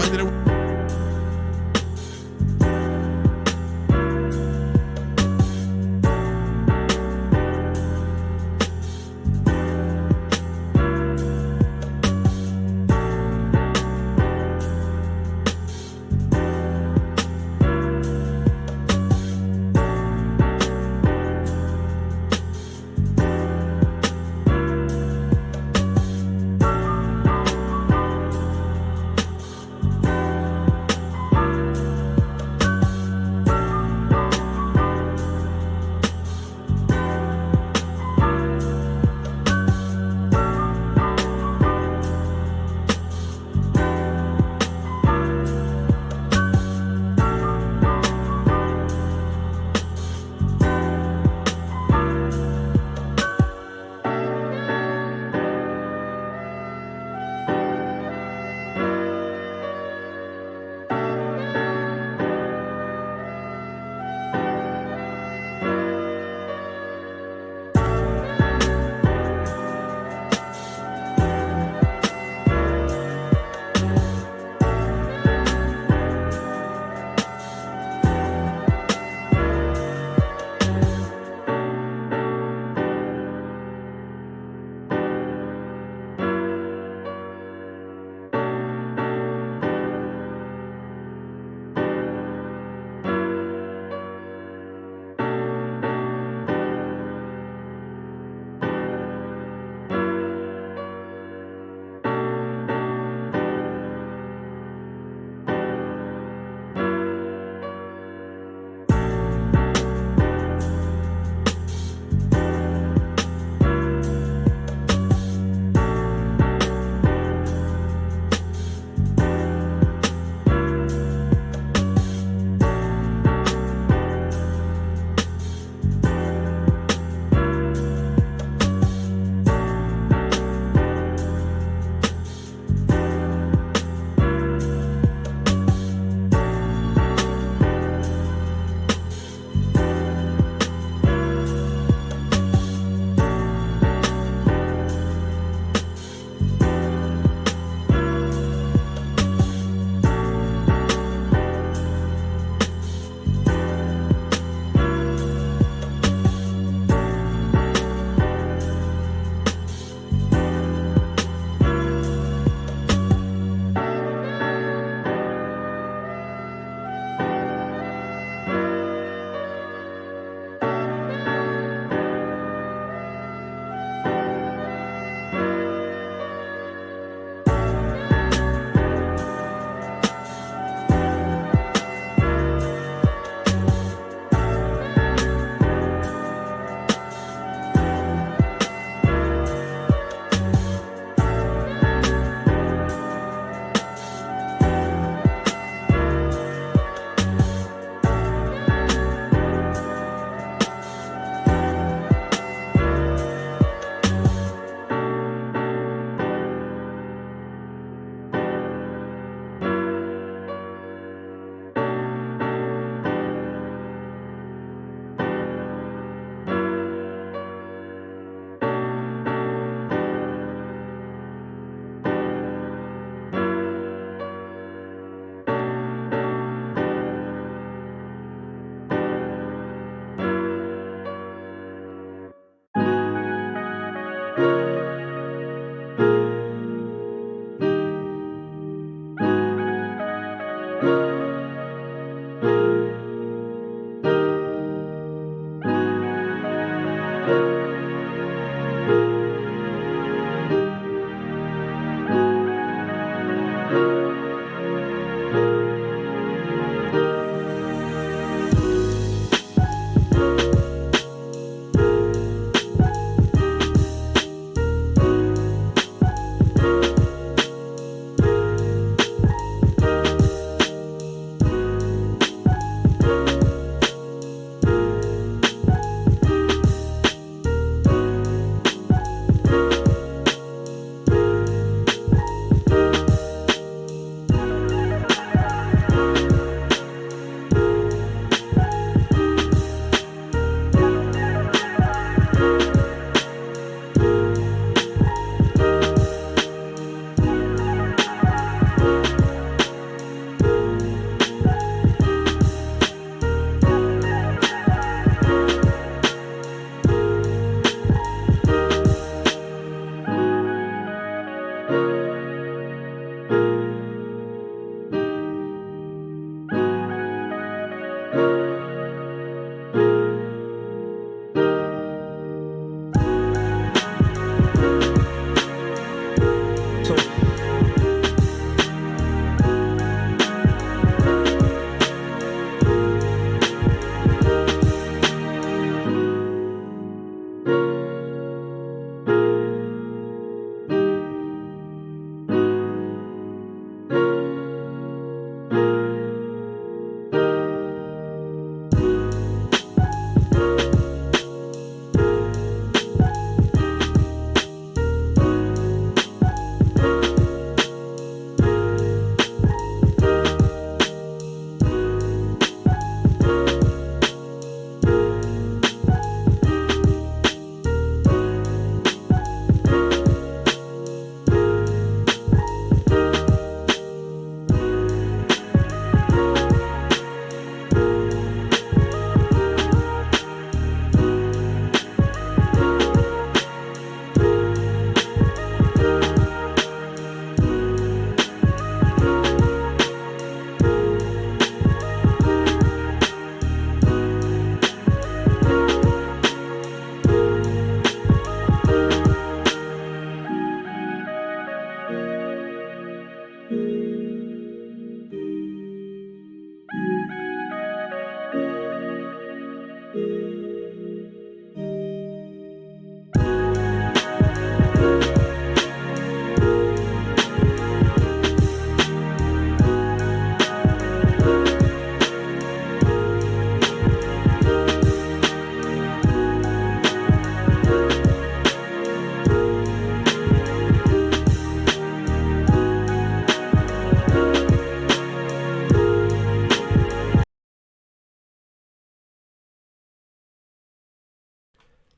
finding a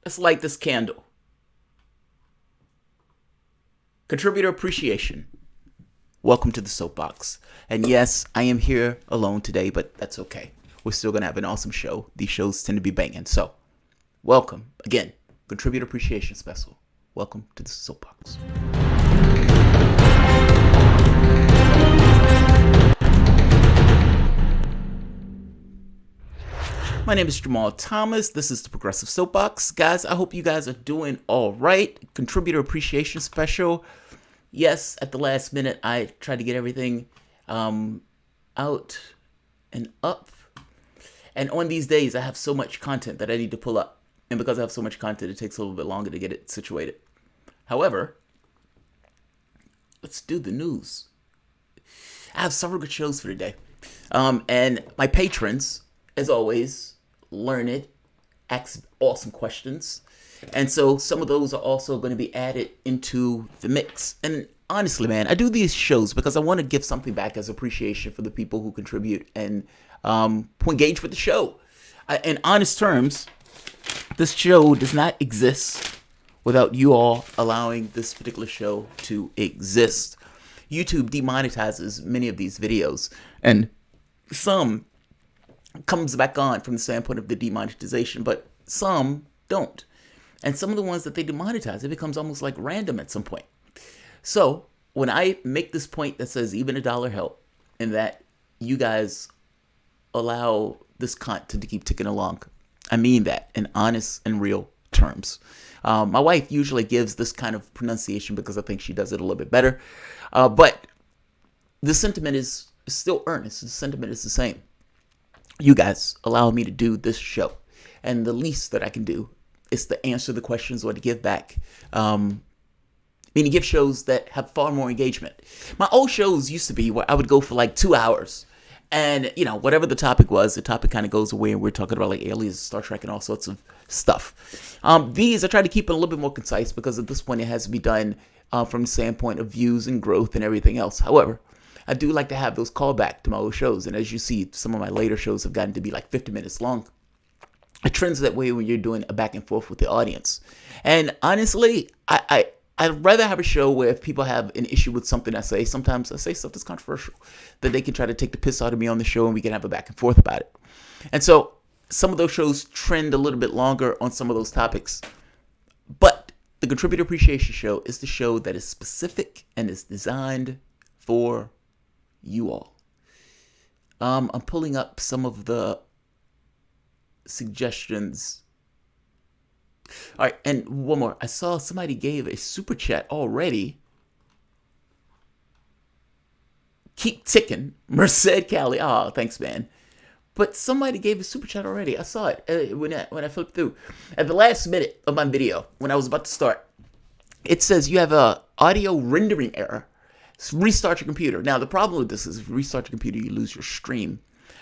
Let's light this candle. Contributor appreciation. Welcome to the soapbox. And yes, I am here alone today, but that's okay. We're still going to have an awesome show. These shows tend to be banging. So, welcome. Again, contributor appreciation special. Welcome to the soapbox. My name is Jamarl Thomas. This is the Progressive Soapbox. Guys, I hope you guys are doing all right. Contributor appreciation special. Yes, at the last minute, I tried to get everything out and up. And on these days, I have so much content that I need to pull up. And because I have so much content, it takes a little bit longer to get it situated. However, let's do the news. I have several good shows for today. And my patrons, as always, learn it, ask awesome questions. And so some of those are also going to be added into the mix. And honestly, man, I do these shows because I want to give something back as appreciation for the people who contribute and who engage with the show. In honest terms, this show does not exist without you all allowing this particular show to exist. YouTube demonetizes many of these videos, and some comes back on from the standpoint of the demonetization, but some don't. And some of the ones that they demonetize, it becomes almost like random at some point. So when I make this point that says even $1 help, and that you guys allow this content to keep ticking along, I mean that in honest and real terms. My wife usually gives this kind of pronunciation because I think she does it a little bit better. But the sentiment is still earnest. The sentiment is the same. You guys allow me to do this show. And the least that I can do is to answer the questions or to give back. Meaning give shows that have far more engagement. My old shows used to be where I would go for like 2 hours. And, you know, whatever the topic was, the topic kind of goes away and we're talking about like aliens, Star Trek, and all sorts of stuff. These, I try to keep it a little bit more concise because at this point it has to be done from the standpoint of views and growth and everything else. However, I do like to have those callback to my old shows. And as you see, some of my later shows have gotten to be like 50 minutes long. It trends that way when you're doing a back and forth with the audience. And honestly, I'd rather have a show where if people have an issue with something I say, sometimes I say stuff that's controversial, that they can try to take the piss out of me on the show and we can have a back and forth about it. And so some of those shows trend a little bit longer on some of those topics. But the Contributor Appreciation Show is the show that is specific and is designed for you all. I'm pulling up some of the suggestions. All right, and one more. I saw somebody gave a super chat already. Keep ticking. Merced Cali. Oh, thanks, man. But somebody gave a super chat already. I saw it when I flipped through. At the last minute of my video, when I was about to start, it says you have a audio rendering error. Restart your computer. Now, the problem with this is if you restart your computer, you lose your stream.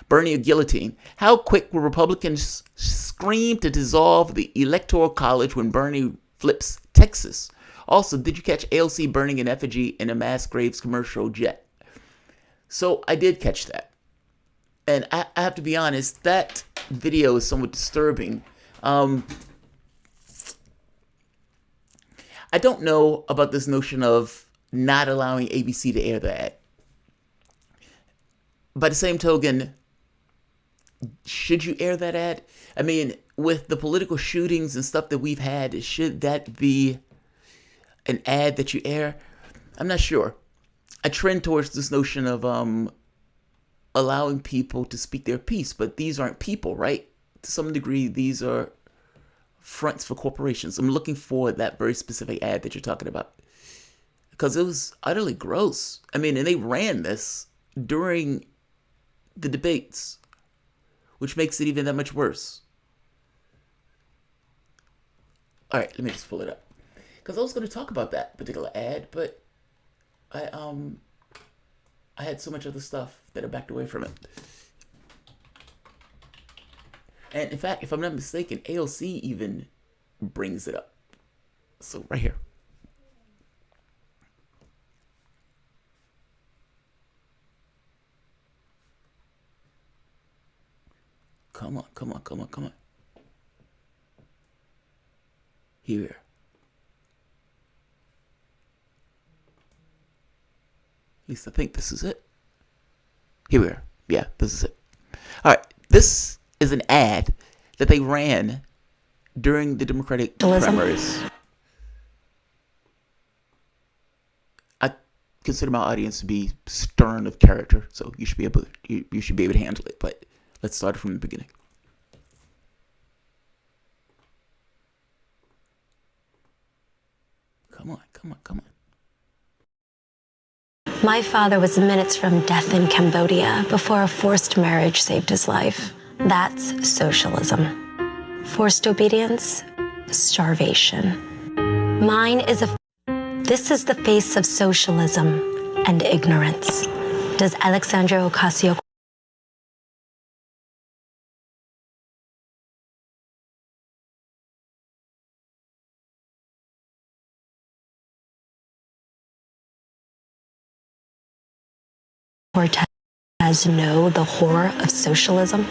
Bernie or guillotine. How quick will Republicans scream to dissolve the Electoral College when Bernie flips Texas? Also, did you catch AOC burning an effigy in a mass graves commercial jet? So I did catch that. And I have to be honest, that video is somewhat disturbing. I don't know about this notion of not allowing ABC to air the ad. By the same token, should you air that ad? I mean, with the political shootings and stuff that we've had, should that be an ad that you air? I'm not sure. I trend towards this notion of allowing people to speak their piece, but these aren't people, right? To some degree, these are fronts for corporations. I'm looking for that very specific ad that you're talking about because it was utterly gross. I mean, and they ran this during the debates, which makes it even that much worse. All right, let me just pull it up because I was going to talk about that particular ad, but I had so much other stuff that I backed away from it. And in fact, if I'm not mistaken, AOC even brings it up. So right here. Come on. Here. At least I think this is it. Here we are. Yeah, this is it. All right. This is an ad that they ran during the Democratic primaries. I consider my audience to be stern of character, so you should be able to handle it. But let's start from the beginning. Come on. My father was minutes from death in Cambodia before a forced marriage saved his life. That's socialism. Forced obedience, starvation. This is the face of socialism and ignorance. Does Alexandria Ocasio Cortez know the horror of socialism?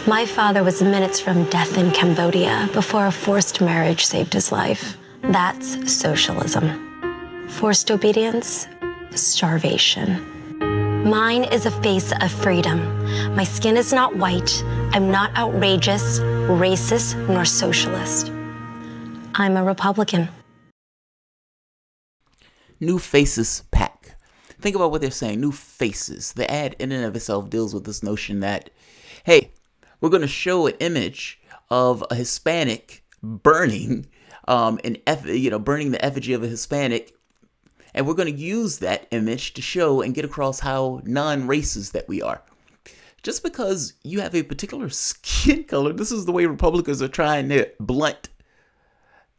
My father was minutes from death in Cambodia before a forced marriage saved his life. That's socialism. Forced obedience, starvation. Mine is a face of freedom. My skin is not white. I'm not outrageous, racist, nor socialist. I'm a Republican. New Faces PAC. Think about what they're saying. New faces. The ad in and of itself deals with this notion that, hey, we're going to show an image of a Hispanic burning, burning the effigy of a Hispanic, and we're going to use that image to show and get across how non-racist that we are. Just because you have a particular skin color, this is the way Republicans are trying to blunt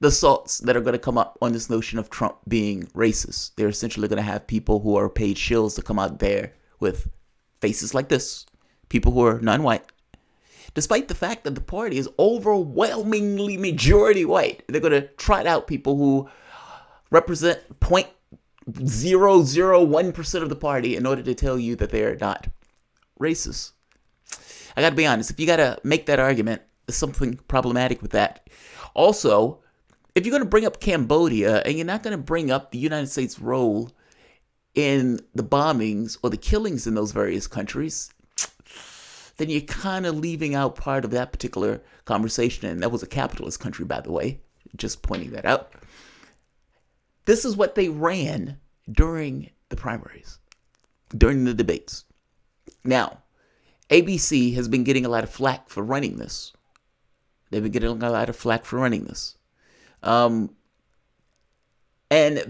the assaults that are going to come up on this notion of Trump being racist. They're essentially going to have people who are paid shills to come out there with faces like this, people who are non-white. Despite the fact that the party is overwhelmingly majority white, they're going to trot out people who represent 0.001% of the party in order to tell you that they're not racist. I got to be honest, if you got to make that argument, there's something problematic with that. Also, if you're going to bring up Cambodia and you're not going to bring up the United States' role in the bombings or the killings in those various countries, then you're kind of leaving out part of that particular conversation. And that was a capitalist country, by the way, just pointing that out. This is what they ran during the primaries, during the debates. Now, ABC has been getting a lot of flack for running this. They've been getting a lot of flack for running this. And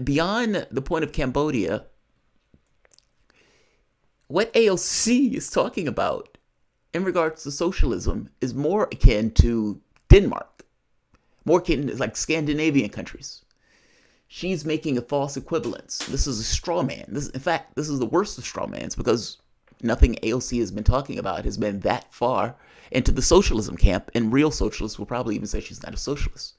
beyond the point of Cambodia, what AOC is talking about in regards to socialism is more akin to Denmark, more akin to like Scandinavian countries. She's making a false equivalence. This is a straw man. In fact, this is the worst of straw mans because nothing AOC has been talking about has been that far into the socialism camp, and real socialists will probably even say she's not a socialist.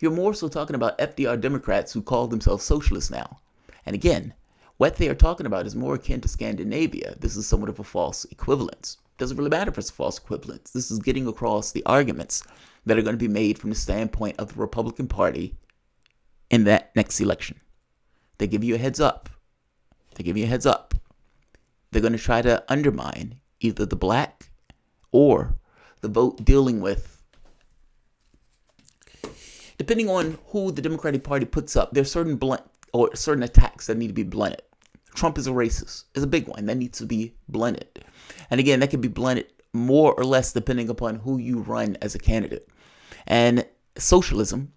You're more so talking about FDR Democrats who call themselves socialists now. And again, what they are talking about is more akin to Scandinavia. This is somewhat of a false equivalence. Doesn't really matter if it's a false equivalence. This is getting across the arguments that are going to be made from the standpoint of the Republican Party in that next election. They give you a heads up. They're going to try to undermine either the black or the vote dealing with, depending on who the Democratic Party puts up, there's certain certain attacks that need to be blunted. Trump is a racist. Is a big one that needs to be blunted. And again, that can be blunted more or less depending upon who you run as a candidate. And socialism,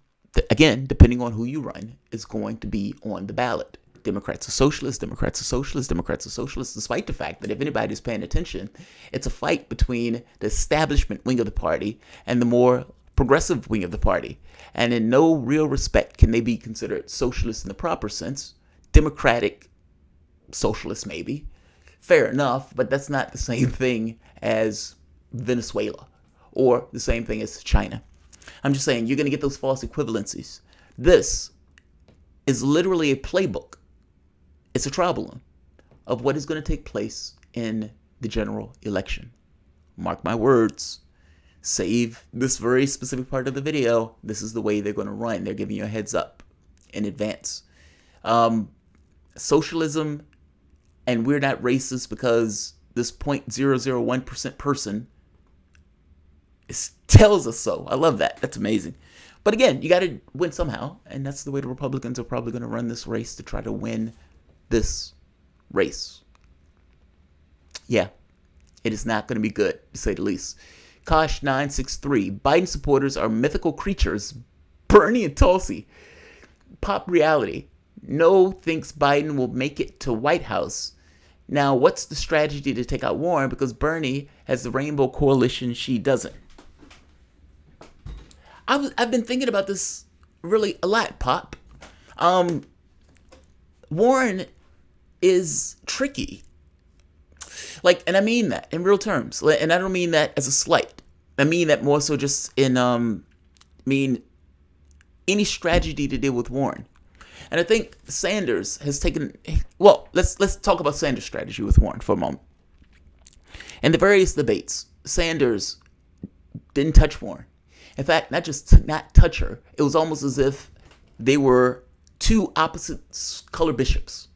again, depending on who you run, is going to be on the ballot. Democrats are socialists, Democrats are socialists, Democrats are socialists, despite the fact that if anybody's paying attention, it's a fight between the establishment wing of the party and the more progressive wing of the party. And in no real respect can they be considered socialists in the proper sense. Democratic socialists, maybe. Fair enough, but that's not the same thing as Venezuela or the same thing as China. I'm just saying, you're going to get those false equivalencies. This is literally a playbook. It's a trial balloon of what is going to take place in the general election. Mark my words. save this very specific part of the video. This is the way they're going to run. They're giving you a heads up in advance. Socialism, and we're not racist because this 0.001% person tells us so. I love that. That's amazing. But again, you got to win somehow, and that's the way the Republicans are probably going to run this race, to try to win this race. Yeah, it is not going to be good, to say the least. Kosh963, Biden supporters are mythical creatures. Bernie and Tulsi. Pop reality. No thinks Biden will make it to White House. Now, what's the strategy to take out Warren? Because Bernie has the Rainbow Coalition, she doesn't. I've been thinking about this really a lot, Pop. Warren is tricky. Like, and I mean that in real terms. And I don't mean that as a slight. I mean that more so just in, any strategy to deal with Warren. And I think Sanders has taken, well, let's talk about Sanders' strategy with Warren for a moment. In the various debates, Sanders didn't touch Warren. In fact, not just not touch her, it was almost as if they were two opposite color bishops.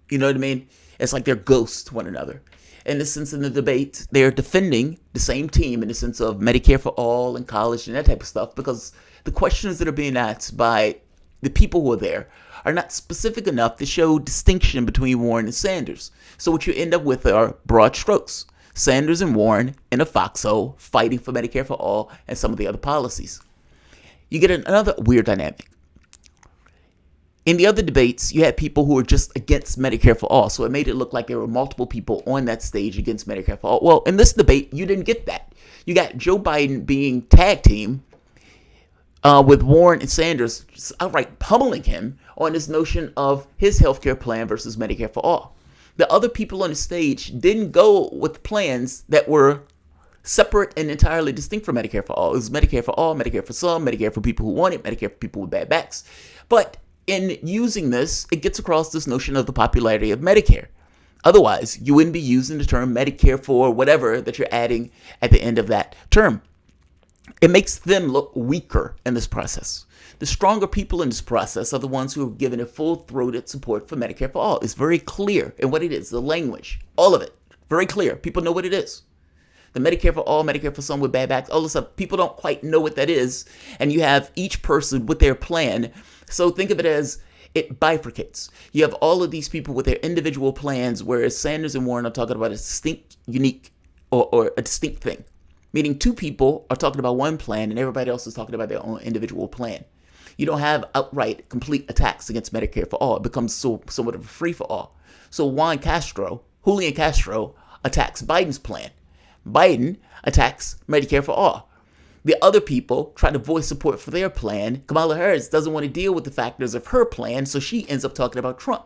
You know what I mean? It's like they're ghosts to one another. In the sense, in the debate, they're defending the same team in the sense of Medicare for all and college and that type of stuff, because the questions that are being asked by the people who are there are not specific enough to show distinction between Warren and Sanders. So what you end up with are broad strokes. Sanders and Warren in a foxhole fighting for Medicare for all and some of the other policies. You get another weird dynamic. In the other debates, you had people who were just against Medicare for all. So it made it look like there were multiple people on that stage against Medicare for all. Well, in this debate, you didn't get that. You got Joe Biden being tag team with Warren and Sanders just outright pummeling him on this notion of his healthcare plan versus Medicare for all. The other people on the stage didn't go with plans that were separate and entirely distinct from Medicare for all. It was Medicare for all, Medicare for some, Medicare for people who want it, Medicare for people with bad backs. But in using this, it gets across this notion of the popularity of Medicare. Otherwise, you wouldn't be using the term Medicare for whatever that you're adding at the end of that term. It makes them look weaker in this process. The stronger people in this process are the ones who have given a full-throated support for Medicare for all. It's very clear in what it is, the language, all of it, very clear. People know what it is. The Medicare for all, Medicare for some with bad backs, all this stuff, people don't quite know what that is. And you have each person with their plan. So think of it as it bifurcates. You have all of these people with their individual plans, whereas Sanders and Warren are talking about a distinct, unique, or a distinct thing. Meaning two people are talking about one plan and everybody else is talking about their own individual plan. You don't have outright complete attacks against Medicare for all. It becomes somewhat of a free-for-all. So Julian Castro attacks Biden's plan. Biden attacks Medicare for all. The other people try to voice support for their plan. Kamala Harris doesn't want to deal with the factors of her plan, so she ends up talking about Trump.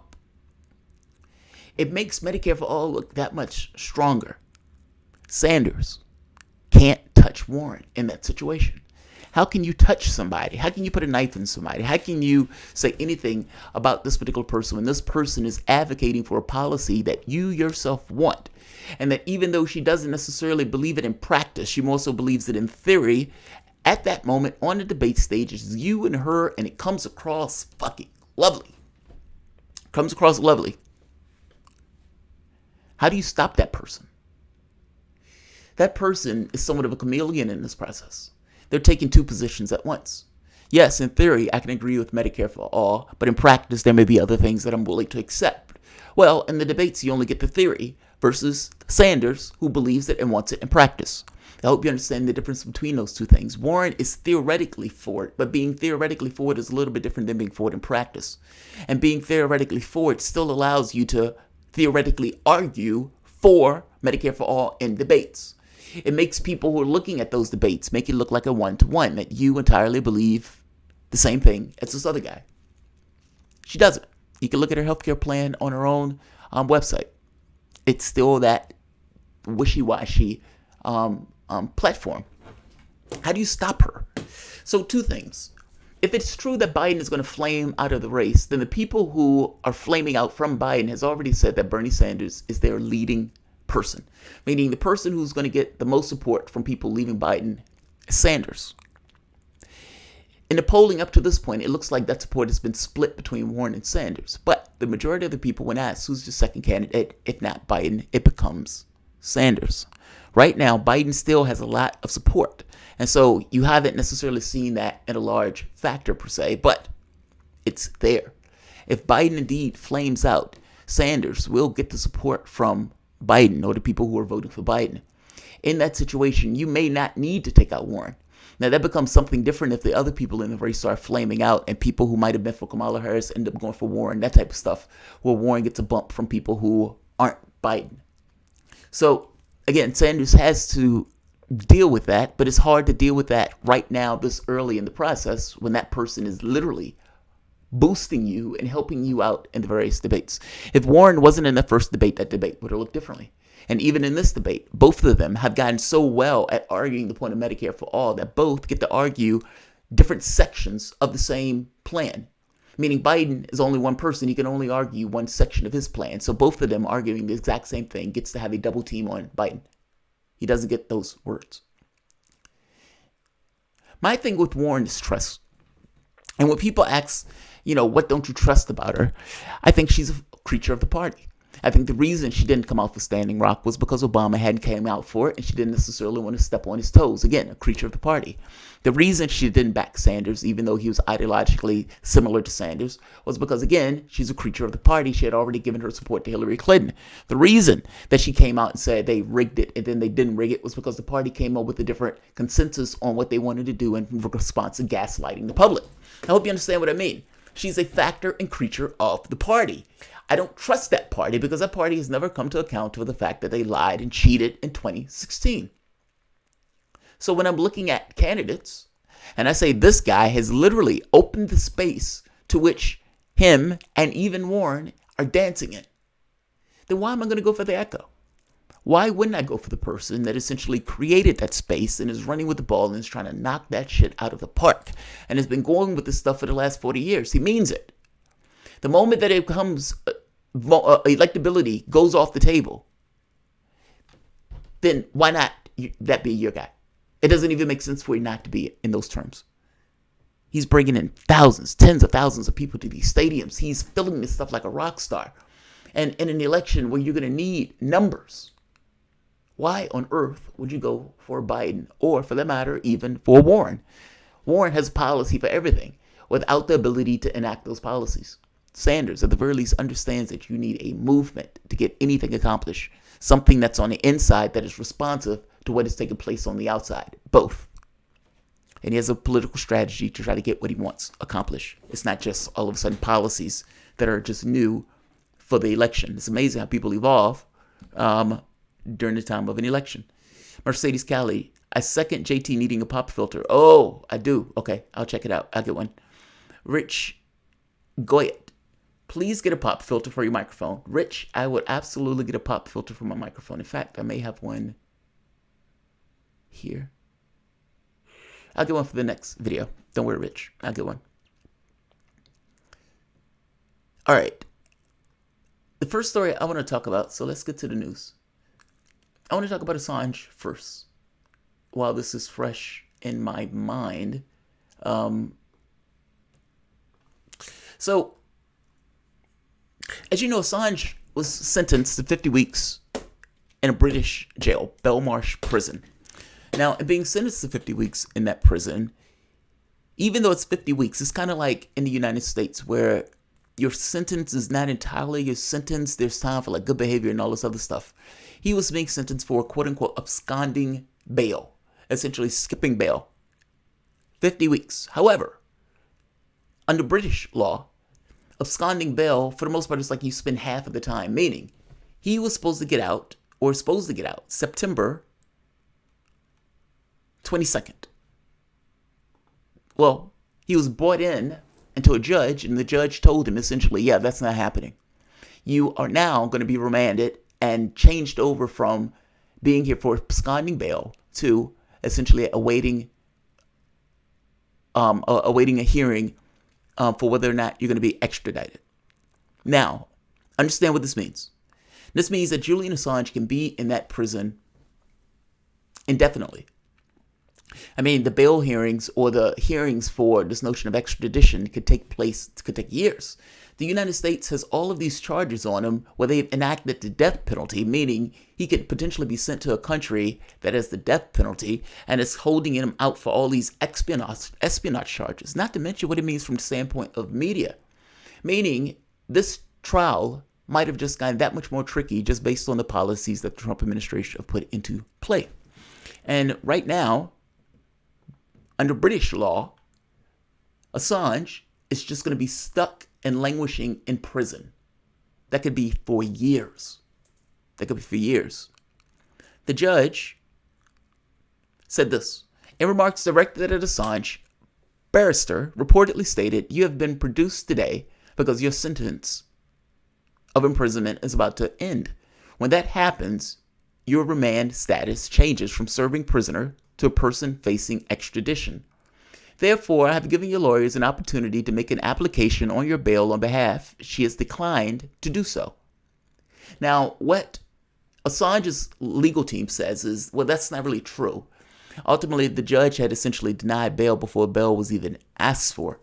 It makes Medicare for all look that much stronger. Sanders can't touch Warren in that situation. How can you touch somebody? How can you put a knife in somebody? How can you say anything about this particular person when this person is advocating for a policy that you yourself want? And that even though she doesn't necessarily believe it in practice, she more so believes it in theory. At that moment on the debate stage, it's you and her, and it comes across fucking lovely. Comes across lovely. How do you stop that person? That person is somewhat of a chameleon in this process. They're taking two positions at once. Yes, in theory, I can agree with Medicare for all, but in practice, there may be other things that I'm willing to accept. Well, in the debates, you only get the theory versus Sanders, who believes it and wants it in practice. I hope you understand the difference between those two things. Warren is theoretically for it, but being theoretically for it is a little bit different than being for it in practice. And being theoretically for it still allows you to theoretically argue for Medicare for all in debates. It makes people who are looking at those debates make it look like a one-to-one, that you entirely believe the same thing as this other guy. She doesn't. You can look at her healthcare plan on her own website. It's still that wishy-washy platform. How do you stop her? So two things. If it's true that Biden is going to flame out of the race, then the people who are flaming out from Biden has already said that Bernie Sanders is their leading person, meaning the person who's going to get the most support from people leaving Biden Sanders. In the polling up to this point, it looks like that support has been split between Warren and Sanders. But the majority of the people, when asked who's the second candidate, if not Biden, it becomes Sanders. Right now, Biden still has a lot of support. And so you haven't necessarily seen that in a large factor per se, but it's there. If Biden indeed flames out, Sanders will get the support from Biden or the people who are voting for Biden. In that situation, you may not need to take out Warren. Now, that becomes something different if the other people in the race start flaming out and people who might have been for Kamala Harris end up going for Warren, that type of stuff, where Warren gets a bump from people who aren't Biden. So, again, Sanders has to deal with that, but it's hard to deal with that right now, this early in the process, when that person is literally boosting you and helping you out in the various debates. If Warren wasn't in the first debate, that debate would have looked differently. And even in this debate, both of them have gotten so well at arguing the point of Medicare for all that both get to argue different sections of the same plan. Meaning Biden is only one person. He can only argue one section of his plan. So both of them arguing the exact same thing gets to have a double team on Biden. He doesn't get those words. My thing with Warren is trust. And when people ask, what don't you trust about her? I think she's a creature of the party. I think the reason she didn't come out for Standing Rock was because Obama hadn't came out for it and she didn't necessarily want to step on his toes. Again, a creature of the party. The reason she didn't back Sanders, even though he was ideologically similar to Sanders, was because, again, she's a creature of the party. She had already given her support to Hillary Clinton. The reason that she came out and said they rigged it and then they didn't rig it was because the party came up with a different consensus on what they wanted to do in response to gaslighting the public. I hope you understand what I mean. She's a factor and creature of the party. I don't trust that party because that party has never come to account for the fact that they lied and cheated in 2016. So when I'm looking at candidates and I say this guy has literally opened the space to which him and even Warren are dancing in, then why am I going to go for the echo? Why wouldn't I go for the person that essentially created that space and is running with the ball and is trying to knock that shit out of the park and has been going with this stuff for the last 40 years? He means it. The moment that it becomes electability goes off the table, then why not that be your guy? It doesn't even make sense for it not to be in those terms. He's bringing in thousands, tens of thousands of people to these stadiums. He's filling this stuff like a rock star. And in an election where you're going to need numbers, why on earth would you go for Biden or, for that matter, even for Warren? Warren has a policy for everything without the ability to enact those policies. Sanders, at the very least, understands that you need a movement to get anything accomplished. Something that's on the inside that is responsive to what is taking place on the outside. Both. And he has a political strategy to try to get what he wants accomplished. It's not just all of a sudden policies that are just new for the election. It's amazing how people evolve during the time of an election. Mercedes Cali, I second JT needing a pop filter. Oh, I do. Okay, I'll check it out. I'll get one. Rich Goyet, please get a pop filter for your microphone. Rich, I would absolutely get a pop filter for my microphone. In fact, I may have one here. I'll get one for the next video. Don't worry, Rich. I'll get one. All right. The first story I want to talk about, so let's get to the news. I want to talk about Assange first, while this is fresh in my mind. So, as you know, Assange was sentenced to 50 weeks in a British jail, Belmarsh prison. Now, being sentenced to 50 weeks in that prison, even though it's 50 weeks, it's kind of like in the United States where your sentence is not entirely your sentence. There's time for like good behavior and all this other stuff. He was being sentenced for quote unquote absconding bail, essentially skipping bail. 50 weeks. However, under British law, absconding bail, for the most part, is like you spend half of the time, meaning he was supposed to get out September 22nd. Well, he was brought in into a judge, and the judge told him essentially, yeah, that's not happening. You are now going to be remanded and changed over from being here for absconding bail to essentially awaiting a hearing for whether or not you're going to be extradited. Now, understand what this means. This means that Julian Assange can be in that prison indefinitely. I mean, the bail hearings or the hearings for this notion of extradition could take years. The United States has all of these charges on him where they've enacted the death penalty, meaning he could potentially be sent to a country that has the death penalty and is holding him out for all these espionage charges, not to mention what it means from the standpoint of media. Meaning, this trial might have just gotten that much more tricky just based on the policies that the Trump administration have put into play. And right now, under British law, Assange is just going to be stuck and languishing in prison. That could be for years. The judge said this. In remarks directed at Assange, barrister reportedly stated, "You have been produced today because your sentence of imprisonment is about to end. When that happens, your remand status changes from serving prisoner to a person facing extradition. Therefore, I have given your lawyers an opportunity to make an application on your bail on behalf. She has declined to do so." Now, what Assange's legal team says is, well, that's not really true. Ultimately, the judge had essentially denied bail before bail was even asked for.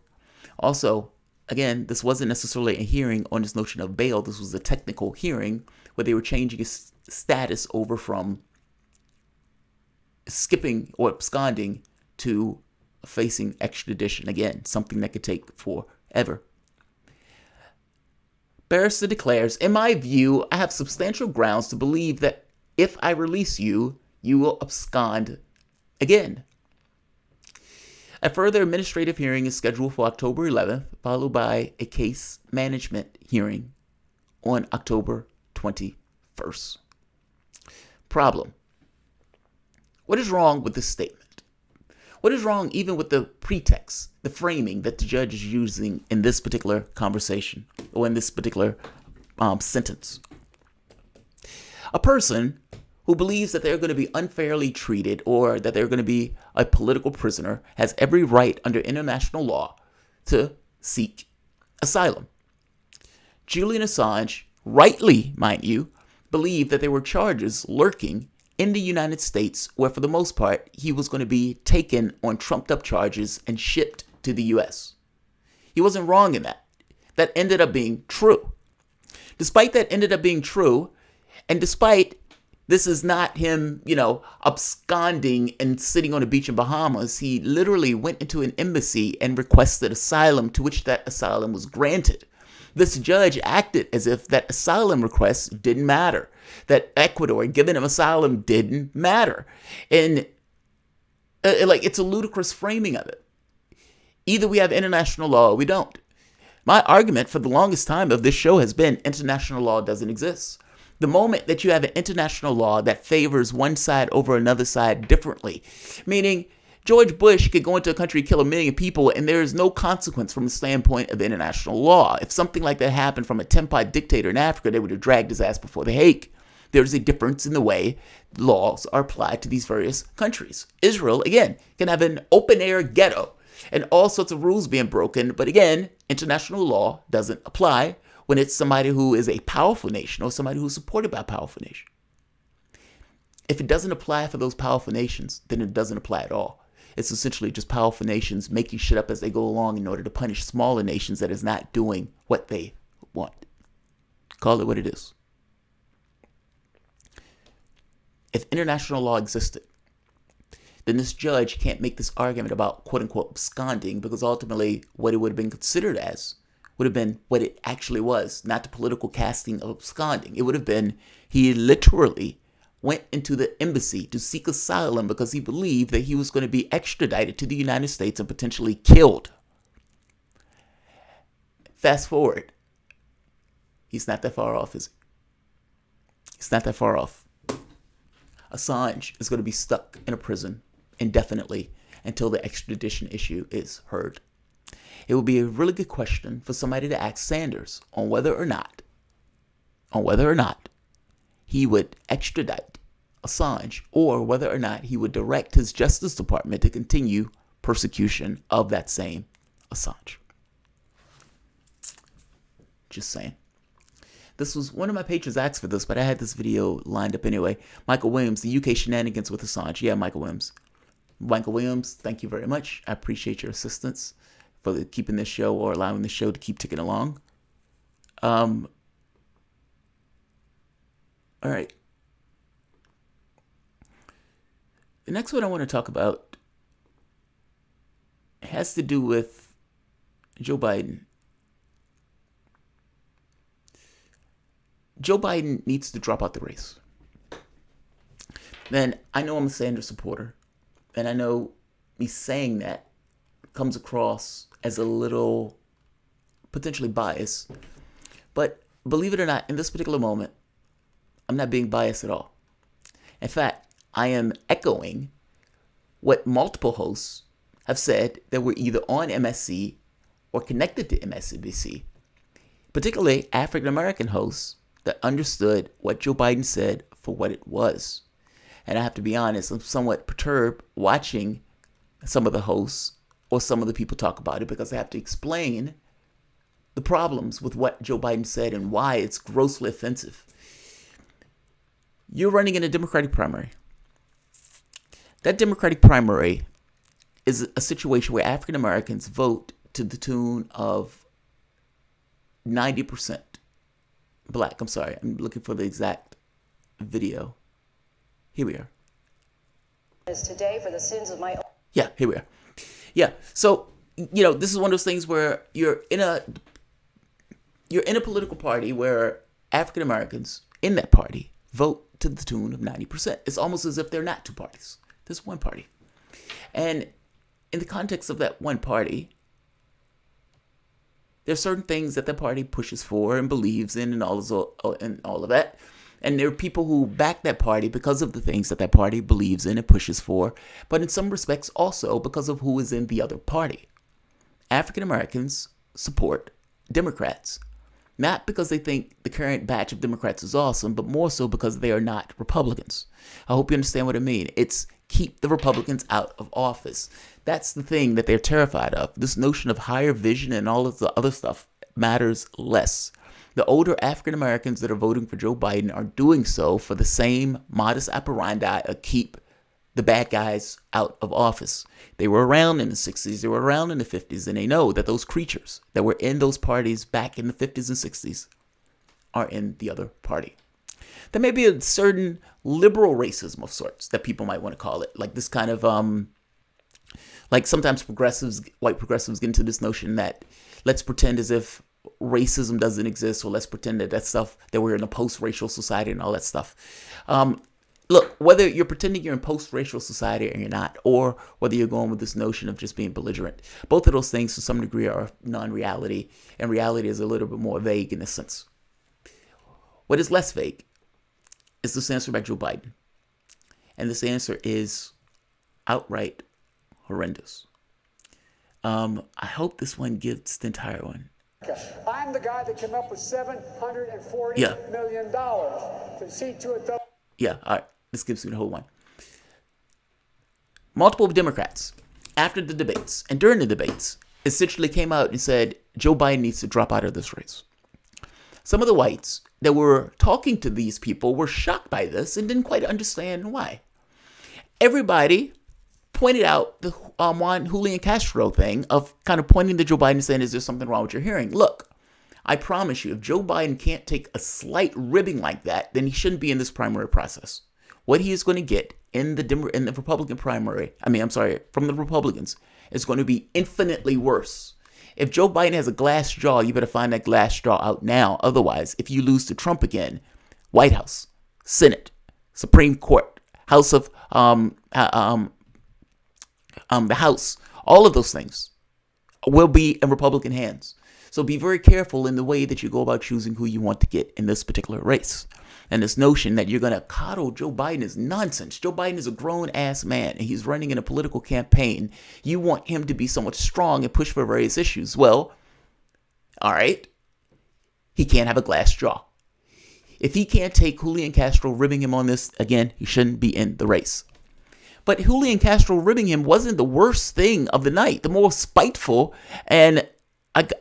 Also, again, this wasn't necessarily a hearing on this notion of bail. This was a technical hearing where they were changing his status over from skipping or absconding to facing extradition. Again, something that could take forever. Barrister declares, "In my view, I have substantial grounds to believe that if I release you, you will abscond again." A further administrative hearing is scheduled for October 11th, followed by a case management hearing on October 21st. Problem. What is wrong with this statement? What is wrong even with the pretext, the framing that the judge is using in this particular conversation or in this particular sentence? A person who believes that they're going to be unfairly treated or that they're going to be a political prisoner has every right under international law to seek asylum. Julian Assange, rightly, mind you, believed that there were charges lurking in the United States where, for the most part, he was going to be taken on trumped-up charges and shipped to the U.S. He wasn't wrong in that. That ended up being true. Despite that ended up being true, and despite this is not him, absconding and sitting on a beach in Bahamas, he literally went into an embassy and requested asylum, to which that asylum was granted. This judge acted as if that asylum request didn't matter, that Ecuador giving him asylum didn't matter. And it's a ludicrous framing of it. Either we have international law or we don't. My argument for the longest time of this show has been international law doesn't exist. The moment that you have an international law that favors one side over another side differently, meaning George Bush could go into a country, kill 1 million people, and there is no consequence from the standpoint of international law. If something like that happened from a 10-pot dictator in Africa, they would have dragged his ass before The Hague. There's a difference in the way laws are applied to these various countries. Israel, again, can have an open-air ghetto and all sorts of rules being broken, but again, international law doesn't apply when it's somebody who is a powerful nation or somebody who's supported by a powerful nation. If it doesn't apply for those powerful nations, then it doesn't apply at all. It's essentially just powerful nations making shit up as they go along in order to punish smaller nations that is not doing what they want. Call it what it is. If international law existed, then this judge can't make this argument about quote-unquote absconding, because ultimately what it would have been considered as would have been what it actually was, not the political casting of absconding. It would have been he literally went into the embassy to seek asylum because he believed that he was going to be extradited to the United States and potentially killed. Fast forward. He's not that far off, is he? He's not that far off. Assange is going to be stuck in a prison indefinitely until the extradition issue is heard. It would be a really good question for somebody to ask Sanders on whether or not he would extradite Assange, or whether or not he would direct his Justice Department to continue persecution of that same Assange. Just saying. This was one of my patrons asked for this, but I had this video lined up anyway. Michael Williams, the UK shenanigans with Assange. Yeah, Michael Williams. Michael Williams, thank you very much. I appreciate your assistance for keeping this show or allowing the show to keep ticking along. All right. The next one I want to talk about has to do with Joe Biden. Joe Biden needs to drop out the race. Then I know I'm a Sanders supporter, and I know me saying that comes across as a little potentially biased. But believe it or not, in this particular moment, I'm not being biased at all. In fact, I am echoing what multiple hosts have said that were either on MSC or connected to MSNBC, particularly African American hosts that understood what Joe Biden said for what it was. And I have to be honest, I'm somewhat perturbed watching some of the hosts or some of the people talk about it, because I have to explain the problems with what Joe Biden said and why it's grossly offensive. You're running in a Democratic primary. That Democratic primary is a situation where African Americans vote to the tune of 90% black. I'm sorry, I'm looking for the exact video. Here we are. Is today for the sins of my. Yeah, here we are. Yeah, so this is one of those things where you're in a political party where African Americans in that party vote to the tune of 90%. It's almost as if they're not two parties. There's one party. And in the context of that one party, there are certain things that the party pushes for and believes in and all of that. And there are people who back that party because of the things that that party believes in and pushes for, but in some respects also because of who is in the other party. African Americans support Democrats, not because they think the current batch of Democrats is awesome, but more so because they are not Republicans. I hope you understand what I mean. It's keep the Republicans out of office. That's the thing that they're terrified of. This notion of higher vision and all of the other stuff matters less. The older African Americans that are voting for Joe Biden are doing so for the same modus operandi of keep the bad guys out of office. They were around in the 60s, they were around in the 50s, and they know that those creatures that were in those parties back in the 50s and 60s are in the other party. There may be a certain liberal racism of sorts that people might want to call it, like this kind of like sometimes white progressives get into this notion that let's pretend as if racism doesn't exist, or let's pretend that stuff, that we're in a post-racial society and all that stuff. Look, whether you're pretending you're in post-racial society or you're not, or whether you're going with this notion of just being belligerent, both of those things to some degree are non-reality, and reality is a little bit more vague in a sense. What is less vague is this answer by Joe Biden. And this answer is outright horrendous. I hope this one gets the entire one. I'm the guy that came up with $740 million to see to it. Yeah, all right. This gives me the whole one. Multiple Democrats, after the debates and during the debates, essentially came out and said Joe Biden needs to drop out of this race. Some of the whites that were talking to these people were shocked by this and didn't quite understand why. Everybody pointed out the Juan Julian Castro thing of kind of pointing to Joe Biden and saying, is there something wrong with your hearing? Look, I promise you, if Joe Biden can't take a slight ribbing like that, then he shouldn't be in this primary process. What he is going to get in the Republican primary, from the Republicans, is going to be infinitely worse. If Joe Biden has a glass jaw, you better find that glass jaw out now. Otherwise, if you lose to Trump again, White House, Senate, Supreme Court, House of the House, all of those things will be in Republican hands. So be very careful in the way that you go about choosing who you want to get in this particular race. And this notion that you're going to coddle Joe Biden is nonsense. Joe Biden is a grown-ass man, and he's running in a political campaign. You want him to be somewhat strong and push for various issues. Well, all right, he can't have a glass jaw. If he can't take Julian Castro ribbing him on this, again, he shouldn't be in the race. But Julian Castro ribbing him wasn't the worst thing of the night. The more spiteful and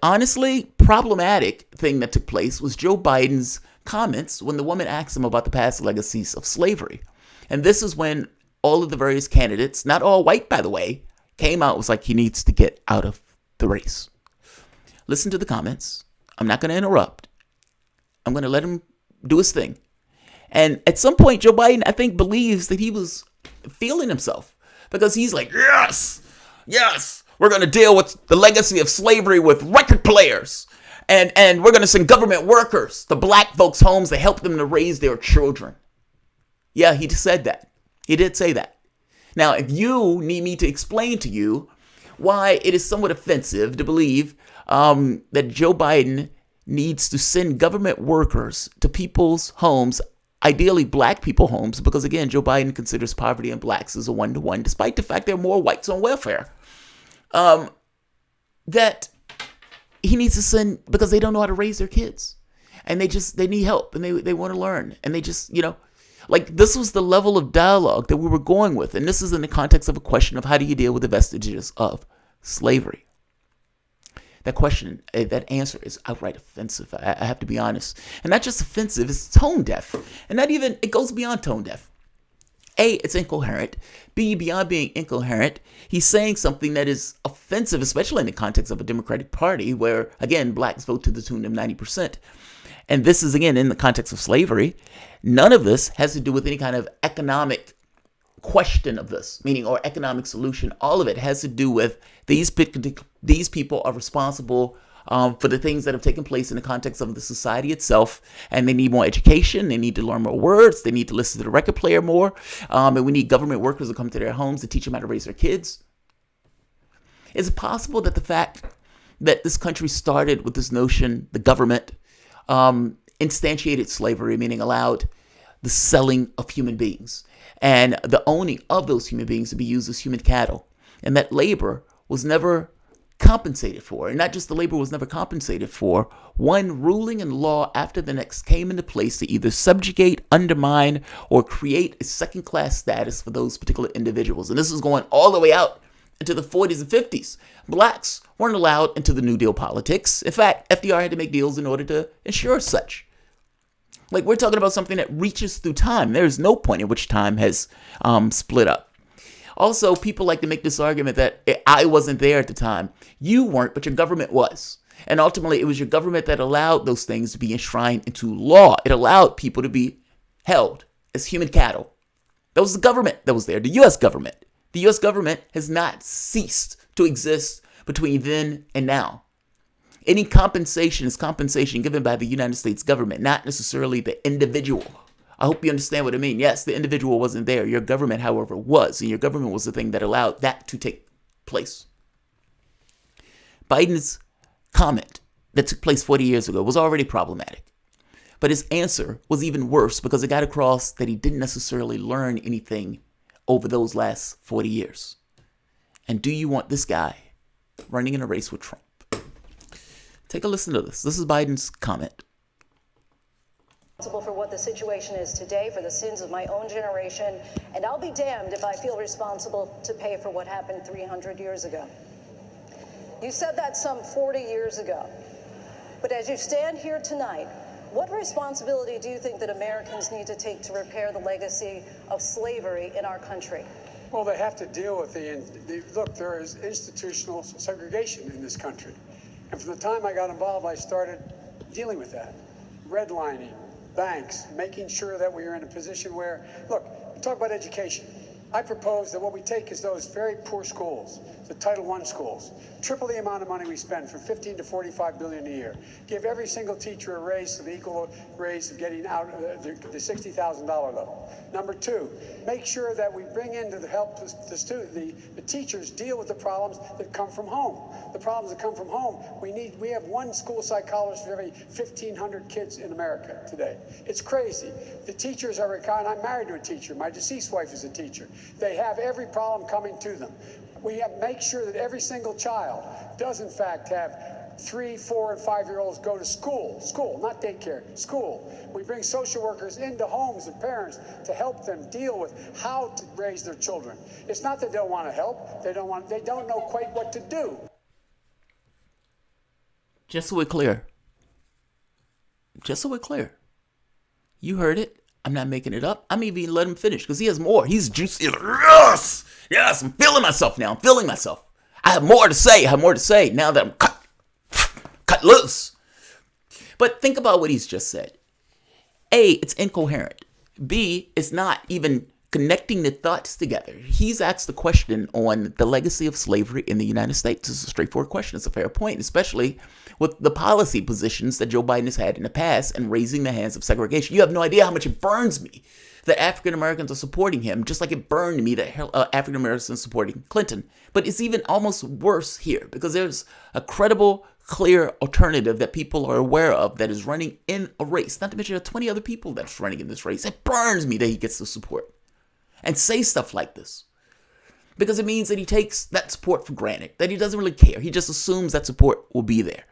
honestly problematic thing that took place was Joe Biden's comments when the woman asked him about the past legacies of slavery. And this is when all of the various candidates, not all white, by the way, came out was like, he needs to get out of the race. Listen to the comments. I'm not going to interrupt. I'm going to let him do his thing. And at some point, Joe Biden, I think, believes that he was feeling himself, because he's like, yes, we're going to deal with the legacy of slavery with record players. And we're going to send government workers to black folks' homes to help them to raise their children. Yeah, he just said that. He did say that. Now, if you need me to explain to you why it is somewhat offensive to believe that Joe Biden needs to send government workers to people's homes, ideally black people homes, because again, Joe Biden considers poverty in blacks as a 1-to-1, despite the fact there are more whites on welfare, that he needs to send because they don't know how to raise their kids, and they need help, and they want to learn, and they just, like, this was the level of dialogue that we were going with. And this is in the context of a question of how do you deal with the vestiges of slavery? That question, that answer is outright offensive. I have to be honest. And not just offensive, it's tone deaf. And not even, it goes beyond tone deaf. A, it's incoherent. B, beyond being incoherent, he's saying something that is offensive, especially in the context of a Democratic Party where, again, blacks vote to the tune of 90%. And this is, again, in the context of slavery. None of this has to do with any kind of economic question of this, meaning, or economic solution. All of it has to do with these people are responsible for the things that have taken place in the context of the society itself. And they need more education. They need to learn more words. They need to listen to the record player more. And we need government workers to come to their homes to teach them how to raise their kids. Is it possible that the fact that this country started with this notion, the government, instantiated slavery, meaning allowed the selling of human beings and the owning of those human beings to be used as human cattle, and that labor was never compensated for? And not just the labor was never compensated for, one ruling and law after the next came into place to either subjugate, undermine, or create a second-class status for those particular individuals. And this is going all the way out into the 40s and 50s. Blacks weren't allowed into the New Deal politics. In fact, FDR had to make deals in order to ensure such. Like, we're talking about something that reaches through time. There's no point at which time has split up. Also, people like to make this argument that I wasn't there at the time. You weren't, but your government was. And ultimately, it was your government that allowed those things to be enshrined into law. It allowed people to be held as human cattle. That was the government that was there, the U.S. government. The U.S. government has not ceased to exist between then and now. Any compensation is compensation given by the United States government, not necessarily the individual. I hope you understand what I mean. Yes, the individual wasn't there. Your government, however, was. And your government was the thing that allowed that to take place. Biden's comment that took place 40 years ago was already problematic. But his answer was even worse because it got across that he didn't necessarily learn anything over those last 40 years. And do you want this guy running in a race with Trump? Take a listen to this. This is Biden's comment. For what the situation is today, for the sins of my own generation, and I'll be damned if I feel responsible to pay for what happened 300 years ago. You said that some 40 years ago. But as you stand here tonight, what responsibility do you think that Americans need to take to repair the legacy of slavery in our country? Well, they have to deal with look, there is institutional segregation in this country. And from the time I got involved, I started dealing with that. Redlining, banks, making sure that we are in a position where, look, talk about education. I propose that what we take is those very poor schools, the Title I schools, triple the amount of money we spend, from 15 to 45 billion a year. Give every single teacher a raise to the equal raise of getting out the $60,000 level. Number two, make sure that we bring in to help the teachers deal with the problems that come from home. The problems that come from home, we have one school psychologist for every 1,500 kids in America today. It's crazy. The teachers are I'm married to a teacher. My deceased wife is a teacher. They have every problem coming to them. We have to make sure that every single child does in fact have 3, 4, and 5-year-olds go to school, not daycare, school. We bring social workers into homes and parents to help them deal with how to raise their children. It's not that they don't want to help, they don't know quite what to do. Just so we're clear. You heard it. I'm not making it up. I'm even let him finish because he has more. He's juicy. Yes, yes. I'm feeling myself now. I'm feeling myself. I have more to say. I have more to say now that I'm cut loose. But think about what he's just said. A, it's incoherent. B, it's not even connecting the thoughts together. He's asked the question on the legacy of slavery in the United States. It's a straightforward question. It's a fair point, especially with the policy positions that Joe Biden has had in the past and raising the hands of segregation. You have no idea how much it burns me that African Americans are supporting him, just like it burned me that African Americans are supporting Clinton. But it's even almost worse here because there's a credible, clear alternative that people are aware of that is running in a race. Not to mention 20 other people that's running in this race. It burns me that he gets the support and say stuff like this because it means that he takes that support for granted, that he doesn't really care. He just assumes that support will be there.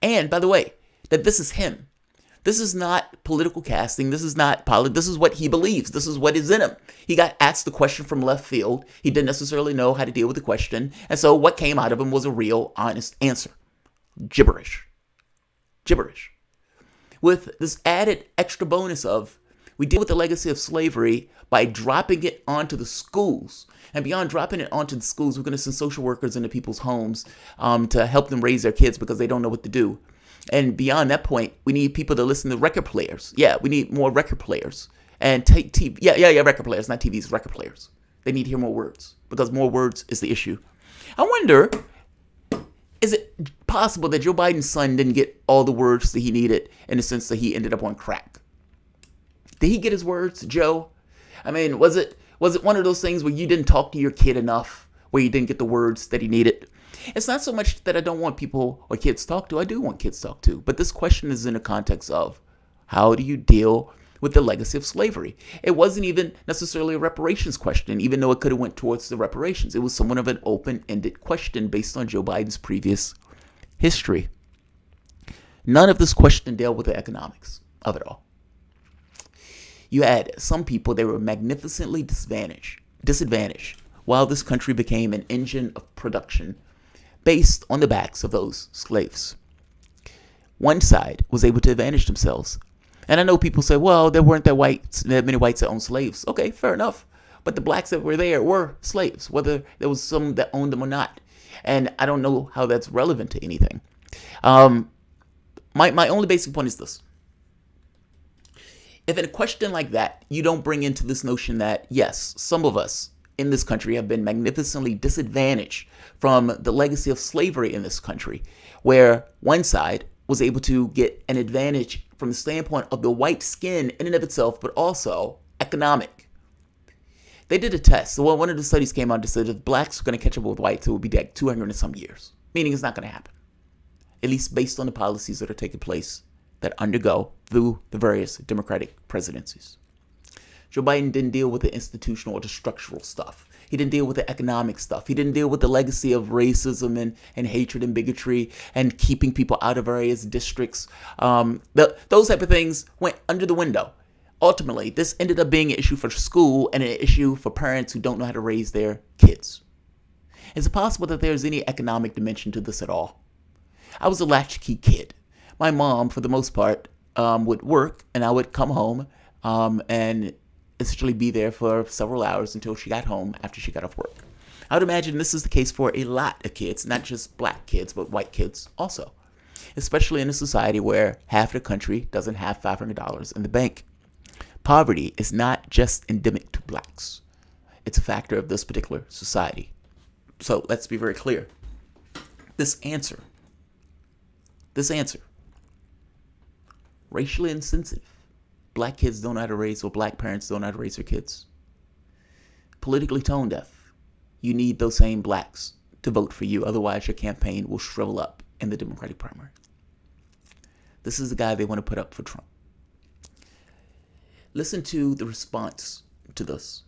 And by the way, that this is him. This is not political casting. This is not politics. This is what he believes. This is what is in him. He got asked the question from left field. He didn't necessarily know how to deal with the question. And so what came out of him was a real, honest answer. Gibberish. Gibberish. With this added extra bonus of, we deal with the legacy of slavery by dropping it onto the schools. And beyond dropping it onto the schools, we're going to send social workers into people's homes to help them raise their kids because they don't know what to do. And beyond that point, we need people to listen to record players. Yeah, we need more record players. And take TV. Yeah, record players, not TVs, record players. They need to hear more words because more words is the issue. I wonder, is it possible that Joe Biden's son didn't get all the words that he needed in the sense that he ended up on crack? Did he get his words, Joe? I mean, was it one of those things where you didn't talk to your kid enough, where you didn't get the words that he needed? It's not so much that I don't want people or kids to talk to. I do want kids to talk to. But this question is in the context of how do you deal with the legacy of slavery? It wasn't even necessarily a reparations question, even though it could have went towards the reparations. It was somewhat of an open-ended question based on Joe Biden's previous history. None of this question dealt with the economics of it all. You had some people that were magnificently disadvantaged while this country became an engine of production based on the backs of those slaves. One side was able to advantage themselves. And I know people say, well, there weren't that many whites that owned slaves. Okay, fair enough. But the blacks that were there were slaves, whether there was some that owned them or not. And I don't know how that's relevant to anything. My only basic point is this. If in a question like that, you don't bring into this notion that, yes, some of us in this country have been magnificently disadvantaged from the legacy of slavery in this country, where one side was able to get an advantage from the standpoint of the white skin in and of itself, but also economic. They did a test. So one of the studies came out that said if blacks are going to catch up with whites, it will be like 200 and some years, meaning it's not going to happen, at least based on the policies that are taking place that undergo through the various Democratic presidencies. Joe Biden didn't deal with the institutional or the structural stuff. He didn't deal with the economic stuff. He didn't deal with the legacy of racism and hatred and bigotry and keeping people out of various districts. Those type of things went under the window. Ultimately, this ended up being an issue for school and an issue for parents who don't know how to raise their kids. Is it possible that there's any economic dimension to this at all? I was a latchkey kid. My mom, for the most part, would work, and I would come home and essentially be there for several hours until she got home after she got off work. I would imagine this is the case for a lot of kids, not just black kids, but white kids also, especially in a society where half the country doesn't have $500 in the bank. Poverty is not just endemic to blacks. It's a factor of this particular society. So let's be very clear. This answer, racially insensitive. Black kids don't know how to raise, or black parents don't know how to raise their kids. Politically tone deaf. You need those same blacks to vote for you. Otherwise, your campaign will shrivel up in the Democratic primary. This is the guy they want to put up for Trump. Listen to the response to this.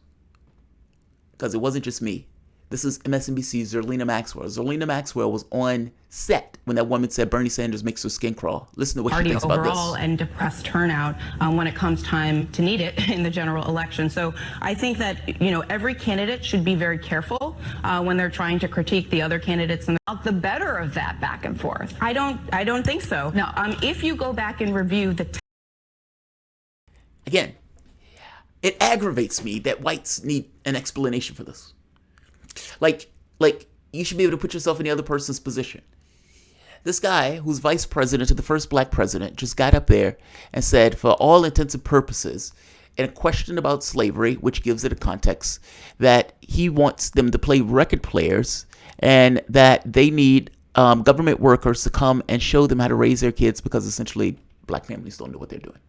Because it wasn't just me. This is MSNBC's Zerlina Maxwell. Zerlina Maxwell was on set when that woman said Bernie Sanders makes her skin crawl. Listen to what she thinks about this. Overall and depressed turnout when it comes time to need it in the general election. So I think that, every candidate should be very careful when they're trying to critique the other candidates and the better of that back and forth. I don't think so. Now, if you go back and review the again, It aggravates me that whites need an explanation for this. Like you should be able to put yourself in the other person's position. This guy, who's vice president to the first black president, just got up there and said, for all intents and purposes, in a question about slavery, which gives it a context, that he wants them to play record players and that they need government workers to come and show them how to raise their kids because essentially black families don't know what they're doing.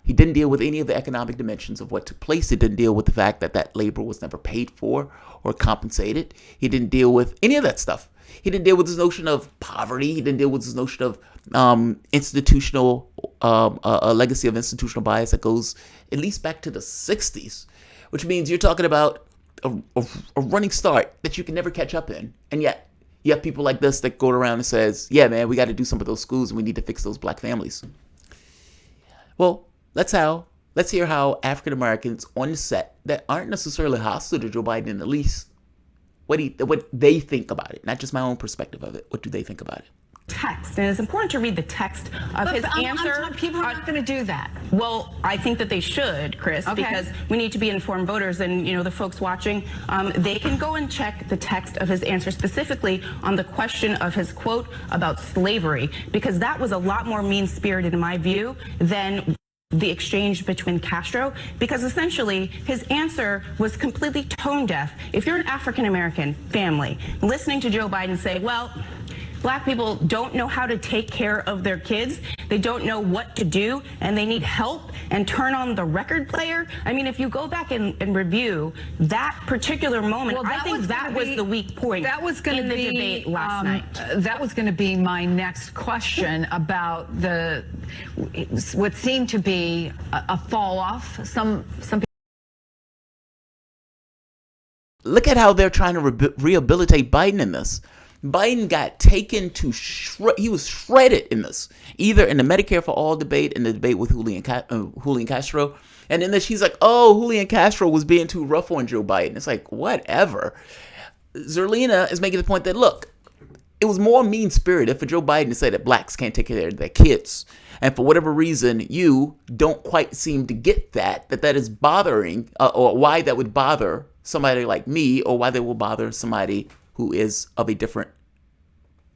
He didn't deal with any of the economic dimensions of what took place. He didn't deal with the fact that that labor was never paid for or compensated. He didn't deal with any of that stuff. He didn't deal with this notion of poverty. He didn't deal with this notion of institutional, a legacy of institutional bias that goes at least back to the 60s, which means you're talking about a running start that you can never catch up in. And yet you have people like this that go around and says, yeah, man, we got to do some of those schools and we need to fix those black families. Well, let's hear how African Americans on the set that aren't necessarily hostile to Joe Biden, at least what they think about it, not just my own perspective of it. What do they think about it? Text, and it's important to read the text of his answer. People are not going to do that. Well, I think that they should, Chris, because we need to be informed voters, and the folks watching, they can go and check the text of his answer, specifically on the question of his quote about slavery, because that was a lot more mean-spirited, in my view, than the exchange between Castro, because essentially his answer was completely tone deaf. If you're an African-American family listening to Joe Biden say, well, black people don't know how to take care of their kids, they don't know what to do, and they need help, and turn on the record player. I mean, if you go back and review that particular moment, I think that was the weak point in the debate last night. That was going to be my next question about what seemed to be a fall off. Some people. Look at how they're trying to rehabilitate Biden in this. Biden got taken to he was shredded in this, either in the Medicare for All debate, in the debate with Julian Castro, and in this she's like, oh, Julian Castro was being too rough on Joe Biden. It's like, whatever. Zerlina is making the point that, look, it was more mean-spirited for Joe Biden to say that blacks can't take care of their kids, and for whatever reason you don't quite seem to get that is bothering, or why that would bother somebody like me, or why they will bother somebody who is of a different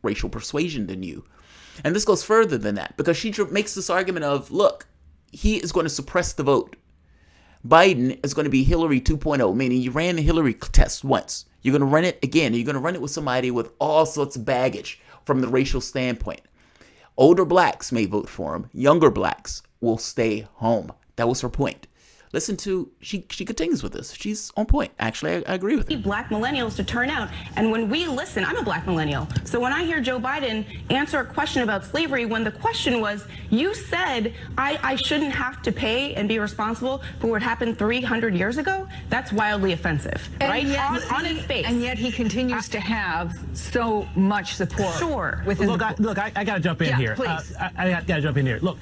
racial persuasion than you. And this goes further than that, because she makes this argument of, look, he is going to suppress the vote. Biden is going to be Hillary 2.0, meaning you ran the Hillary test once. You're going to run it again. You're going to run it with somebody with all sorts of baggage from the racial standpoint. Older blacks may vote for him. Younger blacks will stay home. That was her point. Listen to, she continues with this. She's on point. Actually, I agree with her. Black millennials to turn out. And when we listen, I'm a black millennial. So when I hear Joe Biden answer a question about slavery, when the question was, you said I shouldn't have to pay and be responsible for what happened 300 years ago, that's wildly offensive, right? On its face. And yet he continues to have so much support. Sure. Look, I got to jump in here. Please. I got to jump in here. Look,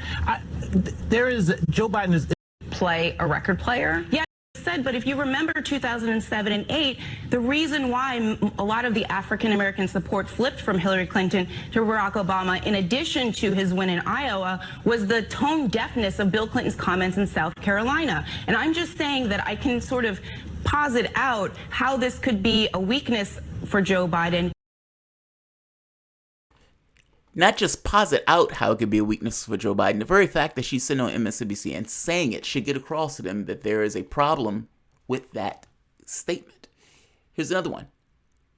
Joe Biden is play a record player. Yeah, I said, but if you remember 2007 and 8, the reason why a lot of the African American support flipped from Hillary Clinton to Barack Obama, in addition to his win in Iowa, was the tone deafness of Bill Clinton's comments in South Carolina. And I'm just saying that I can sort of posit out how this could be a weakness for Joe Biden. Not just posit out how it could be a weakness for Joe Biden. The very fact that she's sitting on MSNBC and saying it should get across to them that there is a problem with that statement. Here's another one.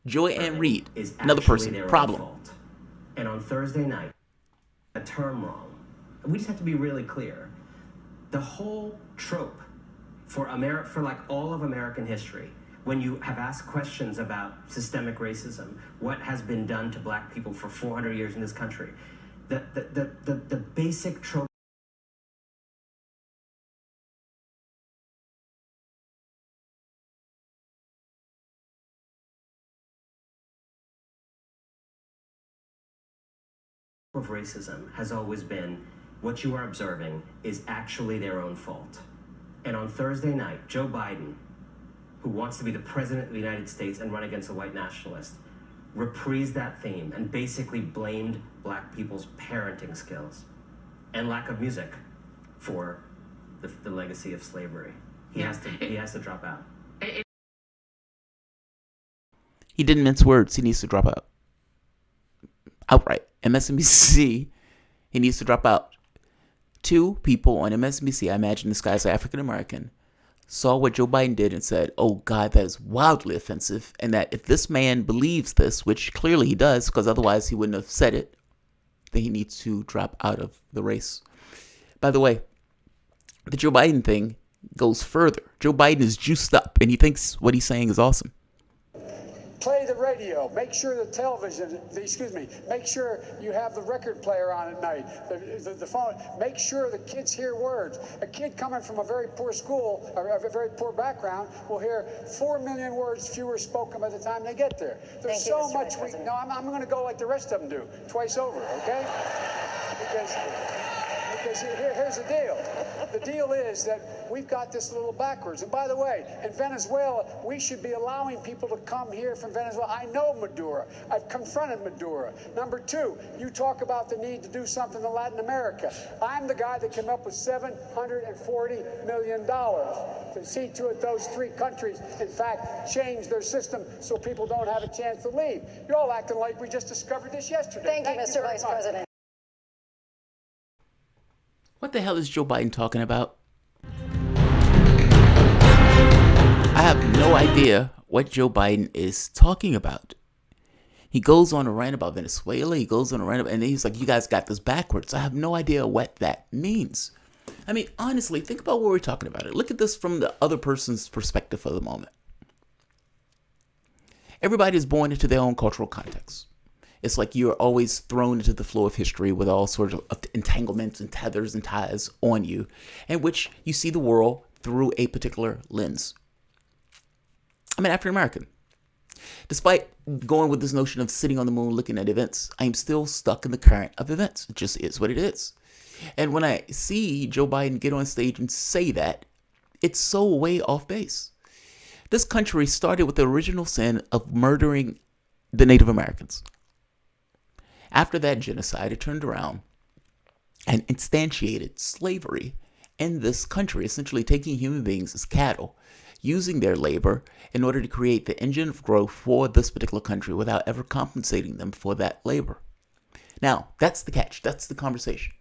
Joy Ann Reid, another person, problem. And on Thursday night, a term wrong. We just have to be really clear. The whole trope for like all of American history, when you have asked questions about systemic racism, what has been done to black people for 400 years in this country, the basic trope of racism has always been what you are observing is actually their own fault. And on Thursday night, Joe Biden, who wants to be the president of the United States and run against a white nationalist, reprised that theme and basically blamed black people's parenting skills and lack of music for the legacy of slavery. He has to drop out. He didn't mince words. He needs to drop out. Outright. MSNBC, he needs to drop out. 2 people on MSNBC, I imagine this guy's African American, saw what Joe Biden did and said, oh God, that is wildly offensive. And that if this man believes this, which clearly he does, because otherwise he wouldn't have said it, then he needs to drop out of the race. By the way, the Joe Biden thing goes further. Joe Biden is juiced up and he thinks what he's saying is awesome. Play the radio. Make sure the television, make sure you have the record player on at night, the phone. Make sure the kids hear words. A kid coming from a very poor school, or a very poor background, will hear 4 million words fewer spoken by the time they get there. There's so much. No, I'm going to go like the rest of them do, twice over, okay? Because here's the deal. The deal is that we've got this a little backwards. And by the way, in Venezuela, we should be allowing people to come here from Venezuela. I know Maduro. I've confronted Maduro. Number 2, you talk about the need to do something in Latin America. I'm the guy that came up with $740 million to see to it those 3 countries, in fact, change their system so people don't have a chance to leave. You're all acting like we just discovered this yesterday. Thank you, Mr. Vice President. What the hell is Joe Biden talking about? I have no idea what Joe Biden is talking about. He goes on a rant about Venezuela. He goes on a rant about, and then he's like, you guys got this backwards. I have no idea what that means. I mean, honestly, think about what we're talking about. Look at this from the other person's perspective for the moment. Everybody is born into their own cultural context. It's like you're always thrown into the flow of history with all sorts of entanglements and tethers and ties on you, in which you see the world through a particular lens. I'm an African American. Despite going with this notion of sitting on the moon looking at events, I am still stuck in the current of events. It just is what it is. And when I see Joe Biden get on stage and say that, it's so way off base. This country started with the original sin of murdering the Native Americans. After that genocide, it turned around and instantiated slavery in this country, essentially taking human beings as cattle, using their labor in order to create the engine of growth for this particular country without ever compensating them for that labor. Now, that's the catch. That's the conversation.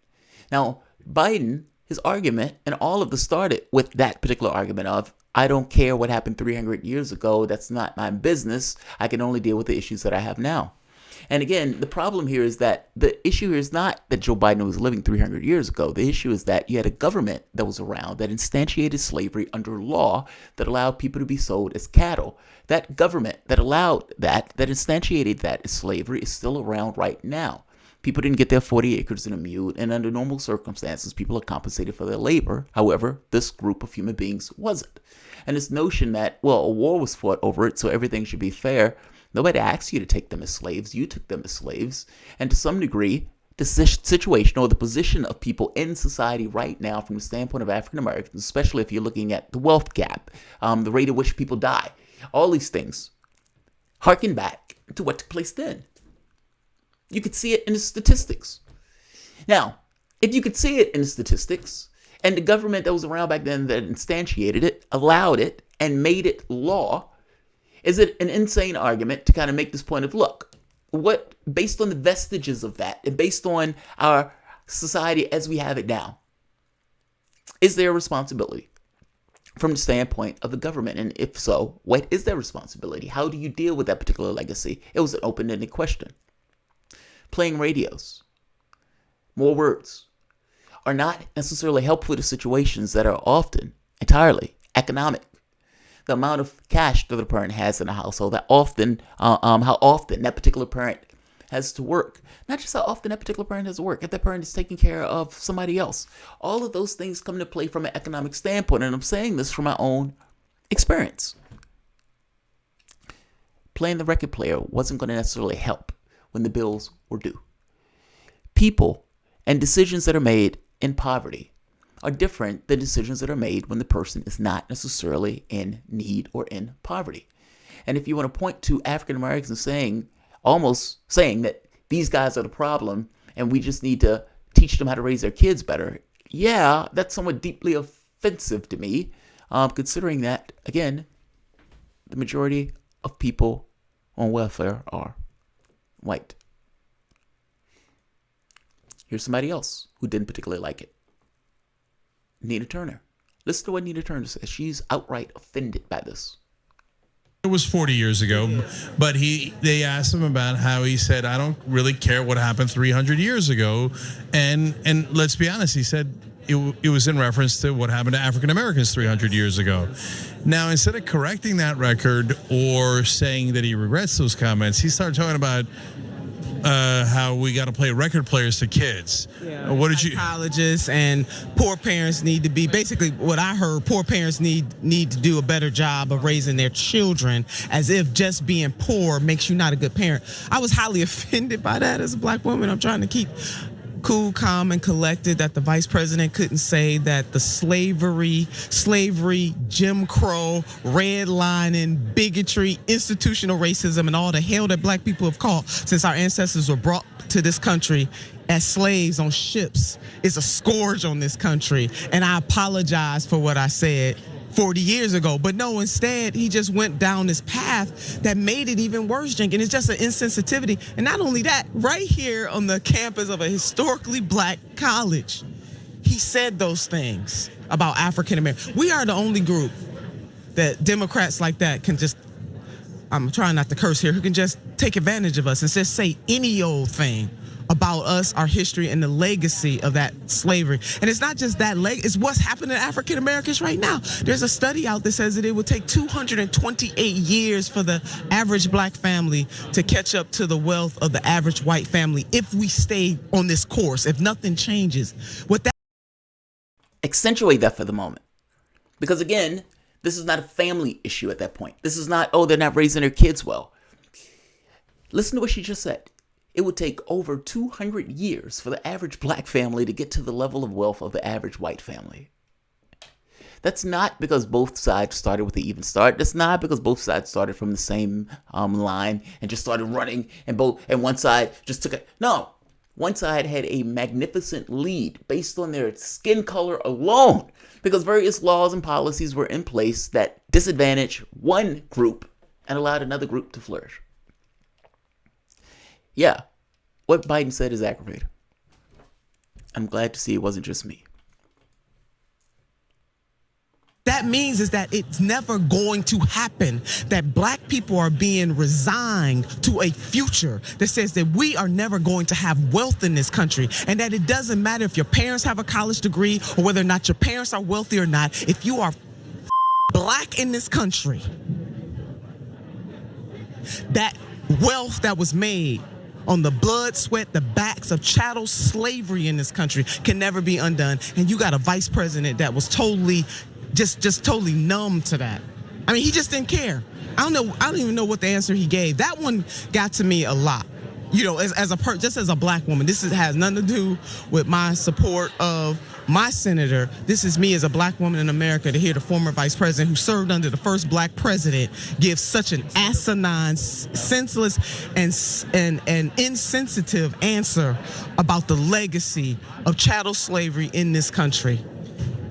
Now, Biden, his argument, and all of this started with that particular argument of, I don't care what happened 300 years ago. That's not my business. I can only deal with the issues that I have now. And again, the problem here is that the issue here is not that Joe Biden was living 300 years ago. The issue is that you had a government that was around that instantiated slavery under law that allowed people to be sold as cattle. That government that allowed that instantiated that as slavery is still around right now. People didn't get their 40 acres and a mule, and under normal circumstances, people are compensated for their labor. However, this group of human beings wasn't. And this notion that, well, a war was fought over it, so everything should be fair. Nobody asked you to take them as slaves. You took them as slaves. And to some degree, the situation or the position of people in society right now from the standpoint of African Americans, especially if you're looking at the wealth gap, the rate at which people die, all these things, harken back to what took place then. You could see it in the statistics. Now, if you could see it in the statistics, and the government that was around back then that instantiated it, allowed it, and made it law, is it an insane argument to kind of make this point of, look, what, based on the vestiges of that, and based on our society as we have it now, is there a responsibility from the standpoint of the government? And if so, what is their responsibility? How do you deal with that particular legacy? It was an open-ended question. Playing radios, more words, are not necessarily helpful to situations that are often entirely economic. The amount of cash that a parent has in a household, that often, how often that particular parent has to work. Not just how often that particular parent has to work, if that parent is taking care of somebody else. All of those things come into play from an economic standpoint, and I'm saying this from my own experience. Playing the record player wasn't going to necessarily help when the bills were due. People and decisions that are made in poverty are different than decisions that are made when the person is not necessarily in need or in poverty. And if you want to point to African Americans saying that these guys are the problem and we just need to teach them how to raise their kids better, yeah, that's somewhat deeply offensive to me. considering that, again, the majority of people on welfare are white. Here's somebody else who didn't particularly like it. Nina Turner. Listen to what Nina Turner says. She's outright offended by this. It was 40 years ago, but they asked him about how he said, I don't really care what happened 300 years ago. And let's be honest, he said it was in reference to what happened to African Americans 300 years ago. Now, instead of correcting that record or saying that he regrets those comments, he started talking about how we got to play record players to kids. Yeah, what did you? Psychologists and poor parents need to be, basically what I heard, poor parents need to do a better job of raising their children, as if just being poor makes you not a good parent. I was highly offended by that as a black woman. I'm trying to keep cool, calm, and collected, that the vice president couldn't say that the slavery, Jim Crow, redlining, bigotry, institutional racism, and all the hell that black people have caught since our ancestors were brought to this country as slaves on ships is a scourge on this country. And I apologize for what I said 40 years ago. But no, instead, he just went down this path that made it even worse, Jenkins. It's just an insensitivity. And not only that, right here on the campus of a historically black college, he said those things about African Americans. We are the only group that Democrats like that can just, I'm trying not to curse here, who can just take advantage of us and just say any old thing about us, our history, and the legacy of that slavery. And it's not just that it's what's happening to African Americans right now. There's a study out that says that it would take 228 years for the average black family to catch up to the wealth of the average white family if we stay on this course, if nothing changes. What that accentuate that for the moment. Because again, this is not a family issue at that point. This is not, oh, they're not raising their kids well. Listen to what she just said. It would take over 200 years for the average black family to get to the level of wealth of the average white family. That's not because both sides started with an even start. That's not because both sides started from the same line and just started running and one side just took it. No, one side had a magnificent lead based on their skin color alone, because various laws and policies were in place that disadvantaged one group and allowed another group to flourish. Yeah, what Biden said is aggravating. I'm glad to see it wasn't just me. That means is that it's never going to happen, that black people are being resigned to a future that says that we are never going to have wealth in this country, and that it doesn't matter if your parents have a college degree or whether or not your parents are wealthy or not. If you are black in this country, that wealth that was made on the blood, sweat, the backs of chattel slavery in this country can never be undone. And you got a vice president that was totally, just totally numb to that. I mean, he just didn't care. I don't even know what the answer he gave. That one got to me a lot. You know, just as a black woman, has nothing to do with my support of my senator. This is me as a black woman in America to hear the former vice president who served under the first black president give such an asinine, senseless, and insensitive answer about the legacy of chattel slavery in this country.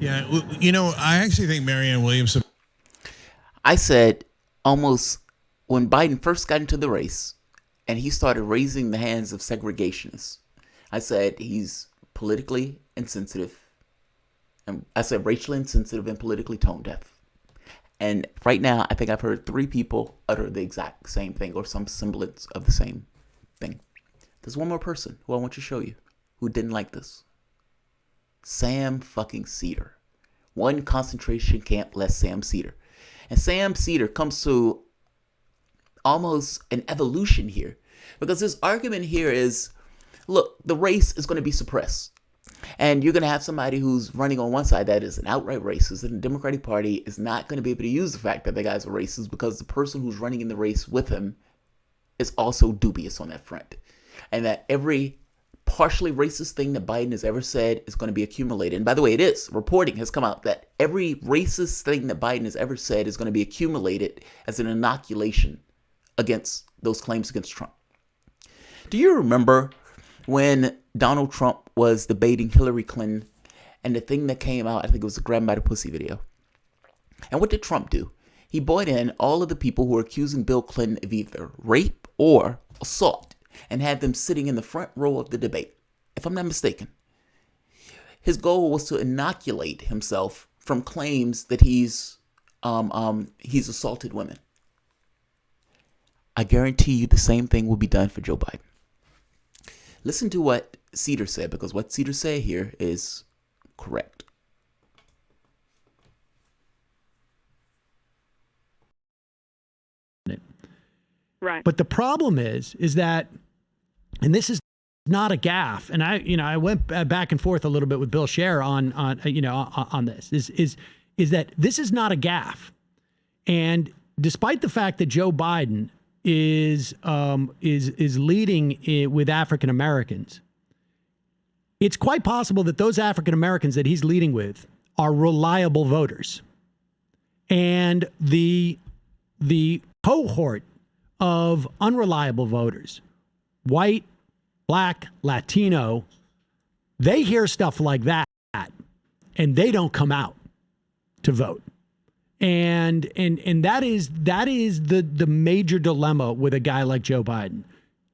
Yeah, you know, I actually think Marianne Williamson. I said almost when Biden first got into the race and he started raising the hands of segregationists, I said he's politically insensitive. And I said racially insensitive and politically tone deaf. And right now, I think I've heard 3 people utter the exact same thing or some semblance of the same thing. There's one more person who I want to show you who didn't like this. Sam fucking Cedar. One concentration camp less Sam Cedar. And Sam Cedar comes to almost an evolution here, because this argument here is, look, the race is going to be suppressed. And you're going to have somebody who's running on one side that is an outright racist, and the Democratic Party is not going to be able to use the fact that the guy's a racist because the person who's running in the race with him is also dubious on that front. And that every partially racist thing that Biden has ever said is going to be accumulated. And by the way, it is. Reporting has come out that every racist thing that Biden has ever said is going to be accumulated as an inoculation against those claims against Trump. Do you remember when Donald Trump was debating Hillary Clinton and the thing that came out, I think it was a Grab by the Pussy video, And what did Trump do? He brought in all of the people who were accusing Bill Clinton of either rape or assault and had them sitting in the front row of the debate, if I'm not mistaken. His goal was to inoculate himself from claims that he's assaulted women. I guarantee you the same thing will be done for Joe Biden. Listen to what Cedar said, because what Cedar said here is correct. Right. But the problem is that, and this is not a gaffe, and I went back and forth a little bit with Bill Scher on this, is that this is not a gaffe. And despite the fact that Joe Biden is leading with African Americans, it's quite possible that those African Americans that he's leading with are reliable voters. And the cohort of unreliable voters, white, black, Latino, they hear stuff like that and they don't come out to vote. And that is the major dilemma with a guy like Joe Biden.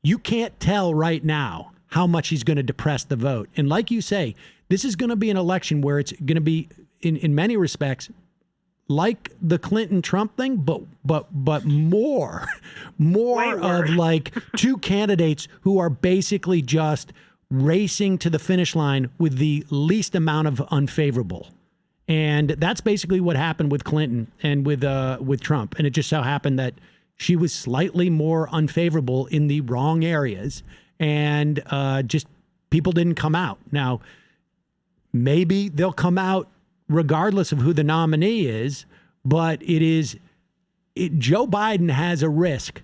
You can't tell right now how much he's going to depress the vote. And like you say, this is going to be an election where it's going to be, in many respects, like the Clinton-Trump thing, but more of like two candidates who are basically just racing to the finish line with the least amount of unfavorable. And that's basically what happened with Clinton and with Trump. And it just so happened that she was slightly more unfavorable in the wrong areas, and just people didn't come out. Now, maybe they'll come out regardless of who the nominee is, but Joe Biden has a risk,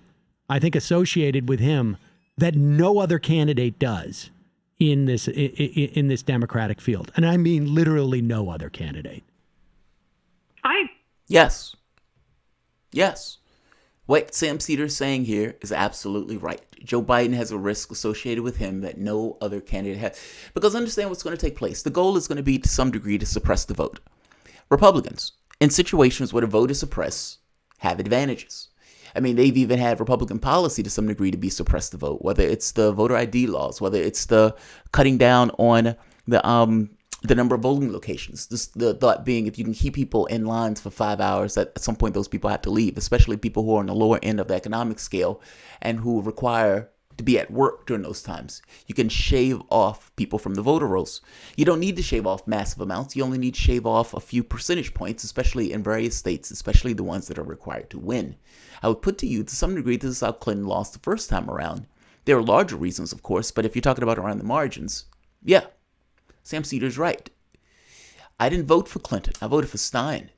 I think, associated with him that no other candidate does in this Democratic field. And I mean literally no other candidate. Yes. What Sam Cedar's saying here is absolutely right. Joe Biden has a risk associated with him that no other candidate has. Because understand what's going to take place. The goal is going to be, to some degree, to suppress the vote. Republicans, in situations where the vote is suppressed, have advantages. I mean, they've even had Republican policy to some degree to be suppress the vote, whether it's the voter ID laws, whether it's the cutting down on the number of voting locations. The thought being, if you can keep people in lines for 5 hours, at some point those people have to leave, especially people who are on the lower end of the economic scale and who require to be at work during those times. You can shave off people from the voter rolls. You don't need to shave off massive amounts. You only need to shave off a few percentage points, especially in various states, especially the ones that are required to win. I would put to you, to some degree, this is how Clinton lost the first time around. There are larger reasons, of course, but if you're talking about around the margins, yeah, Sam Cedar's right. I didn't vote for Clinton. I voted for Stein.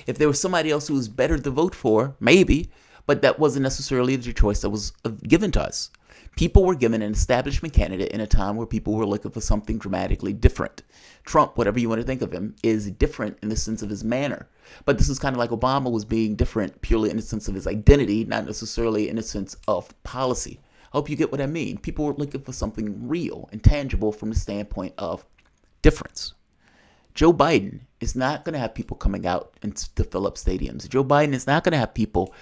If there was somebody else who was better to vote for, maybe, but that wasn't necessarily the choice that was given to us. People were given an establishment candidate in a time where people were looking for something dramatically different. Trump, whatever you want to think of him, is different in the sense of his manner. But this is kind of like Obama was being different purely in the sense of his identity, not necessarily in the sense of policy. I hope you get what I mean. People were looking for something real and tangible from the standpoint of difference. Joe Biden is not going to have people coming out to fill up stadiums. Joe Biden is not going to have people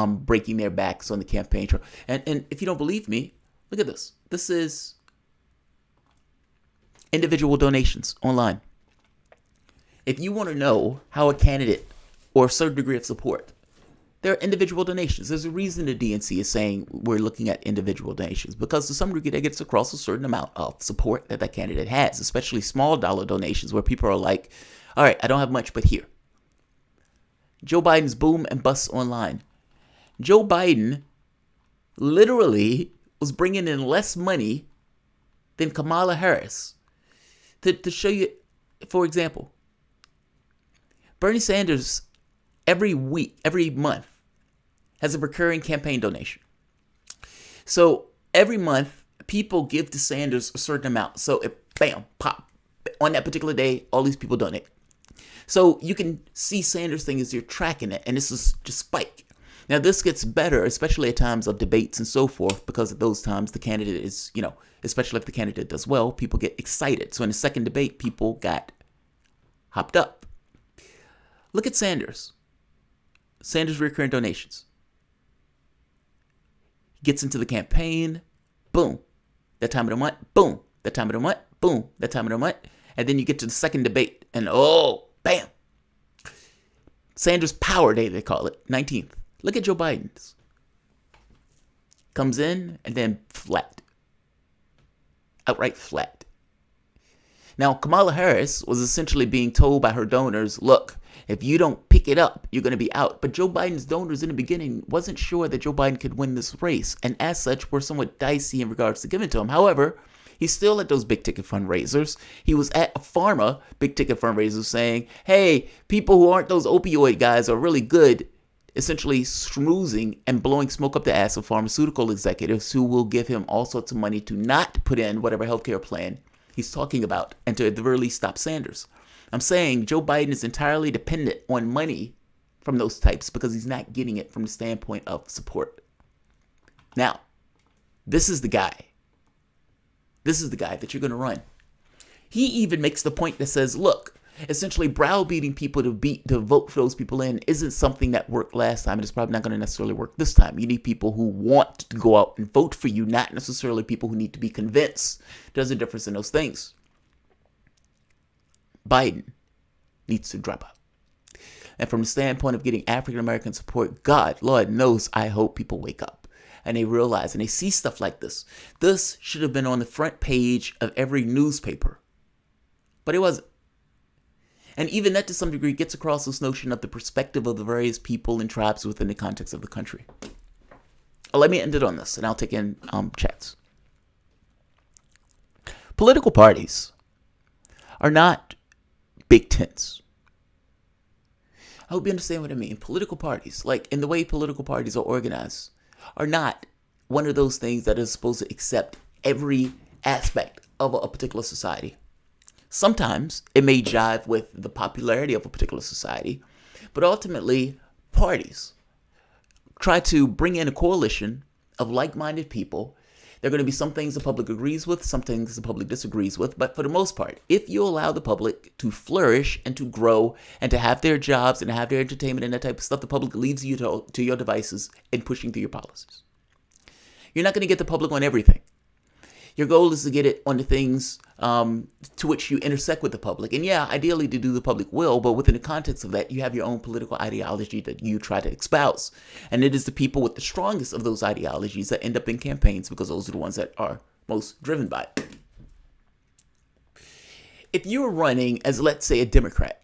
breaking their backs on the campaign trail. And if you don't believe me, look at this. This is individual donations online. If you want to know how a candidate or a certain degree of support, there are individual donations. There's a reason the DNC is saying we're looking at individual donations, because to some degree that gets across a certain amount of support that that candidate has, especially small dollar donations where people are like, all right, I don't have much, but here. Joe Biden's boom and bust online. Joe Biden literally was bringing in less money than Kamala Harris. To show you, for example, Bernie Sanders every month has a recurring campaign donation. So every month, people give to Sanders a certain amount. So bam, pop, on that particular day, all these people donate. So you can see Sanders' thing as you're tracking it, and this is just spike. Now this gets better, especially at times of debates and so forth, because at those times the candidate is, especially if the candidate does well, people get excited. So in the second debate, people got hopped up. Look at Sanders. Sanders' recurring donations. Gets into the campaign, boom. That time of the month, boom. That time of the month, boom. That time of the month. And then you get to the second debate, and oh, bam. Sanders Power Day, they call it, 19th. Look at Joe Biden's. Comes in, and then flat. Outright flat. Now, Kamala Harris was essentially being told by her donors, look, if you don't pick it up, you're going to be out. But Joe Biden's donors in the beginning wasn't sure that Joe Biden could win this race, and as such were somewhat dicey in regards to giving to him. However, he's still at those big ticket fundraisers. He was at a pharma big ticket fundraiser saying, hey, people who aren't those opioid guys are really good, essentially schmoozing and blowing smoke up the ass of pharmaceutical executives who will give him all sorts of money to not put in whatever healthcare plan he's talking about, and to at the very least stop Sanders. I'm saying Joe Biden is entirely dependent on money from those types because he's not getting it from the standpoint of support. Now, this is the guy. This is the guy that you're going to run. He even makes the point that says, look, essentially browbeating people to vote for those people in isn't something that worked last time, and it's probably not going to necessarily work this time. You need people who want to go out and vote for you, not necessarily people who need to be convinced. There's a difference in those things. Biden needs to drop out. And from the standpoint of getting African American support, God, Lord knows, I hope people wake up and they realize and they see stuff like this. This should have been on the front page of every newspaper, but it wasn't. And even that, to some degree, gets across this notion of the perspective of the various people and tribes within the context of the country. Let me end it on this, and I'll take in chats. Political parties are not big tents. I hope you understand what I mean. Political parties, like in the way political parties are organized, are not one of those things that is supposed to accept every aspect of a particular society. Sometimes it may jive with the popularity of a particular society, but ultimately parties try to bring in a coalition of like-minded people. There are going to be some things the public agrees with, some things the public disagrees with, but for the most part, if you allow the public to flourish and to grow and to have their jobs and to have their entertainment and that type of stuff, the public leaves you to your devices and pushing through your policies. You're not going to get the public on everything. Your goal is to get it on the things to which you intersect with the public. And yeah, ideally to do the public will, but within the context of that, you have your own political ideology that you try to espouse. And it is the people with the strongest of those ideologies that end up in campaigns because those are the ones that are most driven by it. If you're running as, let's say, a Democrat,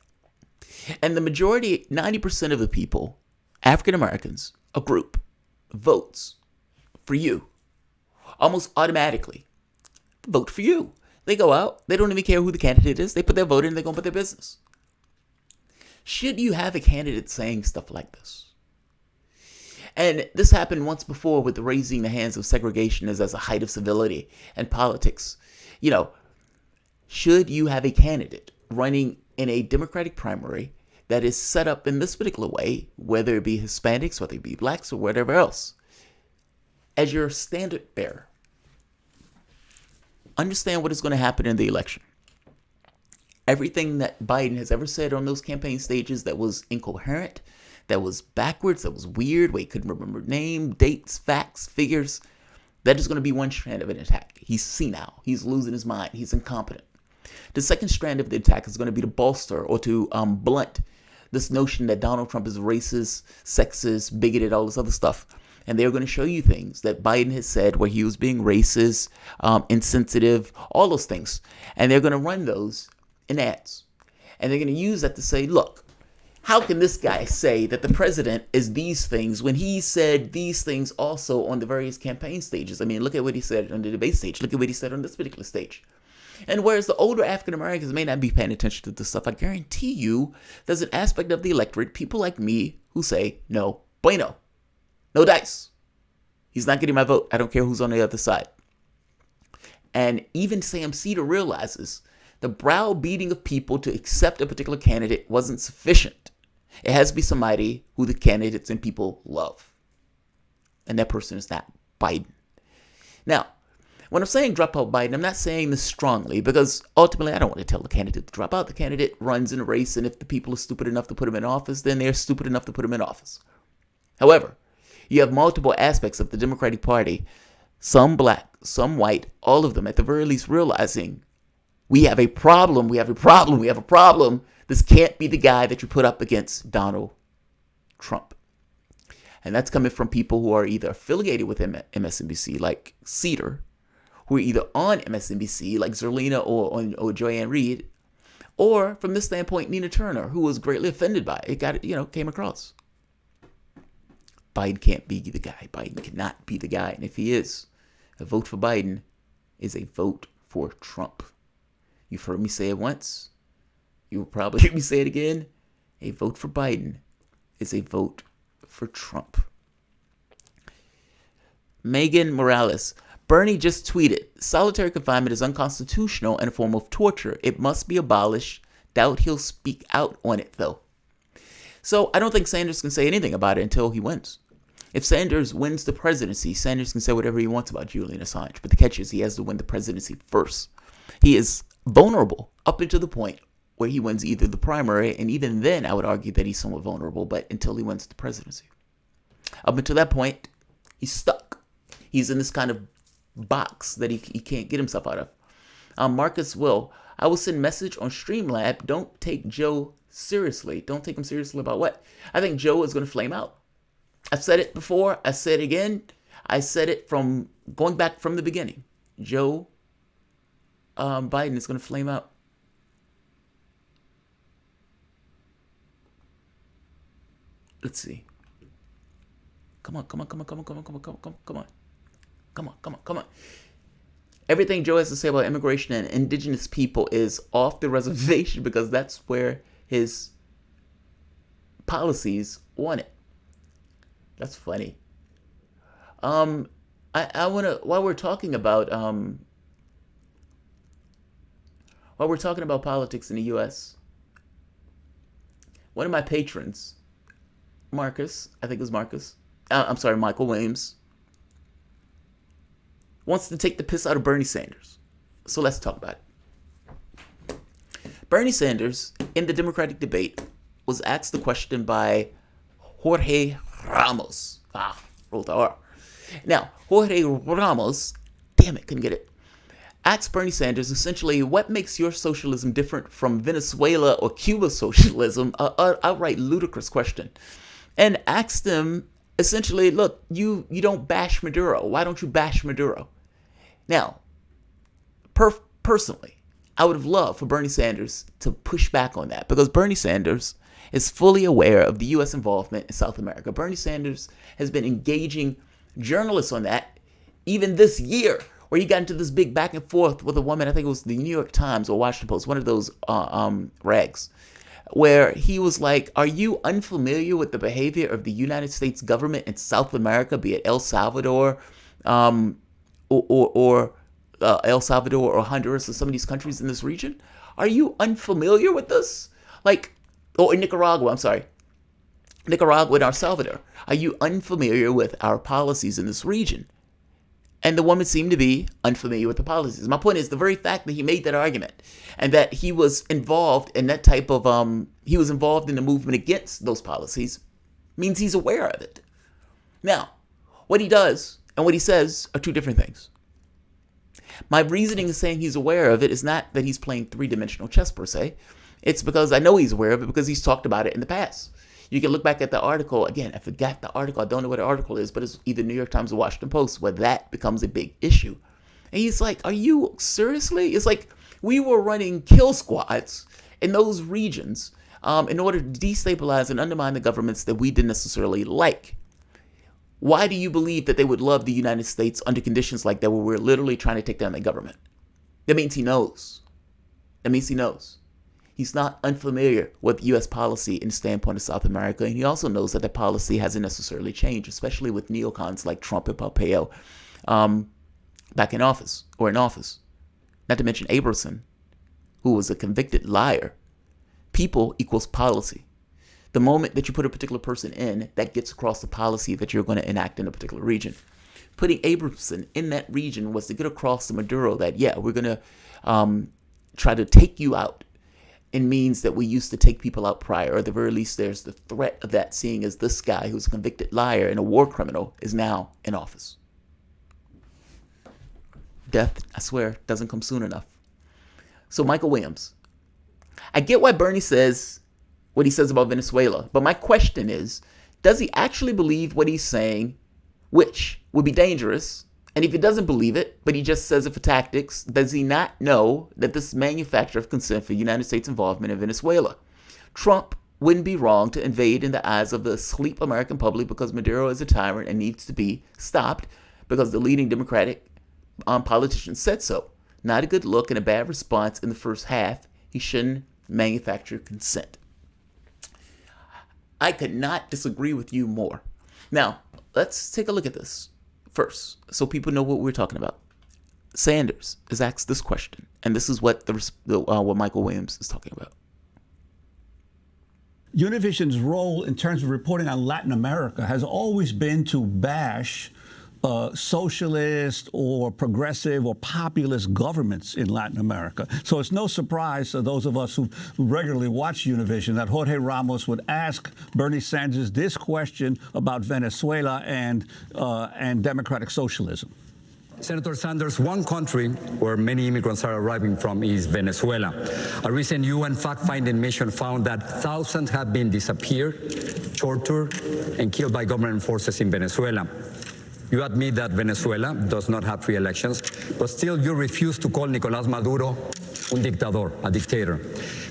and the majority, 90% of the people, African Americans, a group, votes for you, almost automatically vote for you. They go out, they don't even care who the candidate is, they put their vote in, they're going to put their business. Should you have a candidate saying stuff like this? And this happened once before with the raising the hands of segregationists as a height of civility and politics. You know, should you have a candidate running in a Democratic primary that is set up in this particular way, whether it be Hispanics, whether it be blacks, or whatever else, as your standard bearer? Understand what is going to happen in the election. Everything that Biden has ever said on those campaign stages that was incoherent, that was backwards, that was weird, where he couldn't remember name, dates, facts, figures, that is going to be one strand of an attack. He's senile. He's losing his mind. He's incompetent. The second strand of the attack is going to be to bolster or to blunt this notion that Donald Trump is racist, sexist, bigoted, all this other stuff. And they're going to show you things that Biden has said where he was being racist, insensitive, all those things. And they're going to run those in ads. And they're going to use that to say, look, how can this guy say that the president is these things when he said these things also on the various campaign stages? I mean, look at what he said on the debate stage. Look at what he said on this particular stage. And whereas the older African Americans may not be paying attention to this stuff, I guarantee you there's an aspect of the electorate, people like me, who say, no bueno. No dice. He's not getting my vote. I don't care who's on the other side. And even Sam Cedar realizes the browbeating of people to accept a particular candidate wasn't sufficient. It has to be somebody who the candidates and people love. And that person is not Biden. Now, When I'm saying drop out Biden, I'm not saying this strongly because ultimately I don't want to tell the candidate to drop out. The candidate runs in a race, and if the people are stupid enough to put him in office, then they're stupid enough to put him in office. However, you have multiple aspects of the Democratic Party, some black, some white, all of them at the very least realizing we have a problem, we have a problem, we have a problem. This can't be the guy that you put up against Donald Trump. And that's coming from people who are either affiliated with MSNBC, like Cedar, who are either on MSNBC, like Zerlina or Joanne Reed, or from this standpoint, Nina Turner, who was greatly offended by it. It got, came across. Biden can't be the guy. Biden cannot be the guy. And if he is, a vote for Biden is a vote for Trump. You've heard me say it once. You will probably hear me say it again. A vote for Biden is a vote for Trump. Megan Morales. Bernie just tweeted, solitary confinement is unconstitutional and a form of torture. It must be abolished. Doubt he'll speak out on it, though. So I don't think Sanders can say anything about it until he wins. If Sanders wins the presidency, Sanders can say whatever he wants about Julian Assange. But the catch is he has to win the presidency first. He is vulnerable up until the point where he wins either the primary, and even then I would argue that he's somewhat vulnerable, but until he wins the presidency. Up until that point, he's stuck. He's in this kind of box that he can't get himself out of. Marcus Will, I will send message on Streamlab. Don't take Joe seriously. Don't take him seriously about what? I think Joe is going to flame out. I've said it before. I said it again. I said it from going back from the beginning. Joe Biden is going to flame out. Let's see. Come on. Everything Joe has to say about immigration and indigenous people is off the reservation because that's where his policies want it. That's funny. I want to, while we're talking about politics in the U.S., one of my patrons, Marcus, I think it was Marcus, Michael Williams, wants to take the piss out of Bernie Sanders. So let's talk about it. Bernie Sanders, in the Democratic debate, was asked the question by Jorge Ramos. Rolled the R. Now, Jorge Ramos, damn it, couldn't get it, asked Bernie Sanders essentially, what makes your socialism different from Venezuela or Cuba socialism? Outright ludicrous question. And asked him, essentially, look, you don't bash Maduro. Why don't you bash Maduro? Now, personally, I would have loved for Bernie Sanders to push back on that because Bernie Sanders is fully aware of the U.S. involvement in South America. Bernie Sanders has been engaging journalists on that even this year, where he got into this big back and forth with a woman, I think it was the New York Times or Washington Post, one of those rags, where he was like, are you unfamiliar with the behavior of the United States government in South America, be it El Salvador or El Salvador or Honduras or some of these countries in this region? Are you unfamiliar with this? Or in Nicaragua, Nicaragua and El Salvador. Are you unfamiliar with our policies in this region? And the woman seemed to be unfamiliar with the policies. My point is the very fact that he made that argument and that he was involved in that type of, he was involved in the movement against those policies means he's aware of it. Now, what he does and what he says are two different things. My reasoning in saying he's aware of it is not that he's playing three-dimensional chess per se. It's because I know he's aware of it because he's talked about it in the past. You can look back at the article. Again, I forgot the article. I don't know what the article is, but it's either New York Times or Washington Post where that becomes a big issue. And he's like, are you seriously? It's like we were running kill squads in those regions in order to destabilize and undermine the governments that we didn't necessarily like. Why do you believe that they would love the United States under conditions like that where we're literally trying to take down the government? That means he knows. He's not unfamiliar with U.S. policy in the standpoint of South America, and he also knows that the policy hasn't necessarily changed, especially with neocons like Trump and Pompeo back in office. Not to mention Abrahamson, who was a convicted liar. People equals policy. The moment that you put a particular person in, that gets across the policy that you're going to enact in a particular region. Putting Abramson in that region was to get across to Maduro that, yeah, we're going to try to take you out in means that we used to take people out prior, or at the very least there's the threat of that, seeing as this guy who's a convicted liar and a war criminal is now in office. Death, I swear, doesn't come soon enough. So Michael Williams, I get why Bernie says what he says about Venezuela, but my question is, does he actually believe what he's saying, which would be dangerous? And if he doesn't believe it, but he just says it for tactics, does he not know that this is manufacture of consent for United States involvement in Venezuela? Trump wouldn't be wrong to invade in the eyes of the asleep American public because Maduro is a tyrant and needs to be stopped because the leading Democratic politician said so. Not a good look and a bad response in the first half. He shouldn't manufacture consent. I could not disagree with you more. Now, let's take a look at this first, so people know what we're talking about. Sanders is asked this question, and this is what what Michael Williams is talking about. Univision's role in terms of reporting on Latin America has always been to bash socialist or progressive or populist governments in Latin America. So it's no surprise to those of us who regularly watch Univision that Jorge Ramos would ask Bernie Sanders this question about Venezuela and democratic socialism. Senator Sanders, one country where many immigrants are arriving from is Venezuela. A recent UN fact-finding mission found that thousands have been disappeared, tortured, and killed by government forces in Venezuela. You admit that Venezuela does not have free elections, but still you refuse to call Nicolás Maduro un dictador, a dictator.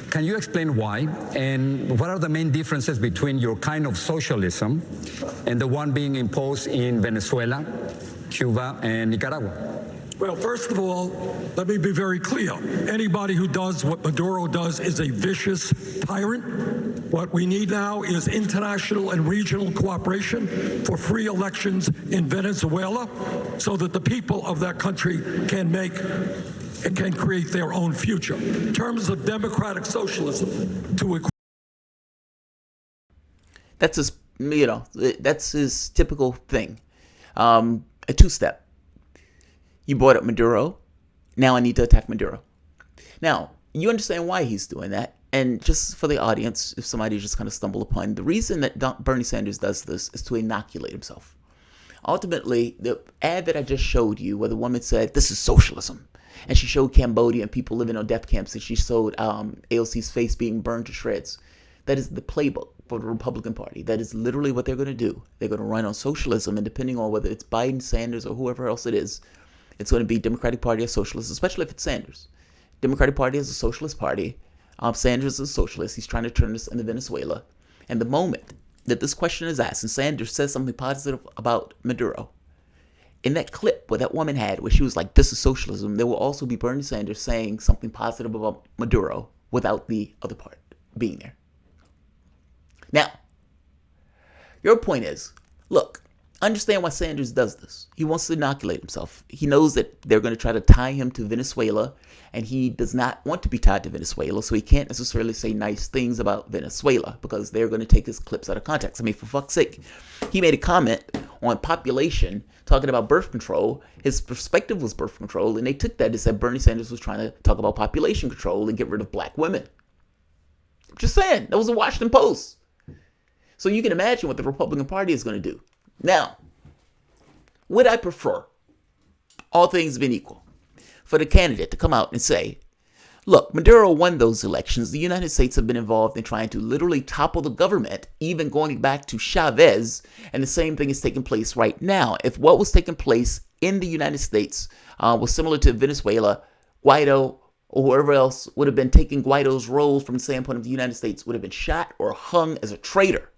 Can you explain why, and what are the main differences between your kind of socialism and the one being imposed in Venezuela, Cuba, and Nicaragua? Well, first of all, let me be very clear. Anybody who does what Maduro does is a vicious tyrant. What we need now is international and regional cooperation for free elections in Venezuela so that the people of that country can create their own future. In terms of democratic socialism, that's his, that's his typical thing. A two-step. You brought up Maduro. Now I need to attack Maduro. Now, you understand why he's doing that. And just for the audience, if somebody just kind of stumbled upon, the reason that Bernie Sanders does this is to inoculate himself. Ultimately, the ad that I just showed you, where the woman said, this is socialism, and she showed Cambodia and people living on death camps, and she showed AOC's face being burned to shreds, that is the playbook for the Republican Party. That is literally what they're going to do. They're going to run on socialism, and depending on whether it's Biden, Sanders, or whoever else it is, it's going to be Democratic Party or Socialist, especially if it's Sanders. Democratic Party is a socialist party. Sanders is a socialist. He's trying to turn this into Venezuela. And the moment that this question is asked and Sanders says something positive about Maduro, in that clip where that woman had, where she was like, this is socialism, there will also be Bernie Sanders saying something positive about Maduro without the other part being there. Now, your point is, look, understand why Sanders does this. He wants to inoculate himself. He knows that they're going to try to tie him to Venezuela, and he does not want to be tied to Venezuela, so he can't necessarily say nice things about Venezuela because they're going to take his clips out of context. I mean, for fuck's sake. He made a comment on population talking about birth control. His perspective was birth control, and they took that and said Bernie Sanders was trying to talk about population control and get rid of black women. Just saying. That was the Washington Post. So you can imagine what the Republican Party is going to do. Now, would I prefer, all things being equal, for the candidate to come out and say, look, Maduro won those elections. The United States have been involved in trying to literally topple the government, even going back to Chavez, and the same thing is taking place right now. If what was taking place in the United States was similar to Venezuela, Guaido or whoever else would have been taking Guaido's roles from the standpoint of the United States would have been shot or hung as a traitor.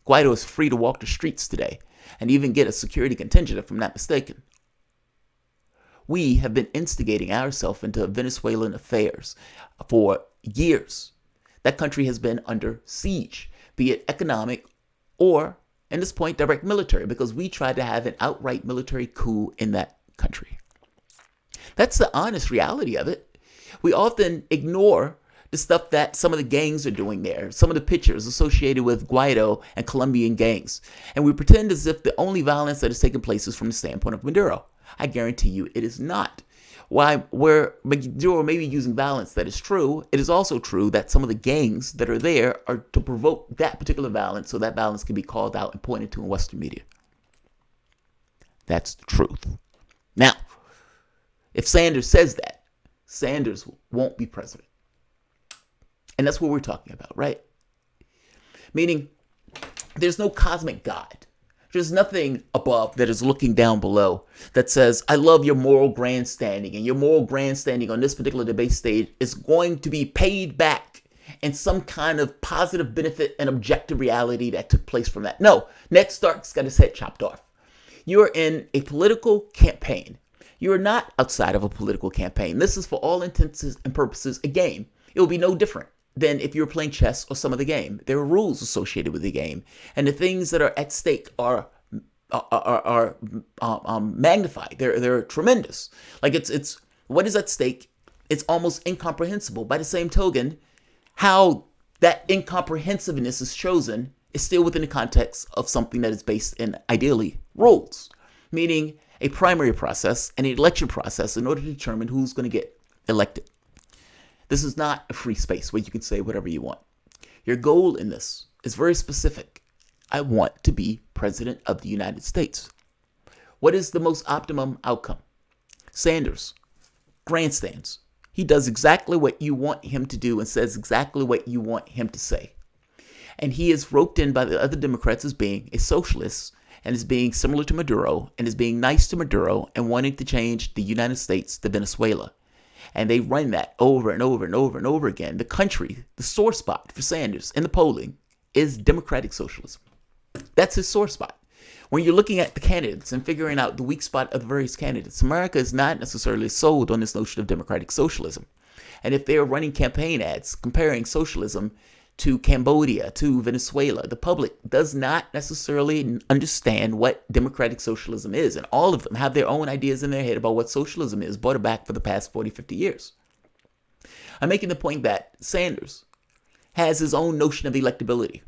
Guaido is free to walk the streets today and even get a security contingent, if I'm not mistaken. We have been instigating ourselves into Venezuelan affairs for years. That country has been under siege, be it economic or, at this point, direct military, because we tried to have an outright military coup in that country. That's the honest reality of it. We often ignore the stuff that some of the gangs are doing there, some of the pictures associated with Guaido and Colombian gangs. And we pretend as if the only violence that is taking place is from the standpoint of Maduro. I guarantee you it is not. Where Maduro may be using violence, that is true. It is also true that some of the gangs that are there are to provoke that particular violence so that violence can be called out and pointed to in Western media. That's the truth. Now, if Sanders says that, Sanders won't be president. And that's what we're talking about, right? Meaning, there's no cosmic God. There's nothing above that is looking down below that says, I love your moral grandstanding, and your moral grandstanding on this particular debate stage is going to be paid back in some kind of positive benefit and objective reality that took place from that. No, Ned Stark's got his head chopped off. You're in a political campaign. You are not outside of a political campaign. This is, for all intents and purposes, a game. It will be no different than if you're playing chess or some other game. There are rules associated with the game, and the things that are at stake are magnified. They're tremendous. Like it's what is at stake. It's almost incomprehensible. By the same token, how that incomprehensiveness is chosen is still within the context of something that is based in, ideally, rules, meaning a primary process and an election process in order to determine who's going to get elected. This is not a free space where you can say whatever you want. Your goal in this is very specific. I want to be president of the United States. What is the most optimum outcome? Sanders grandstands. He does exactly what you want him to do and says exactly what you want him to say. And he is roped in by the other Democrats as being a socialist and as being similar to Maduro and as being nice to Maduro and wanting to change the United States to Venezuela. And they run that over and over and over and over again. The country, the sore spot for Sanders in the polling is democratic socialism. That's his sore spot. When you're looking at the candidates and figuring out the weak spot of the various candidates, America is not necessarily sold on this notion of democratic socialism. And if they are running campaign ads comparing socialism to Cambodia, to Venezuela, the public does not necessarily understand what democratic socialism is. And all of them have their own ideas in their head about what socialism is, brought it back for the past 40, 50 years. I'm making the point that Sanders has his own notion of electability.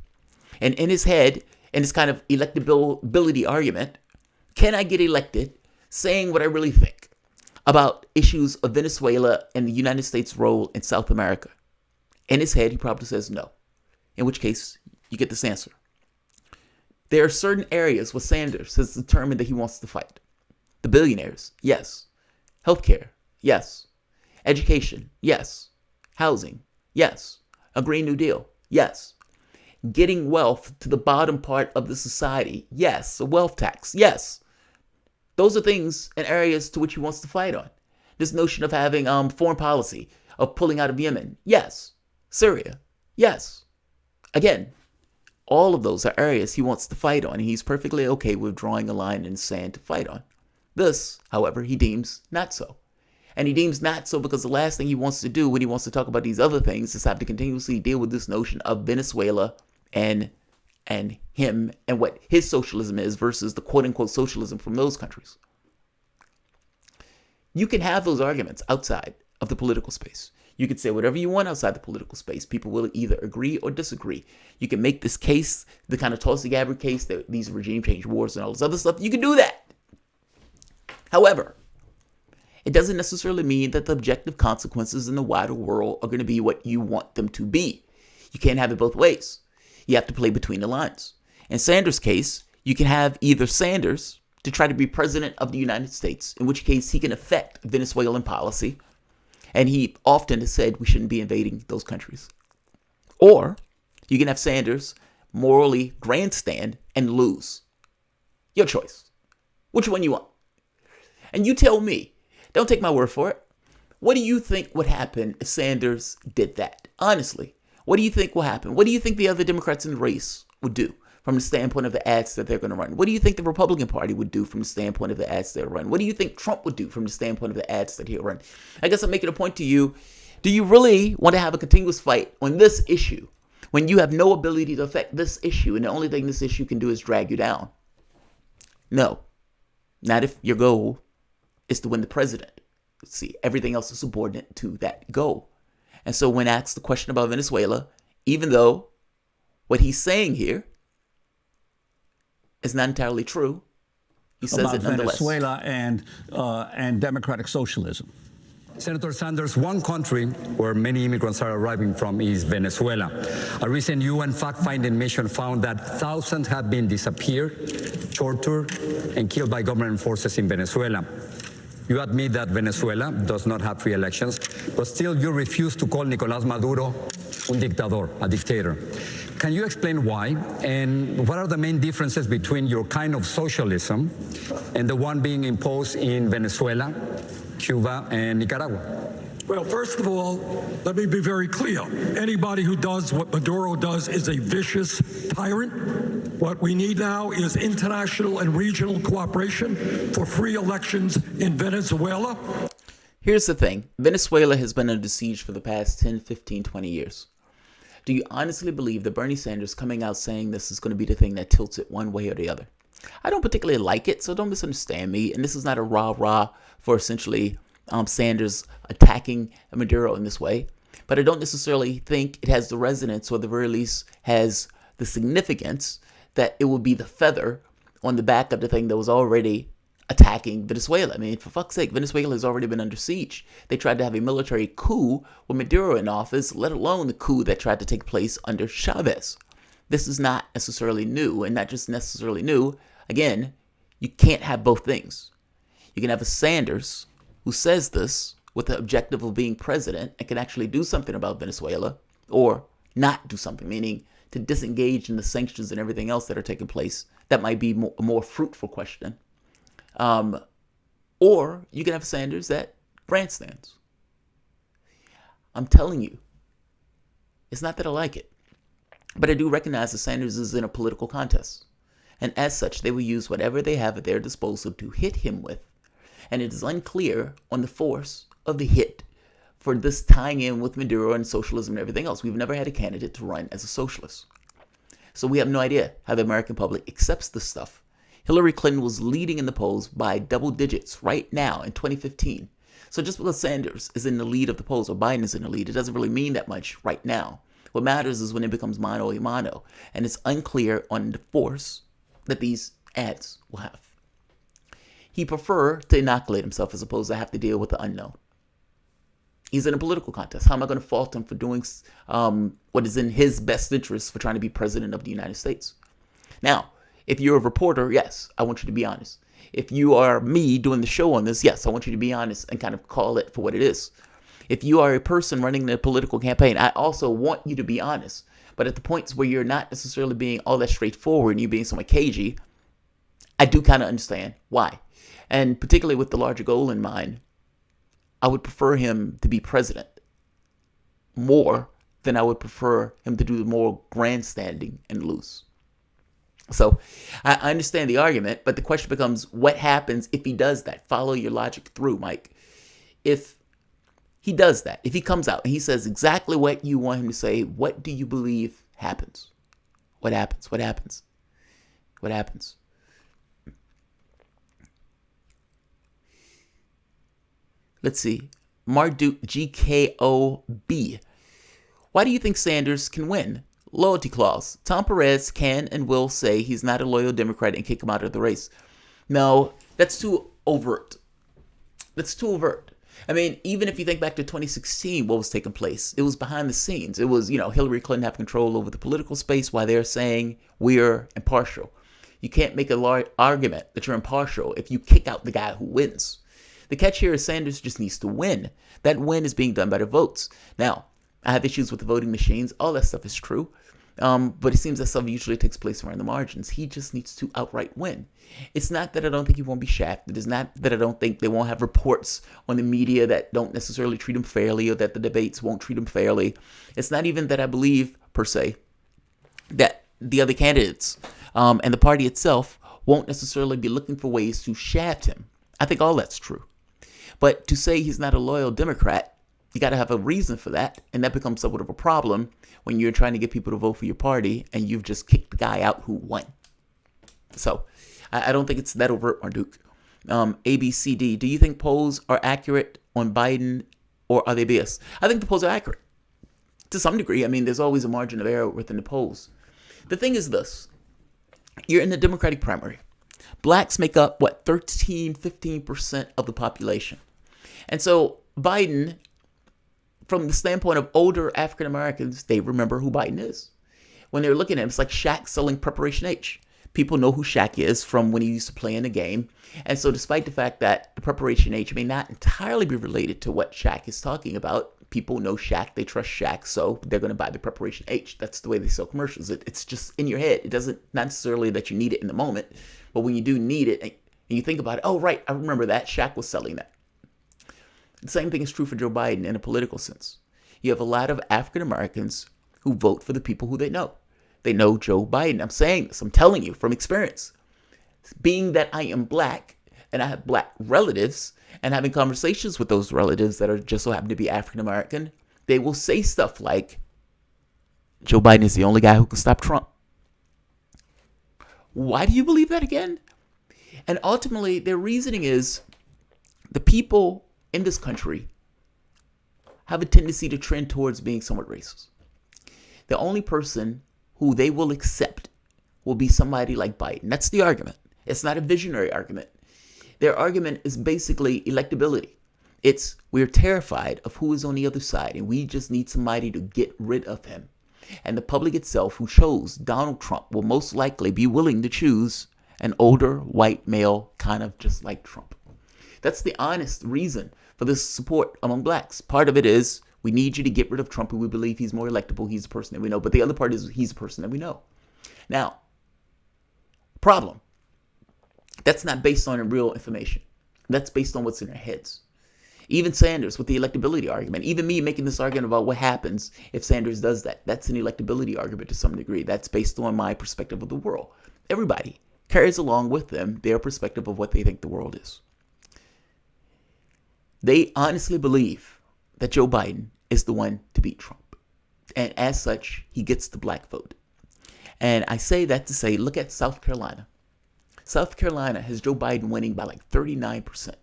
And in his head, in this kind of electability argument, can I get elected saying what I really think about issues of Venezuela and the United States' role in South America? In his head, he probably says no. In which case, you get this answer. There are certain areas where Sanders has determined that he wants to fight. The billionaires, yes. Healthcare, yes. Education, yes. Housing, yes. A Green New Deal, yes. Getting wealth to the bottom part of the society, yes. A wealth tax, yes. Those are things and areas to which he wants to fight on. This notion of having foreign policy, of pulling out of Yemen, yes. Syria, yes. Again, all of those are areas he wants to fight on, and he's perfectly okay with drawing a line in the sand to fight on. This, however, he deems not so. And he deems not so because the last thing he wants to do when he wants to talk about these other things is have to continuously deal with this notion of Venezuela and him and what his socialism is versus the quote-unquote socialism from those countries. You can have those arguments outside of the political space. You can say whatever you want outside the political space. People will either agree or disagree. You can make this case, the kind of Tulsi Gabbard case, that these regime change wars and all this other stuff. You can do that. However, it doesn't necessarily mean that the objective consequences in the wider world are going to be what you want them to be. You can't have it both ways. You have to play between the lines. In Sanders' case, you can have either Sanders to try to be president of the United States, in which case he can affect Venezuelan policy. And he often has said we shouldn't be invading those countries. Or you can have Sanders morally grandstand and lose. Your choice. Which one you want? And you tell me. Don't take my word for it. What do you think would happen if Sanders did that? Honestly, what do you think will happen? What do you think the other Democrats in the race would do from the standpoint of the ads that they're going to run? What do you think the Republican Party would do from the standpoint of the ads they'll run? What do you think Trump would do from the standpoint of the ads that he'll run? I guess I'm making a point to you. Do you really want to have a continuous fight on this issue when you have no ability to affect this issue and the only thing this issue can do is drag you down? No. Not if your goal is to win the president. See, everything else is subordinate to that goal. And so when asked the question about Venezuela, even though what he's saying here is not entirely true, he says about it nonetheless. Venezuela and democratic socialism. Senator Sanders, one country where many immigrants are arriving from is Venezuela. A recent UN fact-finding mission found that thousands have been disappeared, tortured, and killed by government forces in Venezuela. You admit that Venezuela does not have free elections, but still you refuse to call Nicolás Maduro un dictador, a dictator. Can you explain why, and what are the main differences between your kind of socialism and the one being imposed in Venezuela, Cuba, and Nicaragua? Well, first of all, let me be very clear. Anybody who does what Maduro does is a vicious tyrant. What we need now is international and regional cooperation for free elections in Venezuela. Here's the thing. Venezuela has been under siege for the past 10, 15, 20 years. Do you honestly believe that Bernie Sanders coming out saying this is going to be the thing that tilts it one way or the other? I don't particularly like it, so don't misunderstand me. And this is not a rah-rah for essentially Sanders attacking Maduro in this way. But I don't necessarily think it has the resonance, or at the very least has the significance that it will be the feather on the back of the thing that was already attacking Venezuela. I mean, for fuck's sake, Venezuela has already been under siege. They tried to have a military coup with Maduro in office, let alone the coup that tried to take place under Chavez. This is not necessarily new, and not just necessarily new. Again, you can't have both things. You can have a Sanders who says this with the objective of being president and can actually do something about Venezuela, or not do something, meaning to disengage in the sanctions and everything else that are taking place. That might be a more fruitful question. Or you can have Sanders that grandstands. I'm telling you, it's not that I like it, but I do recognize that Sanders is in a political contest. And as such, they will use whatever they have at their disposal to hit him with. And it is unclear on the force of the hit for this tying in with Maduro and socialism and everything else. We've never had a candidate to run as a socialist. So we have no idea how the American public accepts this stuff. Hillary Clinton was leading in the polls by double digits right now in 2015. So just because Sanders is in the lead of the polls or Biden is in the lead, it doesn't really mean that much right now. What matters is when it becomes mano a mano. And it's unclear on the force that these ads will have. He prefer to inoculate himself as opposed to have to deal with the unknown. He's in a political contest. How am I going to fault him for doing what is in his best interest for trying to be president of the United States? Now, if you're a reporter, yes, I want you to be honest. If you are me doing the show on this, yes, I want you to be honest and kind of call it for what it is. If you are a person running the political campaign, I also want you to be honest. But at the points where you're not necessarily being all that straightforward and you being somewhat cagey, I do kind of understand why. And particularly with the larger goal in mind, I would prefer him to be president more than I would prefer him to do the more grandstanding and lose. So I understand the argument, but the question becomes, what happens if he does that? Follow your logic through, Mike. If he does that, if he comes out and he says exactly what you want him to say, what do you believe happens? What happens? What happens? What happens? Let's see. Marduk GKOB. Why do you think Sanders can win? Loyalty clause. Tom Perez can and will say he's not a loyal Democrat and kick him out of the race. No, that's too overt. That's too overt. I mean, even if you think back to 2016, what was taking place? It was behind the scenes. It was, Hillary Clinton have control over the political space while they're saying we're impartial. You can't make a large argument that you're impartial if you kick out the guy who wins. The catch here is Sanders just needs to win. That win is being done by the votes. Now, I have issues with the voting machines. All that stuff is true. But it seems that stuff usually takes place around the margins. He just needs to outright win. It's not that I don't think he won't be shafted. It's not that I don't think they won't have reports on the media that don't necessarily treat him fairly or that the debates won't treat him fairly. It's not even that I believe, per se, that the other candidates and the party itself won't necessarily be looking for ways to shaft him. I think all that's true. But to say he's not a loyal Democrat, you got to have a reason for that. And that becomes somewhat of a problem when you're trying to get people to vote for your party and you've just kicked the guy out who won. So I don't think it's that overt, Marduk. ABCD, do you think polls are accurate on Biden or are they biased? I think the polls are accurate. To some degree, I mean, there's always a margin of error within the polls. The thing is this. You're in the Democratic primary. Blacks make up, 15% of the population. And so Biden, from the standpoint of older African Americans, they remember who Biden is. When they're looking at him, it's like Shaq selling Preparation H. People know who Shaq is from when he used to play in the game. And so despite the fact that the Preparation H may not entirely be related to what Shaq is talking about, people know Shaq, they trust Shaq, so they're going to buy the Preparation H. That's the way they sell commercials. It's just in your head. It doesn't, not necessarily that you need it in the moment, but when you do need it and you think about it, oh, right, I remember that. Shaq was selling that. The same thing is true for Joe Biden in a political sense. You have a lot of African Americans who vote for the people who they know. They know Joe Biden. I'm saying this. I'm telling you from experience. Being that I am black and I have black relatives and having conversations with those relatives that are just so happen to be African American, they will say stuff like, Joe Biden is the only guy who can stop Trump. Why do you believe that again? And ultimately, their reasoning is the people in this country have a tendency to trend towards being somewhat racist. The only person who they will accept will be somebody like Biden. That's the argument. It's not a visionary argument. Their argument is basically electability. It's we're terrified of who is on the other side, and we just need somebody to get rid of him. And the public itself who chose Donald Trump will most likely be willing to choose an older white male kind of just like Trump. That's the honest reason for this support among blacks. Part of it is we need you to get rid of Trump, and we believe he's more electable. He's a person that we know. But the other part is he's a person that we know. Now, problem. That's not based on real information. That's based on what's in their heads. Even Sanders with the electability argument, even me making this argument about what happens if Sanders does that, that's an electability argument to some degree. That's based on my perspective of the world. Everybody carries along with them their perspective of what they think the world is. They honestly believe that Joe Biden is the one to beat Trump. And as such, he gets the black vote. And I say that to say, look at South Carolina. South Carolina has Joe Biden winning by like 39%.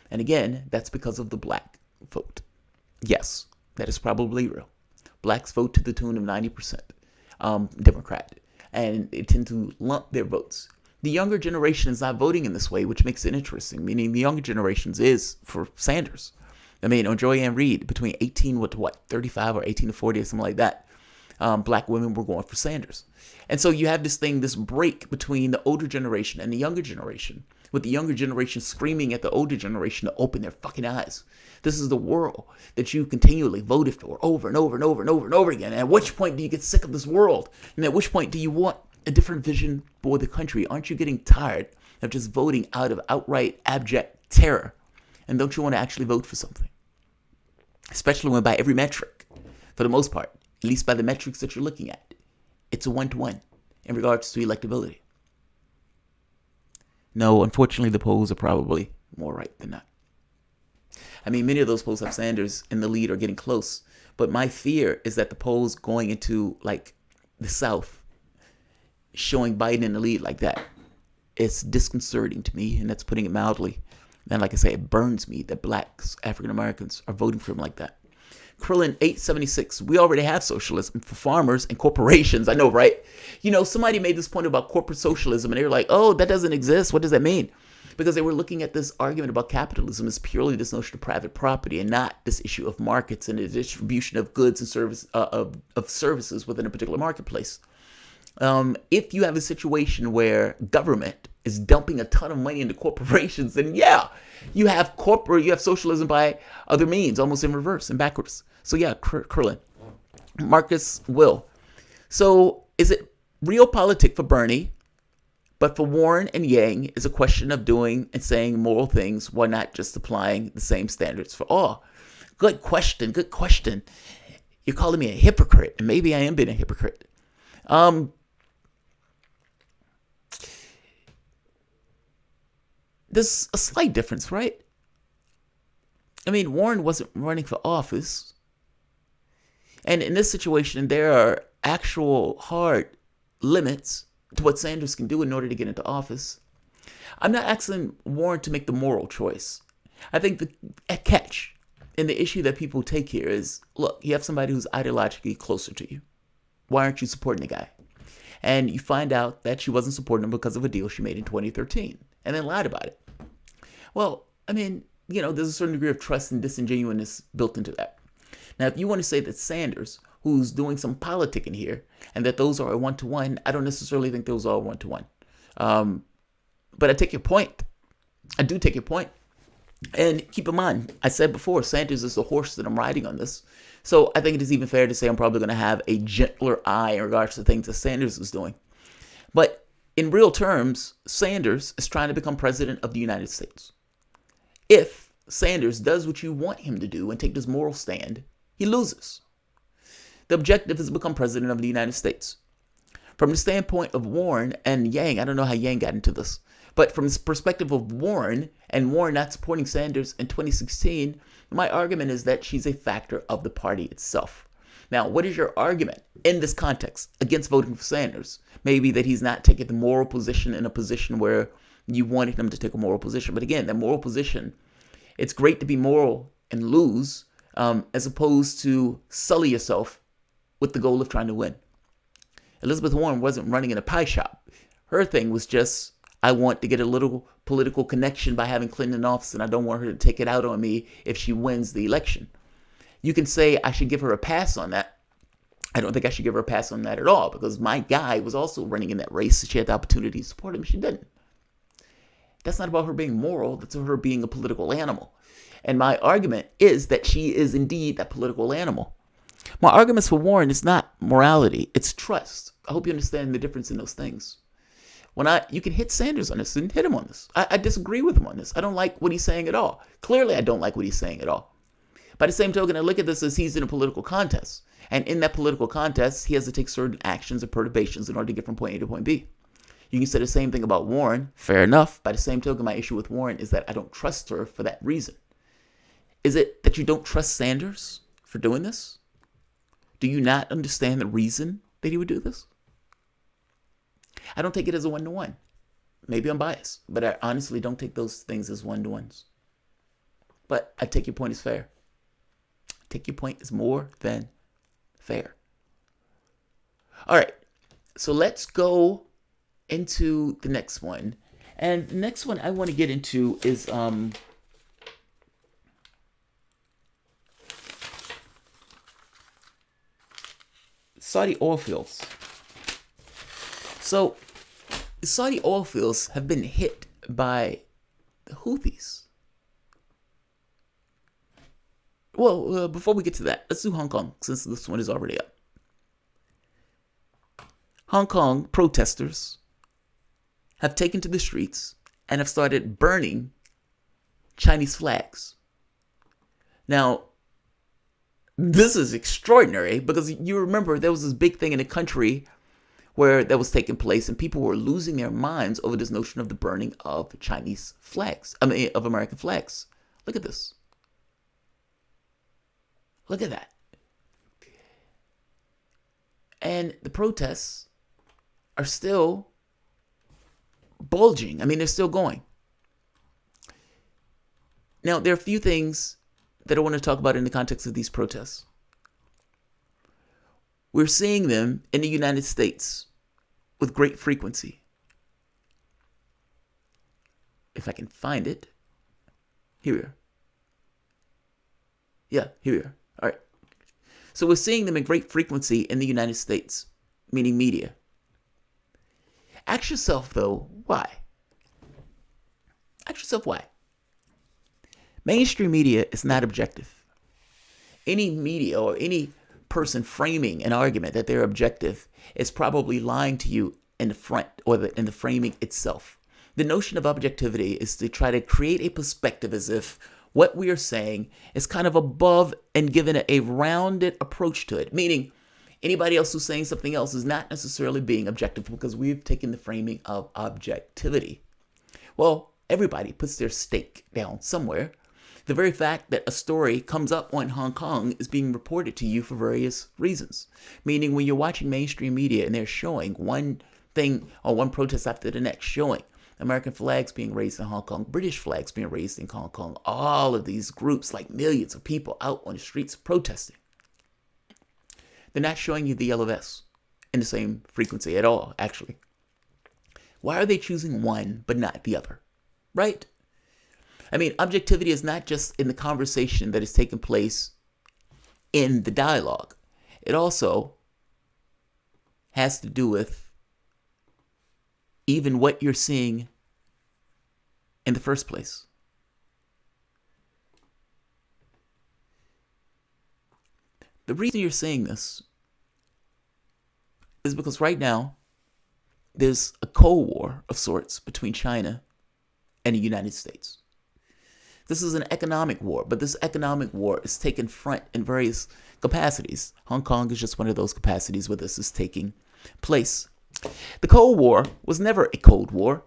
And again, that's because of the black vote. Yes, that is probably real. Blacks vote to the tune of 90% Democrat. And they tend to lump their votes. The younger generation is not voting in this way, which makes it interesting. Meaning the younger generations is for Sanders. I mean, on Joanne Reid, between 18 to 35 or 18 to 40 or something like that, black women were going for Sanders. And so you have this thing, this break between the older generation and the younger generation, with the younger generation screaming at the older generation to open their fucking eyes. This is the world that you continually voted for over and over and over and over and over again. And at which point do you get sick of this world? And at which point do you want a different vision for the country? Aren't you getting tired of just voting out of outright abject terror? And don't you want to actually vote for something? Especially when by every metric, for the most part, at least by the metrics that you're looking at, it's a 1-to-1 in regards to electability. No, unfortunately, the polls are probably more right than not. I mean, many of those polls have Sanders in the lead or getting close. But my fear is that the polls going into like the South showing Biden in the lead like that, it's disconcerting to me, and that's putting it mildly. And like I say, it burns me that blacks, African Americans, are voting for him like that. Krillin 876, we already have socialism for farmers and corporations. I know, right? You know, somebody made this point about corporate socialism, and they were like, oh, that doesn't exist. What does that mean? Because they were looking at this argument about capitalism as purely this notion of private property and not this issue of markets and the distribution of goods and services within a particular marketplace. If you have a situation where government is dumping a ton of money into corporations, then yeah, you have socialism by other means, almost in reverse and backwards. So yeah, Krillin. Marcus Will. So is it realpolitik for Bernie, but for Warren and Yang is a question of doing and saying moral things while not just applying the same standards for all? Good question. Good question. You're calling me a hypocrite, and maybe I am being a hypocrite. There's a slight difference, right? I mean, Warren wasn't running for office. And in this situation, there are actual hard limits to what Sanders can do in order to get into office. I'm not asking Warren to make the moral choice. I think the catch And the issue that people take here is, look, you have somebody who's ideologically closer to you. Why aren't you supporting the guy? And you find out that she wasn't supporting him because of a deal she made in 2013 and then lied about it. Well, I mean, there's a certain degree of trust and disingenuousness built into that. Now, if you want to say that Sanders, who's doing some politicking here, and that those are a one-to-one, I don't necessarily think those are one-to-one. But I take your point. I do take your point. And keep in mind, I said before, Sanders is the horse that I'm riding on this. So I think it is even fair to say I'm probably going to have a gentler eye in regards to things that Sanders is doing. But in real terms, Sanders is trying to become president of the United States. If Sanders does what you want him to do and take this moral stand, he loses. The objective is to become president of the United States. From the standpoint of Warren and Yang, I don't know how Yang got into this, but from the perspective of Warren and Warren not supporting Sanders in 2016, my argument is that she's a factor of the party itself. Now, what is your argument in this context against voting for Sanders? Maybe that he's not taking the moral position in a position where you wanted him to take a moral position. But again, that moral position, it's great to be moral and lose, as opposed to sully yourself with the goal of trying to win. Elizabeth Warren wasn't running in a pie shop. Her thing was just, I want to get a little political connection by having Clinton in office, and I don't want her to take it out on me if she wins the election. You can say I should give her a pass on that. I don't think I should give her a pass on that at all, because my guy was also running in that race. She had the opportunity to support him. She didn't. That's not about her being moral. That's her being a political animal. And my argument is that she is indeed that political animal. My arguments for Warren is not morality. It's trust. I hope you understand the difference in those things. You can hit Sanders on this and hit him on this. I disagree with him on this. I don't like what he's saying at all. Clearly, I don't like what he's saying at all. By the same token, I look at this as he's in a political contest. And in that political contest, he has to take certain actions or perturbations in order to get from point A to point B. You can say the same thing about Warren. Fair enough. By the same token, my issue with Warren is that I don't trust her for that reason. Is it that you don't trust Sanders for doing this? Do you not understand the reason that he would do this? I don't take it as a one-to-one. Maybe I'm biased, but I honestly don't take those things as one-to-ones. But I take your point as fair. I take your point as more than fair. All right, so let's go into the next one. And the next one I want to get into is Saudi oil fields. So, Saudi oil fields have been hit by the Houthis. Well, before we get to that, let's do Hong Kong, since this one is already up. Hong Kong protesters have taken to the streets and have started burning Chinese flags. Now, this is extraordinary because you remember there was this big thing in the country where that was taking place and people were losing their minds over this notion of the burning of Chinese flags. Of American flags. Look at this. Look at that. And the protests are still bulging. They're still going. Now, there are a few things that I want to talk about in the context of these protests. We're seeing them in the United States with great frequency. If I can find it. Here we are. Yeah, here we are. All right. So we're seeing them in great frequency in the United States, meaning media. Ask yourself, though, why? Ask yourself why. Mainstream media is not objective. Any media or any person framing an argument that they're objective is probably lying to you in the front or in the framing itself. The notion of objectivity is to try to create a perspective as if what we are saying is kind of above and given a rounded approach to it, meaning anybody else who's saying something else is not necessarily being objective because we've taken the framing of objectivity. Well, everybody puts their stake down somewhere. The very fact that a story comes up on Hong Kong is being reported to you for various reasons. Meaning when you're watching mainstream media and they're showing one thing or one protest after the next, showing American flags being raised in Hong Kong, British flags being raised in Hong Kong, all of these groups, like millions of people out on the streets protesting. They're not showing you the yellow vests in the same frequency at all, actually. Why are they choosing one but not the other? Right? I mean, objectivity is not just in the conversation that is taking place in the dialogue. It also has to do with even what you're seeing in the first place. The reason you're saying this is because right now there's a Cold War of sorts between China and the United States. This is an economic war, but this economic war is taking front in various capacities. Hong Kong is just one of those capacities where this is taking place. The Cold War was never a Cold War,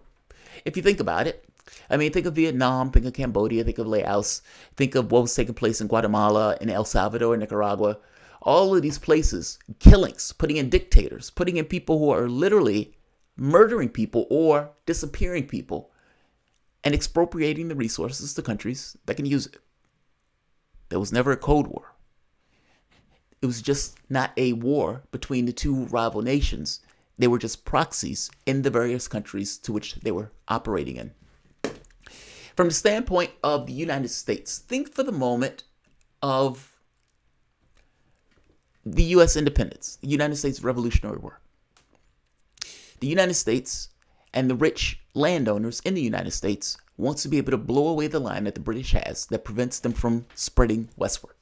if you think about it. I mean, think of Vietnam, think of Cambodia, think of Laos, think of what was taking place in Guatemala, in El Salvador, Nicaragua. All of these places, killings, putting in dictators, putting in people who are literally murdering people or disappearing people and expropriating the resources to countries that can use it. There was never a Cold War. It was just not a war between the two rival nations. They were just proxies in the various countries to which they were operating in. From the standpoint of the United States, think for the moment of the U.S. independence, the United States Revolutionary War. The United States and the rich landowners in the United States wants to be able to blow away the line that the British has that prevents them from spreading westward.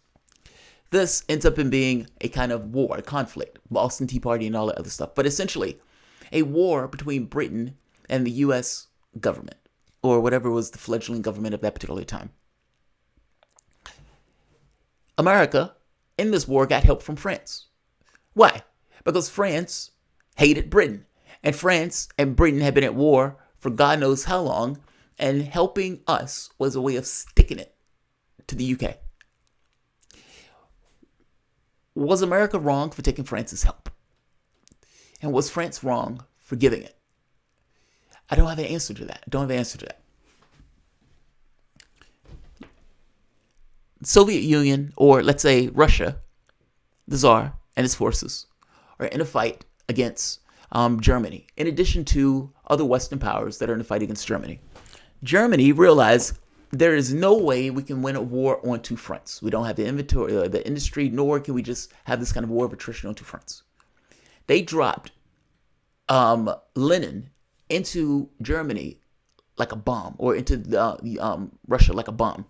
This ends up in being a kind of war, a conflict, Boston Tea Party and all that other stuff, but essentially a war between Britain and the U.S. government, or whatever was the fledgling government of that particular time. America, in this war, got help from France. Why? Because France hated Britain, and France and Britain had been at war for God knows how long, and helping us was a way of sticking it to the UK. Was America wrong for taking France's help? And was France wrong for giving it? I don't have an answer to that. The Soviet Union, or let's say Russia, the Tsar and his forces, are in a fight against Germany, in addition to other Western powers that are in a fight against Germany. Germany realized there is no way we can win a war on two fronts. We don't have the inventory, the industry, nor can we just have this kind of war of attrition on two fronts. They dropped Lenin into Germany like a bomb, or into Russia like a bomb.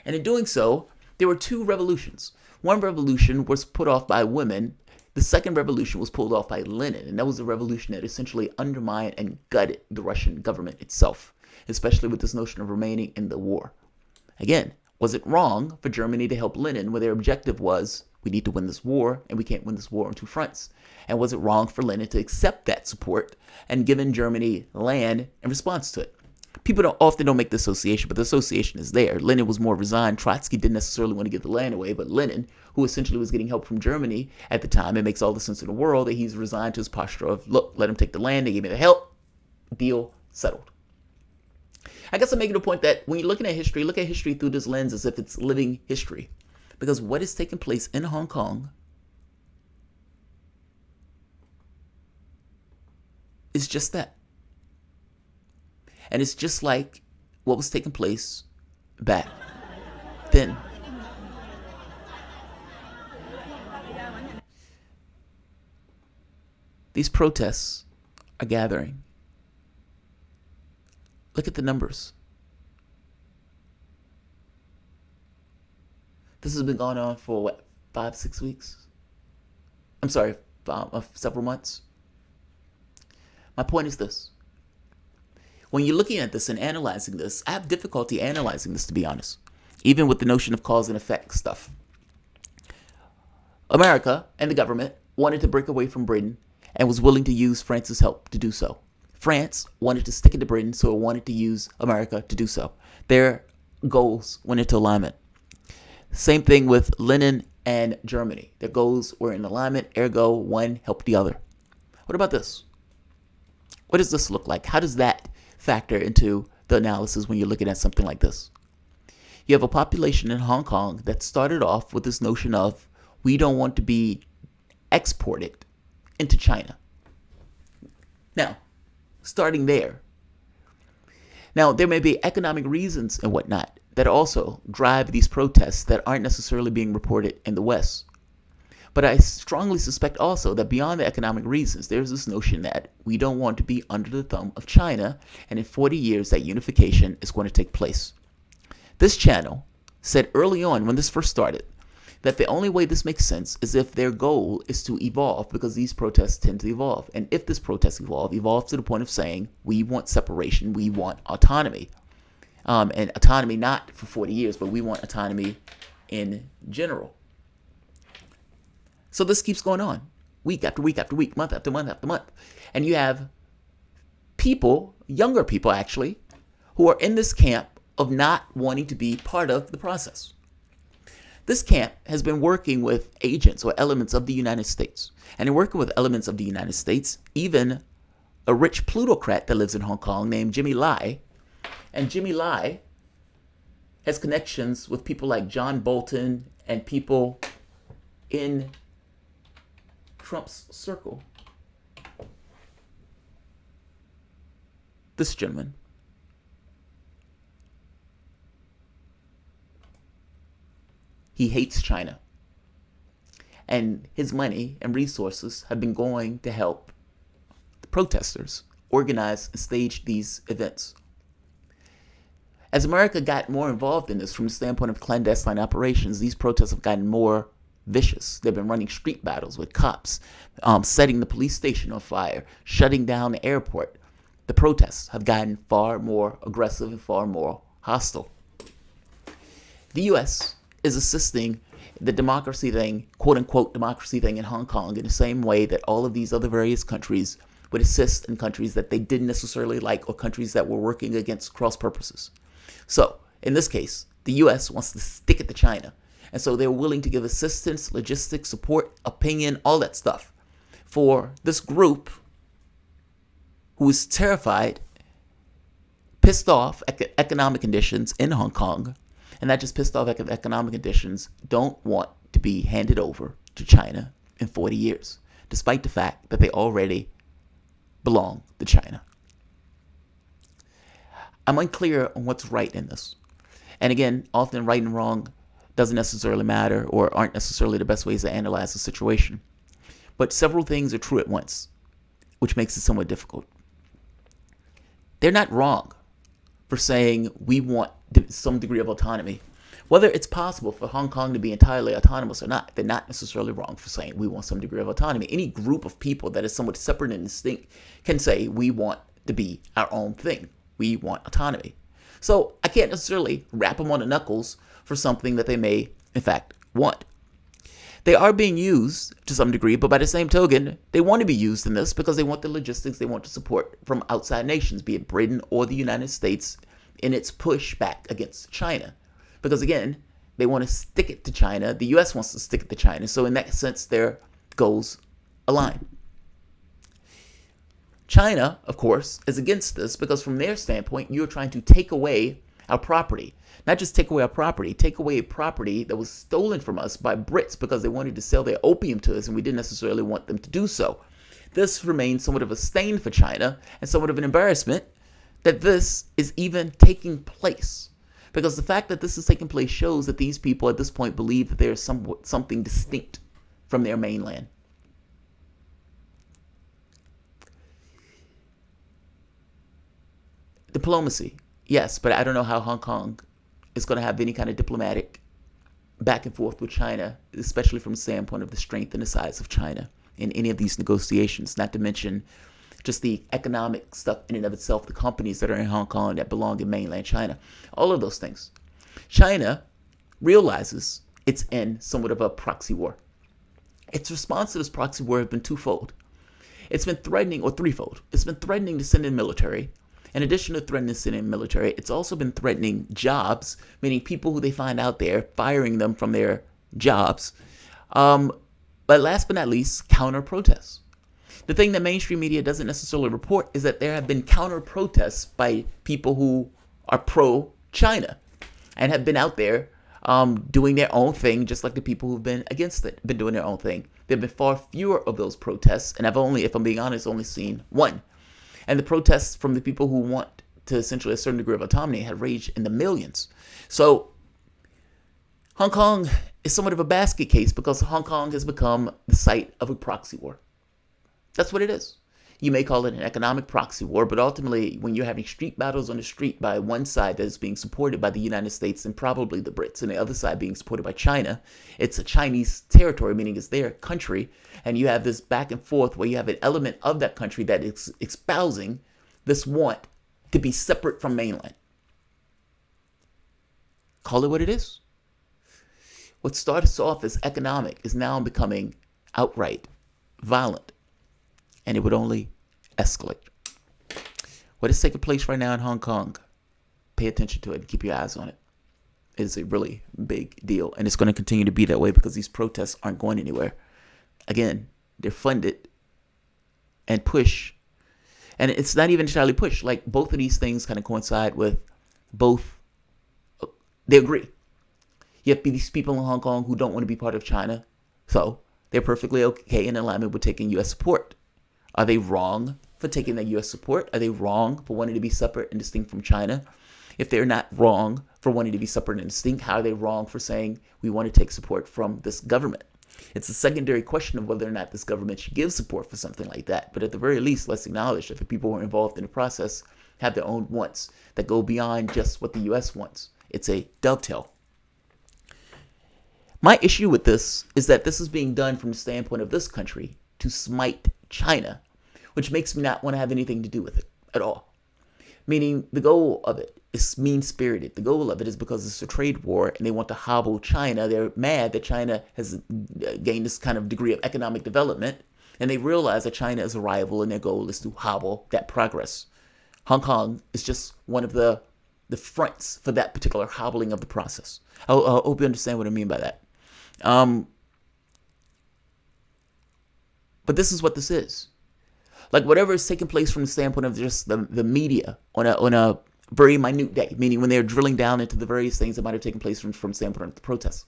And in doing so, there were two revolutions. One revolution was put off by women. The second revolution was pulled off by Lenin, and that was a revolution that essentially undermined and gutted the Russian government itself, especially with this notion of remaining in the war. Again, was it wrong for Germany to help Lenin when their objective was, we need to win this war, and we can't win this war on two fronts? And was it wrong for Lenin to accept that support and given Germany land in response to it? People often don't make the association, but the association is there. Lenin was more resigned. Trotsky didn't necessarily want to give the land away, but Lenin, who essentially was getting help from Germany at the time, it makes all the sense in the world that he's resigned to his posture of, look, let him take the land, they gave me the help, deal settled. I guess I'm making a point that when you're looking at history, look at history through this lens as if it's living history. Because what is taking place in Hong Kong is just that. And it's just like what was taking place back then. These protests are gathering. Look at the numbers. This has been going on for what, 5-6 weeks? I'm sorry, several months. My point is this. When you're looking at this and analyzing this, I have difficulty analyzing this, to be honest, even with the notion of cause and effect stuff. America and the government wanted to break away from Britain and was willing to use France's help to do so. France wanted to stick it to Britain, so it wanted to use America to do so. Their goals went into alignment. Same thing with Lenin and Germany. Their goals were in alignment, ergo one helped the other. What about this? What does this look like? How does that factor into the analysis when you're looking at something like this. You have a population in Hong Kong that started off with this notion of we don't want to be exported into China. Now, starting there. Now, there may be economic reasons and whatnot that also drive these protests that aren't necessarily being reported in the West. But I strongly suspect also that beyond the economic reasons, there's this notion that we don't want to be under the thumb of China, and in 40 years that unification is going to take place. This channel said early on when this first started that the only way this makes sense is if their goal is to evolve, because these protests tend to evolve. And if this protest evolves to the point of saying we want separation, we want autonomy. And autonomy not for 40 years, but we want autonomy in general. So this keeps going on, week after week after week, month after month after month. And you have people, younger people actually, who are in this camp of not wanting to be part of the process. This camp has been working with agents or elements of the United States. And in working with elements of the United States, even a rich plutocrat that lives in Hong Kong named Jimmy Lai. And Jimmy Lai has connections with people like John Bolton and people in Trump's circle. This gentleman. He hates China. And his money and resources have been going to help the protesters organize and stage these events. As America got more involved in this from the standpoint of clandestine operations, these protests have gotten more vicious. They've been running street battles with cops, setting the police station on fire, shutting down the airport. The protests have gotten far more aggressive and far more hostile. The U.S. is assisting the democracy thing, quote unquote democracy thing in Hong Kong in the same way that all of these other various countries would assist in countries that they didn't necessarily like or countries that were working against cross purposes. So in this case, the U.S. wants to stick it to China. And so they're willing to give assistance, logistics, support, opinion, all that stuff for this group who is terrified, pissed off at economic conditions in Hong Kong, and not just pissed off at economic conditions, don't want to be handed over to China in 40 years, despite the fact that they already belong to China. I'm unclear on what's right in this. And again, often right and wrong doesn't necessarily matter or aren't necessarily the best ways to analyze the situation. But several things are true at once, which makes it somewhat difficult. They're not wrong for saying we want some degree of autonomy. Whether it's possible for Hong Kong to be entirely autonomous or not, they're not necessarily wrong for saying we want some degree of autonomy. Any group of people that is somewhat separate and distinct can say we want to be our own thing. We want autonomy. So I can't necessarily rap them on the knuckles for something that they may, in fact, want. They are being used to some degree, but by the same token, they want to be used in this because they want the logistics, they want the support from outside nations, be it Britain or the United States, in its push back against China. Because again, they want to stick it to China. The U.S. wants to stick it to China. So in that sense, their goals align. China, of course, is against this because from their standpoint, you're trying to take away our property. Not just take away our property, take away a property that was stolen from us by Brits because they wanted to sell their opium to us and we didn't necessarily want them to do so. This remains somewhat of a stain for China and somewhat of an embarrassment that this is even taking place. Because the fact that this is taking place shows that these people at this point believe that there is something distinct from their mainland. Diplomacy, yes, but I don't know how Hong Kong is going to have any kind of diplomatic back and forth with China, especially from the standpoint of the strength and the size of China in any of these negotiations, not to mention just the economic stuff in and of itself, the companies that are in Hong Kong that belong in mainland China, all of those things. China realizes it's in somewhat of a proxy war. Its response to this proxy war has been twofold. It's been threatening, or threefold. It's been threatening to send in military. In addition to threatening to send in military, it's also been threatening jobs, meaning people who they find out there, firing them from their jobs. But last but not least, counter protests. The thing that mainstream media doesn't necessarily report is that there have been counter protests by people who are pro-China and have been out there doing their own thing, just like the people who've been against it, been doing their own thing. There have been far fewer of those protests, and I've only, if I'm being honest, only seen one. And the protests from the people who want to essentially a certain degree of autonomy have raged in the millions. So Hong Kong is somewhat of a basket case because Hong Kong has become the site of a proxy war. That's what it is. You may call it an economic proxy war, but ultimately, when you're having street battles on the street by one side that is being supported by the United States and probably the Brits, and the other side being supported by China, it's a Chinese territory, meaning it's their country, and you have this back and forth where you have an element of that country that is espousing this want to be separate from mainland. Call it what it is. What started off as economic is now becoming outright violent, and it would only escalate. What is taking place right now in Hong Kong, pay attention to it and keep your eyes on it. It is a really big deal, and it's going to continue to be that way because these protests aren't going anywhere. Again, they're funded and push, and it's not even entirely push. Like, both of these things kind of coincide with both. They agree. You have these people in Hong Kong who don't want to be part of China, so they're perfectly okay in alignment with taking U.S. support. Are they wrong for taking that U.S. support? Are they wrong for wanting to be separate and distinct from China? If they're not wrong for wanting to be separate and distinct, how are they wrong for saying we want to take support from this government? It's a secondary question of whether or not this government should give support for something like that. But at the very least, let's acknowledge that the people who are involved in the process have their own wants that go beyond just what the U.S. wants. It's a dovetail. My issue with this is that this is being done from the standpoint of this country to smite China, which makes me not want to have anything to do with it at all. Meaning the goal of it is mean-spirited. The goal of it is because it's a trade war and they want to hobble China. They're mad that China has gained this kind of degree of economic development, and they realize that China is a rival and their goal is to hobble that progress. Hong Kong is just one of the fronts for that particular hobbling of the process. I hope you understand what I mean by that. But this is what this is. Like, whatever is taking place from the standpoint of just the media on a very minute day, meaning when they're drilling down into the various things that might have taken place from the standpoint of the protests.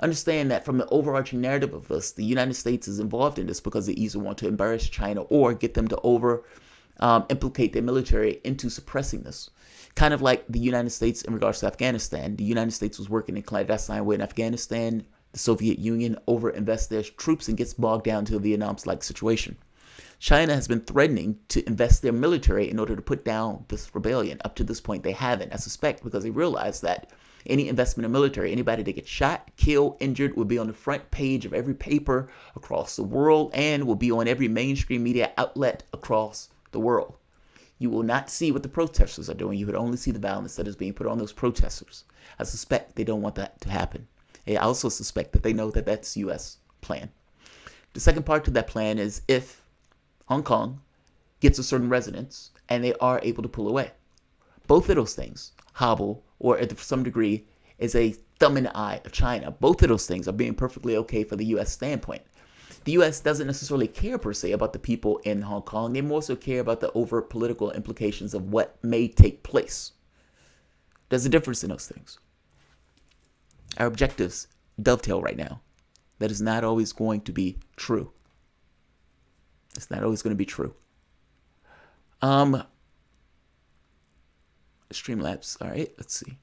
Understand that from the overarching narrative of this, the United States is involved in this because they either want to embarrass China or get them to implicate their military into suppressing this. Kind of like the United States in regards to Afghanistan. The United States was working in clandestine way in Afghanistan. The Soviet Union overinvests their troops and gets bogged down to a Vietnam-like situation. China has been threatening to invest their military in order to put down this rebellion. Up to this point, they haven't, I suspect, because they realize that any investment in military, anybody that gets shot, killed, injured, will be on the front page of every paper across the world and will be on every mainstream media outlet across the world. You will not see what the protesters are doing. You would only see the violence that is being put on those protesters. I suspect they don't want that to happen. I also suspect that they know that that's U.S. plan. The second part to that plan is if Hong Kong gets a certain resonance and they are able to pull away. Both of those things, hobble, or to some degree, is a thumb in the eye of China. Both of those things are being perfectly okay for the U.S. standpoint. The U.S. doesn't necessarily care per se about the people in Hong Kong. They more so care about the overt political implications of what may take place. There's a difference in those things. Our objectives dovetail right now. That is not always going to be true. It's not always going to be true. Streamlabs. All right, let's see.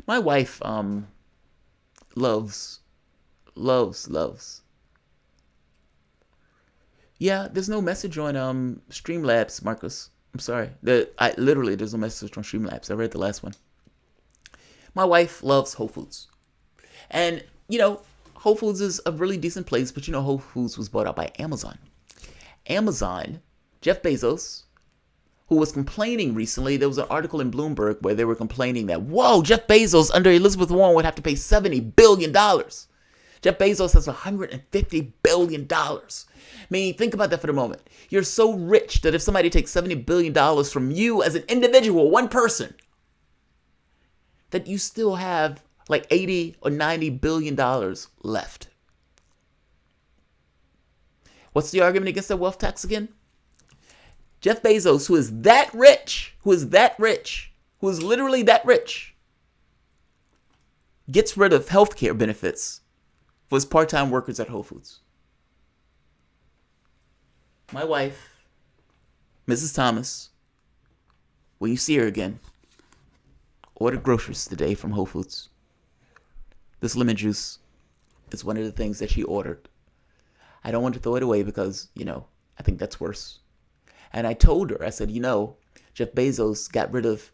My wife loves. Yeah, there's no message on Streamlabs, Marcus. I'm sorry. Literally, there's no message on Streamlabs. I read the last one. My wife loves Whole Foods. And, Whole Foods is a really decent place, but Whole Foods was bought out by Amazon. Amazon, Jeff Bezos, who was complaining recently, there was an article in Bloomberg where they were complaining that, whoa, Jeff Bezos under Elizabeth Warren would have to pay $70 billion. Jeff Bezos has $150 billion. I mean, think about that for a moment. You're so rich that if somebody takes $70 billion from you as an individual, one person, that you still have like $80 or $90 billion left. What's the argument against the wealth tax again? Jeff Bezos, who is that rich, who is literally that rich, gets rid of health care benefits for his part-time workers at Whole Foods. My wife, Mrs. Thomas, when you see her again, order groceries today from Whole Foods. This lemon juice is one of the things that she ordered. I don't want to throw it away because, I think that's worse. And I told her, I said, Jeff Bezos got rid of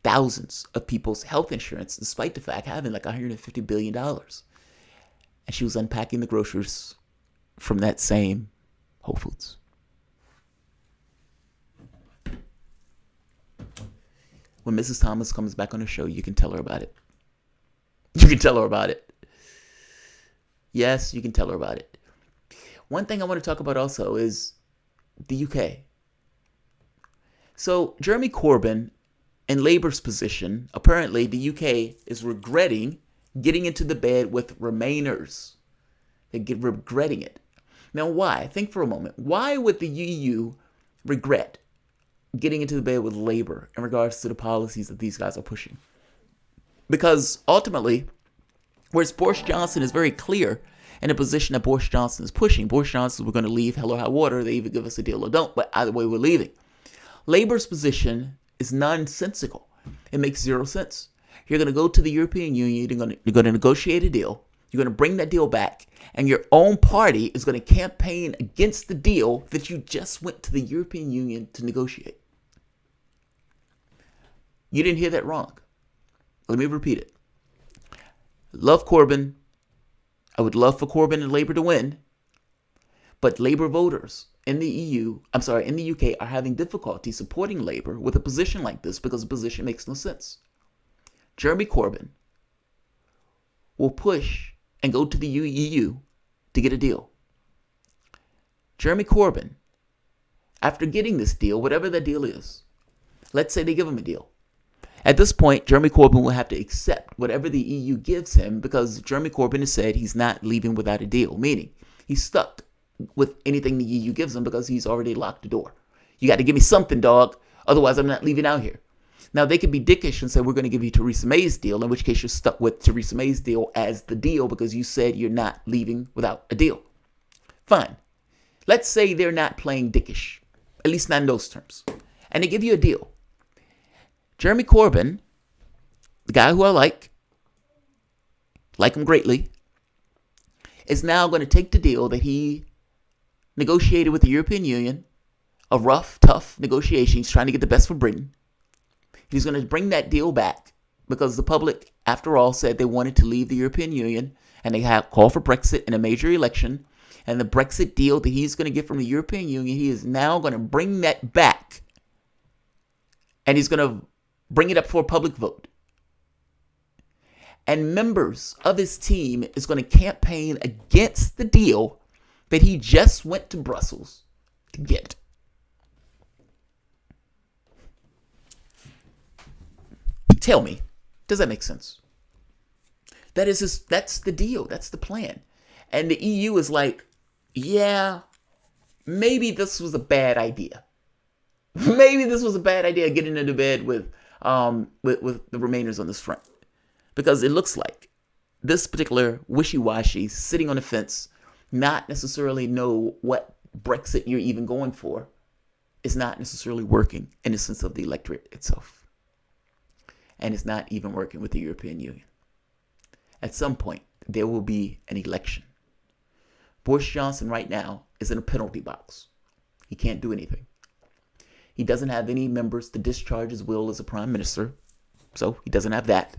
thousands of people's health insurance despite the fact having like $150 billion. And she was unpacking the groceries from that same Whole Foods. When Mrs. Thomas comes back on the show, you can tell her about it. You can tell her about it. Yes, you can tell her about it. One thing I want to talk about also is the UK. So Jeremy Corbyn, in Labour's position, apparently the UK is regretting getting into the bed with Remainers. They're regretting it. Now, why? Think for a moment. Why would the EU regret getting into the bed with Labour in regards to the policies that these guys are pushing? Because ultimately, whereas Boris Johnson is very clear in a position that Boris Johnson is pushing. Boris Johnson, we're going to leave hell or high water. They either give us a deal or don't, but either way, we're leaving. Labour's position is nonsensical. It makes zero sense. You're going to go to the European Union, you're going to negotiate a deal, you're going to bring that deal back, and your own party is going to campaign against the deal that you just went to the European Union to negotiate. You didn't hear that wrong. Let me repeat it. Love Corbyn. I would love for Corbyn and Labour to win. But Labour voters in the UK are having difficulty supporting Labour with a position like this because the position makes no sense. Jeremy Corbyn will push and go to the EU to get a deal. Jeremy Corbyn, after getting this deal, whatever that deal is, let's say they give him a deal. At this point, Jeremy Corbyn will have to accept whatever the EU gives him because Jeremy Corbyn has said he's not leaving without a deal, meaning he's stuck with anything the EU gives him because he's already locked the door. You got to give me something, dog. Otherwise, I'm not leaving out here. Now, they could be dickish and say, we're going to give you Theresa May's deal, in which case you're stuck with Theresa May's deal as the deal because you said you're not leaving without a deal. Fine. Let's say they're not playing dickish, at least not in those terms. And they give you a deal. Jeremy Corbyn, the guy who I like him greatly, is now going to take the deal that he negotiated with the European Union, a rough, tough negotiation. He's trying to get the best for Britain. He's going to bring that deal back because the public, after all, said they wanted to leave the European Union and they had called for Brexit in a major election. And the Brexit deal that he's going to get from the European Union, he is now going to bring that back. And he's going to bring it up for a public vote. And members of his team is going to campaign against the deal that he just went to Brussels to get. Tell me, does that make sense? That's the deal. That's the plan. And the EU is like, yeah, maybe this was a bad idea. Maybe this was a bad idea getting into bed with the Remainers on this front. Because it looks like this particular wishy-washy, sitting on the fence, not necessarily know what Brexit you're even going for, is not necessarily working in the sense of the electorate itself. And it's not even working with the European Union. At some point, there will be an election. Boris Johnson right now is in a penalty box. He can't do anything. He doesn't have any members to discharge his will as a prime minister. So he doesn't have that.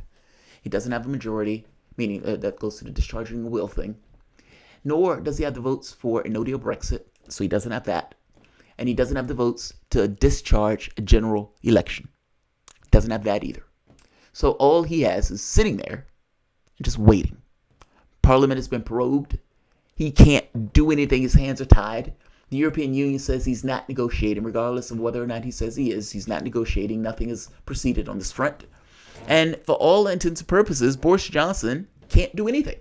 He doesn't have a majority, meaning that goes to the discharging the will thing. Nor does he have the votes for a no-deal Brexit. So he doesn't have that. And he doesn't have the votes to discharge a general election. Doesn't have that either. So all he has is sitting there and just waiting. Parliament has been prorogued. He can't do anything. His hands are tied. The European Union says he's not negotiating, regardless of whether or not he says he is. He's not negotiating. Nothing has proceeded on this front. And for all intents and purposes, Boris Johnson can't do anything.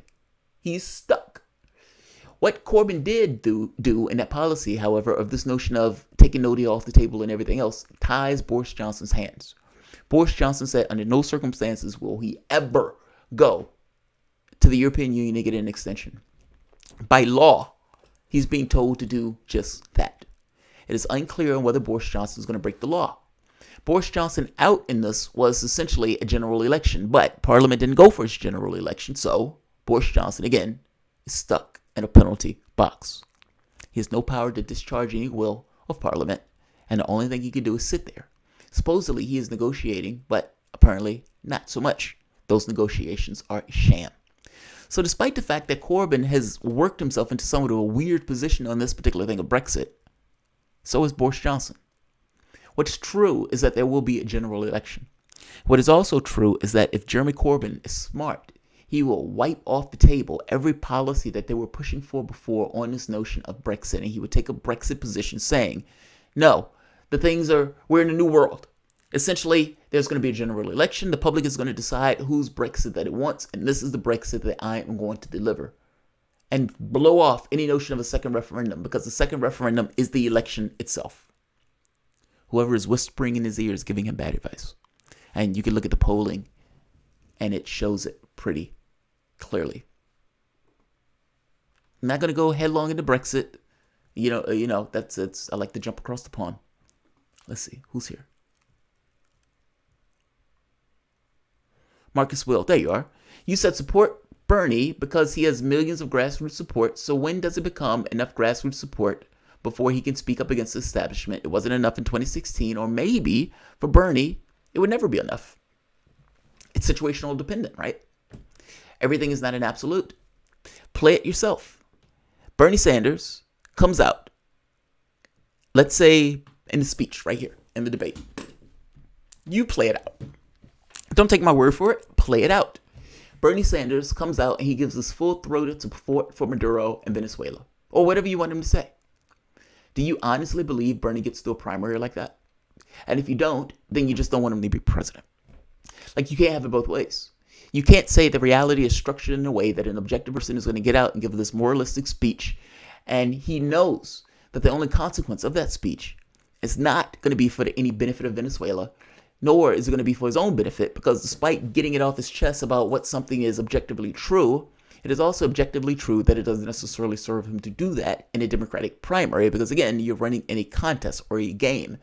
He's stuck. What Corbyn did do in that policy, however, of this notion of taking no deal off the table and everything else, ties Boris Johnson's hands. Boris Johnson said under no circumstances will he ever go to the European Union to get an extension. By law, he's being told to do just that. It is unclear on whether Boris Johnson is going to break the law. Boris Johnson out in this was essentially a general election, but Parliament didn't go for his general election, so Boris Johnson, again, is stuck in a penalty box. He has no power to discharge any will of Parliament, and the only thing he can do is sit there. Supposedly he is negotiating, but apparently not so much. Those negotiations are a sham. So despite the fact that Corbyn has worked himself into somewhat of a weird position on this particular thing of Brexit, so is Boris Johnson. What's true is that there will be a general election. What is also true is that if Jeremy Corbyn is smart, he will wipe off the table every policy that they were pushing for before on this notion of Brexit. And he would take a Brexit position saying, no, we're in a new world. Essentially, there's going to be a general election. The public is going to decide whose Brexit that it wants. And this is the Brexit that I am going to deliver. And blow off any notion of a second referendum, because the second referendum is the election itself. Whoever is whispering in his ear is giving him bad advice. And you can look at the polling, and it shows it pretty clearly. I'm not going to go headlong into Brexit. It's I like to jump across the pond. Let's see, who's here? Marcus Will, there you are. You said support Bernie because he has millions of grassroots support. So when does it become enough grassroots support before he can speak up against the establishment? It wasn't enough in 2016, or maybe for Bernie, it would never be enough. It's situational dependent, right? Everything is not an absolute. Play it yourself. Bernie Sanders comes out, let's say in the speech right here, in the debate. You play it out. Don't take my word for it. Play it out. Bernie Sanders comes out and he gives his full-throated support for Maduro and Venezuela, or whatever you want him to say. Do you honestly believe Bernie gets to a primary like that? And if you don't, then you just don't want him to be president. Like, you can't have it both ways. You can't say the reality is structured in a way that an objective person is going to get out and give this moralistic speech, and he knows that the only consequence of that speech is not going to be for any benefit of Venezuela, nor is it going to be for his own benefit, because despite getting it off his chest about what something is objectively true, it is also objectively true that it doesn't necessarily serve him to do that in a Democratic primary, because again, you're running in a contest or a game.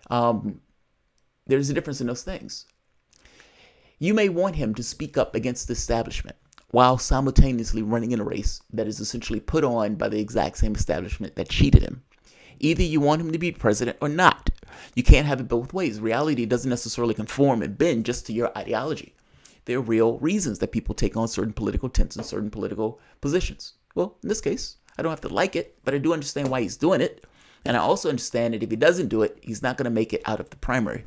There's a difference in those things. You may want him to speak up against the establishment while simultaneously running in a race that is essentially put on by the exact same establishment that cheated him. Either you want him to be president or not. You can't have it both ways. Reality doesn't necessarily conform and bend just to your ideology. There are real reasons that people take on certain political tents and certain political positions. Well, in this case, I don't have to like it, but I do understand why he's doing it. And I also understand that if he doesn't do it, he's not going to make it out of the primary.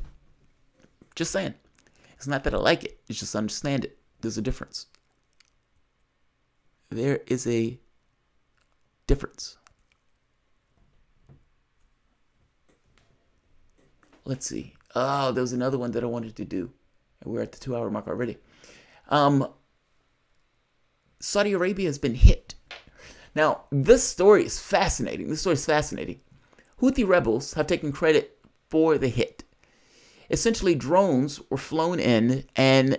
Just saying. It's not that I like it. It's just understand it. There's a difference. There is a difference. Let's see. Oh, there was another one that I wanted to do. We're at the 2-hour mark already. Saudi Arabia has been hit. Now, this story is fascinating. Houthi rebels have taken credit for the hit. Essentially, drones were flown in and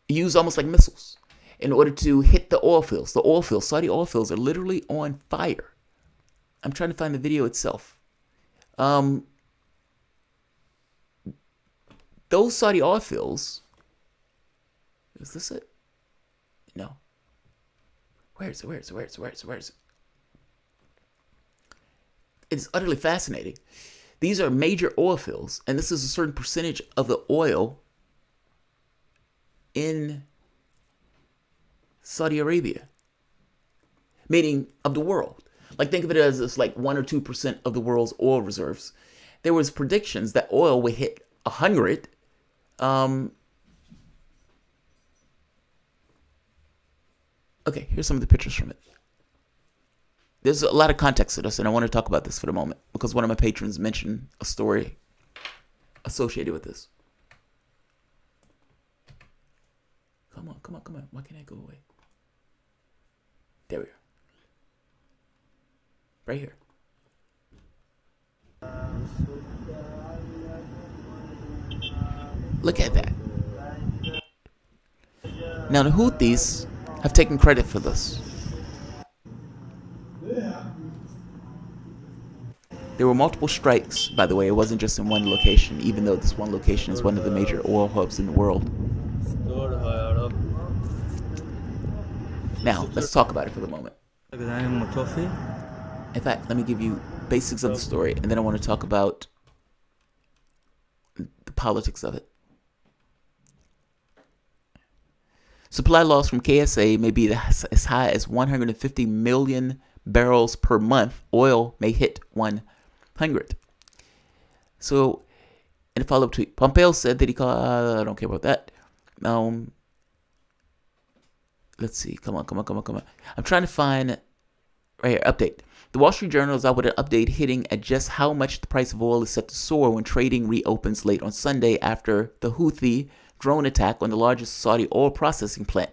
used almost like missiles in order to hit the oil fields. The oil fields, Saudi oil fields, are literally on fire. I'm trying to find the video itself. Those Saudi oil fields, is this it? No. Where is it? It's utterly fascinating. These are major oil fields, and this is a certain percentage of the oil in Saudi Arabia, meaning of the world. Like, think of it as it's like 1 or 2% of the world's oil reserves. There was predictions that oil would hit 100. Okay, here's some of the pictures from it. There's a lot of context to this, and I want to talk about this for the moment because one of my patrons mentioned a story associated with this. Come on. Why can't I go away? There we are. right here. Look at that. Now, the Houthis have taken credit for this. There were multiple strikes, by the way. It wasn't just in one location, even though this one location is one of the major oil hubs in the world. Now, let's talk about it for the moment. In fact, let me give you basics of the story, and then I want to talk about the politics of it. Supply loss from KSA may be as high as 150 million barrels per month. Oil may hit 100. So, in a follow-up tweet, Pompeo said that he called. I don't care about that. Let's see. Come on. I'm trying to find right here. Update. The Wall Street Journal is out with an update hitting at just how much the price of oil is set to soar when trading reopens late on Sunday after the Houthi drone attack on the largest Saudi oil processing plant.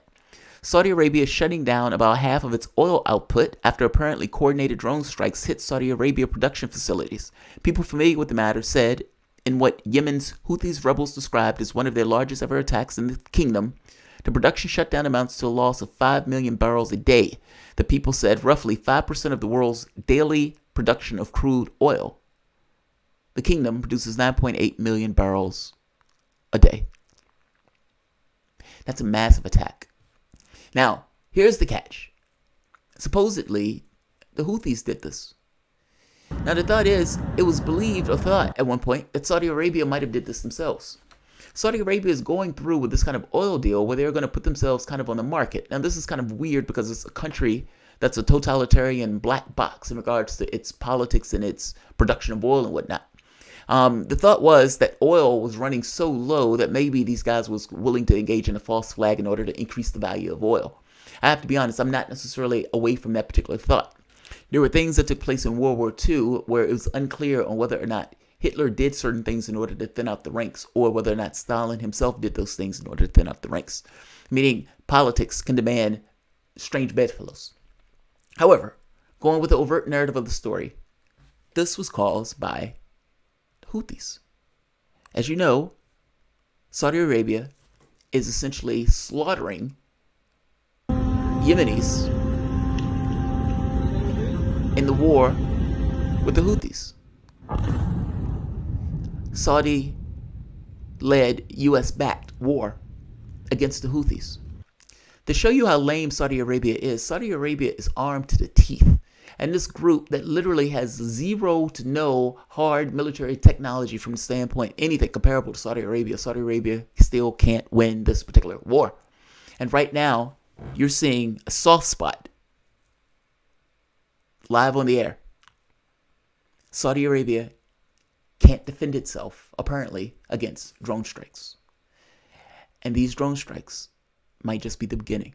Saudi Arabia is shutting down about half of its oil output after apparently coordinated drone strikes hit Saudi Arabia production facilities. People familiar with the matter said in what Yemen's Houthis rebels described as one of their largest ever attacks in the kingdom, the production shutdown amounts to a loss of 5 million barrels a day. The people said roughly 5% of the world's daily production of crude oil. The kingdom produces 9.8 million barrels a day. That's a massive attack. Now, here's the catch. Supposedly, the Houthis did this. Now, the thought is, it was believed or thought at one point that Saudi Arabia might have did this themselves. Saudi Arabia is going through with this kind of oil deal where they're going to put themselves kind of on the market. Now, this is kind of weird because it's a country that's a totalitarian black box in regards to its politics and its production of oil and whatnot. The thought was that oil was running so low that maybe these guys was willing to engage in a false flag in order to increase the value of oil. I have to be honest, I'm not necessarily away from that particular thought. There were things that took place in World War II where it was unclear on whether or not Hitler did certain things in order to thin out the ranks, or whether or not Stalin himself did those things in order to thin out the ranks. Meaning, politics can demand strange bedfellows. However, going with the overt narrative of the story, this was caused by Houthis. As you know, Saudi Arabia is essentially slaughtering Yemenis in the war with the Houthis. Saudi-led, US-backed war against the Houthis. To show you how lame Saudi Arabia is armed to the teeth. And this group that literally has zero to no hard military technology from the standpoint, anything comparable to Saudi Arabia still can't win this particular war. And right now, you're seeing a soft spot live on the air. Saudi Arabia can't defend itself, apparently, against drone strikes. And these drone strikes might just be the beginning.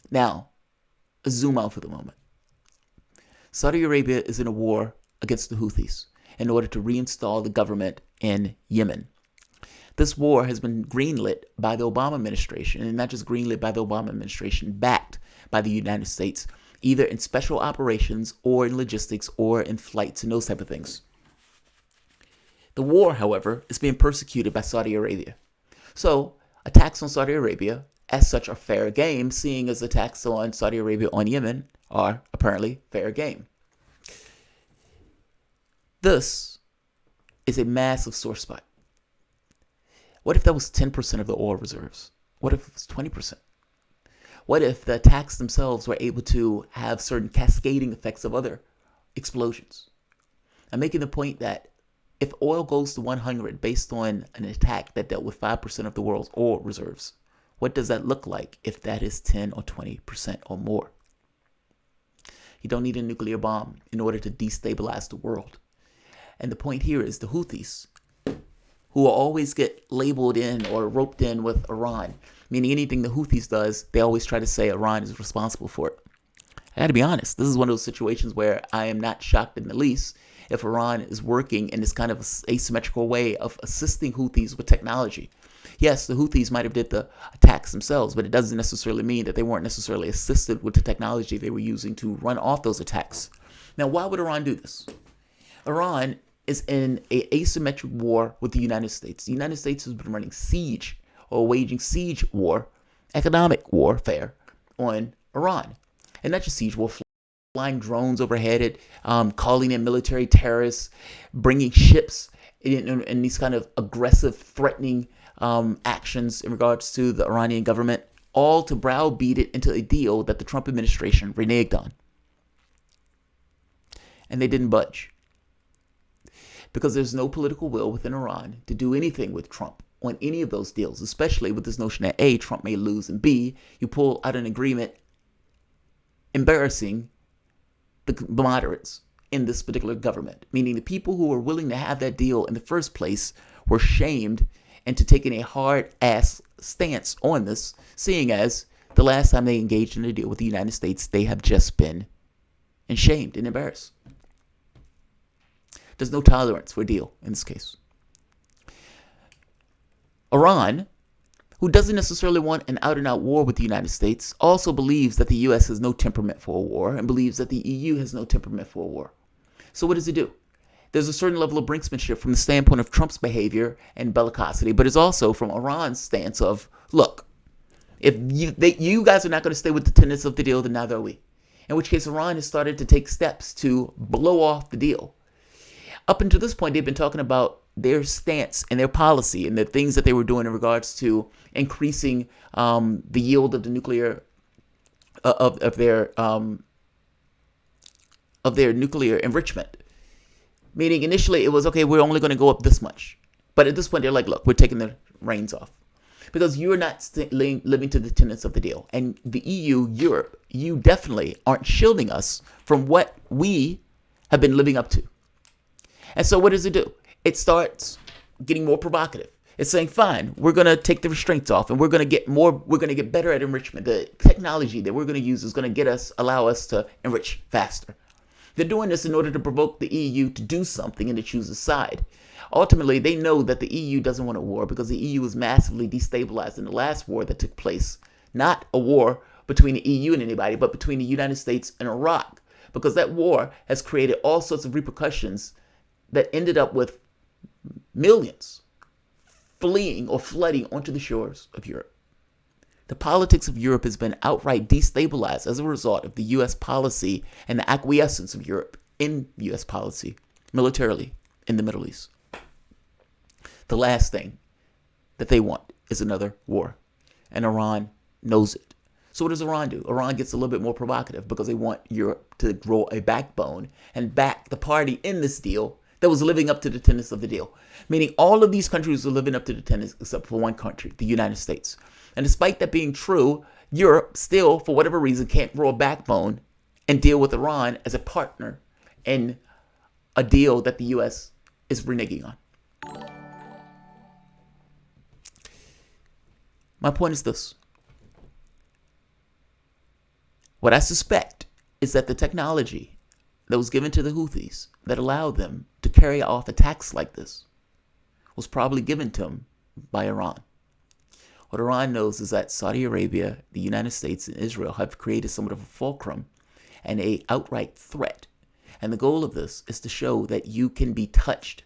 Now, a zoom out for the moment. Saudi Arabia is in a war against the Houthis in order to reinstall the government in Yemen. This war has been greenlit by the Obama administration, and not just greenlit by the Obama administration, backed by the United States, either in special operations or in logistics or in flights and those type of things. The war, however, is being persecuted by Saudi Arabia. So, attacks on Saudi Arabia, as such, are fair game, seeing as attacks on Saudi Arabia on Yemen are apparently fair game. This is a massive sore spot. What if that was 10% of the oil reserves? What if it was 20%? What if the attacks themselves were able to have certain cascading effects of other explosions? I'm making the point that if oil goes to 100 based on an attack that dealt with 5% of the world's oil reserves, what does that look like if that is 10 or 20% or more? You don't need a nuclear bomb in order to destabilize the world. And the point here is the Houthis, who will always get labeled in or roped in with Iran, meaning anything the Houthis does, they always try to say Iran is responsible for it. I gotta be honest, this is one of those situations where I am not shocked in the least if Iran is working in this kind of asymmetrical way of assisting Houthis with technology. Yes, the Houthis might have did the attacks themselves, but it doesn't necessarily mean that they weren't necessarily assisted with the technology they were using to run off those attacks. Now, why would Iran do this? Iran is in an asymmetric war with the United States. The United States has been running siege or waging siege war, economic warfare on Iran. And not just siege war, flying drones overhead it, calling in military terrorists, bringing ships in these kind of aggressive, threatening actions in regards to the Iranian government, all to browbeat it into a deal that the Trump administration reneged on. And they didn't budge. Because there's no political will within Iran to do anything with Trump on any of those deals, especially with this notion that A, Trump may lose, and B, you pull out an agreement embarrassing the moderates in this particular government, meaning the people who were willing to have that deal in the first place were shamed into taking a hard-ass stance on this, seeing as the last time they engaged in a deal with the United States, they have just been shamed and embarrassed. There's no tolerance for a deal in this case. Iran, who doesn't necessarily want an out-and-out war with the United States, also believes that the U.S. has no temperament for a war and believes that the EU has no temperament for a war. So what does it do? There's a certain level of brinksmanship from the standpoint of Trump's behavior and bellicosity, but it's also from Iran's stance of, look, if you guys are not going to stay with the tenets of the deal, then neither are we. In which case, Iran has started to take steps to blow off the deal. Up until this point, they've been talking about their stance and their policy and the things that they were doing in regards to increasing the yield of the nuclear of their nuclear enrichment. Meaning initially it was, okay, we're only going to go up this much. But at this point, they're like, look, we're taking the reins off. Because you're not living to the tenets of the deal. And the EU, Europe, you definitely aren't shielding us from what we have been living up to. And so what does it do? It starts getting more provocative. It's saying, fine, we're going to take the restraints off and we're going to get better at enrichment. The technology that we're going to use is going to allow us to enrich faster. They're doing this in order to provoke the EU to do something and to choose a side. Ultimately, they know that the EU doesn't want a war because the EU was massively destabilized in the last war that took place. Not a war between the EU and anybody, but between the United States and Iraq. Because that war has created all sorts of repercussions that ended up with millions fleeing or flooding onto the shores of Europe. The politics of Europe has been outright destabilized as a result of the U.S. policy and the acquiescence of Europe in U.S. policy militarily in the Middle East. The last thing that they want is another war, and Iran knows it. So what does Iran do? Iran gets a little bit more provocative because they want Europe to grow a backbone and back the party in this deal that was living up to the tenets of the deal. Meaning all of these countries are living up to the tenets except for one country, the United States. And despite that being true, Europe still, for whatever reason, can't grow a backbone and deal with Iran as a partner in a deal that the U.S. is reneging on. My point is this. What I suspect is that the technology that was given to the Houthis that allowed them to carry off attacks like this was probably given to them by Iran. What Iran knows is that Saudi Arabia, the United States, and Israel have created somewhat of a fulcrum and an outright threat. And the goal of this is to show that you can be touched.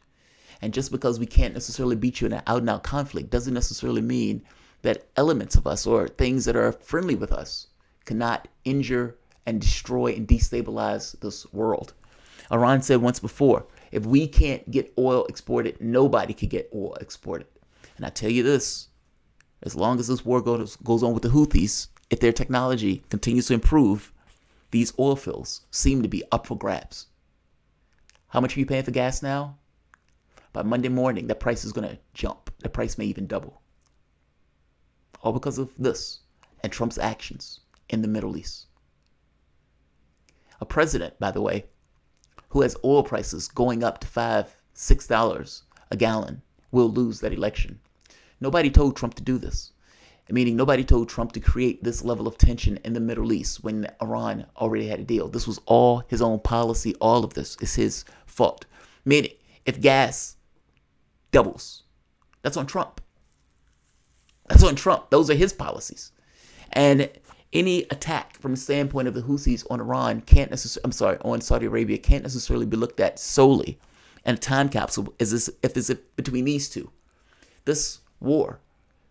And just because we can't necessarily beat you in an out-and-out conflict doesn't necessarily mean that elements of us or things that are friendly with us cannot injure and destroy and destabilize this world. Iran said once before, if we can't get oil exported, nobody can get oil exported. And I tell you this, as long as this war goes on with the Houthis, if their technology continues to improve, these oil fields seem to be up for grabs. How much are you paying for gas now? By Monday morning, the price is going to jump. The price may even double. All because of this and Trump's actions in the Middle East. A president, by the way, who has oil prices going up to $5, $6 a gallon will lose that election. Nobody told Trump to do this. Meaning nobody told Trump to create this level of tension in the Middle East when Iran already had a deal. This was all his own policy. All of this is his fault. Meaning, if gas doubles, that's on Trump. That's on Trump. Those are his policies. And any attack from the standpoint of the Houthis on on Saudi Arabia can't necessarily be looked at solely in a time capsule as if between these two. This war,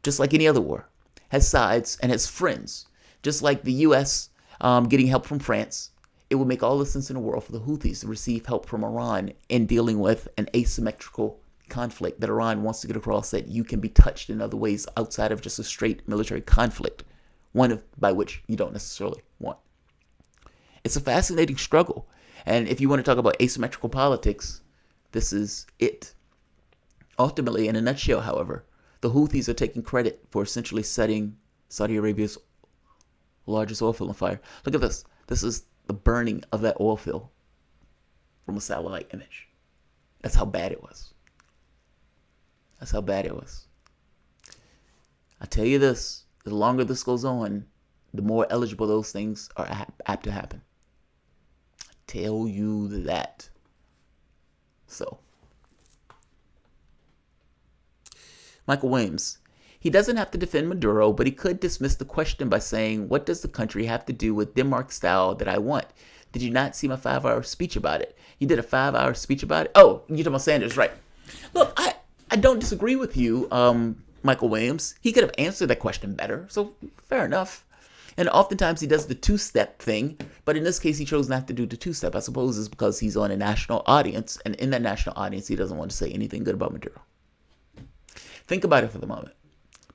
just like any other war, has sides and has friends. Just like the U.S. Getting help from France, it would make all the sense in the world for the Houthis to receive help from Iran in dealing with an asymmetrical conflict that Iran wants to get across, that you can be touched in other ways outside of just a straight military conflict, by which you don't necessarily want. It's a fascinating struggle. And if you want to talk about asymmetrical politics, this is it. Ultimately, in a nutshell, however, the Houthis are taking credit for essentially setting Saudi Arabia's largest oil field on fire. Look at this. This is the burning of that oil field from a satellite image. That's how bad it was. That's how bad it was. I tell you this, the longer this goes on, the more eligible those things are apt to happen. I tell you that. So, Michael Williams. He doesn't have to defend Maduro, but he could dismiss the question by saying, what does the country have to do with Denmark style that I want? Did you not see my 5-hour speech about it? You did a 5-hour speech about it? Oh, you're talking about Sanders, right. Look, I don't disagree with you, Michael Williams. He could have answered that question better, so fair enough. And oftentimes he does the two-step thing, but in this case he chose not to do the two-step. I suppose it's because he's on a national audience, and in that national audience he doesn't want to say anything good about Maduro. Think about it for the moment.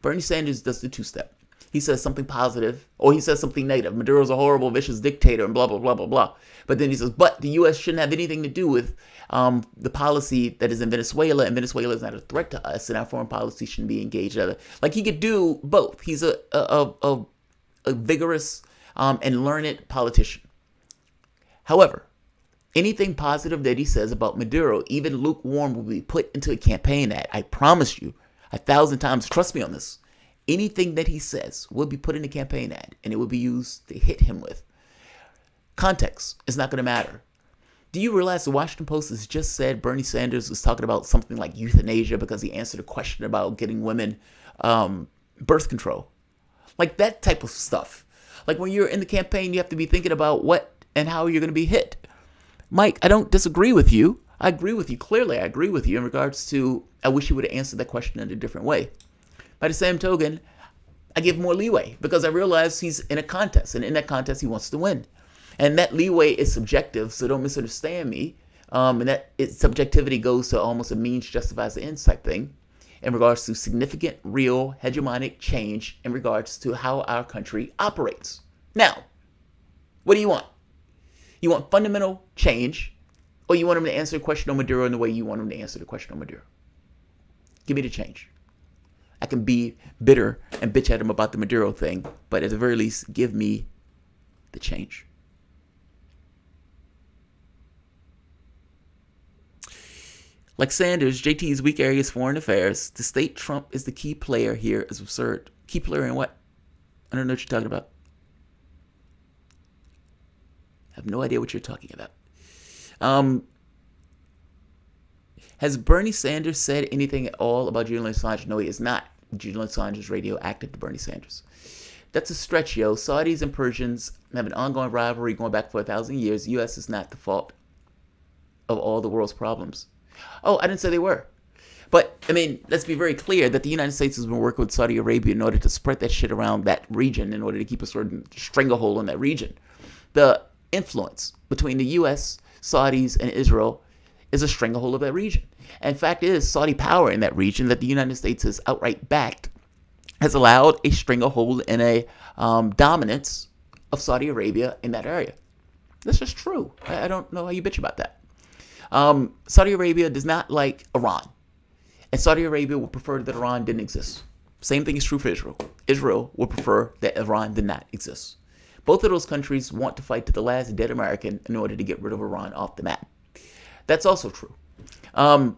Bernie Sanders does the two-step. He says something positive, or he says something negative. Maduro's a horrible, vicious dictator, and blah, blah, blah, blah, blah. But then he says, but the U.S. shouldn't have anything to do with the policy that is in Venezuela, and Venezuela is not a threat to us, and our foreign policy shouldn't be engaged. Like, he could do both. He's a vigorous and learned politician. However, anything positive that he says about Maduro, even lukewarm, will be put into a campaign ad. I promise you, 1,000 times, trust me on this. Anything that he says will be put in a campaign ad, and it will be used to hit him with. Context is not going to matter. Do you realize the Washington Post has just said Bernie Sanders was talking about something like euthanasia because he answered a question about getting women birth control? Like that type of stuff. Like when you're in the campaign, you have to be thinking about what and how you're going to be hit. Mike, I don't disagree with you. I agree with you. Clearly, I agree with you in regards to, I wish you would have answered that question in a different way. By the same token, I give more leeway because I realize he's in a contest, and in that contest, he wants to win. And that leeway is subjective, so don't misunderstand me. And that subjectivity goes to almost a means justifies the ends type thing in regards to significant, real, hegemonic change in regards to how our country operates. Now, what do you want? You want fundamental change, or you want him to answer the question on Maduro in the way you want him to answer the question on Maduro? Give me the change. I can be bitter and bitch at him about the Maduro thing, but at the very least, give me the change. Like Sanders, JT's weak area is foreign affairs. To state Trump is the key player here is absurd. Key player in what? I don't know what you're talking about. I have no idea what you're talking about. Has Bernie Sanders said anything at all about Julian Assange? No, he has not. Julian Assange is radioactive to Bernie Sanders. That's a stretch, yo. Saudis and Persians have an ongoing rivalry going back for 1,000 years. The U.S. is not the fault of all the world's problems. Oh, I didn't say they were. But, I mean, let's be very clear that the United States has been working with Saudi Arabia in order to spread that shit around that region in order to keep a certain stranglehold on that region. The influence between the U.S., Saudis, and Israel is a stranglehold of that region. And fact is, Saudi power in that region that the United States has outright backed has allowed a stranglehold and a dominance of Saudi Arabia in that area. That's just true. I don't know how you bitch about that. Saudi Arabia does not like Iran. And Saudi Arabia would prefer that Iran didn't exist. Same thing is true for Israel. Israel would prefer that Iran did not exist. Both of those countries want to fight to the last dead American in order to get rid of Iran off the map. That's also true. I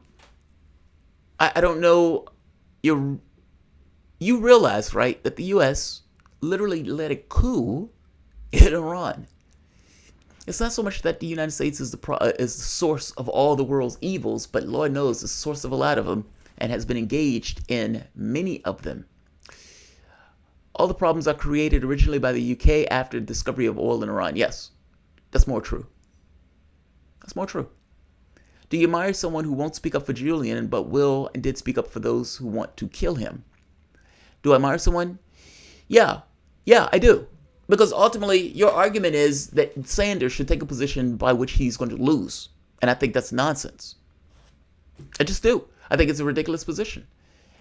don't know. You realize, right, that the U.S. literally led a coup in Iran. It's not so much that the United States is the source of all the world's evils, but Lord knows the source of a lot of them and has been engaged in many of them. all the problems are created originally by the UK after the discovery of oil in Iran. Yes, that's more true. That's more true. Do you admire someone who won't speak up for Julian, but will and did speak up for those who want to kill him? Do I admire someone? Yeah, I do. Because ultimately, your argument is that Sanders should take a position by which he's going to lose. And I think that's nonsense. I just do. I think it's a ridiculous position.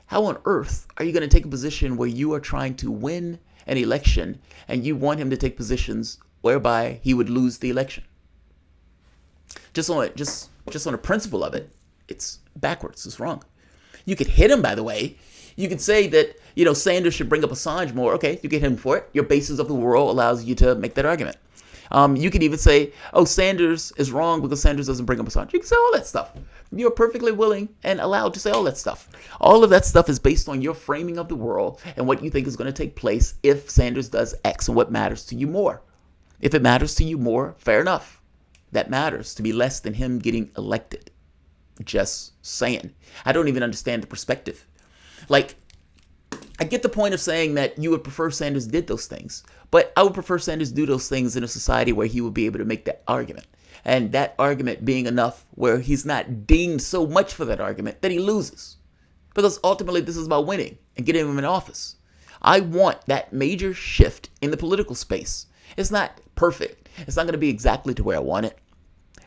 How on earth are you going to take a position where you are trying to win an election and you want him to take positions whereby he would lose the election? Just on the principle of it, it's backwards. It's wrong. You could hit him, by the way. You could say that, Sanders should bring up Assange more. Okay, you get him for it. Your basis of the world allows you to make that argument. You could even say, Sanders is wrong because Sanders doesn't bring up Assange. You can say all that stuff. You're perfectly willing and allowed to say all that stuff. All of that stuff is based on your framing of the world and what you think is going to take place if Sanders does X and what matters to you more. If it matters to you more, fair enough. That matters to be less than him getting elected. Just saying. I don't even understand the perspective. Like, I get the point of saying that you would prefer Sanders did those things, but I would prefer Sanders do those things in a society where he would be able to make that argument. And that argument being enough where he's not dinged so much for that argument that he loses. Because ultimately this is about winning and getting him in office. I want that major shift in the political space. It's not perfect. It's not going to be exactly to where I want it.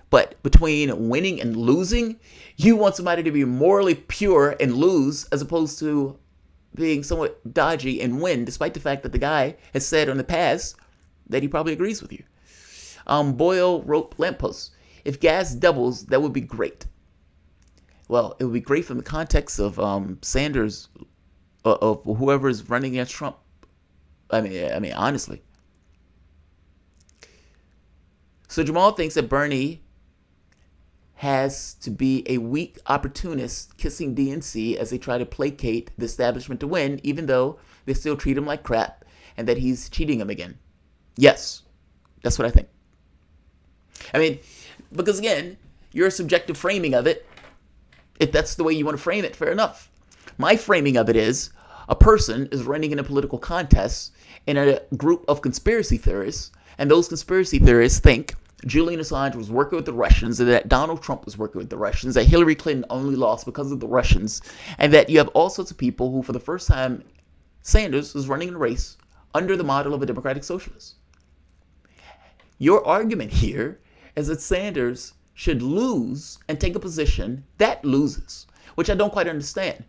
But between winning and losing, you want somebody to be morally pure and lose as opposed to being somewhat dodgy and win, despite the fact that the guy has said in the past that he probably agrees with you. Boyle wrote lampposts. If gas doubles, that would be great. Well, it would be great from the context of Sanders, of whoever is running against Trump. I mean, honestly. So Jamal thinks that Bernie has to be a weak opportunist kissing DNC as they try to placate the establishment to win, even though they still treat him like crap and that he's cheating them again. Yes, that's what I think. I mean, because again, your subjective framing of it, if that's the way you want to frame it, fair enough. My framing of it is a person is running in a political contest in a group of conspiracy theorists, and those conspiracy theorists think Julian Assange was working with the Russians, and that Donald Trump was working with the Russians, that Hillary Clinton only lost because of the Russians, and that you have all sorts of people who, for the first time, Sanders was running in a race under the model of a democratic socialist. Your argument here is that Sanders should lose and take a position that loses, which I don't quite understand.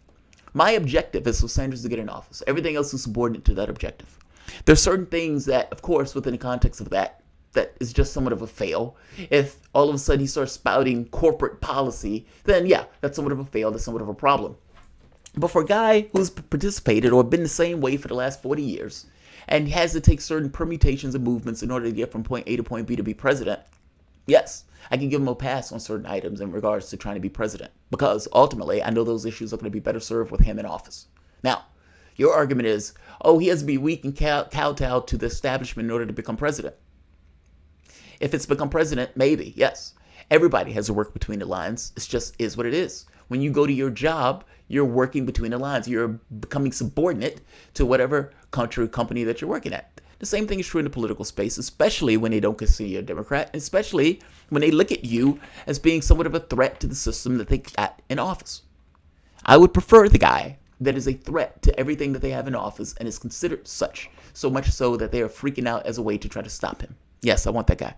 My objective is for Sanders to get in office. Everything else is subordinate to that objective. There are certain things that, of course, within the context of that is just somewhat of a fail. If all of a sudden he starts spouting corporate policy, then yeah, that's somewhat of a fail. That's somewhat of a problem. But for a guy who's participated or been the same way for the last 40 years and has to take certain permutations and movements in order to get from point A to point B to be president, yes, I can give him a pass on certain items in regards to trying to be president, because ultimately I know those issues are going to be better served with him in office. Now, your argument is, he has to be weak and kowtow to the establishment in order to become president. If it's become president, maybe, yes. Everybody has to work between the lines. It just is what it is. When you go to your job, you're working between the lines. You're becoming subordinate to whatever country or company that you're working at. The same thing is true in the political space, especially when they don't consider you a Democrat, and especially when they look at you as being somewhat of a threat to the system that they got in office. I would prefer the guy that is a threat to everything that they have in office and is considered such, so much so that they are freaking out as a way to try to stop him. Yes, I want that guy.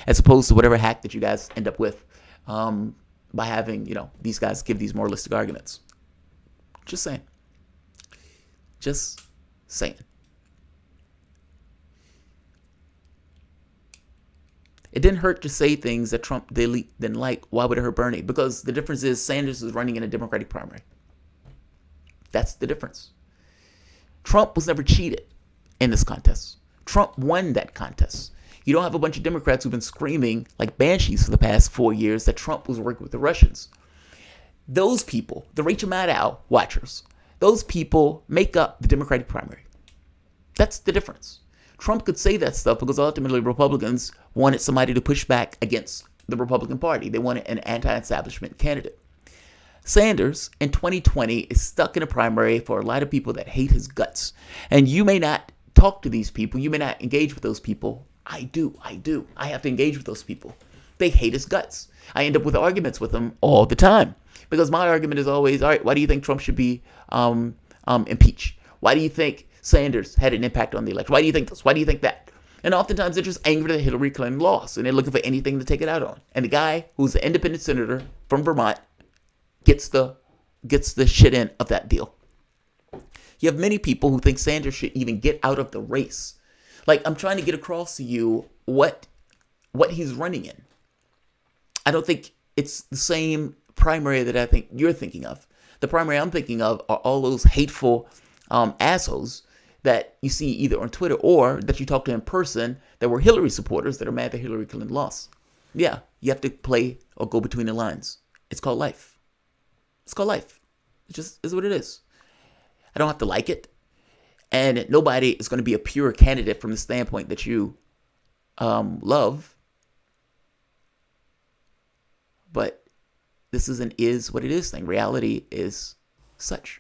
As opposed to whatever hack that you guys end up with by having, these guys give these moralistic arguments. Just saying. Just saying. It didn't hurt to say things that Trump didn't like. Why would it hurt Bernie? Because the difference is Sanders is running in a Democratic primary. That's the difference. Trump was never cheated in this contest. Trump won that contest. You don't have a bunch of Democrats who've been screaming like banshees for the past 4 years that Trump was working with the Russians. Those people, the Rachel Maddow watchers, those people make up the Democratic primary. That's the difference. Trump could say that stuff because ultimately Republicans wanted somebody to push back against the Republican Party. They wanted an anti-establishment candidate. Sanders in 2020 is stuck in a primary for a lot of people that hate his guts. And you may not talk to these people. You may not engage with those people. I do. I have to engage with those people. They hate his guts. I end up with arguments with them all the time. Because my argument is always, all right, why do you think Trump should be impeached? Why do you think Sanders had an impact on the election? Why do you think this? Why do you think that? And oftentimes they're just angry that Hillary Clinton lost, and they're looking for anything to take it out on. And the guy who's the independent senator from Vermont gets the shit in of that deal. You have many people who think Sanders should even get out of the race. Like, I'm trying to get across to you what he's running in. I don't think it's the same primary that I think you're thinking of. The primary I'm thinking of are all those hateful assholes that you see either on Twitter or that you talk to in person that were Hillary supporters that are mad that Hillary Clinton lost. Yeah, you have to play or go between the lines. It's called life. It's called life. It just is what it is. I don't have to like it. And nobody is going to be a pure candidate from the standpoint that you love. But this is an is what it is thing. Reality is such.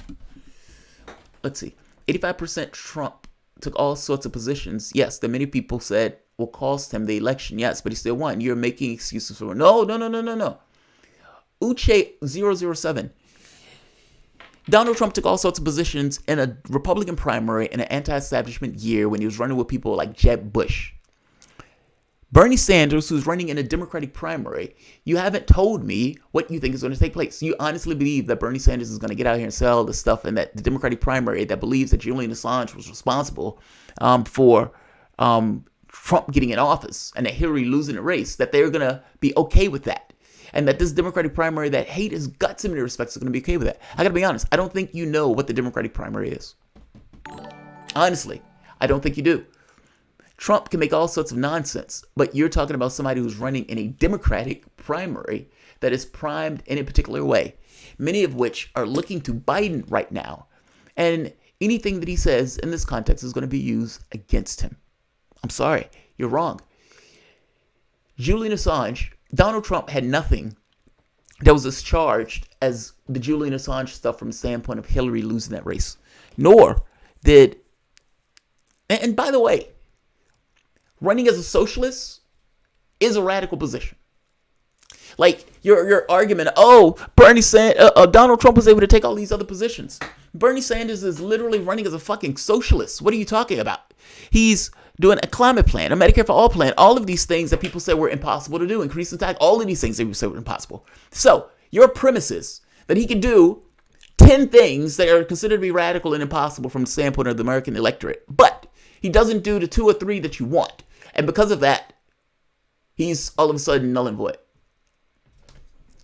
Let's see. 85% Trump took all sorts of positions. Yes, that many people said will cost him the election. Yes, but he still won. You're making excuses for no. Uche007. Donald Trump took all sorts of positions in a Republican primary in an anti-establishment year when he was running with people like Jeb Bush. Bernie Sanders, who's running in a Democratic primary, you haven't told me what you think is going to take place. You honestly believe that Bernie Sanders is going to get out here and sell the stuff and that the Democratic primary that believes that Julian Assange was responsible for Trump getting in office and that Hillary losing the race, that they're going to be okay with that. And that this Democratic primary that hate his guts in many respects is going to be okay with that. I got to be honest. I don't think you know what the Democratic primary is. Honestly, I don't think you do. Trump can make all sorts of nonsense, but you're talking about somebody who's running in a Democratic primary that is primed in a particular way, many of which are looking to Biden right now. And anything that he says in this context is going to be used against him. I'm sorry, you're wrong. Julian Assange, Donald Trump had nothing that was as charged as the Julian Assange stuff from the standpoint of Hillary losing that race. Nor did, and by the way, running as a socialist is a radical position. Like your argument, Donald Trump was able to take all these other positions. Bernie Sanders is literally running as a fucking socialist. What are you talking about? He's doing a climate plan, a Medicare for all plan, all of these things that people said were impossible to do, increasing tax, all of these things that we said were impossible. So your premise is that he can do 10 things that are considered to be radical and impossible from the standpoint of the American electorate, but he doesn't do the 2 or 3 that you want. And because of that, he's all of a sudden null and void.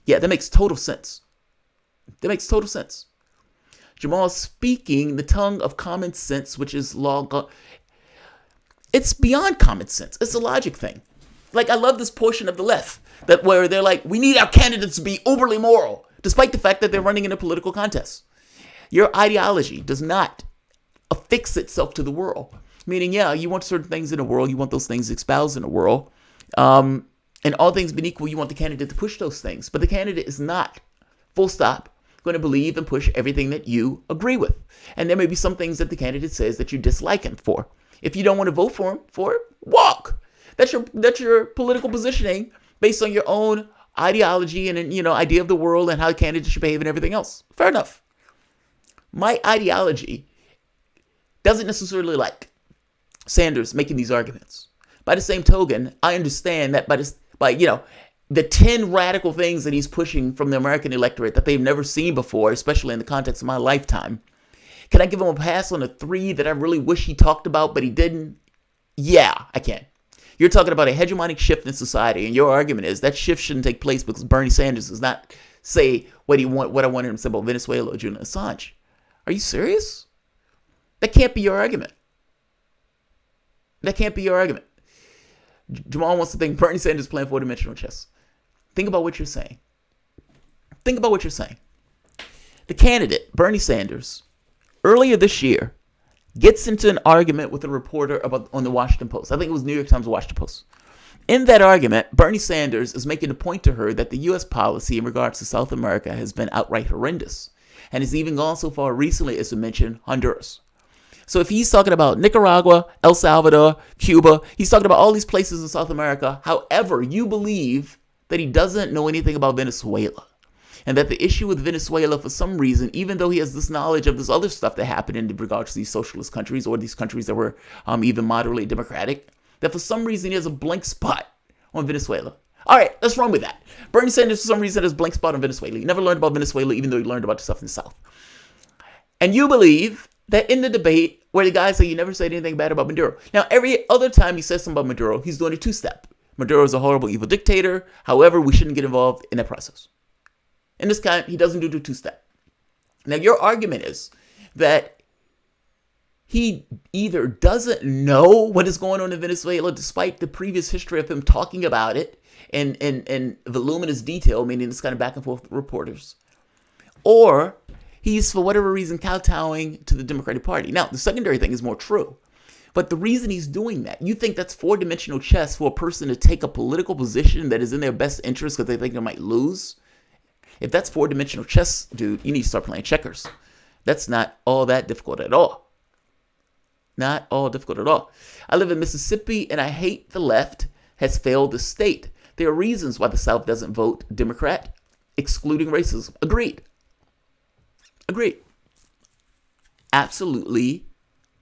Yeah, that makes total sense. Jamarl speaking the tongue of common sense, which is law. It's beyond common sense. It's a logic thing. Like, I love this portion of the left that where they're like, we need our candidates to be overly moral, despite the fact that they're running in a political contest. Your ideology does not affix itself to the world. Meaning, yeah, you want certain things in the world. You want those things espoused in the world. And all things being equal, you want the candidate to push those things. But the candidate is not, full stop, going to believe and push everything that you agree with. And there may be some things that the candidate says that you dislike him for. If you don't want to vote for him, walk. That's your political positioning based on your own ideology and idea of the world and how candidates should behave and everything else. Fair enough. My ideology doesn't necessarily like Sanders making these arguments. By the same token, I understand that by the 10 radical things that he's pushing from the American electorate that they've never seen before, especially in the context of my lifetime. Can I give him a pass on the 3 that I really wish he talked about, but he didn't? Yeah, I can. You're talking about a hegemonic shift in society, and your argument is that shift shouldn't take place because Bernie Sanders does not say what I wanted him to say about Venezuela or Julian Assange. Are you serious? That can't be your argument. Jamal wants to think Bernie Sanders playing 4-dimensional chess. Think about what you're saying. The candidate, Bernie Sanders, earlier this year, gets into an argument with a reporter on the Washington Post. I think it was New York Times or Washington Post. In that argument, Bernie Sanders is making the point to her that the U.S. policy in regards to South America has been outright horrendous, and has even gone so far recently as to mention Honduras. So if he's talking about Nicaragua, El Salvador, Cuba, he's talking about all these places in South America. However, you believe that he doesn't know anything about Venezuela. And that the issue with Venezuela, for some reason, even though he has this knowledge of this other stuff that happened in regards to these socialist countries or these countries that were even moderately democratic, that for some reason he has a blank spot on Venezuela. All right, let's run with that. Bernie Sanders, for some reason, has a blank spot on Venezuela. He never learned about Venezuela, even though he learned about the stuff in the South. And you believe that in the debate where the guy said you never said anything bad about Maduro. Now, every other time he says something about Maduro, he's doing a two-step. Maduro is a horrible, evil dictator. However, we shouldn't get involved in that process. In this kind, he doesn't do the two-step. Now, your argument is that he either doesn't know what is going on in Venezuela, despite the previous history of him talking about it in voluminous detail, meaning this kind of back and forth with reporters, or he's, for whatever reason, kowtowing to the Democratic Party. Now, the secondary thing is more true. But the reason he's doing that, you think that's four-dimensional chess for a person to take a political position that is in their best interest because they think they might lose? If that's four-dimensional chess, dude, you need to start playing checkers. That's not all that difficult at all. Not all difficult at all. I live in Mississippi, and I hate the left has failed the state. There are reasons why the South doesn't vote Democrat, excluding racism. Agreed. Agreed. Absolutely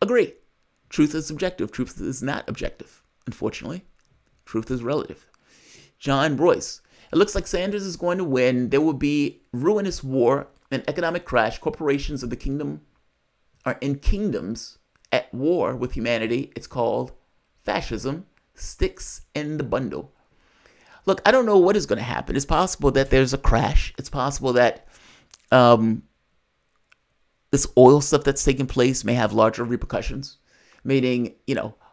agree. Truth is subjective. Truth is not objective, unfortunately. Truth is relative. John Royce. It looks like Sanders is going to win. There will be ruinous war and economic crash. Corporations of the kingdom are in kingdoms at war with humanity. It's called fascism. Sticks in the bundle. Look, I don't know what is going to happen. It's possible that there's a crash. It's possible that this oil stuff that's taking place may have larger repercussions. Meaning,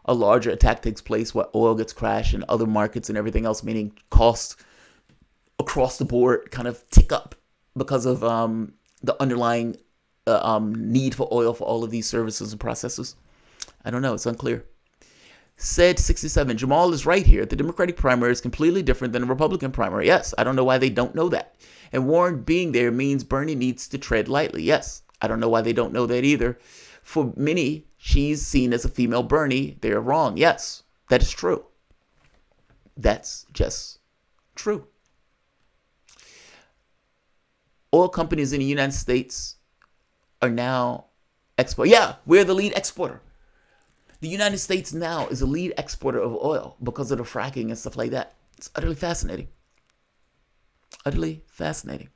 a larger attack takes place where oil gets crashed and other markets and everything else, meaning costs across the board kind of tick up because of the underlying need for oil for all of these services and processes. I don't know. It's unclear. Said 67, Jamarl is right here. The Democratic primary is completely different than the Republican primary. Yes, I don't know why they don't know that. And Warren being there means Bernie needs to tread lightly. Yes, I don't know why they don't know that either. For many, she's seen as a female Bernie. They're wrong. Yes, that is true. That's just true. Oil companies in the United States are now Yeah, we're the lead exporter. The United States now is a lead exporter of oil because of the fracking and stuff like that. It's utterly fascinating. Utterly fascinating.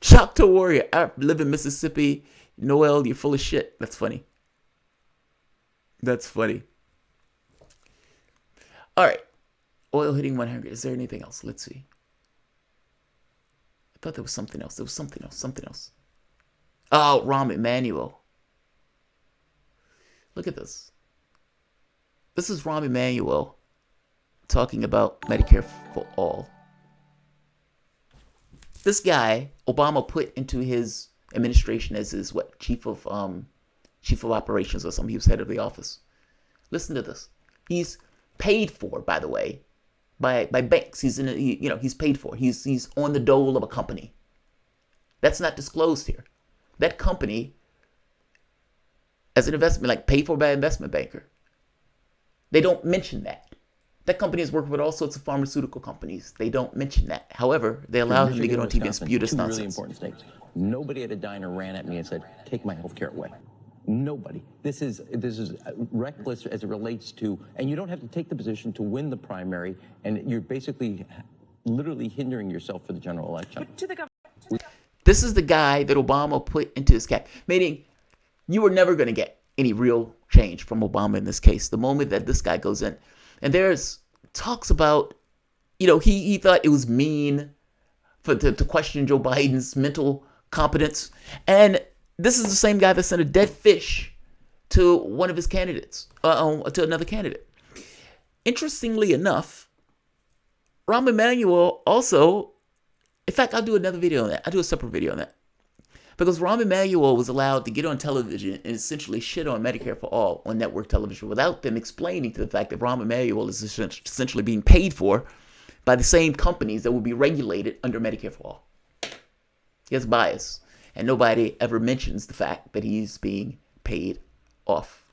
Choctaw Warrior, I live in Mississippi. Noel, you're full of shit. That's funny. That's funny. All right. Oil hitting 100. Is there anything else? Let's see. I thought there was something else. There was something else. Oh, Rahm Emanuel. Look at this. This is Rahm Emanuel talking about Medicare for all. This guy, Obama put into his administration as his chief of operations or something. He was head of the office. Listen to this. He's paid for, by the way, by banks. He's he's paid for. He's on the dole of a company. That's not disclosed here. That company, as an investment, paid for by an investment banker. They don't mention that. That company is working with all sorts of pharmaceutical companies. They don't mention that. However, they allow him to get on TV and spew this nonsense. Really important states. Nobody at a diner ran at me and said, "Take my health care away." Nobody. This is reckless as it relates to, and you don't have to take the position to win the primary, and you're basically literally hindering yourself for the general election. This is the guy that Obama put into his cap, meaning you were never going to get any real change from Obama in this case. The moment that this guy goes in, and there's talks about, he thought it was mean to question Joe Biden's mental competence, and this is the same guy that sent a dead fish to one of his candidates, to another candidate. Interestingly enough, Rahm Emanuel also, in fact, I'll do another video on that. I'll do a separate video on that. Because Rahm Emanuel was allowed to get on television and essentially shit on Medicare for All on network television without them explaining to the fact that Rahm Emanuel is essentially being paid for by the same companies that will be regulated under Medicare for All. He has bias, and nobody ever mentions the fact that he's being paid off.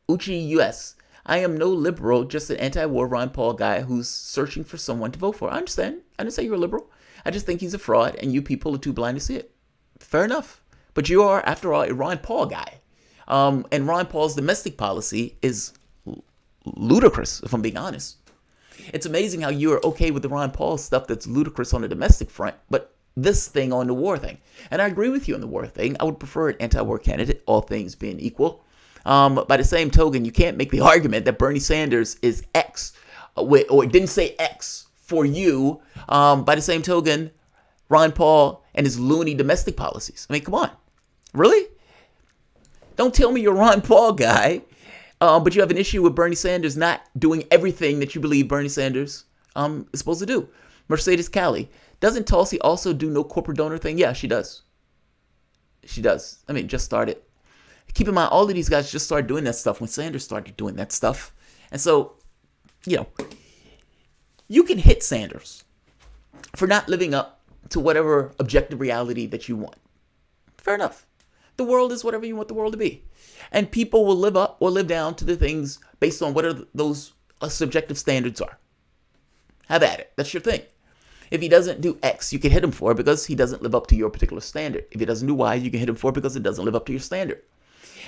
Uchi US. I am no liberal, just an anti-war Ron Paul guy who's searching for someone to vote for. I understand. I didn't say you're a liberal. I just think he's a fraud, and you people are too blind to see it. Fair enough. But you are, after all, a Ron Paul guy. And Ron Paul's domestic policy is ludicrous, if I'm being honest. It's amazing how you are okay with the Ron Paul stuff that's ludicrous on the domestic front, but this thing on the war thing. And I agree with you on the war thing. I would prefer an anti-war candidate, all things being equal. By the same token, you can't make the argument that Bernie Sanders is X, or it didn't say X for you. By the same token, Ron Paul and his loony domestic policies. I mean, come on. Really? Don't tell me you're a Ron Paul guy, but you have an issue with Bernie Sanders not doing everything that you believe Bernie Sanders is supposed to do. Mercedes Cali. Doesn't Tulsi also do no corporate donor thing? Yeah, she does. She does. I mean, just started. Keep in mind, all of these guys just started doing that stuff when Sanders started doing that stuff. And so, you can hit Sanders for not living up to whatever objective reality that you want. Fair enough. The world is whatever you want the world to be. And people will live up or live down to the things based on whatever those subjective standards are. Have at it. That's your thing. If he doesn't do X, you can hit him for it because he doesn't live up to your particular standard. If he doesn't do Y, you can hit him for it because it doesn't live up to your standard.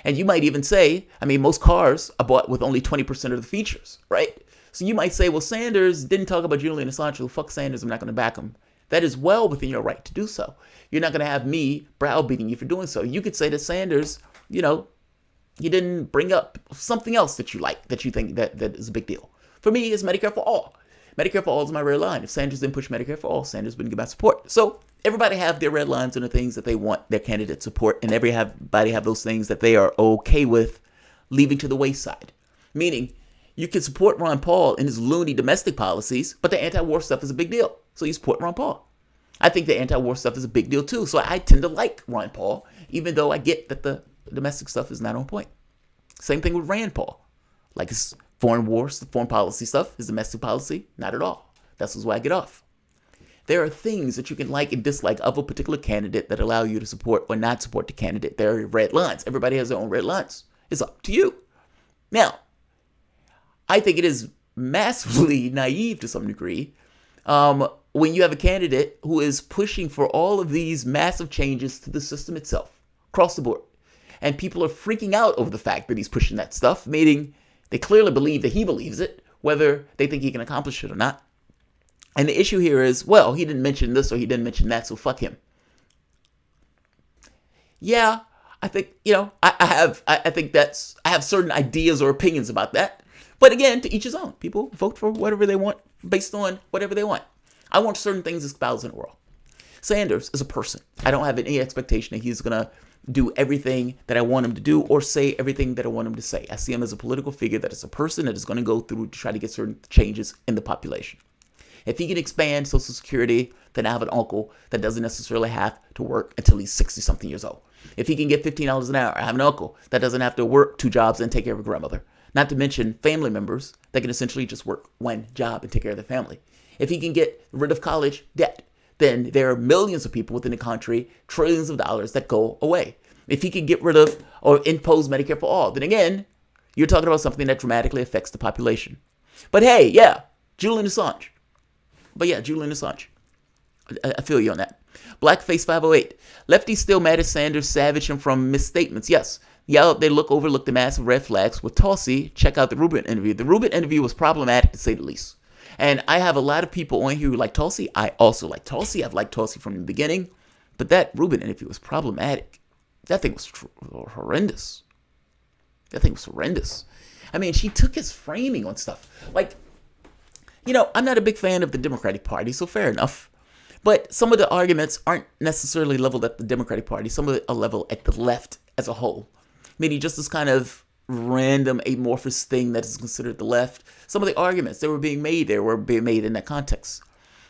And you might even say, I mean, most cars are bought with only 20% of the features, right? So you might say, well, Sanders didn't talk about Julian Assange. Well, fuck Sanders. I'm not going to back him. That is well within your right to do so. You're not going to have me browbeating you for doing so. You could say that Sanders, he didn't bring up something else that you like, that you think that is a big deal. For me, it's Medicare for All. Medicare for All is my red line. If Sanders didn't push Medicare for All, Sanders wouldn't get my support. So everybody have their red lines and the things that they want their candidate support, and everybody have those things that they are okay with leaving to the wayside. Meaning, you can support Ron Paul in his loony domestic policies, but the anti-war stuff is a big deal. So you support Ron Paul. I think the anti-war stuff is a big deal too. So I tend to like Ron Paul, even though I get that the domestic stuff is not on point. Same thing with Rand Paul. Like his foreign wars, the foreign policy stuff, his domestic policy, not at all. That's why I get off. There are things that you can like and dislike of a particular candidate that allow you to support or not support the candidate. There are red lines. Everybody has their own red lines. It's up to you. Now, I think it is massively naive to some degree when you have a candidate who is pushing for all of these massive changes to the system itself, across the board. And people are freaking out over the fact that he's pushing that stuff, meaning they clearly believe that he believes it, whether they think he can accomplish it or not. And the issue here is, well, he didn't mention this or he didn't mention that, so fuck him. Yeah, I think, I have certain ideas or opinions about that. But again, to each his own. People vote for whatever they want based on whatever they want. I want certain things espoused in the world. Sanders is a person. I don't have any expectation that he's going to do everything that I want him to do or say everything that I want him to say. I see him as a political figure that is a person that is going to go through to try to get certain changes in the population. If he can expand Social Security, then I have an uncle that doesn't necessarily have to work until he's 60-something years old. If he can get $15 an hour, I have an uncle that doesn't have to work 2 jobs and take care of a grandmother. Not to mention family members that can essentially just work 1 job and take care of their family. If he can get rid of college debt, then there are millions of people within the country, trillions of dollars that go away. If he can get rid of or impose Medicare for all, then again, you're talking about something that dramatically affects the population. But hey, yeah, Julian Assange. I feel you on that. Blackface 508. Lefties still mad at Sanders, savage him from misstatements. Yes. Yeah, they overlook the massive red flags. With Tulsi, check out the Rubin interview. The Rubin interview was problematic, to say the least. And I have a lot of people on here who like Tulsi. I also like Tulsi. I've liked Tulsi from the beginning. But that Rubin interview was problematic. That thing was horrendous. I mean, she took his framing on stuff. Like, I'm not a big fan of the Democratic Party, so fair enough. But some of the arguments aren't necessarily leveled at the Democratic Party. Some of it are leveled at the left as a whole. Maybe just this kind of random amorphous thing that is considered the left. Some of the arguments that were being made there were being made in that context.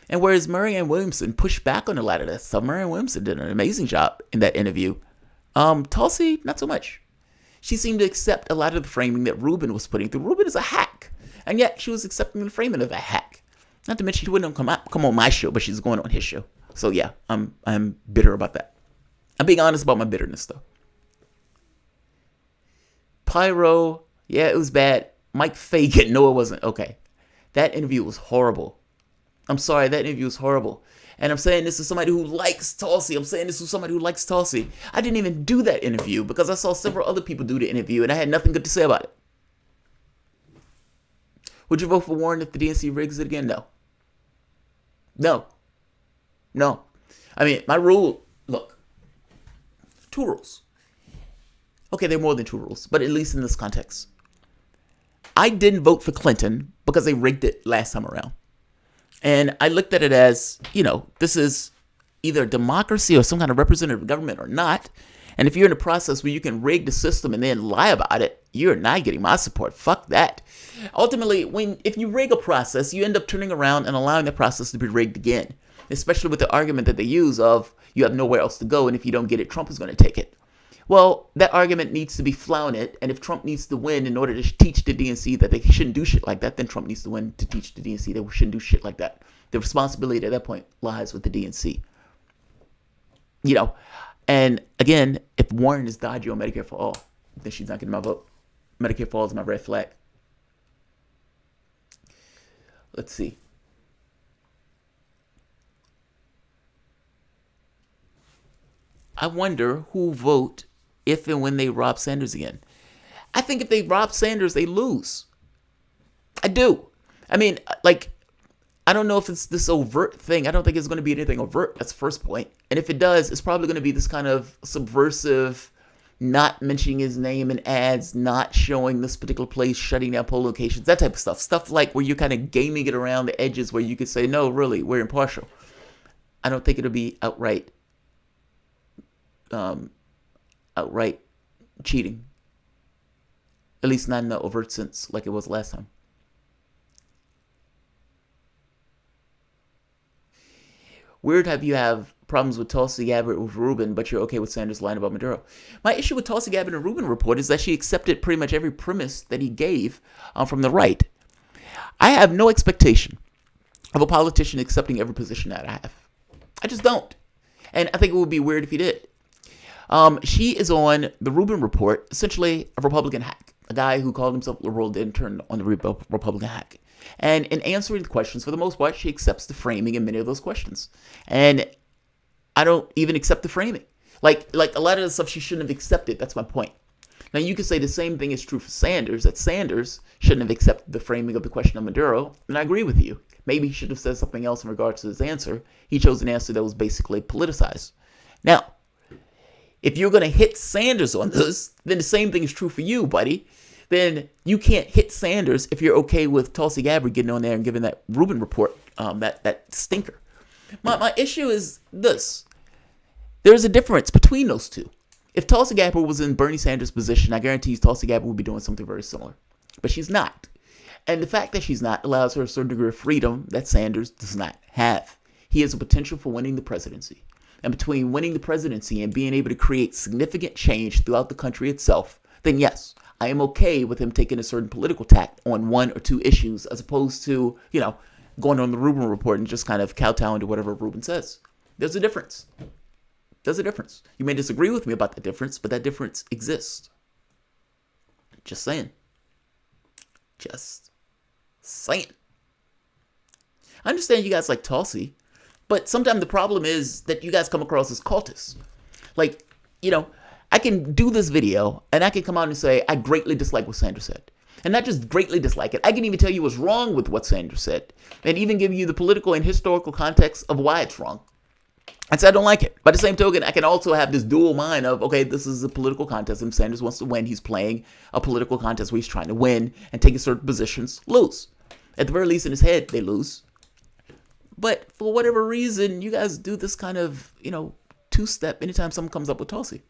And whereas Marianne Williamson pushed back on a lot of that stuff, Marianne Williamson did an amazing job in that interview. Tulsi, not so much. She seemed to accept a lot of the framing that Rubin was putting through. Rubin is a hack, and yet she was accepting the framing of a hack. Not to mention she wouldn't come on my show, but she's going on his show. So yeah, I'm bitter about that. I'm being honest about my bitterness though. Pyro, yeah, it was bad. Mike Fagan, no, it wasn't. Okay, that interview was horrible. I'm sorry, that interview was horrible. And I'm saying this is somebody who likes Tulsi. I'm saying this is somebody who likes Tulsi. I didn't even do that interview because I saw several other people do the interview and I had nothing good to say about it. Would you vote for Warren if the DNC rigs it again? No. No. I mean, my rule, look, 2 rules. Okay, there are more than 2 rules, but at least in this context. I didn't vote for Clinton because they rigged it last time around. And I looked at it as, this is either a democracy or some kind of representative government or not. And if you're in a process where you can rig the system and then lie about it, you're not getting my support. Fuck that. Ultimately, if you rig a process, you end up turning around and allowing the process to be rigged again. Especially with the argument that they use of you have nowhere else to go, and if you don't get it, Trump is going to take it. Well, that argument needs to be flouted, and if Trump needs to win in order to teach the DNC that they shouldn't do shit like that, then Trump needs to win to teach the DNC that we shouldn't do shit like that. The responsibility at that point lies with the DNC. And again, if Warren is dodgy on Medicare for All, then she's not getting my vote. Medicare for All is my red flag. Let's see. I wonder who will vote if and when they rob Sanders again. I think if they rob Sanders, they lose. I do. I mean, I don't know if it's this overt thing. I don't think it's going to be anything overt. That's the first point. And if it does, it's probably going to be this kind of subversive, not mentioning his name in ads, not showing this particular place, shutting down poll locations, that type of stuff. Stuff like where you're kind of gaming it around the edges where you could say, no, really, we're impartial. I don't think it'll be outright cheating. At least not in the overt sense like it was last time. Weird how you have problems with Tulsi Gabbard with Rubin, but you're okay with Sanders lying about Maduro. My issue with Tulsi Gabbard and Rubin report is that she accepted pretty much every premise that he gave from the right. I have no expectation of a politician accepting every position that I have. I just don't. And I think it would be weird if he did. She is on the Rubin report, essentially a Republican hack, a guy who called himself liberal, then turned on the Republican hack. And in answering the questions, for the most part, she accepts the framing in many of those questions. And I don't even accept the framing. Like a lot of the stuff she shouldn't have accepted. That's my point. Now, you could say the same thing is true for Sanders, that Sanders shouldn't have accepted the framing of the question of Maduro. And I agree with you. Maybe he should have said something else in regards to his answer. He chose an answer that was basically politicized. Now, if you're going to hit Sanders on this, then the same thing is true for you, buddy. Then you can't hit Sanders if you're okay with Tulsi Gabbard getting on there and giving that Rubin report, that stinker. My issue is this. There's a difference between those two. If Tulsi Gabbard was in Bernie Sanders' position, I guarantee you Tulsi Gabbard would be doing something very similar. But she's not. And the fact that she's not allows her a certain degree of freedom that Sanders does not have. He has a potential for winning the presidency. And between winning the presidency and being able to create significant change throughout the country itself, then yes, I am okay with him taking a certain political tact on 1 or 2 issues as opposed to, going on the Rubin report and just kind of kowtowing to whatever Rubin says. There's a difference. There's a difference. You may disagree with me about the difference, but that difference exists. Just saying. Just saying. I understand you guys like Tulsi, but sometimes the problem is that you guys come across as cultists. I can do this video and I can come out and say, I greatly dislike what Sanders said. And not just greatly dislike it, I can even tell you what's wrong with what Sanders said. And even give you the political and historical context of why it's wrong. And say I don't like it. By the same token, I can also have this dual mind of, okay, this is a political contest and Sanders wants to win. He's playing a political contest where he's trying to win and taking certain positions, lose. At the very least in his head, they lose. But for whatever reason, you guys do this kind of, two-step anytime someone comes up with Tulsi.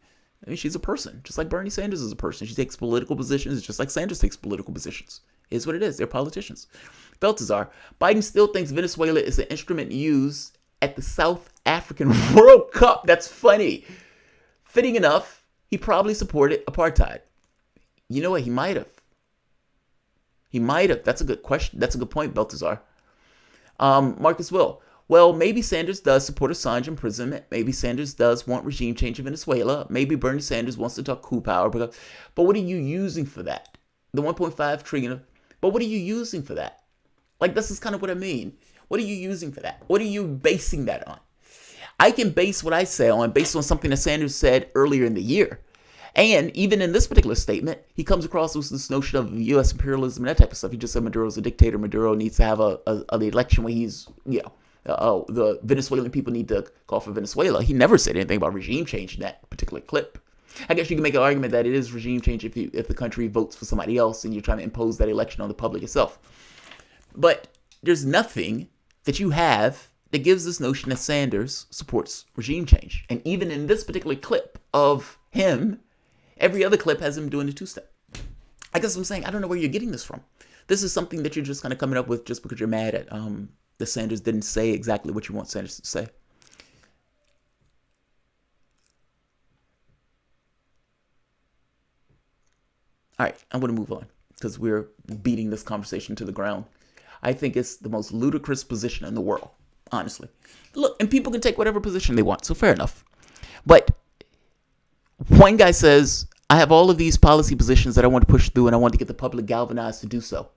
I mean, she's a person, just like Bernie Sanders is a person. She takes political positions just like Sanders takes political positions. Is what it is. They're politicians. Baltazar, Biden still thinks Venezuela is an instrument used at the South African World Cup. That's funny. Fitting enough, he probably supported apartheid. You know what? He might have. He might have. That's a good question. That's a good point, Baltazar. Marcus Will. Well, maybe Sanders does support Assange imprisonment. Maybe Sanders does want regime change in Venezuela. Maybe Bernie Sanders wants to talk coup power. But what are you using for that? The 1.5 trillion. But what are you using for that? Like, this is kind of what I mean. What are you using for that? What are you basing that on? I can base what I say on based on something that Sanders said earlier in the year. And even in this particular statement, he comes across with this notion of U.S. imperialism and that type of stuff. He just said Maduro's a dictator. Maduro needs to have an election where he's, the Venezuelan people need to call for Venezuela. He never said anything about regime change in that particular clip. I guess you can make an argument that it is regime change if the country votes for somebody else and you're trying to impose that election on the public itself. But there's nothing that you have that gives this notion that Sanders supports regime change. And even in this particular clip of him, every other clip has him doing the two-step. I guess I'm saying, I don't know where you're getting this from. This is something that you're just kind of coming up with just because you're mad at that Sanders didn't say exactly what you want Sanders to say. All right, I'm going to move on because we're beating this conversation to the ground. I think it's the most ludicrous position in the world, honestly. Look, and people can take whatever position they want, so fair enough. But one guy says, I have all of these policy positions that I want to push through and I want to get the public galvanized to do so.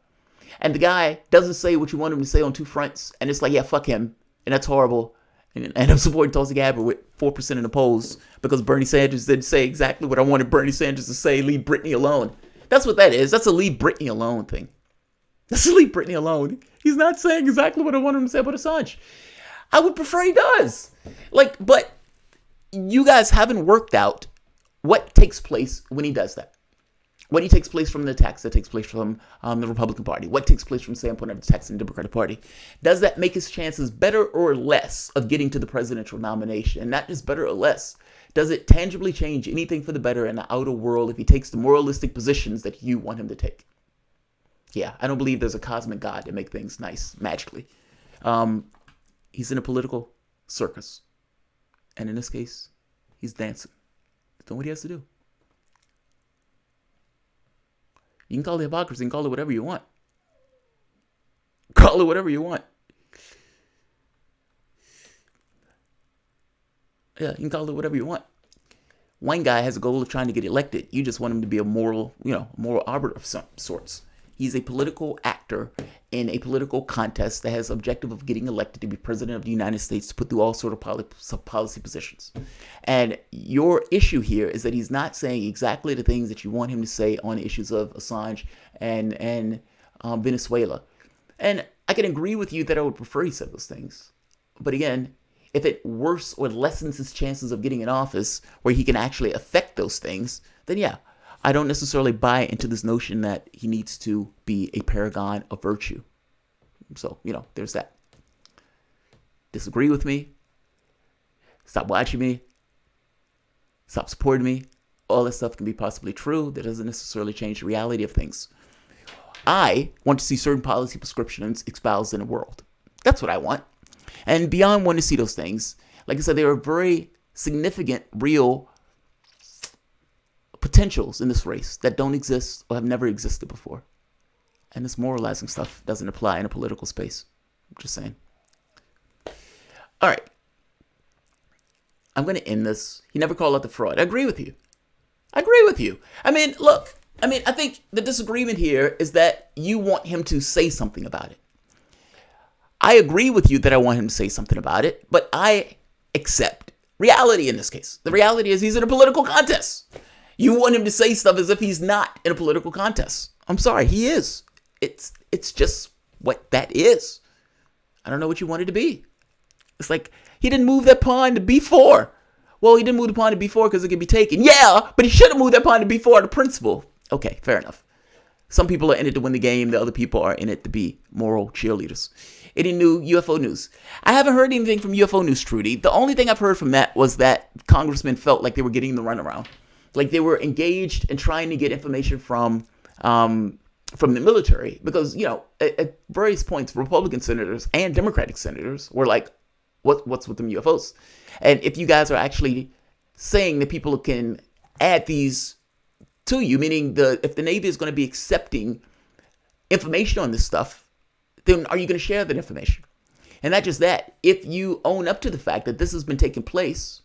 And the guy doesn't say what you want him to say on two fronts. And it's like, yeah, fuck him. And that's horrible. And I'm supporting Tulsi Gabbard with 4% in the polls because Bernie Sanders didn't say exactly what I wanted Bernie Sanders to say. Leave Britney alone. That's what that is. That's a leave Britney alone thing. That's a leave Britney alone. He's not saying exactly what I want him to say about Assange. I would prefer he does. But you guys haven't worked out what takes place when he does that. What takes place from the attacks that takes place from the Republican Party. What takes place from the standpoint of the attacks in the Democratic Party. Does that make his chances better or less of getting to the presidential nomination? And not just better or less. Does it tangibly change anything for the better in the outer world if he takes the moralistic positions that you want him to take? Yeah, I don't believe there's a cosmic God to make things nice magically. He's in a political circus. And in this case, he's dancing. He's doing what he has to do. You can call it hypocrisy, you can call it whatever you want. Call it whatever you want. Yeah, you can call it whatever you want. One guy has a goal of trying to get elected. You just want him to be a moral arbiter of some sorts. He's a political actor in a political contest that has the objective of getting elected to be president of the United States to put through all sort of policy positions. And your issue here is that he's not saying exactly the things that you want him to say on issues of Assange and Venezuela. And I can agree with you that I would prefer he said those things. But again, if it worse or lessens his chances of getting in office where he can actually affect those things, then yeah, I don't necessarily buy into this notion that he needs to be a paragon of virtue. So, there's that. Disagree with me. Stop watching me. Stop supporting me. All that stuff can be possibly true. That doesn't necessarily change the reality of things. I want to see certain policy prescriptions espoused in the world. That's what I want. And beyond wanting to see those things, like I said, there are very significant, real potentials in this race that don't exist or have never existed before. And this moralizing stuff doesn't apply in a political space. I'm just saying. All right. I'm going to end this. He never called out the fraud. I agree with you. I mean, look, I think the disagreement here is that you want him to say something about it. I agree with you that I want him to say something about it, but I accept reality in this case. The reality is he's in a political contest. You want him to say stuff as if he's not in a political contest. I'm sorry, he is. It's just what that is. I don't know what you want it to be. It's like, he didn't move that pawn to B4. Well, he didn't move the pawn to B4 because it could be taken. Yeah, but he should have moved that pawn to B4 to principle. Okay, fair enough. Some people are in it to win the game. The other people are in it to be moral cheerleaders. Any new UFO news? I haven't heard anything from UFO news, Trudy. The only thing I've heard from that was that congressmen felt like they were getting the runaround. Like they were engaged in trying to get information from from the military, because, at various points, Republican senators and Democratic senators were like, what's with them UFOs? And if you guys are actually saying that people can add these to you, meaning if the Navy is going to be accepting information on this stuff, then are you going to share that information? And not just that, if you own up to the fact that this has been taking place,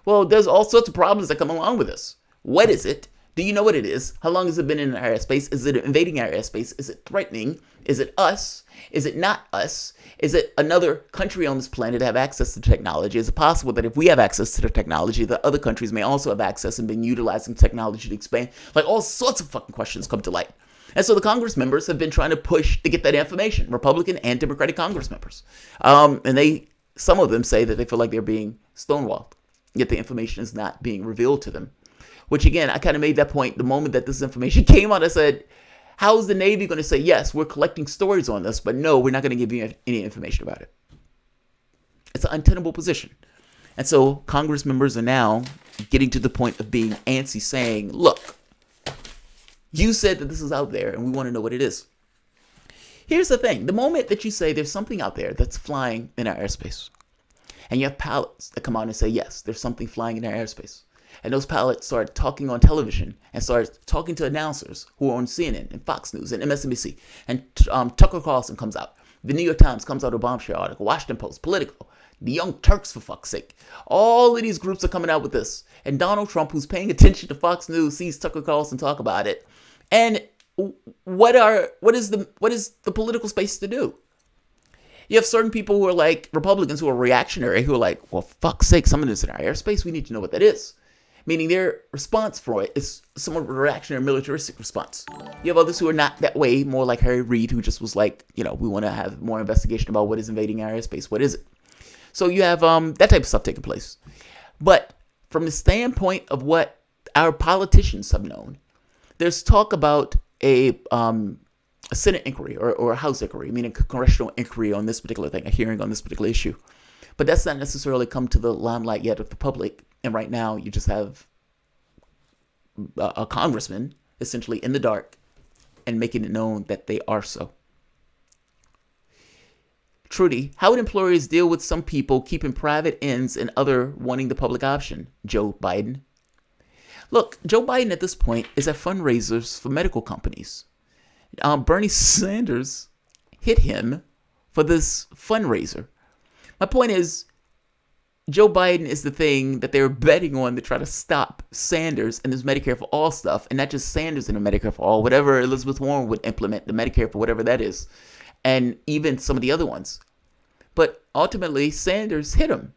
well, there's all sorts of problems that come along with this. What is it? Do you know what it is? How long has it been in our airspace? Is it invading our airspace? Is it threatening? Is it us? Is it not us? Is it another country on this planet that have access to technology? Is it possible that if we have access to the technology, that other countries may also have access and been utilizing technology to expand? Like, all sorts of fucking questions come to light. And so the Congress members have been trying to push to get that information, Republican and Democratic Congress members. And some of them say that they feel like they're being stonewalled, yet the information is not being revealed to them. Which, again, I kind of made that point the moment that this information came out. I said, how is the Navy going to say, yes, we're collecting stories on this, but no, we're not going to give you any information about it? It's an untenable position. And so Congress members are now getting to the point of being antsy, saying, look, you said that this is out there and we want to know what it is. Here's the thing. The moment that you say there's something out there that's flying in our airspace, and you have pilots that come out and say, yes, there's something flying in our airspace, and those pilots start talking on television and start talking to announcers who are on CNN and Fox News and MSNBC. And Tucker Carlson comes out. The New York Times comes out with a bombshell article. Washington Post, Politico, the Young Turks, for fuck's sake. All of these groups are coming out with this. And Donald Trump, who's paying attention to Fox News, sees Tucker Carlson talk about it. And what is the political space to do? You have certain people who are like Republicans who are reactionary, who are like, well, fuck's sake, some of this in our airspace, we need to know what that is. Meaning their response for it is somewhat of a reactionary militaristic response. You have others who are not that way, more like Harry Reid, who just was like, we want to have more investigation about what is invading our airspace. What is it? So you have that type of stuff taking place. But from the standpoint of what our politicians have known, there's talk about a Senate inquiry or a House inquiry, meaning a congressional inquiry on this particular thing, a hearing on this particular issue. But that's not necessarily come to the limelight yet of the public. And right now, you just have a congressman essentially in the dark and making it known that they are so. Trudy, how would employers deal with some people keeping private ends and other wanting the public option? Joe Biden. Look, Joe Biden at this point is at fundraisers for medical companies. Bernie Sanders hit him for this fundraiser. My point is, Joe Biden is the thing that they were betting on to try to stop Sanders and this Medicare for All stuff, and not just Sanders and the Medicare for All, whatever Elizabeth Warren would implement, the Medicare for whatever that is, and even some of the other ones. But ultimately, Sanders hit him.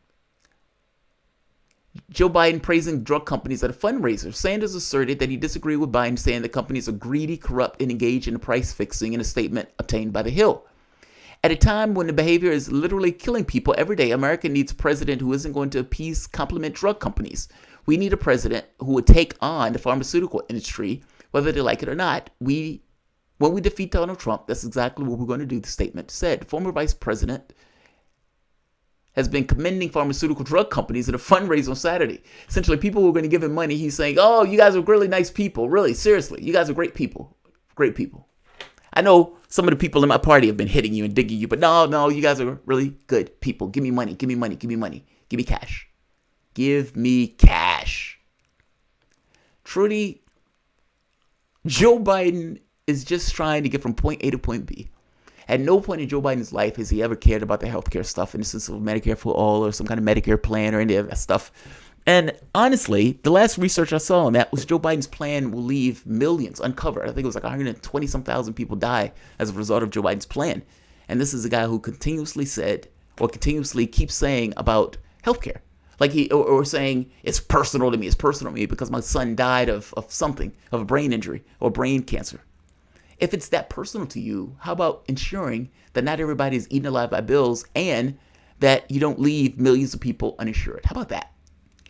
Joe Biden praising drug companies at a fundraiser. Sanders asserted that he disagreed with Biden, saying that companies are greedy, corrupt, and engaged in price fixing in a statement obtained by The Hill. At a time when the behavior is literally killing people every day, America needs a president who isn't going to appease compliment drug companies. We need a president who would take on the pharmaceutical industry, whether they like it or not. When we defeat Donald Trump, that's exactly what we're going to do, the statement said. The former vice president has been commending pharmaceutical drug companies at a fundraiser on Saturday. Essentially, people who are going to give him money, he's saying, oh, you guys are really nice people. Really, seriously, you guys are great people. Great people. I know some of the people in my party have been hitting you and digging you, but no, you guys are really good people. Give me money, give me money, give me money. Give me cash. Give me cash. Trudy, Joe Biden is just trying to get from point A to point B. At no point in Joe Biden's life has he ever cared about the healthcare stuff in the sense of Medicare for All or some kind of Medicare plan or any of that stuff. And honestly, the last research I saw on that was Joe Biden's plan will leave millions uncovered. I think it was like 120-some thousand people die as a result of Joe Biden's plan. And this is a guy who continuously said, or continuously keeps saying about healthcare. Like or saying, it's personal to me because my son died of something, of a brain injury or brain cancer. If it's that personal to you, how about ensuring that not everybody is eaten alive by bills and that you don't leave millions of people uninsured? How about that?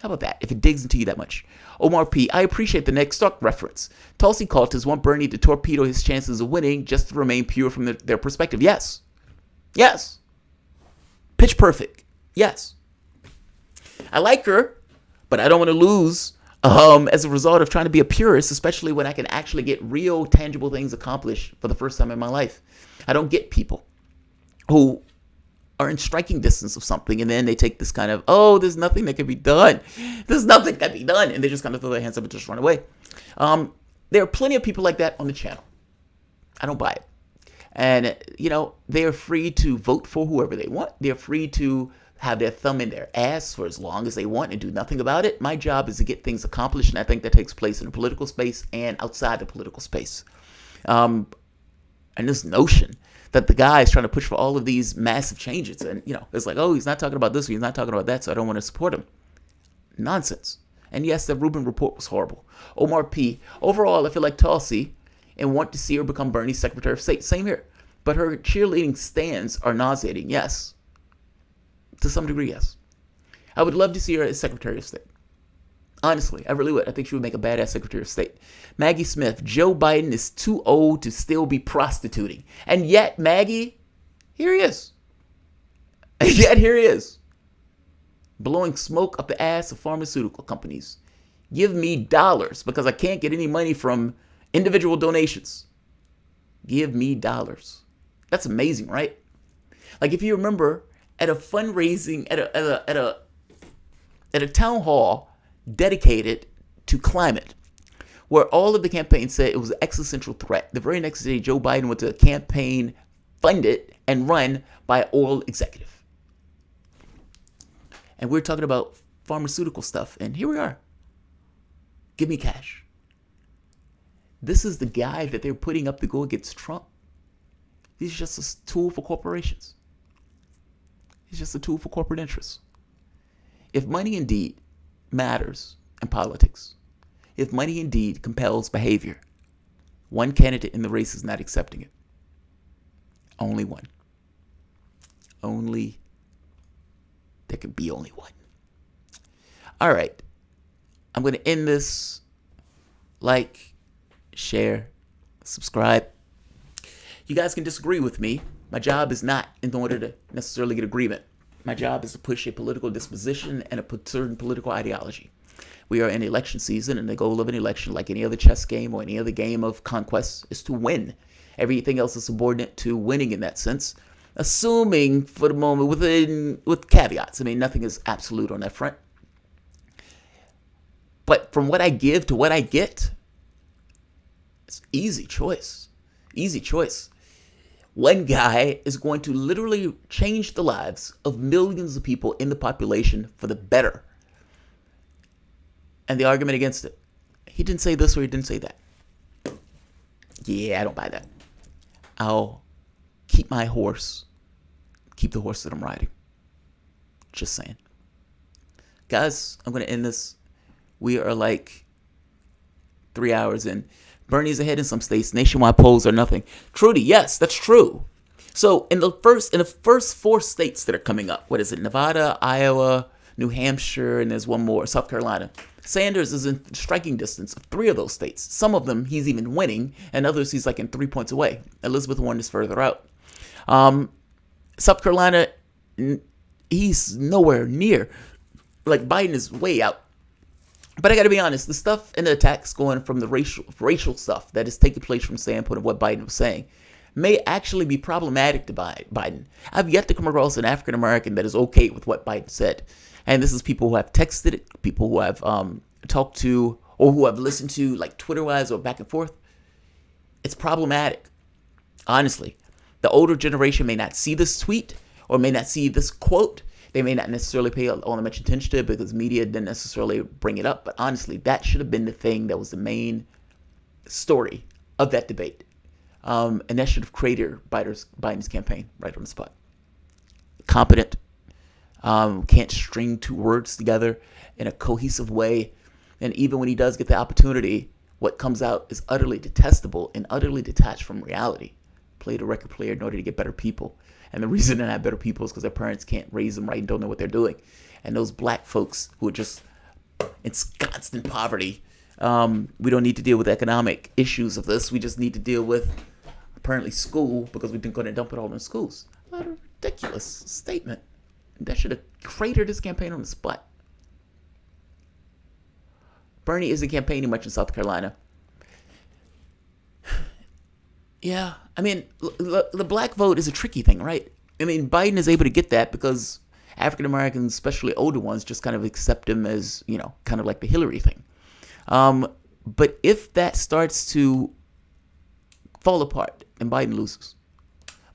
How about that, if it digs into you that much? Omar P., I appreciate the next stock reference. Tulsi cultists want Bernie to torpedo his chances of winning just to remain pure from their perspective. Yes. Yes. Pitch perfect. Yes. I like her, but I don't want to lose as a result of trying to be a purist, especially when I can actually get real tangible things accomplished for the first time in my life. I don't get people who are in striking distance of something and then they take this kind of, oh, there's nothing that can be done. There's nothing that can be done. And they just kind of throw their hands up and just run away. There are plenty of people like that on the channel. I don't buy it. And, you know, they're free to vote for whoever they want. They're free to have their thumb in their ass for as long as they want and do nothing about it. My job is to get things accomplished, and I think that takes place in the political space and outside the political space. And this notion that the guy is trying to push for all of these massive changes, and, you know, it's like, oh, he's not talking about this, or he's not talking about that, so I don't want to support him. Nonsense. And yes, the Rubin report was horrible. Omar P. Overall, I feel like Tulsi and want to see her become Bernie's Secretary of State. Same here. But her cheerleading stands are nauseating, yes. To some degree, yes. I would love to see her as Secretary of State. Honestly, I really would. I think she would make a badass Secretary of State. Maggie Smith, Joe Biden is too old to still be prostituting. And yet, Maggie, here he is. And yet, here he is. Blowing smoke up the ass of pharmaceutical companies. Give me dollars because I can't get any money from individual donations. Give me dollars. That's amazing, right? Like, if you remember, at a fundraising, at a town hall dedicated to climate, where all of the campaign said it was an existential threat. The very next day, Joe Biden went to a campaign funded and run by an oil executive. And we're talking about pharmaceutical stuff, and here we are. Give me cash. This is the guy that they're putting up to go against Trump. He's just a tool for corporations. He's just a tool for corporate interests. If money indeed matters in politics, if money indeed compels behavior, one candidate in the race is not accepting it. Only one. There can be only one. All right. I'm going to end this. Like, share, subscribe. You guys can disagree with me. My job is not in order to necessarily get agreement. My job is to push a political disposition and a certain political ideology. We are in election season, and the goal of an election, like any other chess game or any other game of conquest, is to win. Everything else is subordinate to winning in that sense, assuming for the moment with caveats. I mean, nothing is absolute on that front. But from what I give to what I get, it's easy choice. Easy choice. One guy is going to literally change the lives of millions of people in the population for the better. And the argument against it, he didn't say this or he didn't say that. Yeah, I don't buy that. I'll keep my horse, keep the horse that I'm riding. Just saying. Guys, I'm going to end this. We are like 3 hours in. Bernie's ahead in some states. Nationwide polls are nothing. Trudy, yes, that's true. So in the first 4 states that are coming up, what is it? Nevada, Iowa, New Hampshire, and there's one more, South Carolina. Sanders is in striking distance of 3 of those states. Some of them he's even winning, and others he's like in 3 points away. Elizabeth Warren is further out. South Carolina, he's nowhere near. Like, Biden is way out. But I got to be honest, the stuff and the attacks going from the racial stuff that is taking place from the standpoint of what Biden was saying may actually be problematic to Biden. I've yet to come across an African American that is okay with what Biden said. And this is people who have texted it, people who have talked to, or who have listened to, like, Twitter-wise or back and forth. It's problematic, honestly. The older generation may not see this tweet or may not see this quote. They may not necessarily pay all that much attention to it because media didn't necessarily bring it up. But honestly, that should have been the thing that was the main story of that debate. And that should have created Biden's campaign right on the spot. Competent. Can't string 2 words together in a cohesive way. And even when he does get the opportunity, what comes out is utterly detestable and utterly detached from reality. Played a record player in order to get better people. And the reason they're not better people is because their parents can't raise them right and don't know what they're doing. And those black folks who are just ensconced in poverty, we don't need to deal with economic issues of this. We just need to deal with, apparently, school, because we've been going to dump it all in schools. What a ridiculous statement. That should have cratered his campaign on the spot. Bernie isn't campaigning much in South Carolina. Yeah, I mean, the black vote is a tricky thing, right? I mean, Biden is able to get that because African Americans, especially older ones, just kind of accept him as, kind of like the Hillary thing. But if that starts to fall apart and Biden loses,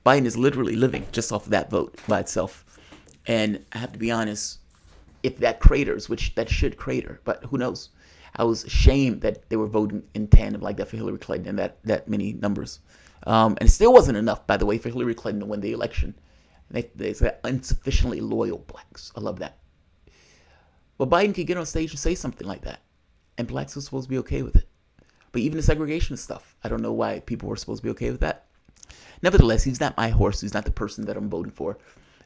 Biden is literally living just off of that vote by itself. And I have to be honest, if that craters, which that should crater, but who knows? I was ashamed that they were voting in tandem like that for Hillary Clinton in that many numbers. And it still wasn't enough, by the way, for Hillary Clinton to win the election. They said insufficiently loyal blacks. I love that. But Biden could get on stage and say something like that. And blacks are supposed to be okay with it. But even the segregationist stuff, I don't know why people were supposed to be okay with that. Nevertheless, he's not my horse. He's not the person that I'm voting for.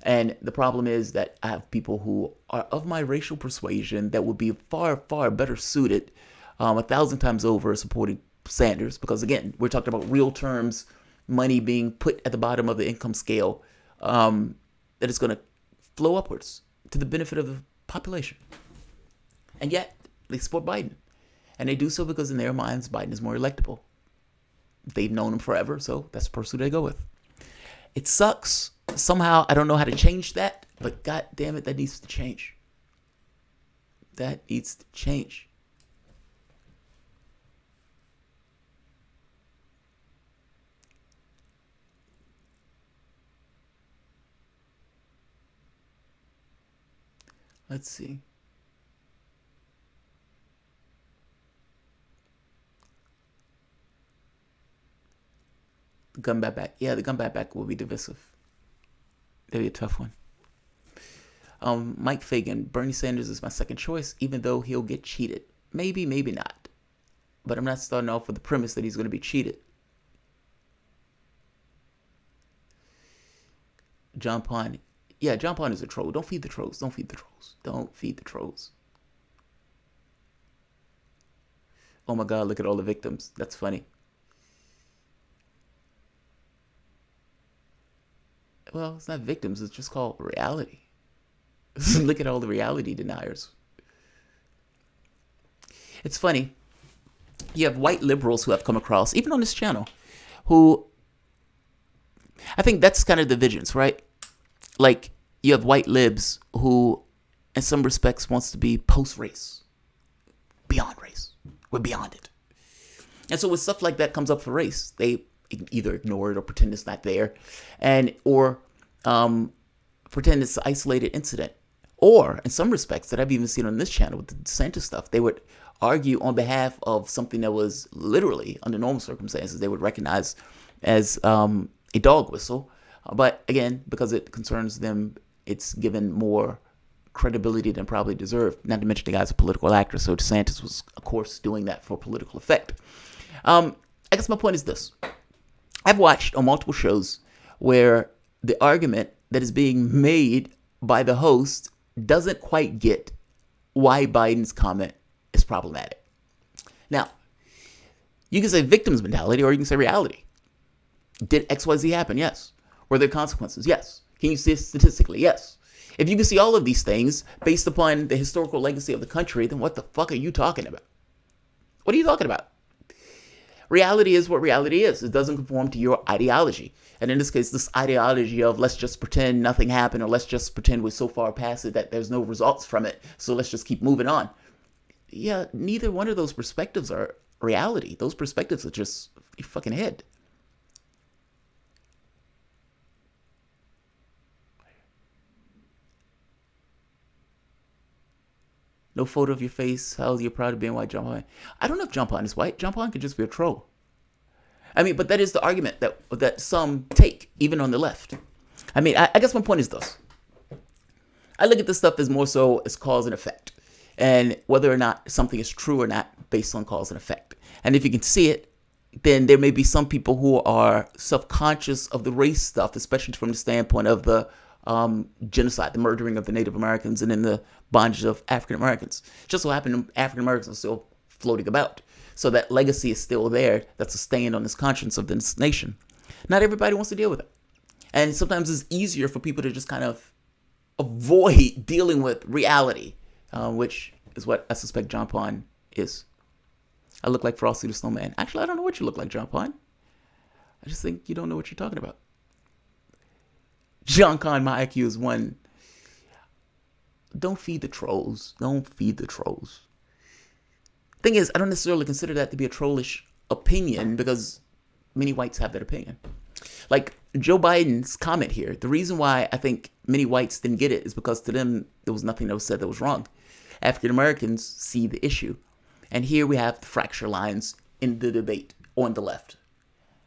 And the problem is that I have people who are of my racial persuasion that would be far, far better suited 1,000 times over supporting Sanders. Because again, we're talking about real terms, money being put at the bottom of the income scale that is going to flow upwards to the benefit of the population. And yet, they support Biden. And they do so because in their minds, Biden is more electable. They've known him forever, so that's the person they go with. It sucks. Somehow, I don't know how to change that, but god damn it, that needs to change. That needs to change. Let's see. The gun back. Yeah, the gun back will be divisive. That'll be a tough one. Mike Fagan, Bernie Sanders is my second choice, even though he'll get cheated. Maybe, maybe not. But I'm not starting off with the premise that he's going to be cheated. John Pond. Yeah, John Pond is a troll. Don't feed the trolls. Don't feed the trolls. Don't feed the trolls. Oh my God, look at all the victims. That's funny. Well, it's not victims. It's just called reality. Look at all the reality deniers. It's funny. You have white liberals who have come across, even on this channel, who I think that's kind of the vigilance, right? Like, you have white libs who, in some respects, wants to be post-race. Beyond race. We're beyond it. And so when stuff like that comes up for race, they either ignore it or pretend it's not there, or pretend it's an isolated incident. Or, in some respects, that I've even seen on this channel with the DeSantis stuff, they would argue on behalf of something that was literally, under normal circumstances, they would recognize as a dog whistle. But again, because it concerns them, it's given more credibility than probably deserved. Not to mention the guy's a political actor, so DeSantis was, of course, doing that for political effect. I guess my point is this. I've watched on multiple shows where the argument that is being made by the host doesn't quite get why Biden's comment is problematic. Now, you can say victim's mentality or you can say reality. Did XYZ happen? Yes. Were there consequences? Yes. Can you see it statistically? Yes. If you can see all of these things based upon the historical legacy of the country, then what the fuck are you talking about? What are you talking about? Reality is what reality is. It doesn't conform to your ideology. And in this case, this ideology of let's just pretend nothing happened or let's just pretend we're so far past it that there's no results from it, so let's just keep moving on. Yeah, neither one of those perspectives are reality. Those perspectives are just your fucking head. No photo of your face. How you're proud of being white, John Pond. I don't know if John Pond is white. John Pond could just be a troll. I mean, but that is the argument that some take, even on the left. I mean, I guess my point is this. I look at this stuff as more so as cause and effect. And whether or not something is true or not based on cause and effect. And if you can see it, then there may be some people who are self-conscious of the race stuff, especially from the standpoint of the genocide, the murdering of the Native Americans and then the bondage of African Americans. Just so happened African Americans are still floating about. So that legacy is still there that's sustained on this conscience of this nation. Not everybody wants to deal with it. And sometimes it's easier for people to just kind of avoid dealing with reality, which is what I suspect John Pond is. I look like Frosty the Snowman. Actually, I don't know what you look like, John Pine. I just think you don't know what you're talking about. John Con, my IQ is 1. Don't feed the trolls. Don't feed the trolls. Thing is, I don't necessarily consider that to be a trollish opinion because many whites have that opinion. Like Joe Biden's comment here, the reason why I think many whites didn't get it is because to them, there was nothing that was said that was wrong. African Americans see the issue. And here we have the fracture lines in the debate on the left.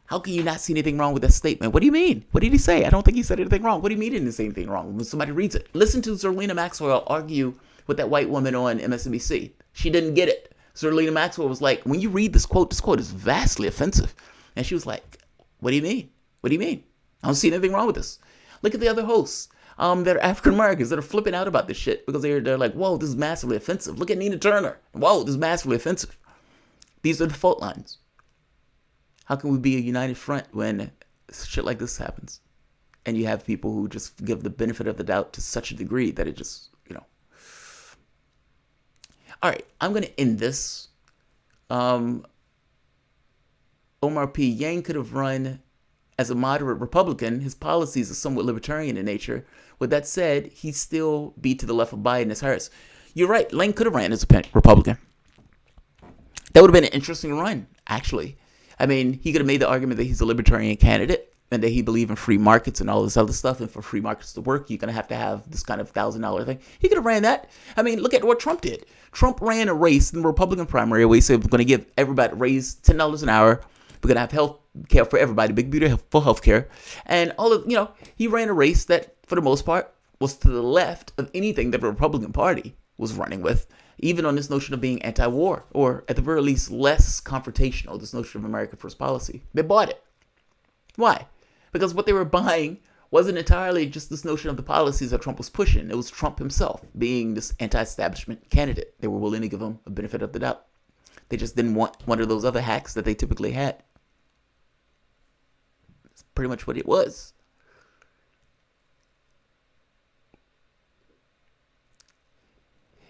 How can you not see anything wrong with that statement? What do you mean? What did he say? I don't think he said anything wrong. What do you mean he didn't say anything wrong? When somebody reads it. Listen to Zerlina Maxwell argue with that white woman on MSNBC. She didn't get it. Zerlina Maxwell was like, when you read this quote is vastly offensive. And she was like, what do you mean? What do you mean? I don't see anything wrong with this. Look at the other hosts that are African Americans that are flipping out about this shit because they're like, whoa, this is massively offensive. Look at Nina Turner. Whoa, this is massively offensive. These are the fault lines. How can we be a united front when shit like this happens? And you have people who just give the benefit of the doubt to such a degree that it just, All right, I'm going to end this. Omar P. Yang could have run as a moderate Republican. His policies are somewhat libertarian in nature. With that said, he'd still be to the left of Biden as Harris. You're right. Lane could have ran as a Republican. That would have been an interesting run, actually. I mean, he could have made the argument that he's a libertarian candidate and that he believes in free markets and all this other stuff. And for free markets to work, you're going to have this kind of $1,000 thing. He could have ran that. I mean, look at what Trump did. Trump ran a race in the Republican primary where he said, we're going to give everybody raise $10 an hour. We're going to have health care for everybody, big beautiful health care. And all of, he ran a race that, for the most part, was to the left of anything that the Republican Party was running with, even on this notion of being anti-war, or at the very least less confrontational, this notion of America First policy. They bought it. Why? Because what they were buying wasn't entirely just this notion of the policies that Trump was pushing. It was Trump himself being this anti-establishment candidate. They were willing to give him a benefit of the doubt. They just didn't want one of those other hacks that they typically had. That's pretty much what it was.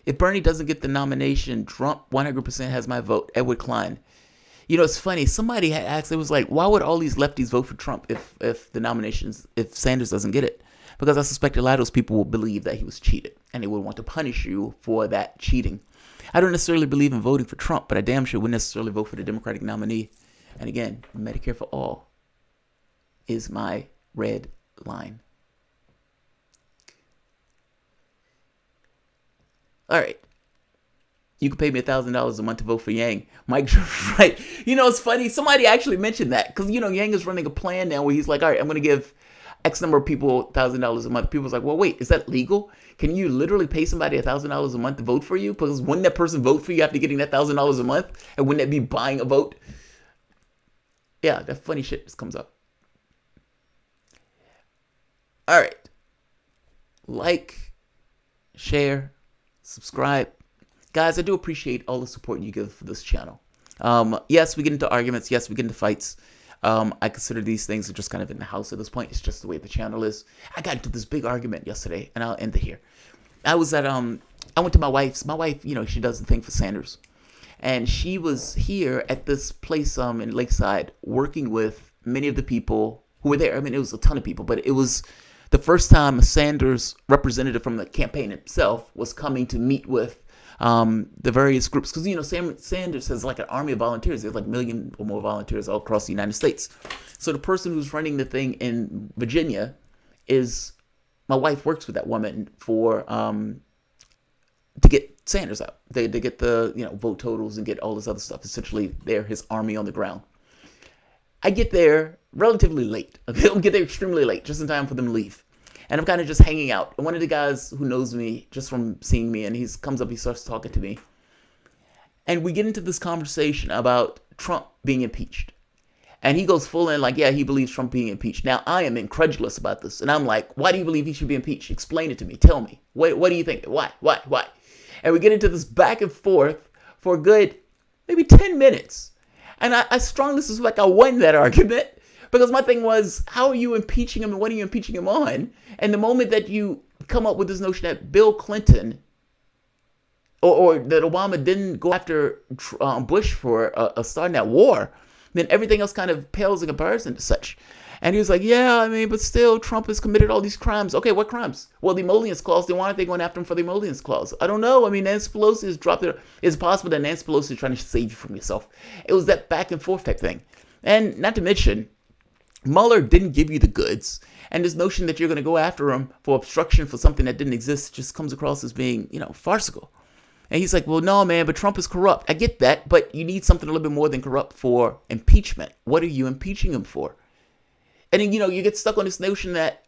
If Bernie doesn't get the nomination, Trump 100% has my vote. Edward Klein. It's funny. Somebody had asked, it was like, why would all these lefties vote for Trump if the nominations, if Sanders doesn't get it? Because I suspect a lot of those people will believe that he was cheated and they would want to punish you for that cheating. I don't necessarily believe in voting for Trump, but I damn sure wouldn't necessarily vote for the Democratic nominee. And again, Medicare for all is my red line. All right. You can pay me $1,000 a month to vote for Yang. Mike, right. It's funny. Somebody actually mentioned that because, Yang is running a plan now where he's like, all right, I'm going to give X number of people $1,000 a month. People's like, well, wait, is that legal? Can you literally pay somebody $1,000 a month to vote for you? Because wouldn't that person vote for you after getting that $1,000 a month? And wouldn't that be buying a vote? Yeah, that funny shit just comes up. All right. Like, share, subscribe. Guys, I do appreciate all the support you give for this channel. Yes, we get into arguments. Yes, we get into fights. I consider these things are just kind of in the house at this point. It's just the way the channel is. I got into this big argument yesterday, and I'll end it here. I was at, I went to my wife, she does the thing for Sanders. And she was here at this place in Lakeside working with many of the people who were there. I mean, it was a ton of people, but it was the first time a Sanders representative from the campaign itself was coming to meet with the various groups, because Sanders has like an army of volunteers. There's like 1 million or more volunteers all across the United States. So the person who's running the thing in Virginia is my wife works with that woman for to get Sanders out. They get the vote totals and get all this other stuff. Essentially, they're his army on the ground. I get there relatively late. I'll get there extremely late, just in time for them to leave. And I'm kind of just hanging out. And one of the guys who knows me just from seeing me, and he comes up, he starts talking to me. And we get into this conversation about Trump being impeached. And he goes full in like, yeah, he believes Trump being impeached. Now, I am incredulous about this. And I'm like, why do you believe he should be impeached? Explain it to me. Tell me. What do you think? Why? And we get into this back and forth for a good maybe 10 minutes. And I strongly suspect I won that argument. Because my thing was, how are you impeaching him and what are you impeaching him on? And the moment that you come up with this notion that Bill Clinton or that Obama didn't go after Bush for starting that war, then everything else kind of pales in comparison to such. And he was like, yeah, I mean, but still, Trump has committed all these crimes. Okay, what crimes? Well, the emollients clause, then why aren't they going after him for the emollients clause? I don't know. I mean, Nancy Pelosi has dropped it. It's possible that Nancy Pelosi is trying to save you from yourself. It was that back and forth type thing. And not to mention, Mueller didn't give you the goods. And this notion that you're going to go after him for obstruction for something that didn't exist just comes across as being, farcical. And he's like, well, no, man, but Trump is corrupt. I get that, but you need something a little bit more than corrupt for impeachment. What are you impeaching him for? And then, you get stuck on this notion that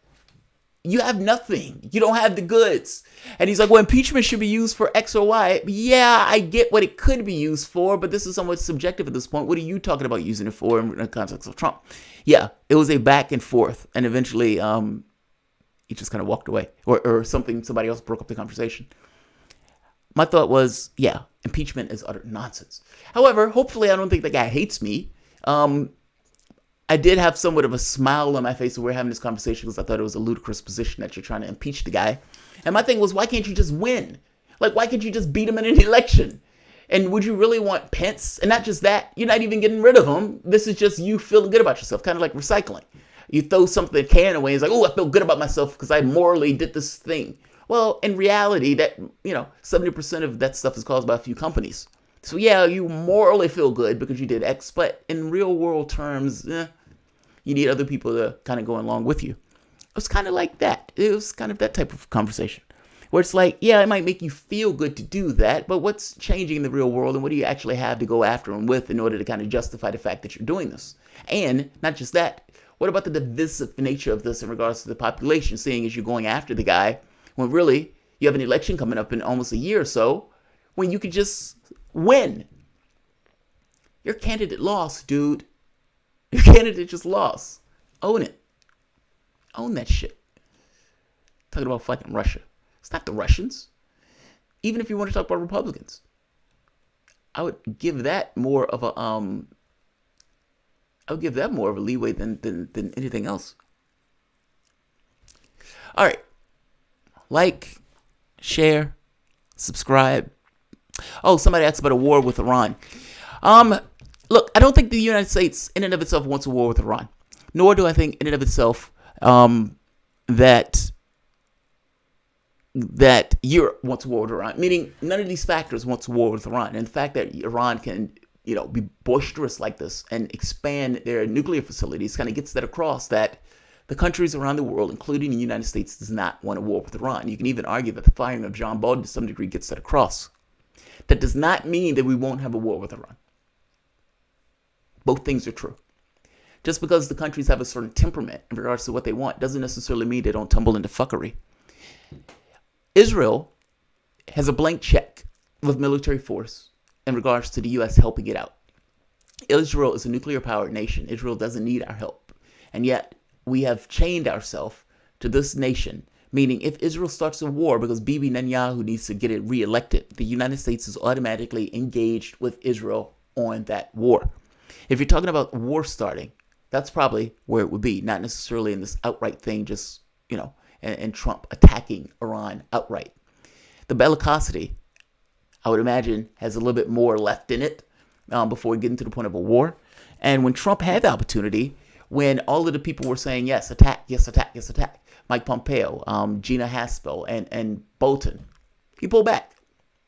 you have nothing. You don't have the goods. And he's like, well, impeachment should be used for X or Y. Yeah, I get what it could be used for, but this is somewhat subjective at this point. What are you talking about using it for in the context of Trump? Yeah, it was a back and forth. And eventually, he just kind of walked away. Or somebody else broke up the conversation. My thought was, yeah, impeachment is utter nonsense. However, hopefully I don't think the guy hates me. I did have somewhat of a smile on my face when we were having this conversation because I thought it was a ludicrous position that you're trying to impeach the guy. And my thing was, why can't you just win? Like, why can't you just beat him in an election? And would you really want Pence? And not just that, you're not even getting rid of him. This is just you feeling good about yourself, kind of like recycling. You throw something can away, it's like, oh, I feel good about myself because I morally did this thing. Well, in reality, that 70% of that stuff is caused by a few companies. So yeah, you morally feel good because you did X, but in real world terms, you need other people to kind of go along with you. It was kind of like that. It was kind of that type of conversation where it's like, yeah, it might make you feel good to do that, but what's changing in the real world and what do you actually have to go after them with in order to kind of justify the fact that you're doing this? And not just that, what about the divisive nature of this in regards to the population, seeing as you're going after the guy when really you have an election coming up in almost a year or so when you could just win? Your candidate lost, dude. Your candidate just lost. Own it. Own that shit. Talking about fucking Russia. It's not the Russians. Even if you want to talk about Republicans, I would give that more of a leeway than anything else. All right. Like, share, subscribe. Oh, somebody asked about a war with Iran. Look, I don't think the United States in and of itself wants a war with Iran. Nor do I think in and of itself that Europe wants a war with Iran. Meaning none of these factors wants a war with Iran. And the fact that Iran can, be boisterous like this and expand their nuclear facilities kind of gets that across that the countries around the world, including the United States, does not want a war with Iran. You can even argue that the firing of John Bolton to some degree gets that across. That does not mean that we won't have a war with Iran. Both things are true. Just because the countries have a certain temperament in regards to what they want doesn't necessarily mean they don't tumble into fuckery. Israel has a blank check with military force in regards to the U.S. helping it out. Israel is a nuclear-powered nation. Israel doesn't need our help. And yet, we have chained ourselves to this nation, meaning if Israel starts a war because Bibi Netanyahu needs to get it reelected, the United States is automatically engaged with Israel on that war. If you're talking about war starting, that's probably where it would be, not necessarily in this outright thing, just, and Trump attacking Iran outright. The bellicosity, I would imagine, has a little bit more left in it before getting to the point of a war. And when Trump had the opportunity, when all of the people were saying, yes, attack, yes, attack, yes, attack, Mike Pompeo, Gina Haspel, and Bolton, he pulled back.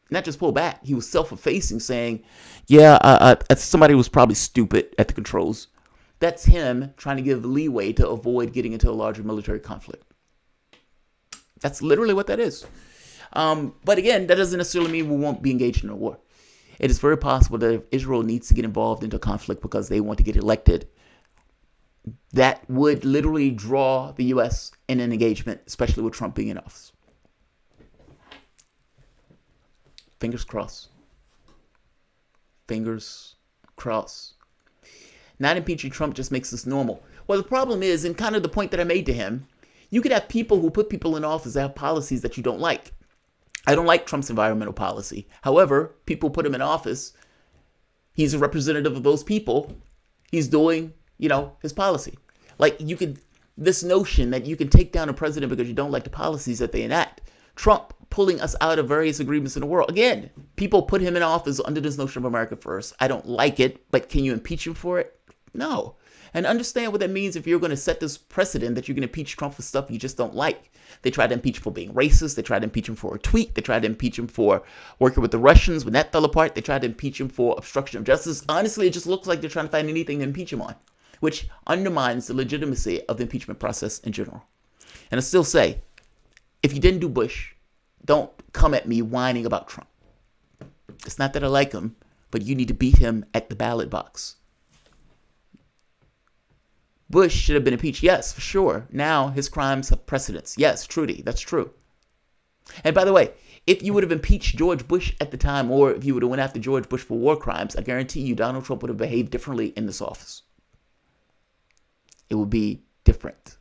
Not just pulled back, he was self-effacing, saying, yeah, somebody was probably stupid at the controls. That's him trying to give leeway to avoid getting into a larger military conflict. That's literally what that is. But again, that doesn't necessarily mean we won't be engaged in a war. It is very possible that if Israel needs to get involved into a conflict because they want to get elected, that would literally draw the U.S. in an engagement, especially with Trump being in office. Fingers crossed. Fingers crossed. Not impeaching Trump just makes this normal. Well, the problem is, and kind of the point that I made to him, you could have people who put people in office that have policies that you don't like. I don't like Trump's environmental policy. However, people put him in office. He's a representative of those people. He's doing, his policy. Like this notion that you can take down a president because you don't like the policies that they enact. Trump pulling us out of various agreements in the world. Again, people put him in office under this notion of America first. I don't like it, but can you impeach him for it? No. And understand what that means if you're going to set this precedent that you're going to impeach Trump for stuff you just don't like. They tried to impeach him for being racist. They tried to impeach him for a tweet. They tried to impeach him for working with the Russians when that fell apart. They tried to impeach him for obstruction of justice. Honestly, it just looks like they're trying to find anything to impeach him on, which undermines the legitimacy of the impeachment process in general. And I still say, if you didn't do Bush, don't come at me whining about Trump. It's not that I like him, but you need to beat him at the ballot box. Bush should have been impeached. Yes, for sure. Now his crimes have precedence. Yes, Trudy, that's true. And by the way, if you would have impeached George Bush at the time, or if you would have went after George Bush for war crimes, I guarantee you Donald Trump would have behaved differently in this office. It would be different.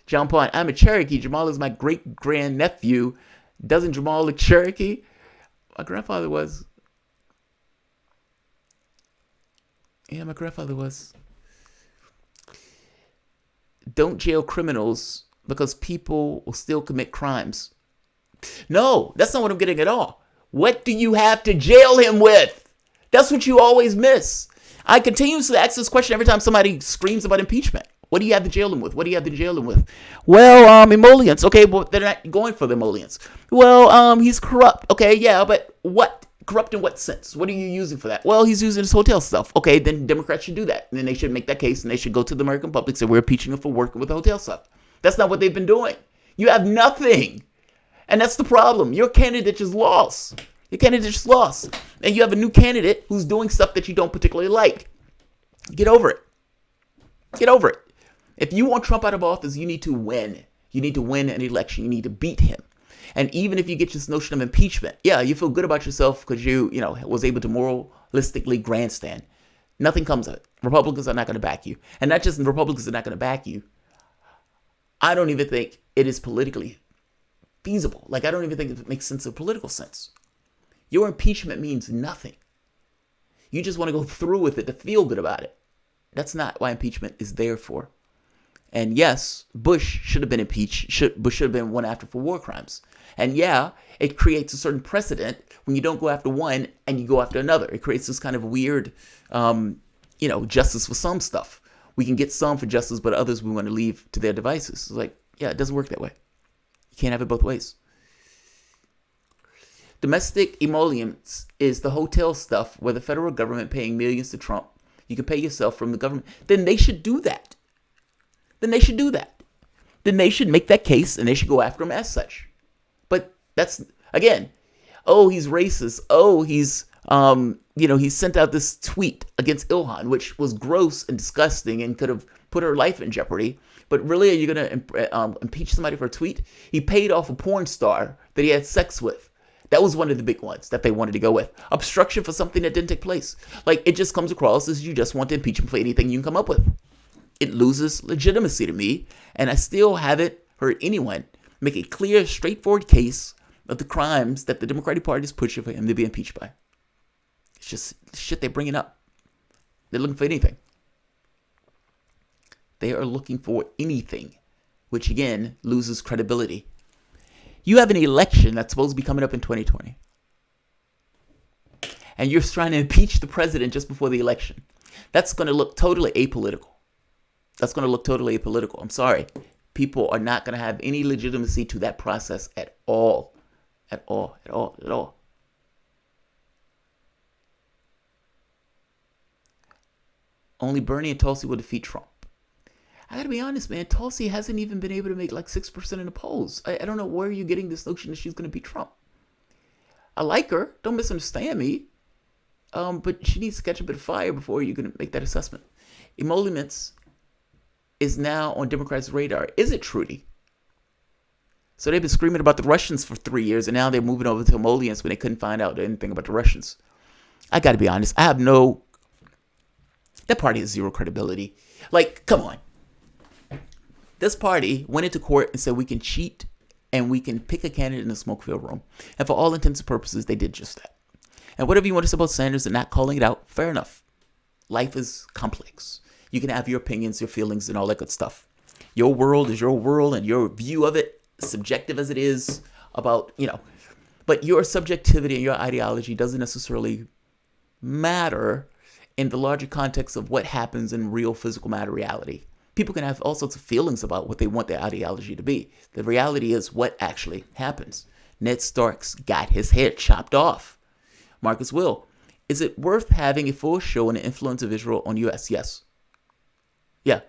John Paul, I'm a Cherokee. Jamarl is my great-grandnephew. Doesn't Jamarl look Cherokee? My grandfather was. Yeah, my grandfather was. Don't jail criminals because people will still commit crimes. No, that's not what I'm getting at all. What do you have to jail him with? That's what you always miss. I continuously ask this question every time somebody screams about impeachment. What do you have to jail him with? What do you have to jail him with? Well, emollients. Okay, well, they're not going for the emollients. Well, he's corrupt. Okay, yeah, but what? Corrupt in what sense? What are you using for that? Well, he's using his hotel stuff. Okay, then Democrats should do that. And then they should make that case and they should go to the American public and say, we're impeaching him for working with the hotel stuff. That's not what they've been doing. You have nothing. And that's the problem. Your candidate just lost. Your candidate just lost. And you have a new candidate who's doing stuff that you don't particularly like. Get over it. Get over it. If you want Trump out of office, you need to win. You need to win an election. You need to beat him. And even if you get this notion of impeachment, yeah, you feel good about yourself because you was able to moralistically grandstand. Nothing comes of it. Republicans are not going to back you. And not just Republicans are not going to back you. I don't even think it is politically feasible. Like, I don't even think it makes sense of political sense. Your impeachment means nothing. You just want to go through with it to feel good about it. That's not why impeachment is there for. And yes, Bush should have been impeached. Bush should have been went after for war crimes. And yeah, it creates a certain precedent when you don't go after one and you go after another. It creates this kind of weird, justice for some stuff. We can get some for justice, but others we want to leave to their devices. It's like, yeah, it doesn't work that way. You can't have it both ways. Domestic emollients is the hotel stuff where the federal government paying millions to Trump. You can pay yourself from the government. Then they should do that. Then they should make that case and they should go after him as such. But that's, again, oh, he's racist. Oh, he's, he sent out this tweet against Ilhan, which was gross and disgusting and could have put her life in jeopardy. But really, are you going to impeach somebody for a tweet? He paid off a porn star that he had sex with. That was one of the big ones that they wanted to go with. Obstruction for something that didn't take place. Like, it just comes across as you just want to impeach him for anything you can come up with. It loses legitimacy to me, and I still haven't heard anyone make a clear, straightforward case of the crimes that the Democratic Party is pushing for him to be impeached by. It's just shit they're bringing up. They're looking for anything. They are looking for anything, which again loses credibility. You have an election that's supposed to be coming up in 2020, and you're trying to impeach the president just before the election. That's going to look totally apolitical. I'm sorry. People are not going to have any legitimacy to that process at all. At all. Only Bernie and Tulsi will defeat Trump. I got to be honest, man. Tulsi hasn't even been able to make like 6% in the polls. I don't know where you're getting this notion that she's going to beat Trump. I like her. Don't misunderstand me. But she needs to catch a bit of fire before you can make that assessment. Emoluments is now on Democrats' radar. Is it, Trudy? So they've been screaming about the Russians for 3 years, and now they're moving over to emollients when they couldn't find out anything about the Russians. I got to be honest. That party has zero credibility. Like, come on. This party went into court and said we can cheat and we can pick a candidate in a smoke-filled room. And for all intents and purposes, they did just that. And whatever you want to say about Sanders and not calling it out, fair enough. Life is complex. You can have your opinions, your feelings, and all that good stuff. Your world is your world, and your view of it, subjective as it is, about, but your subjectivity and your ideology doesn't necessarily matter in the larger context of what happens in real physical matter reality. People can have all sorts of feelings about what they want their ideology to be. The reality is what actually happens. Ned Stark's got his head chopped off. Marcus Will, is it worth having a full show on the influence of Israel on U.S.? Yes. Yeah.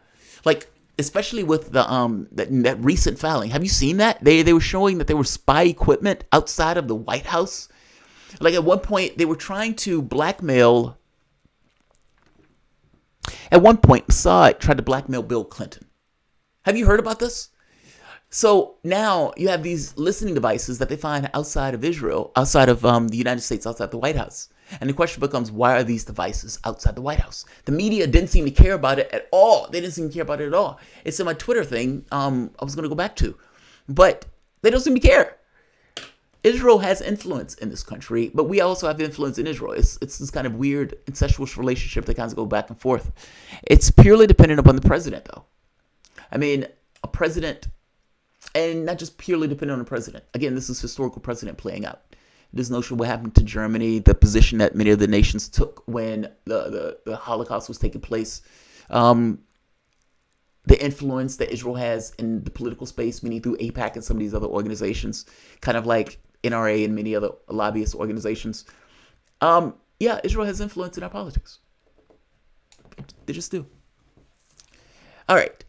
Like, especially with the that recent filing. Have you seen that? They were showing that there was spy equipment outside of the White House. Like, at one point, they were trying to blackmail. At one point, Mossad tried to blackmail Bill Clinton. Have you heard about this? So now you have these listening devices that they find outside of Israel, outside of the United States, outside the White House. And the question becomes, why are these devices outside the White House? The media didn't seem to care about it at all. They didn't seem to care about it at all. It's in my Twitter thing I was going to go back to. But they don't seem to care. Israel has influence in this country, but we also have influence in Israel. It's this kind of weird incestuous relationship that kind of go back and forth. It's purely dependent upon the president, though. I mean, a president, and not just purely dependent on the president. Again, this is historical precedent playing out. This notion of what happened to Germany, the position that many of the nations took when the Holocaust was taking place, the influence that Israel has in the political space, meaning through AIPAC and some of these other organizations, kind of like NRA and many other lobbyist organizations. Yeah, Israel has influence in our politics. They just do. All right.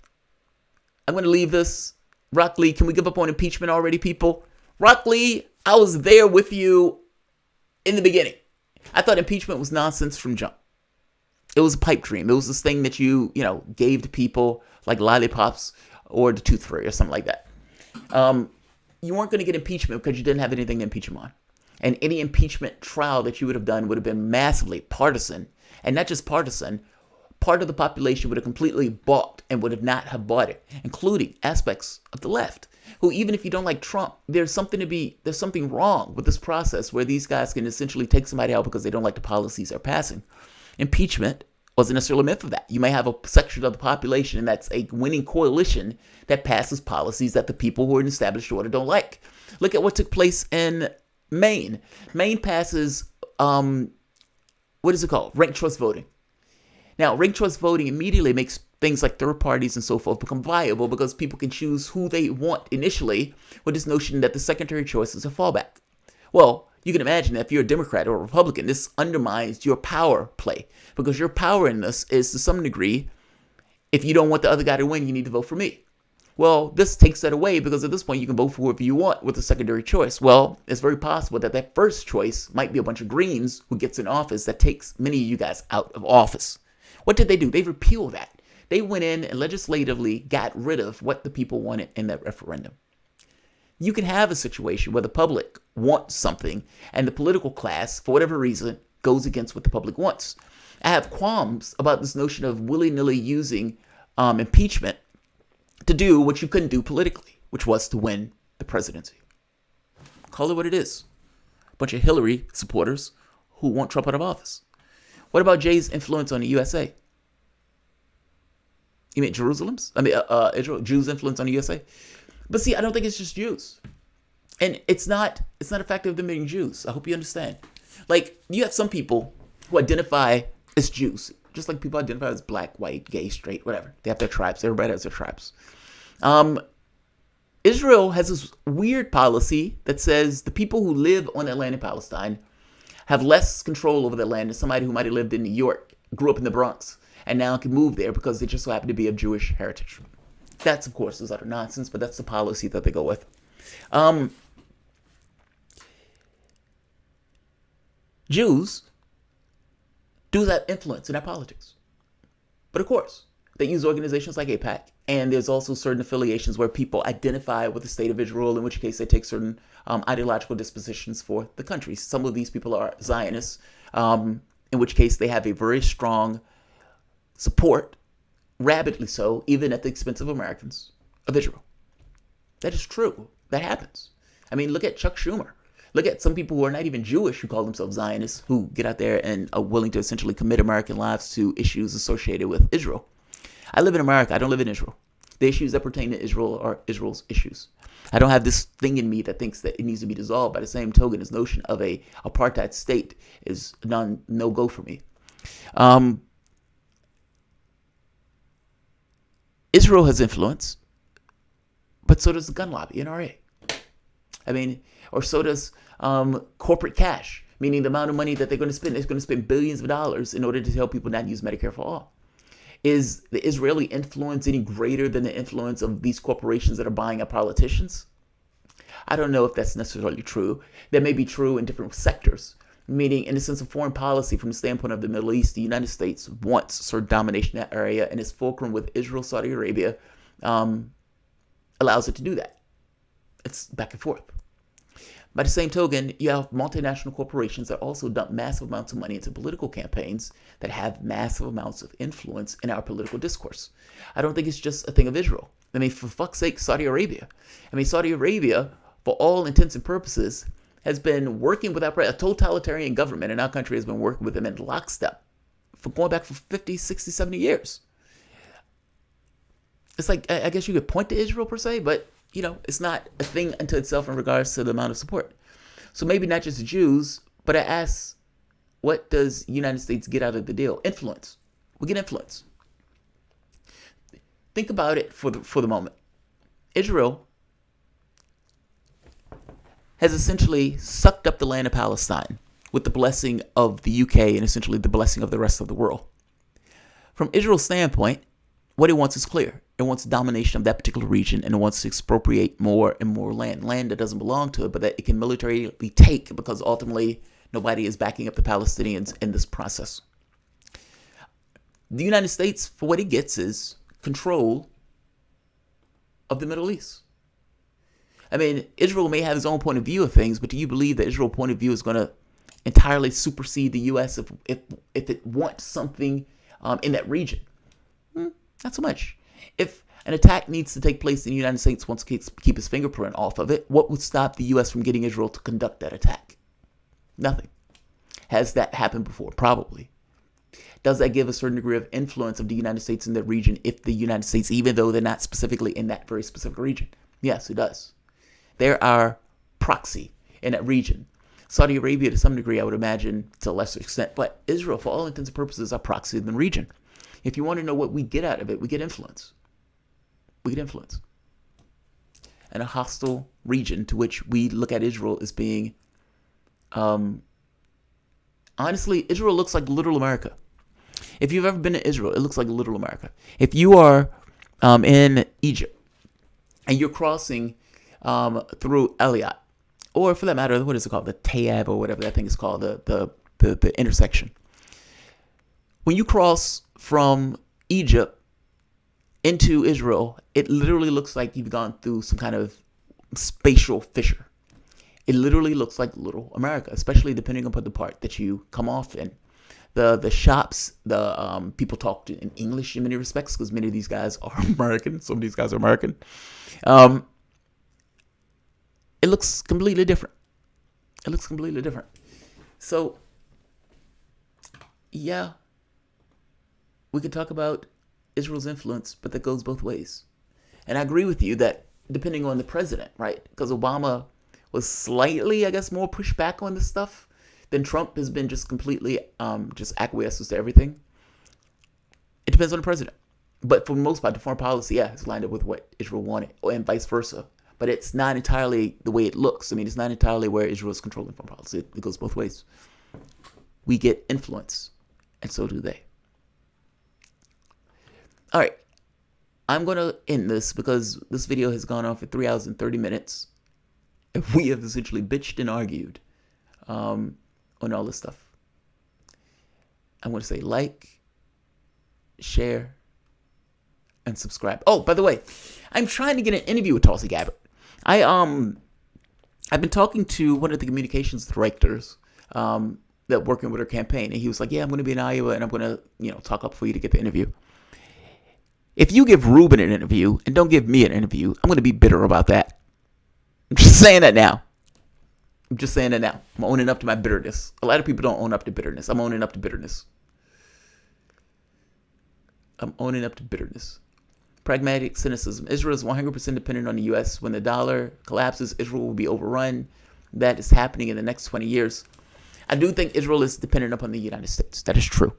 I'm going to leave this. Rock Lee, can we give up on impeachment already, people? Rock Lee, I was there with you in the beginning. I thought impeachment was nonsense from jump. It was a pipe dream. It was this thing that you gave to people like lollipops or the tooth fairy or something like that. You weren't going to get impeachment because you didn't have anything to impeach him on. And any impeachment trial that you would have done would have been massively partisan. And not just partisan, part of the population would have completely balked and would have not have bought it, including aspects of the left, who, even if you don't like Trump, there's something wrong with this process where these guys can essentially take somebody out because they don't like the policies they're passing. Impeachment wasn't necessarily a myth of that. You may have a section of the population that's a winning coalition that passes policies that the people who are in established order don't like. Look at what took place in Maine. Maine passes, what is it called? Ranked choice voting. Now, ranked choice voting immediately makes things like third parties and so forth become viable because people can choose who they want initially with this notion that the secondary choice is a fallback. Well, you can imagine that if you're a Democrat or a Republican, this undermines your power play because your power in this is, to some degree, if you don't want the other guy to win, you need to vote for me. Well, this takes that away because at this point you can vote for whoever you want with the secondary choice. Well, it's very possible that that first choice might be a bunch of Greens who gets in office that takes many of you guys out of office. What did they do? They repealed that. They went in and legislatively got rid of what the people wanted in that referendum. You can have a situation where the public wants something and the political class, for whatever reason, goes against what the public wants. I have qualms about this notion of willy-nilly using impeachment to do what you couldn't do politically, which was to win the presidency. Call it what it is. A bunch of Hillary supporters who want Trump out of office. What about Jay's influence on the USA? You mean Israel? Jews' influence on the USA? But see, I don't think it's just Jews. And it's not a factor of them being Jews. I hope you understand. Like, you have some people who identify as Jews, just like people identify as black, white, gay, straight, whatever. They have their tribes. Everybody has their tribes. Israel has this weird policy that says the people who live on that land in Palestine have less control over their land than somebody who might have lived in New York, grew up in the Bronx, and now can move there because they just so happen to be of Jewish heritage. That's, of course, is utter nonsense, but that's the policy that they go with. Jews do have influence in our politics. But of course, they use organizations like AIPAC, and there's also certain affiliations where people identify with the state of Israel, in which case they take certain ideological dispositions for the country. Some of these people are Zionists, in which case they have a very strong support, rabidly so, even at the expense of Americans, of Israel. That is true. That happens. I mean, look at Chuck Schumer. Look at some people who are not even Jewish who call themselves Zionists, who get out there and are willing to essentially commit American lives to issues associated with Israel. I live in America. I don't live in Israel. The issues that pertain to Israel are Israel's issues. I don't have this thing in me that thinks that it needs to be dissolved. By the same token, this notion of a apartheid state is no-go for me. Israel has influence, but so does the gun lobby, NRA. I mean, or so does corporate cash, meaning the amount of money that they're going to spend. They're going to spend billions of dollars in order to tell people not to use Medicare for all. Is the Israeli influence any greater than the influence of these corporations that are buying up politicians? I don't know if that's necessarily true. That may be true in different sectors, meaning in the sense of foreign policy from the standpoint of the Middle East, the United States wants sort of domination in that area, and its fulcrum with Israel, Saudi Arabia, allows it to do that. It's back and forth. By the same token, you have multinational corporations that also dump massive amounts of money into political campaigns that have massive amounts of influence in our political discourse. I don't think it's just a thing of Israel. I mean, for fuck's sake, Saudi Arabia. I mean, Saudi Arabia, for all intents and purposes, has been working with a totalitarian government in our country, has been working with them in lockstep for going back for 50, 60, 70 years. It's like, I guess you could point to Israel per se, but it's not a thing unto itself in regards to the amount of support. So maybe not just the Jews, but I ask, what does the United States get out of the deal? Influence. We get influence. Think about it for the moment. Israel has essentially sucked up the land of Palestine with the blessing of the UK and essentially the blessing of the rest of the world. From Israel's standpoint, what it wants is clear. It wants domination of that particular region, and it wants to expropriate more and more land that doesn't belong to it, but that it can militarily take, because ultimately nobody is backing up the Palestinians in this process. The United States, for what it gets, is control of the Middle East. I mean, Israel may have its own point of view of things, but do you believe that Israel's point of view is going to entirely supersede the U.S. if it wants something in that region? Not so much. If an attack needs to take place and the United States wants to keep its fingerprint off of it, what would stop the U.S. from getting Israel to conduct that attack? Nothing. Has that happened before? Probably. Does that give a certain degree of influence of the United States in that region if the United States, even though they're not specifically in that very specific region? Yes, it does. They're our proxy in that region. Saudi Arabia, to some degree, I would imagine, to a lesser extent, but Israel, for all intents and purposes, is our proxy in the region. If you want to know what we get out of it, we get influence. We get influence. And a hostile region to which we look at Israel as being, honestly, Israel looks like Little America. If you've ever been to Israel, it looks like Little America. If you are in Egypt and you're crossing through Eliot, or for that matter, what is it called? The Tayab or whatever that thing is called, the intersection. When you cross from Egypt into Israel, it literally looks like you've gone through some kind of spatial fissure. It literally looks like Little America, especially depending upon the part that you come off in. The shops, the people talk in English in many respects because many of these guys are American. Some of these guys are American. It looks completely different. It looks completely different. So, yeah, we could talk about Israel's influence, but that goes both ways. And I agree with you that depending on the president, right? Because Obama was slightly, I guess, more pushed back on this stuff than Trump has been just completely just acquiesces to everything. It depends on the president. But for the most part, the foreign policy, yeah, has lined up with what Israel wanted, and vice versa. But it's not entirely the way it looks. I mean, it's not entirely where Israel is controlling foreign policy. It goes both ways. We get influence, and so do they. All right, I'm going to end this because this video has gone on for 3 hours and 30 minutes. And we have essentially bitched and argued on all this stuff. I'm going to say like, share, and subscribe. Oh, by the way, I'm trying to get an interview with Tulsi Gabbard. I've been talking to one of the communications directors that working with her campaign, and he was like, "Yeah, I'm going to be in Iowa, and I'm going to, talk up for you to get the interview." If you give Ruben an interview and don't give me an interview, I'm going to be bitter about that. I'm just saying that now. I'm owning up to my bitterness. A lot of people don't own up to bitterness. I'm owning up to bitterness. I'm owning up to bitterness. Pragmatic cynicism. Israel is 100% dependent on the U.S. When the dollar collapses, Israel will be overrun. That is happening in the next 20 years. I do think Israel is dependent upon the United States. That is true.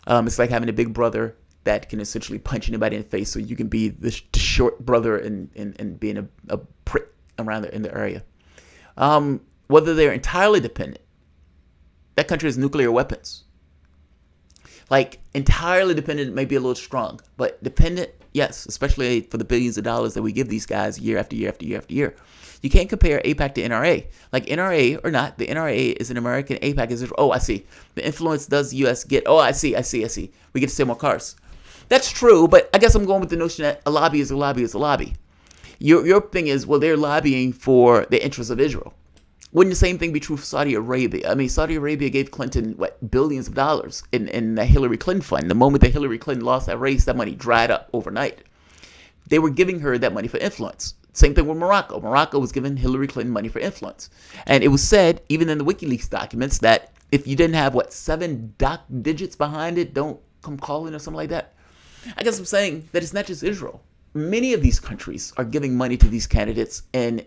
It's like having a big brother that can essentially punch anybody in the face, so you can be the short brother and being a prick around in the area. Whether they're entirely dependent, that country has nuclear weapons. Like, entirely dependent may be a little strong, but dependent, yes, especially for the billions of dollars that we give these guys year after year after year after year. You can't compare AIPAC to NRA. Like, NRA or not, the NRA is an American, AIPAC is Israel. Oh, I see. The influence does the U.S. get, oh, I see. We get to sell more cars. That's true, but I guess I'm going with the notion that a lobby is a lobby is a lobby. Your thing is, well, they're lobbying for the interests of Israel. Wouldn't the same thing be true for Saudi Arabia? I mean, Saudi Arabia gave Clinton, billions of dollars in the Hillary Clinton fund. The moment that Hillary Clinton lost that race, that money dried up overnight. They were giving her that money for influence. Same thing with Morocco. Morocco was giving Hillary Clinton money for influence. And it was said, even in the WikiLeaks documents, that if you didn't have, 7 digits behind it, don't come calling or something like that. I guess I'm saying that it's not just Israel. Many of these countries are giving money to these candidates in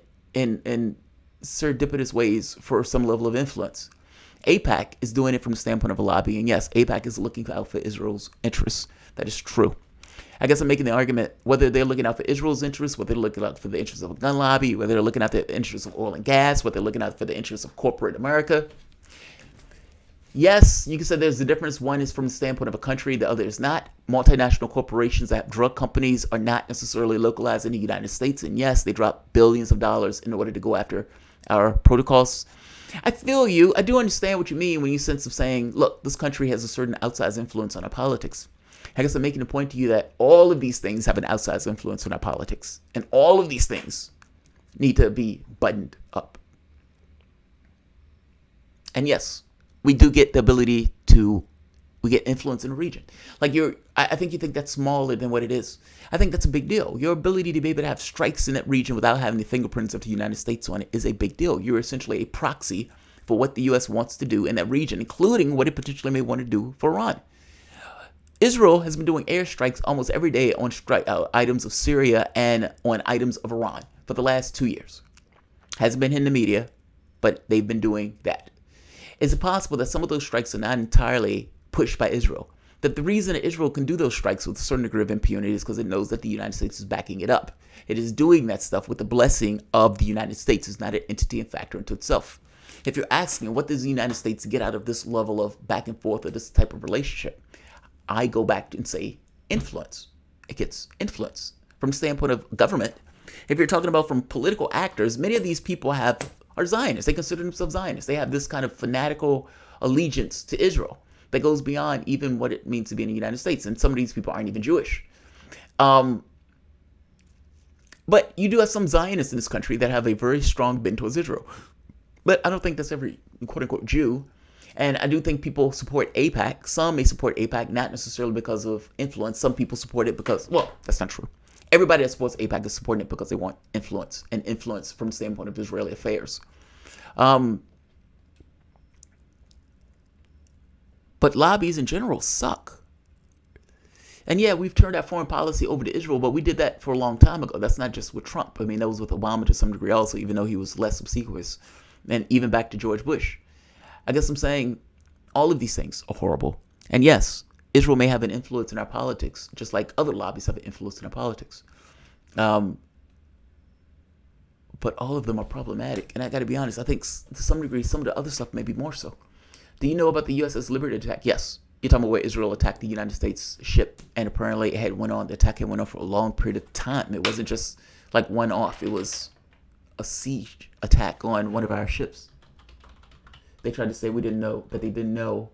serendipitous ways for some level of influence. AIPAC is doing it from the standpoint of a lobby, and yes, AIPAC is looking out for Israel's interests. That is true. I guess I'm making the argument whether they're looking out for Israel's interests, whether they're looking out for the interests of a gun lobby, whether they're looking out for the interests of oil and gas, whether they're looking out for the interests of corporate America. Yes, you can say there's a difference. One is from the standpoint of a country, the other is not. Multinational corporations that have drug companies are not necessarily localized in the United States, and yes, they drop billions of dollars in order to go after our protocols. I feel you. I do understand what you mean when you sense of saying, look, this country has a certain outsized influence on our politics. I guess I'm making a point to you that all of these things have an outsized influence on our politics. And all of these things need to be buttoned up. And yes, we do get the ability we get influence in the region. Like I think you think that's smaller than what it is. I think that's a big deal. Your ability to be able to have strikes in that region without having the fingerprints of the United States on it is a big deal. You're essentially a proxy for what the U.S. wants to do in that region, including what it potentially may want to do for Iran. Israel has been doing airstrikes almost every day on items of Syria and on items of Iran for the last 2 years. Hasn't been in the media, but they've been doing that. Is it possible that some of those strikes are not entirely pushed by Israel? That the reason that Israel can do those strikes with a certain degree of impunity is because it knows that the United States is backing it up. It is doing that stuff with the blessing of the United States. It's not an entity and factor into itself. If you're asking, what does the United States get out of this level of back and forth or this type of relationship? I go back and say influence. It gets influence. From the standpoint of government, if you're talking about from political actors, many of these people are Zionists. They consider themselves Zionists. They have this kind of fanatical allegiance to Israel that goes beyond even what it means to be in the United States. And some of these people aren't even Jewish. But you do have some Zionists in this country that have a very strong bend towards Israel. But I don't think that's every quote-unquote Jew. And I do think people support AIPAC. Some may support AIPAC, not necessarily because of influence. Some people support it because, well, that's not true. Everybody that supports AIPAC is supporting it because they want influence, and influence from the standpoint of Israeli affairs. But lobbies in general suck. And yeah, we've turned our foreign policy over to Israel, but we did that for a long time ago. That's not just with Trump. I mean, that was with Obama to some degree also, even though he was less obsequious. And even back to George Bush. I guess I'm saying all of these things are horrible. And yes, Israel may have an influence in our politics, just like other lobbies have an influence in our politics. But all of them are problematic. And I got to be honest, I think to some degree, some of the other stuff may be more so. Do you know about the USS Liberty attack? Yes. You're talking about where Israel attacked the United States ship, and apparently the attack had went on for a long period of time. It wasn't just like one off. It was a siege attack on one of our ships. They tried to say we didn't know, but they didn't know,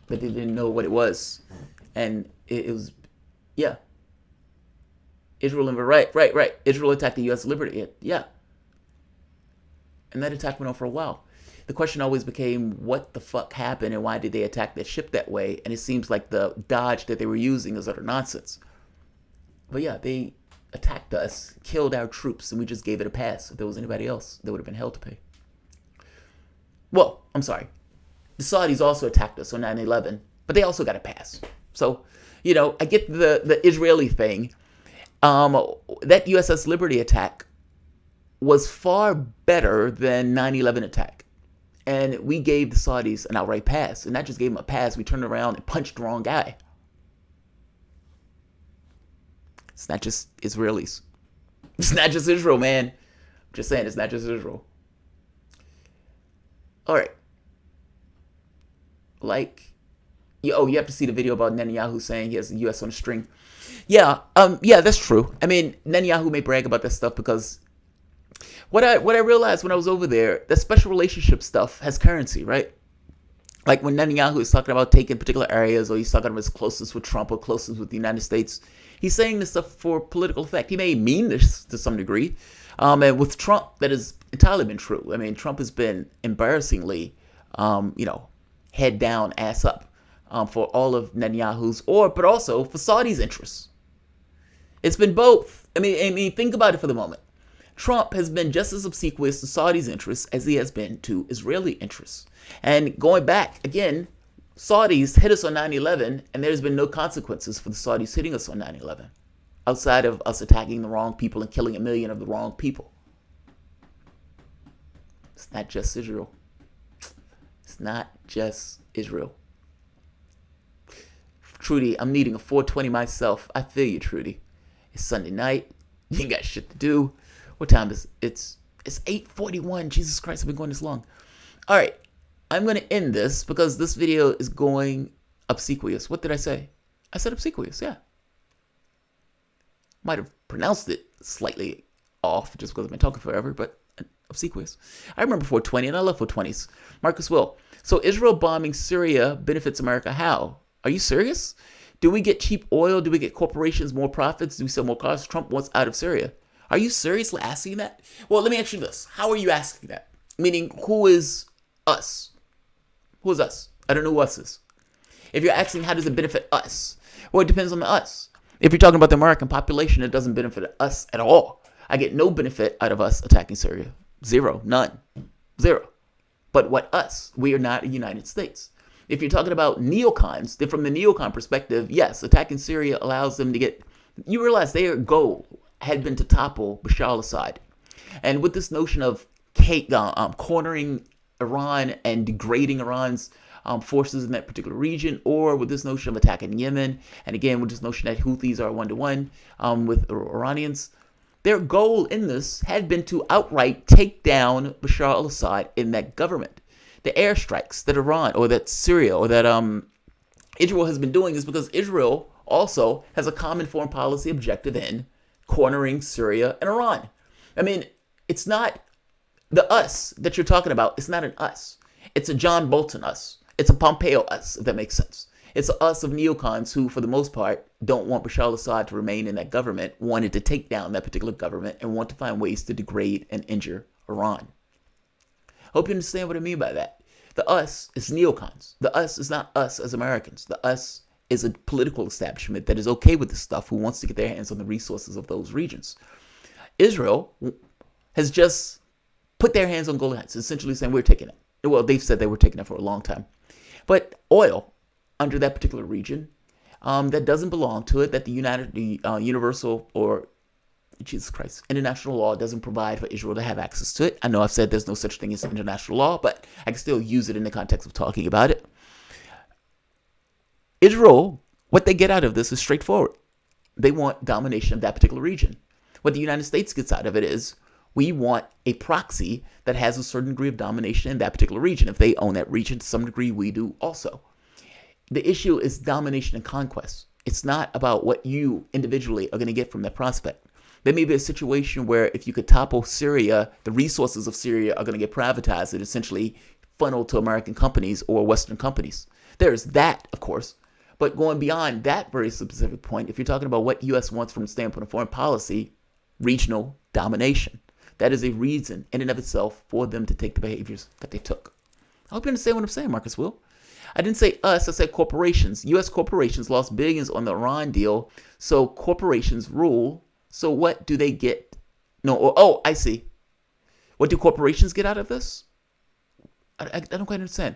what it was. And it was, yeah. Israel, right. Israel attacked the U.S. Liberty, yeah. And that attack went on for a while. The question always became, what the fuck happened and why did they attack that ship that way? And it seems like the dodge that they were using is utter nonsense. But yeah, they attacked us, killed our troops, and we just gave it a pass. If there was anybody else, they would have been held to pay. Well, I'm sorry. The Saudis also attacked us on 9/11, but they also got a pass. So, I get the Israeli thing. That USS Liberty attack was far better than 9/11 attack. And we gave the Saudis an outright pass. And not just gave them a pass, we turned around and punched the wrong guy. It's not just Israelis. It's not just Israel, man. I'm just saying, it's not just Israel. All right. You have to see the video about Netanyahu saying he has the U.S. on a string. Yeah, that's true. I mean, Netanyahu may brag about that stuff because what I realized when I was over there, that special relationship stuff has currency, right? Like when Netanyahu is talking about taking particular areas, or he's talking about his closeness with Trump or closeness with the United States, he's saying this stuff for political effect. He may mean this to some degree. And with Trump, that has entirely been true. I mean, Trump has been embarrassingly, head down, ass up. For all of Netanyahu's, but also for Saudi's interests. It's been both. I mean, think about it for the moment. Trump has been just as obsequious to Saudi's interests as he has been to Israeli interests. And going back, again, Saudis hit us on 9/11, and there's been no consequences for the Saudis hitting us on 9/11, outside of us attacking the wrong people and killing 1 million of the wrong people. It's not just Israel. It's not just Israel. Trudy, I'm needing a 420 myself. I feel you, Trudy. It's Sunday night. You ain't got shit to do. What time is it? It's 8:41. Jesus Christ, I've been going this long. All right. I'm going to end this because this video is going obsequious. What did I say? I said obsequious, yeah. Might have pronounced it slightly off just because I've been talking forever, but obsequious. I remember 420, and I love 420s. Marcus Will. So Israel bombing Syria benefits America how? Are you serious? Do we get cheap oil? Do we get corporations more profits? Do we sell more cars? Trump wants out of Syria. Are you seriously asking that? Well, let me ask you this. How are you asking that? Meaning, who is us? Who is us? I don't know who us is. If you're asking how does it benefit us? Well, it depends on the us. If you're talking about the American population, it doesn't benefit us at all. I get no benefit out of us attacking Syria. Zero. None. Zero. But what us? We are not a United States. If you're talking about neocons, then from the neocon perspective, yes, attacking Syria allows them to get... You realize their goal had been to topple Bashar al-Assad. And with this notion of cornering Iran and degrading Iran's forces in that particular region, or with this notion of attacking Yemen, and again, with this notion that Houthis are one-to-one with Iranians, their goal in this had been to outright take down Bashar al-Assad in that government. The airstrikes that Iran or that Syria or that Israel has been doing is because Israel also has a common foreign policy objective in cornering Syria and Iran. I mean, it's not the us that you're talking about. It's not an us. It's a John Bolton us. It's a Pompeo us, if that makes sense. It's a us of neocons who, for the most part, don't want Bashar al-Assad to remain in that government, wanted to take down that particular government, and want to find ways to degrade and injure Iran. Hope you understand what I mean by that. The us is neocons. The us is not us as Americans. The us is a political establishment that is okay with this stuff, who wants to get their hands on the resources of those regions. Israel has just put their hands on Golan Heights, essentially saying we're taking it. Well, they've said they were taking it for a long time. But oil under that particular region that doesn't belong to it, that the universal or Jesus Christ, international law doesn't provide for Israel to have access to it. I know I've said there's no such thing as international law, but I can still use it in the context of talking about it. Israel, what they get out of this is straightforward. They want domination of that particular region. What the United States gets out of it is we want a proxy that has a certain degree of domination in that particular region. If they own that region to some degree, we do also. The issue is domination and conquest. It's not about what you individually are going to get from that prospect. There may be a situation where if you could topple Syria, the resources of Syria are going to get privatized and essentially funneled to American companies or Western companies. There's that, of course. But going beyond that very specific point, if you're talking about what U.S. wants from the standpoint of foreign policy, regional domination. That is a reason in and of itself for them to take the behaviors that they took. I hope you understand what I'm saying, Marcus Will. I didn't say us, I said corporations. U.S. corporations lost billions on the Iran deal, so corporations rule. So what do they get? Oh, I see. What do corporations get out of this? I don't quite understand.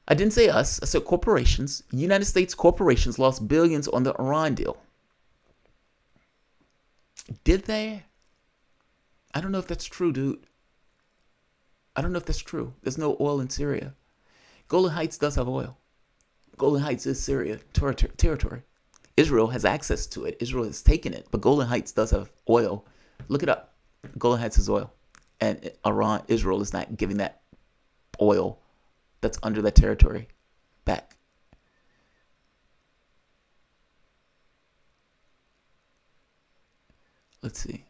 I didn't say us. I said corporations. United States corporations lost billions on the Iran deal. Did they? I don't know if that's true, dude. I don't know if that's true. There's no oil in Syria. Golan Heights does have oil. Golan Heights is Syria territory. Israel has access to it. Israel has taken it. But Golan Heights does have oil. Look it up. Golan Heights has oil. And Israel is not giving that oil that's under that territory back. Let's see.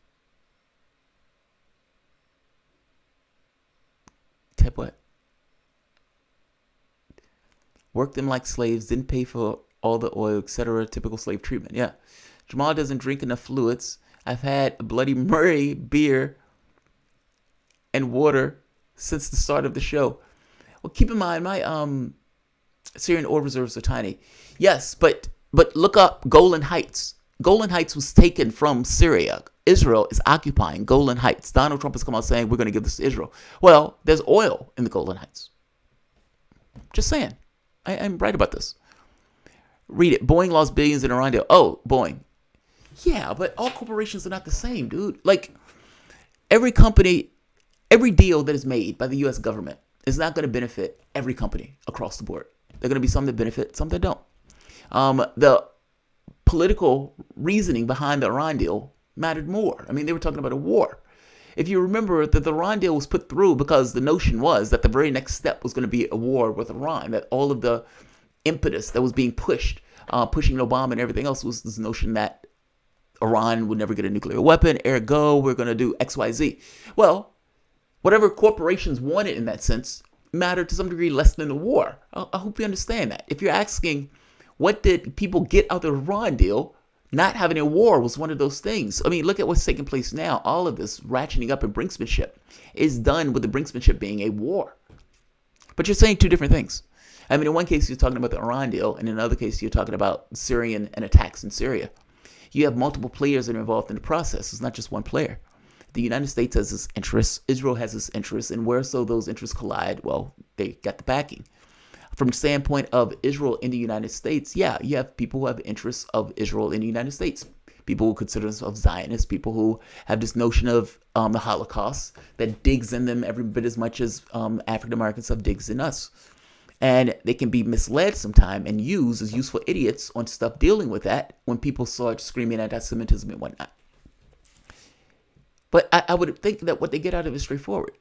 Type what? Worked them like slaves, didn't pay for all the oil, etc. Typical slave treatment. Yeah. Jamal doesn't drink enough fluids. I've had a Bloody Murray, beer, and water since the start of the show. Well, keep in mind, my Syrian oil reserves are tiny. Yes, but look up Golan Heights. Golan Heights was taken from Syria. Israel is occupying Golan Heights. Donald Trump has come out saying, we're going to give this to Israel. Well, there's oil in the Golan Heights. Just saying. I'm right about this. Read it. Boeing lost billions in Iran deal. Oh, Boeing. Yeah, but all corporations are not the same, dude. Like, every company, every deal that is made by the U.S. government is not going to benefit every company across the board. There are going to be some that benefit, some that don't. The political reasoning behind the Iran deal mattered more. I mean, they were talking about a war. If you remember that the Iran deal was put through because the notion was that the very next step was going to be a war with Iran, that all of the impetus that was being pushed, pushing Obama and everything else was this notion that Iran would never get a nuclear weapon, ergo, we're going to do X, Y, Z. Well, whatever corporations wanted in that sense mattered to some degree less than the war. I hope you understand that. If you're asking, what did people get out of the Iran deal? Not having a war was one of those things. I mean, look at what's taking place now. All of this ratcheting up and brinksmanship is done with the brinksmanship being a war. But you're saying two different things. I mean, in one case, you're talking about the Iran deal, and in another case, you're talking about Syrian and attacks in Syria. You have multiple players that are involved in the process. It's not just one player. The United States has its interests. Israel has its interests. And where so those interests collide, well, they got the backing. From the standpoint of Israel in the United States, yeah, you have people who have interests of Israel in the United States. People who consider themselves Zionists, people who have this notion of the Holocaust that digs in them every bit as much as African American stuff digs in us. And they can be misled sometime and used as useful idiots on stuff dealing with that when people start screaming anti-Semitism and whatnot. But I would think that what they get out of it is straightforward.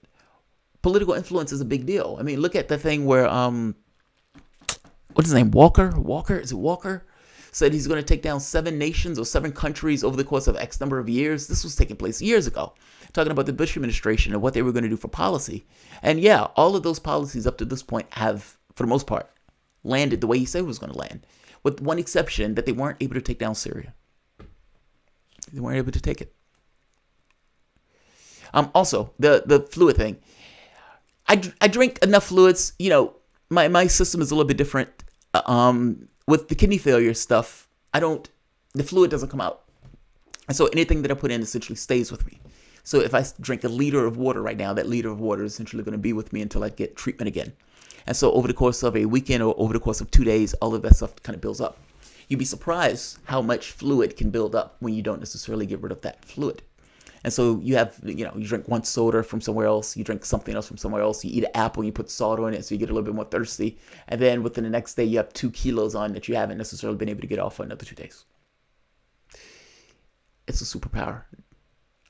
Political influence is a big deal. I mean, look at the thing where what's his name? Walker? Is it Walker? Said he's going to take down 7 nations or 7 countries over the course of X number of years. This was taking place years ago. Talking about the Bush administration and what they were going to do for policy. And yeah, all of those policies up to this point have, for the most part, landed the way he said it was going to land. With one exception, that they weren't able to take down Syria. They weren't able to take it. Also, the fluid thing. I drink enough fluids, you know, my system is a little bit different. With the kidney failure stuff, the fluid doesn't come out. And so anything that I put in essentially stays with me. So if I drink a liter of water right now, that liter of water is essentially going to be with me until I get treatment again. And so over the course of a weekend or over the course of 2 days, all of that stuff kind of builds up. You'd be surprised how much fluid can build up when you don't necessarily get rid of that fluid. And so you have, you know, you drink one soda from somewhere else, you drink something else from somewhere else, you eat an apple and you put salt on it, so you get a little bit more thirsty. And then within the next day, you have 2 kilos on that you haven't necessarily been able to get off for another 2 days. It's a superpower.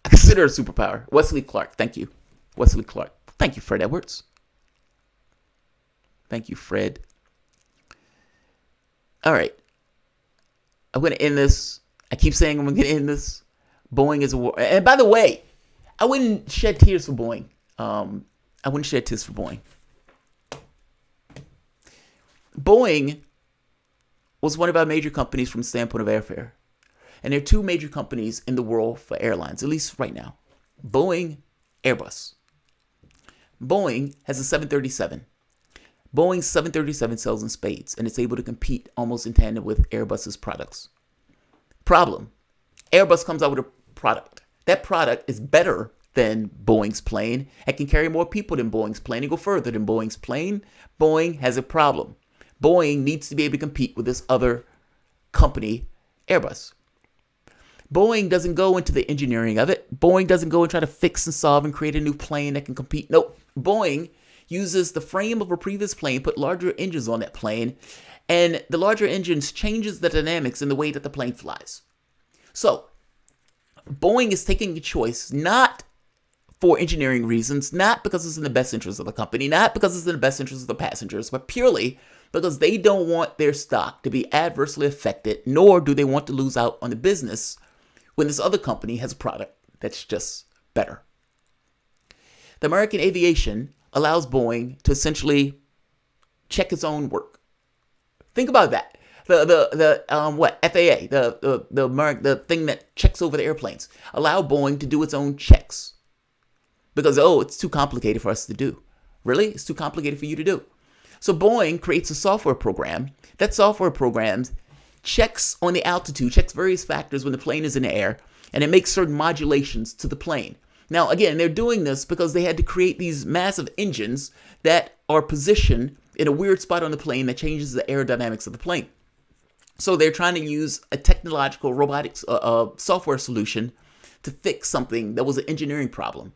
I consider it a superpower. Wesley Clark, thank you. Wesley Clark. Thank you, Fred Edwards. Thank you, Fred. All right. I'm going to end this. I keep saying I'm going to end this. Boeing is a war. And by the way, I wouldn't shed tears for Boeing. I wouldn't shed tears for Boeing. Boeing was one of our major companies from the standpoint of airfare. And there are 2 major companies in the world for airlines, at least right now. Boeing, Airbus. Boeing has a 737. Boeing's 737 sells in spades, and it's able to compete almost in tandem with Airbus's products. Problem. Airbus comes out with a product. That product is better than Boeing's plane and can carry more people than Boeing's plane and go further than Boeing's plane. Boeing has a problem. Boeing needs to be able to compete with this other company, Airbus. Boeing doesn't go into the engineering of it. Boeing doesn't go and try to fix and solve and create a new plane that can compete. Nope. Boeing uses the frame of a previous plane, put larger engines on that plane, and the larger engines changes the dynamics in the way that the plane flies. So, Boeing is taking a choice not for engineering reasons, not because it's in the best interest of the company, not because it's in the best interest of the passengers, but purely because they don't want their stock to be adversely affected, nor do they want to lose out on the business when this other company has a product that's just better. The American aviation allows Boeing to essentially check its own work. Think about that. The FAA, the thing that checks over the airplanes, allow Boeing to do its own checks. Because, it's too complicated for us to do. Really? It's too complicated for you to do. So Boeing creates a software program. That software program checks on the altitude, checks various factors when the plane is in the air, and it makes certain modulations to the plane. Now, again, they're doing this because they had to create these massive engines that are positioned in a weird spot on the plane that changes the aerodynamics of the plane. So they're trying to use a technological robotics software solution to fix something that was an engineering problem.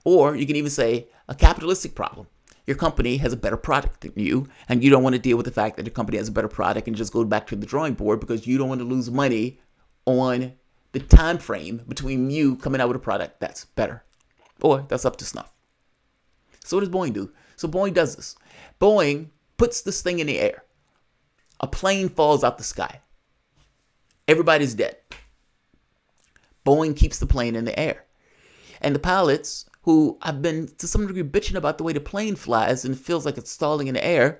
Or you can even say a capitalistic problem. Your company has a better product than you, and you don't want to deal with the fact that your company has a better product and just go back to the drawing board because you don't want to lose money on the time frame between you coming out with a product that's better or that's up to snuff. So what does Boeing do? So Boeing does this. Boeing puts this thing in the air. A plane falls out the sky. Everybody's dead. Boeing keeps the plane in the air. And the pilots, who have been to some degree bitching about the way the plane flies and feels like it's stalling in the air,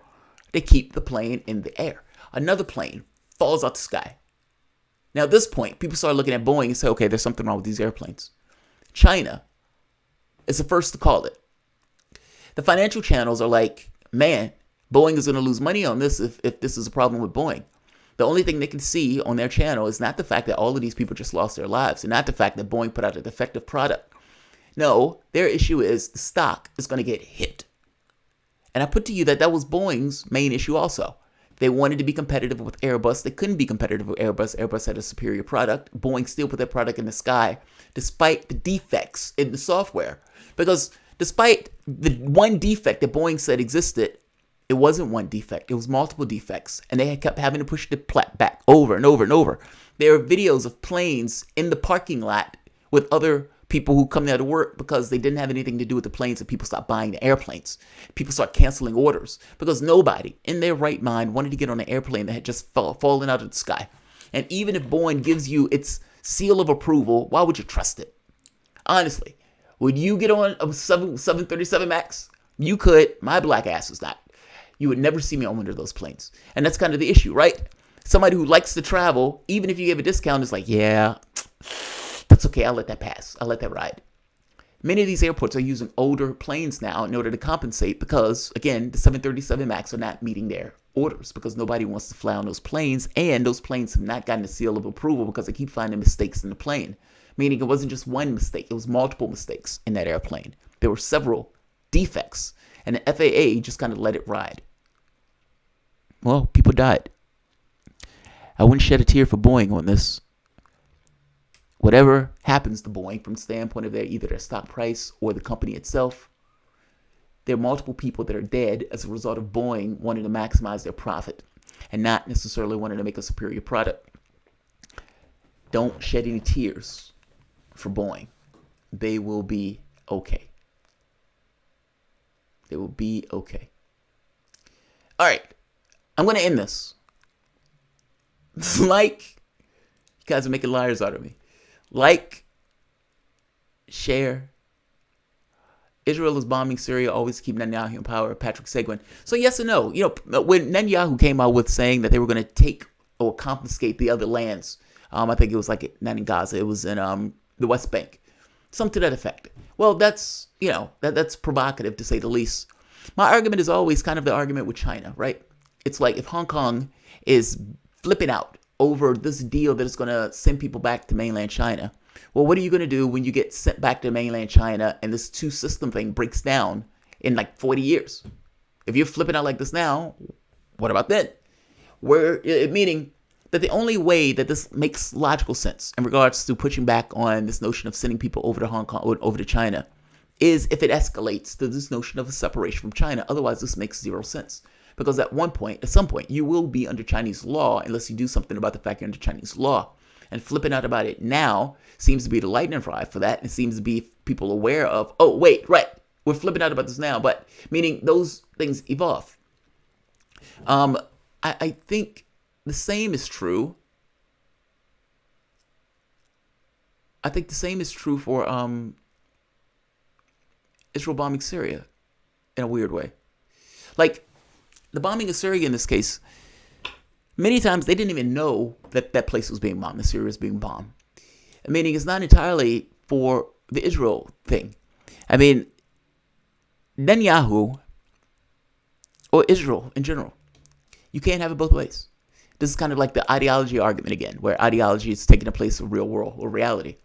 they keep the plane in the air. Another plane falls out the sky. Now at this point, people start looking at Boeing and say, okay, there's something wrong with these airplanes. China is the first to call it. The financial channels are like, man, Boeing is going to lose money on this if this is a problem with Boeing. The only thing they can see on their channel is not the fact that all of these people just lost their lives and not the fact that Boeing put out a defective product. No, their issue is the stock is going to get hit. And I put to you that was Boeing's main issue also. They wanted to be competitive with Airbus. They couldn't be competitive with Airbus. Airbus had a superior product. Boeing still put their product in the sky despite the defects in the software. Because despite the one defect that Boeing said existed, it wasn't one defect. It was multiple defects. And they kept having to push the plat back over and over and over. There are videos of planes in the parking lot with other people who come there to work because they didn't have anything to do with the planes and people stopped buying the airplanes. People start canceling orders because nobody in their right mind wanted to get on an airplane that had just fallen out of the sky. And even if Boeing gives you its seal of approval, why would you trust it? Honestly, would you get on a 737 MAX? You could. My black ass is not. You would never see me on one of those planes. And that's kind of the issue, right? Somebody who likes to travel, even if you give a discount, is like, yeah, that's okay. I'll let that pass. I'll let that ride. Many of these airports are using older planes now in order to compensate because, again, the 737 MAX are not meeting their orders because nobody wants to fly on those planes. And those planes have not gotten a seal of approval because they keep finding mistakes in the plane. Meaning it wasn't just one mistake. It was multiple mistakes in that airplane. There were several defects. And the FAA just kind of let it ride. Well, people died. I wouldn't shed a tear for Boeing on this. Whatever happens to Boeing from the standpoint of either their stock price or the company itself, there are multiple people that are dead as a result of Boeing wanting to maximize their profit and not necessarily wanting to make a superior product. Don't shed any tears for Boeing. They will be okay. They will be okay. All right. I'm going to end this. Like, you guys are making liars out of me. Like, share. Israel is bombing Syria, always keep Netanyahu in power. Patrick Seguin. So yes and no. You know, when Netanyahu came out with saying that they were going to take or confiscate the other lands, I think it was like not in Gaza, it was in the West Bank, something to that effect. Well, that's that's provocative to say the least. My argument is always kind of the argument with China, right? It's like if Hong Kong is flipping out over this deal that is going to send people back to mainland China, Well, what are you going to do when you get sent back to mainland China and this two-system thing breaks down in like 40 years? If you're flipping out like this now, what about then? Meaning that the only way that this makes logical sense in regards to pushing back on this notion of sending people over to Hong Kong or over to China is if it escalates to this notion of a separation from China. Otherwise, this makes zero sense. Because at some point, you will be under Chinese law unless you do something about the fact you're under Chinese law. And flipping out about it now seems to be the lightning rod for that. It seems to be people aware of, oh, wait, right, we're flipping out about this now. But meaning those things evolve. I think the same is true. I think the same is true for Israel bombing Syria in a weird way. Like, the bombing of Syria in this case, many times they didn't even know that that place was being bombed, that Syria was being bombed. Meaning it's not entirely for the Israel thing. I mean, Netanyahu, or Israel in general, you can't have it both ways. This is kind of like the ideology argument again, where ideology is taking the place of real world or reality.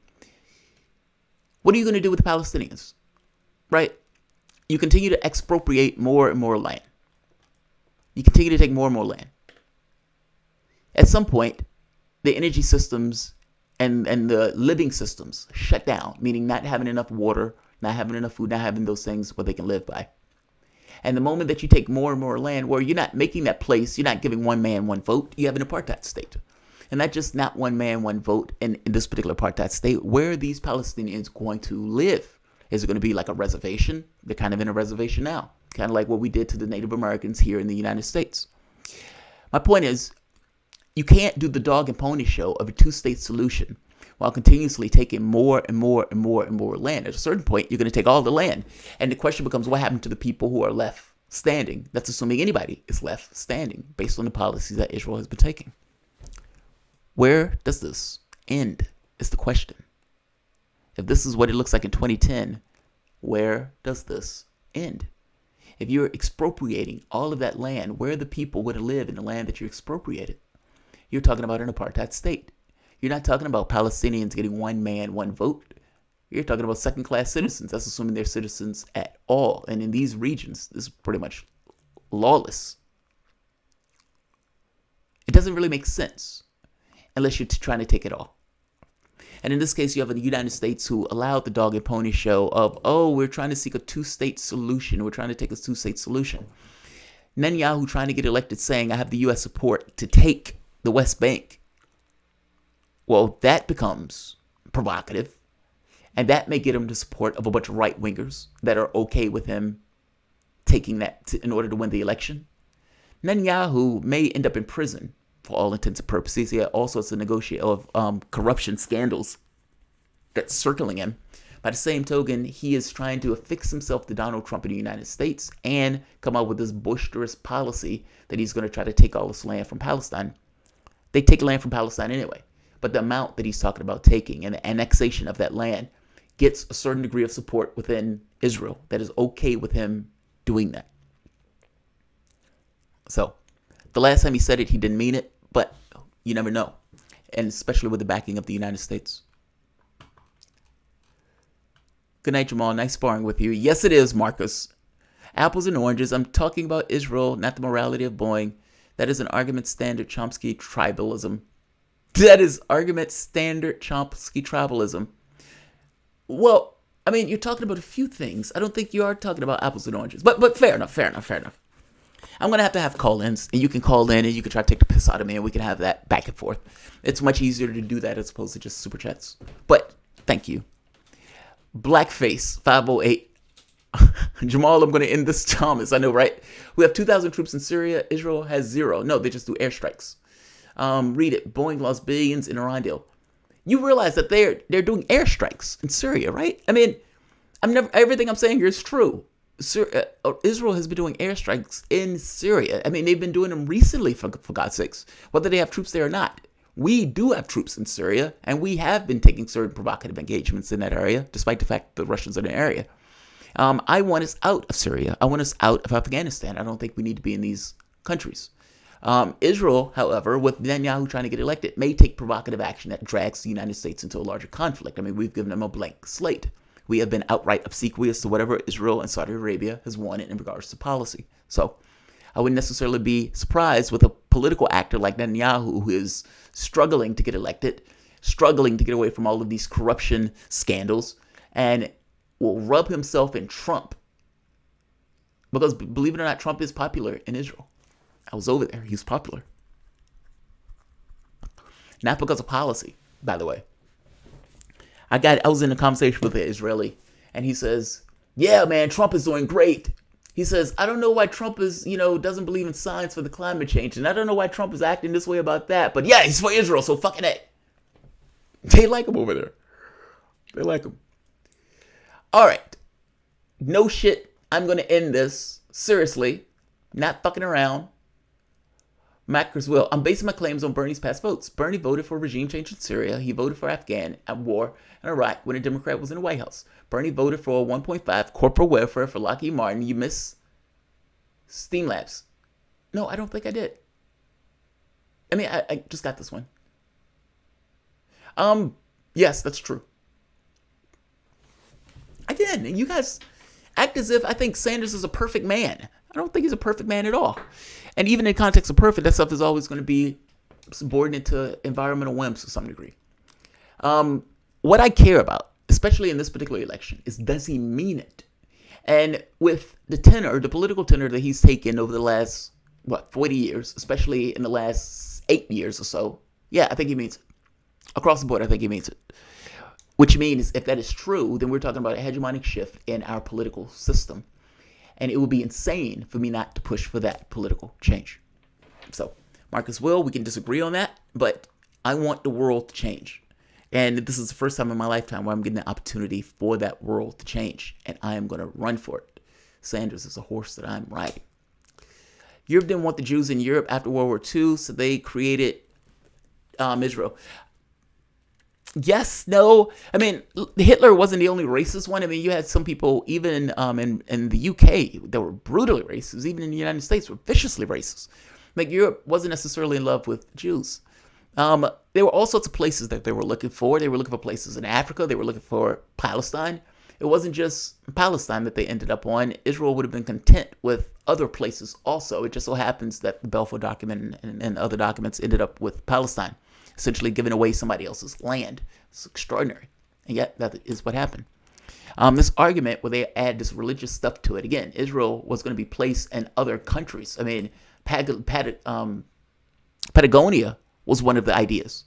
What are you going to do with the Palestinians? Right? You continue to expropriate more and more land. You continue to take more and more land. At some point, the energy systems and the living systems shut down, meaning not having enough water, not having enough food, not having those things where they can live by. And the moment that you take more and more land, where you're not making that place, you're not giving one man, one vote, you have an apartheid state. And not just not one man, one vote in this particular apartheid state. Where are these Palestinians going to live? Is it going to be like a reservation? They're kind of in a reservation now. Kind of like what we did to the Native Americans here in the United States. My point is, you can't do the dog and pony show of a two-state solution while continuously taking more and more and more and more land. At a certain point, you're going to take all the land. And the question becomes, what happened to the people who are left standing? That's assuming anybody is left standing based on the policies that Israel has been taking. Where does this end is the question. If this is what it looks like in 2010, where does this end? If you're expropriating all of that land, where are the people going to live in the land that you expropriated? You're talking about an apartheid state. You're not talking about Palestinians getting one man, one vote. You're talking about second-class citizens. That's assuming they're citizens at all. And in these regions, this is pretty much lawless. It doesn't really make sense unless you're trying to take it all. And in this case, you have the United States who allowed the dog and pony show of, oh, we're trying to seek a two-state solution. We're trying to take a two-state solution. Netanyahu trying to get elected saying, I have the U.S. support to take the West Bank. Well, that becomes provocative. And that may get him the support of a bunch of right-wingers that are okay with him taking that in order to win the election. Netanyahu may end up in prison for all intents and purposes. He had all sorts of corruption scandals that's circling him. By the same token, he is trying to affix himself to Donald Trump in the United States and come up with this boisterous policy that he's going to try to take all this land from Palestine. They take land from Palestine anyway. But the amount that he's talking about taking and the annexation of that land gets a certain degree of support within Israel that is okay with him doing that. So, the last time he said it, he didn't mean it, but you never know. And especially with the backing of the United States. Good night, Jamal. Nice sparring with you. Yes, it is, Marcus. Apples and oranges. I'm talking about Israel, not the morality of Boeing. That is an argument standard Chomsky tribalism. That is argument standard Chomsky tribalism. Well, I mean, you're talking about a few things. I don't think you are talking about apples and oranges. But fair enough. I'm going to have call-ins, and you can call in, and you can try to take the piss out of me, and we can have that back and forth. It's much easier to do that as opposed to just super chats. But thank you. Blackface 508. Jamal, I'm going to end this, Thomas. I know, right? We have 2,000 troops in Syria. Israel has 0. No, they just do airstrikes. Read it. Boeing lost billions in Iran deal. You realize that they're doing airstrikes in Syria, right? I mean, everything I'm saying here is true. Israel has been doing airstrikes in Syria. I mean, they've been doing them recently, for God's sakes, whether they have troops there or not. We do have troops in Syria, and we have been taking certain provocative engagements in that area, despite the fact that the Russians are in the area. I want us out of Syria. I want us out of Afghanistan. I don't think we need to be in these countries. Israel, however, with Netanyahu trying to get elected, may take provocative action that drags the United States into a larger conflict. I mean, we've given them a blank slate. We have been outright obsequious to whatever Israel and Saudi Arabia has wanted in regards to policy. So I wouldn't necessarily be surprised with a political actor like Netanyahu, who is struggling to get elected, struggling to get away from all of these corruption scandals, and will rub himself in Trump. Because believe it or not, Trump is popular in Israel. I was over there. He's popular. Not because of policy, by the way. I was in a conversation with an Israeli, and he says, yeah, man, Trump is doing great. He says, I don't know why Trump is, doesn't believe in science for the climate change. And I don't know why Trump is acting this way about that. But yeah, he's for Israel, so fucking it. They like him over there. They like him. All right. No shit. I'm going to end this. Seriously. Not fucking around. Macros will. I'm basing my claims on Bernie's past votes. Bernie voted for regime change in Syria. He voted for Afghan war in Iraq when a Democrat was in the White House. Bernie voted for a 1.5 corporate welfare for Lockheed Martin. You miss Steam Labs. No, I don't think I did. I mean, I just got this one. Yes, that's true. Again, you guys act as if I think Sanders is a perfect man. I don't think he's a perfect man at all. And even in the context of perfect, that stuff is always going to be subordinate to environmental whims to some degree. What I care about, especially in this particular election, is does he mean it? And with the political tenor that he's taken over the last, 40 years, especially in the last 8 years or so, yeah, I think he means it. Across the board, I think he means it. Which means if that is true, then we're talking about a hegemonic shift in our political system. And it would be insane for me not to push for that political change. So, Marcus will, we can disagree on that, but I want the world to change. And this is the first time in my lifetime where I'm getting the opportunity for that world to change. And I am going to run for it. Sanders is a horse that I'm riding. Europe didn't want the Jews in Europe after World War II, so they created Israel. Yes, no. I mean, Hitler wasn't the only racist one. I mean, you had some people, even in the UK, that were brutally racist. Even in the United States, were viciously racist. Like, Europe wasn't necessarily in love with Jews. There were all sorts of places that they were looking for. They were looking for places in Africa. They were looking for Palestine. It wasn't just Palestine that they ended up on. Israel would have been content with other places also. It just so happens that the Balfour document and other documents ended up with Palestine, essentially giving away somebody else's land. It's extraordinary. And yet, that is what happened. This argument where they add this religious stuff to it. Again, Israel was going to be placed in other countries. I mean, Patagonia was one of the ideas.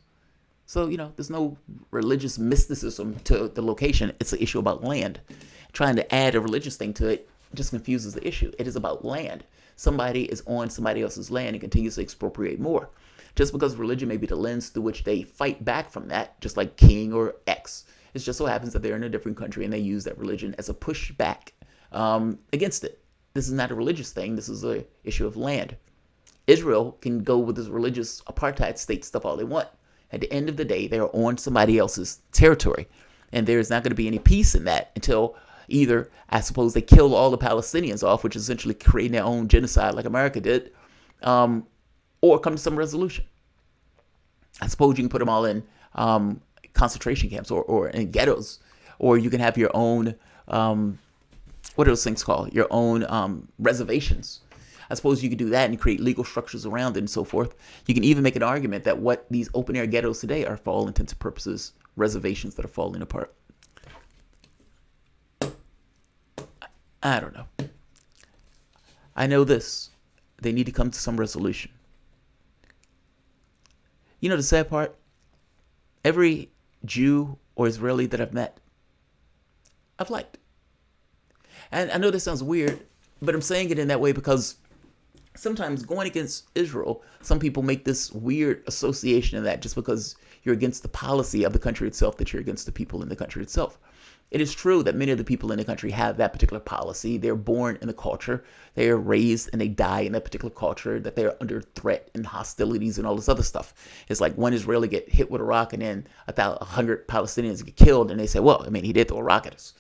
So, there's no religious mysticism to the location. It's an issue about land. Trying to add a religious thing to it just confuses the issue. It is about land. Somebody is on somebody else's land and continues to expropriate more. Just because religion may be the lens through which they fight back from that, just like King or X. It just so happens that they're in a different country and they use that religion as a pushback against it. This is not a religious thing. This is an issue of land. Israel can go with this religious apartheid state stuff all they want. At the end of the day, they are on somebody else's territory. And there is not going to be any peace in that until either, I suppose, they kill all the Palestinians off, which is essentially creating their own genocide like America did, or come to some resolution. I suppose you can put them all in concentration camps or in ghettos, or you can have your own, what are those things called? Your own reservations. I suppose you could do that and create legal structures around it and so forth. You can even make an argument that what these open-air ghettos today are, for all intents and purposes, reservations that are falling apart. I don't know. I know this. They need to come to some resolution. The sad part? Every Jew or Israeli that I've met, I've liked. And I know this sounds weird, but I'm saying it in that way because sometimes going against Israel, some people make this weird association of that just because you're against the policy of the country itself, that you're against the people in the country itself. It is true that many of the people in the country have that particular policy. They're born in the culture. They are raised and they die in that particular culture, that they're under threat and hostilities and all this other stuff. It's like one Israeli get hit with a rock and then 100 Palestinians get killed and they say, well, I mean, he did throw a rock at us.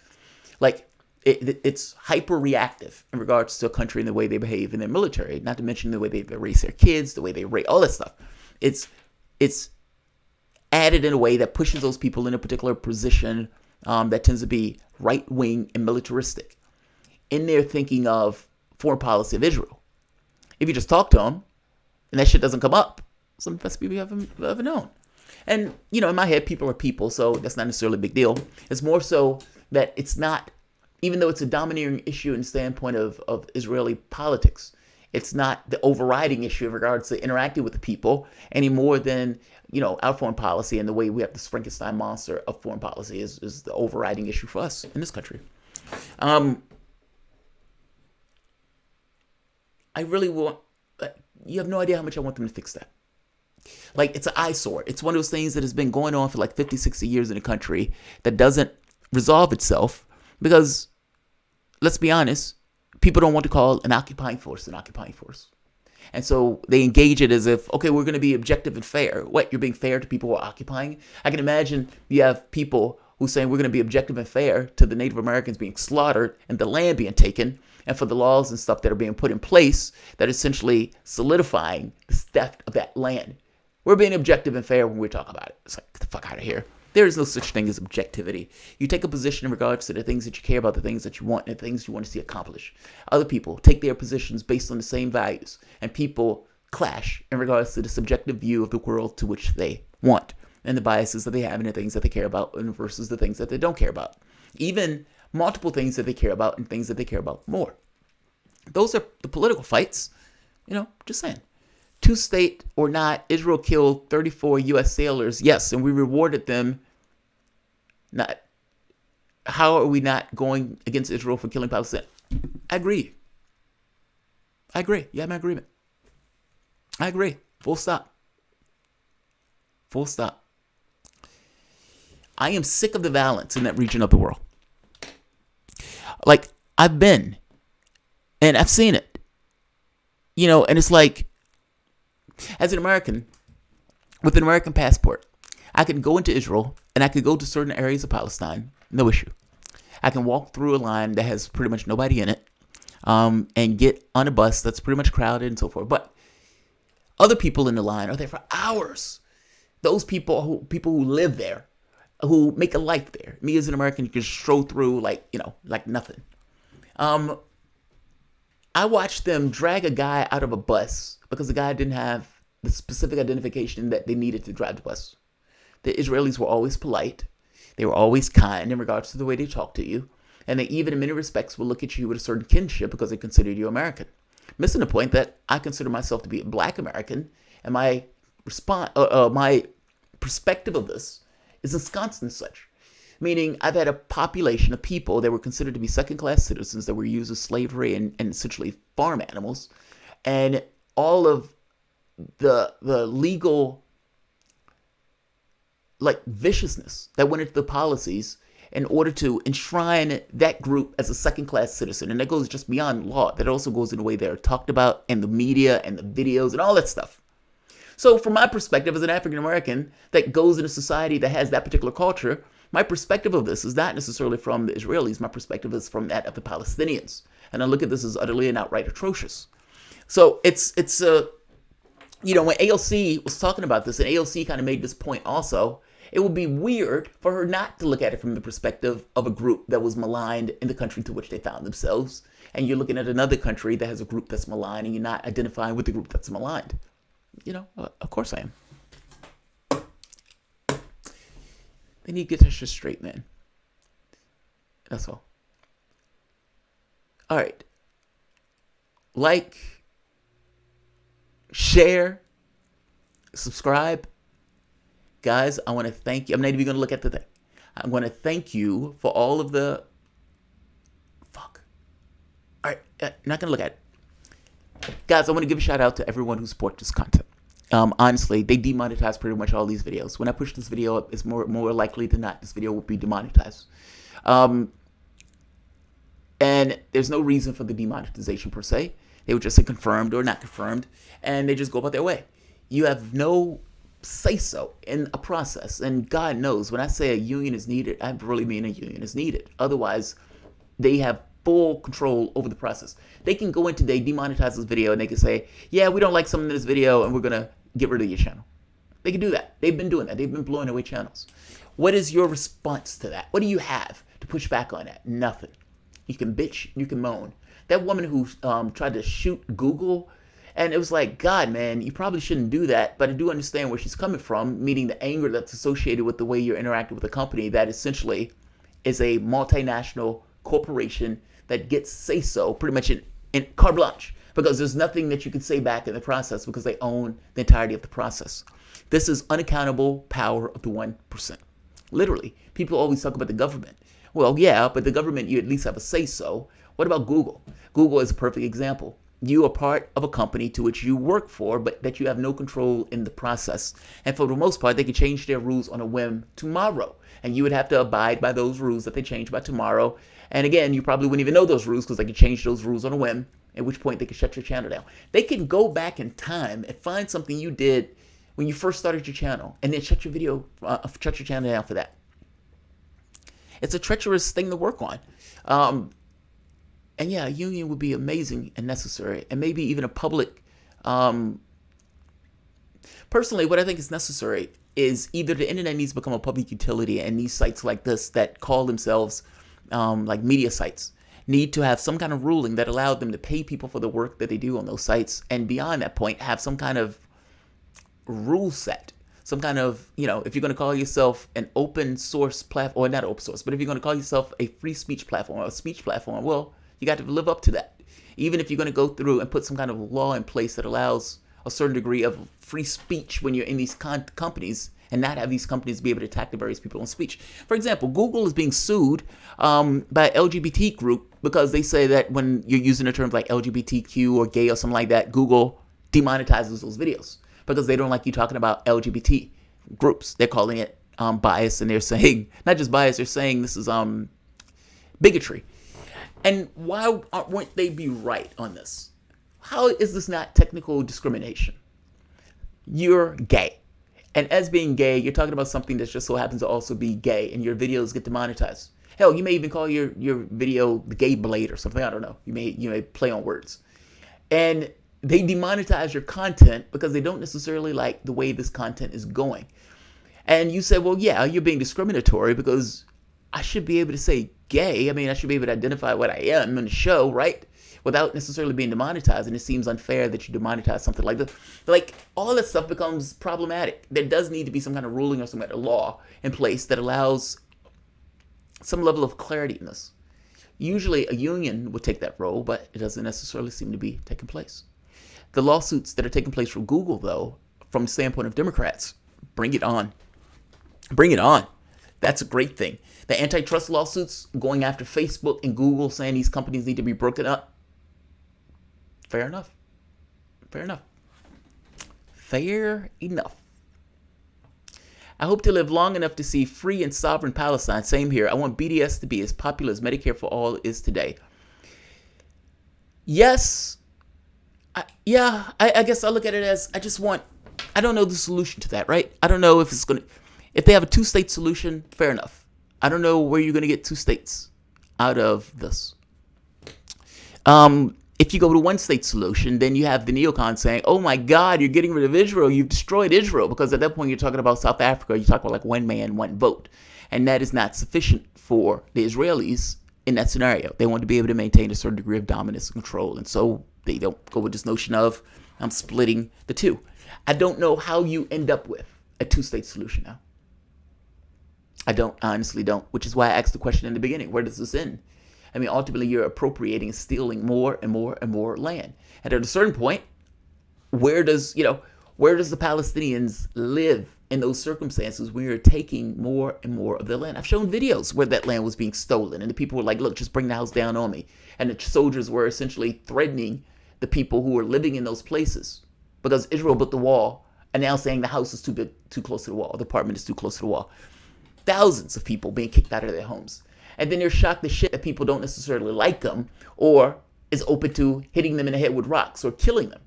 Like, it's hyper reactive in regards to a country and the way they behave in their military, not to mention the way they raise their kids, the way they rate, all that stuff. It's added in a way that pushes those people in a particular position that tends to be right-wing and militaristic in their thinking of foreign policy of Israel. If you just talk to them and that shit doesn't come up, some of the best people you ever known. And, in my head, people are people, so that's not necessarily a big deal. It's more so that it's not, even though it's a domineering issue in the standpoint of Israeli politics, it's not the overriding issue in regards to interacting with the people any more than, our foreign policy and the way we have this Frankenstein monster of foreign policy is the overriding issue for us in this country. I really want, you have no idea how much I want them to fix that. Like, it's an eyesore. It's one of those things that has been going on for like 50, 60 years in the country that doesn't resolve itself because, let's be honest, people don't want to call an occupying force an occupying force. And so they engage it as if, okay, we're going to be objective and fair. What, you're being fair to people who are occupying? I can imagine you have people who saying we're going to be objective and fair to the Native Americans being slaughtered and the land being taken, and for the laws and stuff that are being put in place that are essentially solidifying the theft of that land. We're being objective and fair when we talk about it. It's like, get the fuck out of here. There is no such thing as objectivity. You take a position in regards to the things that you care about, the things that you want, and the things you want to see accomplished. Other people take their positions based on the same values, and people clash in regards to the subjective view of the world to which they want, and the biases that they have and the things that they care about versus the things that they don't care about. Even multiple things that they care about and things that they care about more. Those are the political fights. Just saying. Two-state or not, Israel killed 34 U.S. sailors. Yes, and we rewarded them. Not. How are we not going against Israel for killing Palestine? I agree. You have my agreement. I agree. Full stop. Full stop. I am sick of the violence in that region of the world. Like, I've been, and I've seen it. And it's like, as an American, with an American passport, I can go into Israel and I could go to certain areas of Palestine, no issue. I can walk through a line that has pretty much nobody in it, and get on a bus that's pretty much crowded and so forth. But other people in the line are there for hours. Those people who live there, who make a life there. Me as an American, you can stroll through like nothing. I watched them drag a guy out of a bus because the guy didn't have the specific identification that they needed to drive the bus. The Israelis were always polite. They were always kind in regards to the way they talk to you. And they even in many respects will look at you with a certain kinship because they consider you American. Missing the point that I consider myself to be a black American, and my perspective of this is ensconced in such. Meaning I've had a population of people that were considered to be second-class citizens that were used as slavery and essentially farm animals. And all of the legal viciousness that went into the policies in order to enshrine that group as a second-class citizen. And that goes just beyond law. That also goes in the way they're talked about in the media and the videos and all that stuff. So from my perspective as an African-American that goes in a society that has that particular culture, my perspective of this is not necessarily from the Israelis. My perspective is from that of the Palestinians. And I look at this as utterly and outright atrocious. So it's when AOC was talking about this, and AOC kind of made this point also, it would be weird for her not to look at it from the perspective of a group that was maligned in the country to which they found themselves. And you're looking at another country that has a group that's maligned, and you're not identifying with the group that's maligned. Of course I am. They need to get that shit straight, man. That's all. All right. Like, share, subscribe. Guys, I want to thank you. I'm not even going to look at the thing. I'm going to thank you for all of the... Fuck. All right. Not going to look at it. Guys, I want to give a shout out to everyone who supports this content. Honestly, they demonetize pretty much all these videos. When I push this video up, it's more likely than not this video will be demonetized. And there's no reason for the demonetization per se. They would just say confirmed or not confirmed, and they just go about their way. You have no say-so in a process, and God knows when I say a union is needed, I really mean a union is needed. Otherwise, they have full control over the process. They can go in today, demonetize this video, and they can say, yeah, we don't like something in this video, and we're going to get rid of your channel. They can do that. They've been doing that. They've been blowing away channels. What is your response to that? What do you have to push back on that? Nothing. You can bitch, you can moan. That woman who tried to shoot Google, and it was like, God, man, you probably shouldn't do that, but I do understand where she's coming from, meaning the anger that's associated with the way you're interacting with a company that essentially is a multinational corporation that gets say-so pretty much in carte blanche, because there's nothing that you can say back in the process because they own the entirety of the process. This is unaccountable power of the 1%. Literally, people always talk about the government. Well, yeah, but the government, you at least have a say-so. What about Google? Google is a perfect example. You are part of a company to which you work for, but that you have no control in the process. And for the most part, they can change their rules on a whim tomorrow. And you would have to abide by those rules that they change by tomorrow. And again, you probably wouldn't even know those rules because they could change those rules on a whim, at which point they could shut your channel down. They can go back in time and find something you did when you first started your channel and then shut your channel down for that. It's a treacherous thing to work on. And yeah, a union would be amazing and necessary, and maybe even a public. Personally, what I think is necessary is either the internet needs to become a public utility, and these sites like this that call themselves like media sites need to have some kind of ruling that allowed them to pay people for the work that they do on those sites, and beyond that point, have some kind of rule set. Some kind of, if you're going to call yourself an open source platform, or not open source, but if you're going to call yourself a free speech platform or a speech platform, well, you got to live up to that. Even if you're going to go through and put some kind of law in place that allows a certain degree of free speech when you're in these companies, and not have these companies be able to attack the various people on speech. For example, Google is being sued by an LGBT group because they say that when you're using the terms like LGBTQ or gay or something like that, Google demonetizes those videos because they don't like you talking about LGBT groups. They're calling it bias, and they're saying, not just bias, they're saying this is bigotry. And why wouldn't they be right on this? How is this not technical discrimination? You're gay. And as being gay, you're talking about something that just so happens to also be gay, and your videos get demonetized. Hell, you may even call your video the gay blade or something. I don't know. You may play on words. And they demonetize your content because they don't necessarily like the way this content is going. And you say, well, yeah, you're being discriminatory because I should be able to say gay. I mean, I should be able to identify what I am in the show, right? Without necessarily being demonetized. And it seems unfair that you demonetize something like this. Like, all this stuff becomes problematic. There does need to be some kind of ruling or some kind of law in place that allows some level of clarity in this. Usually a union would take that role, but it doesn't necessarily seem to be taking place. The lawsuits that are taking place from Google, though, from the standpoint of Democrats, bring it on. Bring it on. That's a great thing. The antitrust lawsuits going after Facebook and Google, saying these companies need to be broken up. Fair enough. Fair enough. Fair enough. I hope to live long enough to see free and sovereign Palestine. Same here. I want BDS to be as popular as Medicare for All is today. Yes. I guess I look at it as I don't know the solution to that, right? I don't know if they have a two-state solution, fair enough. I don't know where you're going to get two states out of this. If you go to one-state solution, then you have the neocons saying, oh my God, you're getting rid of Israel. You've destroyed Israel. Because at that point, you're talking about South Africa. You're talking about like one man, one vote. And that is not sufficient for the Israelis in that scenario. They want to be able to maintain a certain degree of dominance and control. And so they don't go with this notion of, I'm splitting the two. I don't know how you end up with a two-state solution now. I honestly don't, which is why I asked the question in the beginning, where does this end? I mean, ultimately, you're appropriating and stealing more and more and more land. And at a certain point, where does the Palestinians live in those circumstances when you're taking more and more of their land? I've shown videos where that land was being stolen, and the people were like, look, just bring the house down on me. And the soldiers were essentially threatening the people who were living in those places because Israel built the wall, and now saying the house is too big, too close to the wall, the apartment is too close to the wall. Thousands of people being kicked out of their homes. And then they're shocked the shit that people don't necessarily like them or is open to hitting them in the head with rocks or killing them.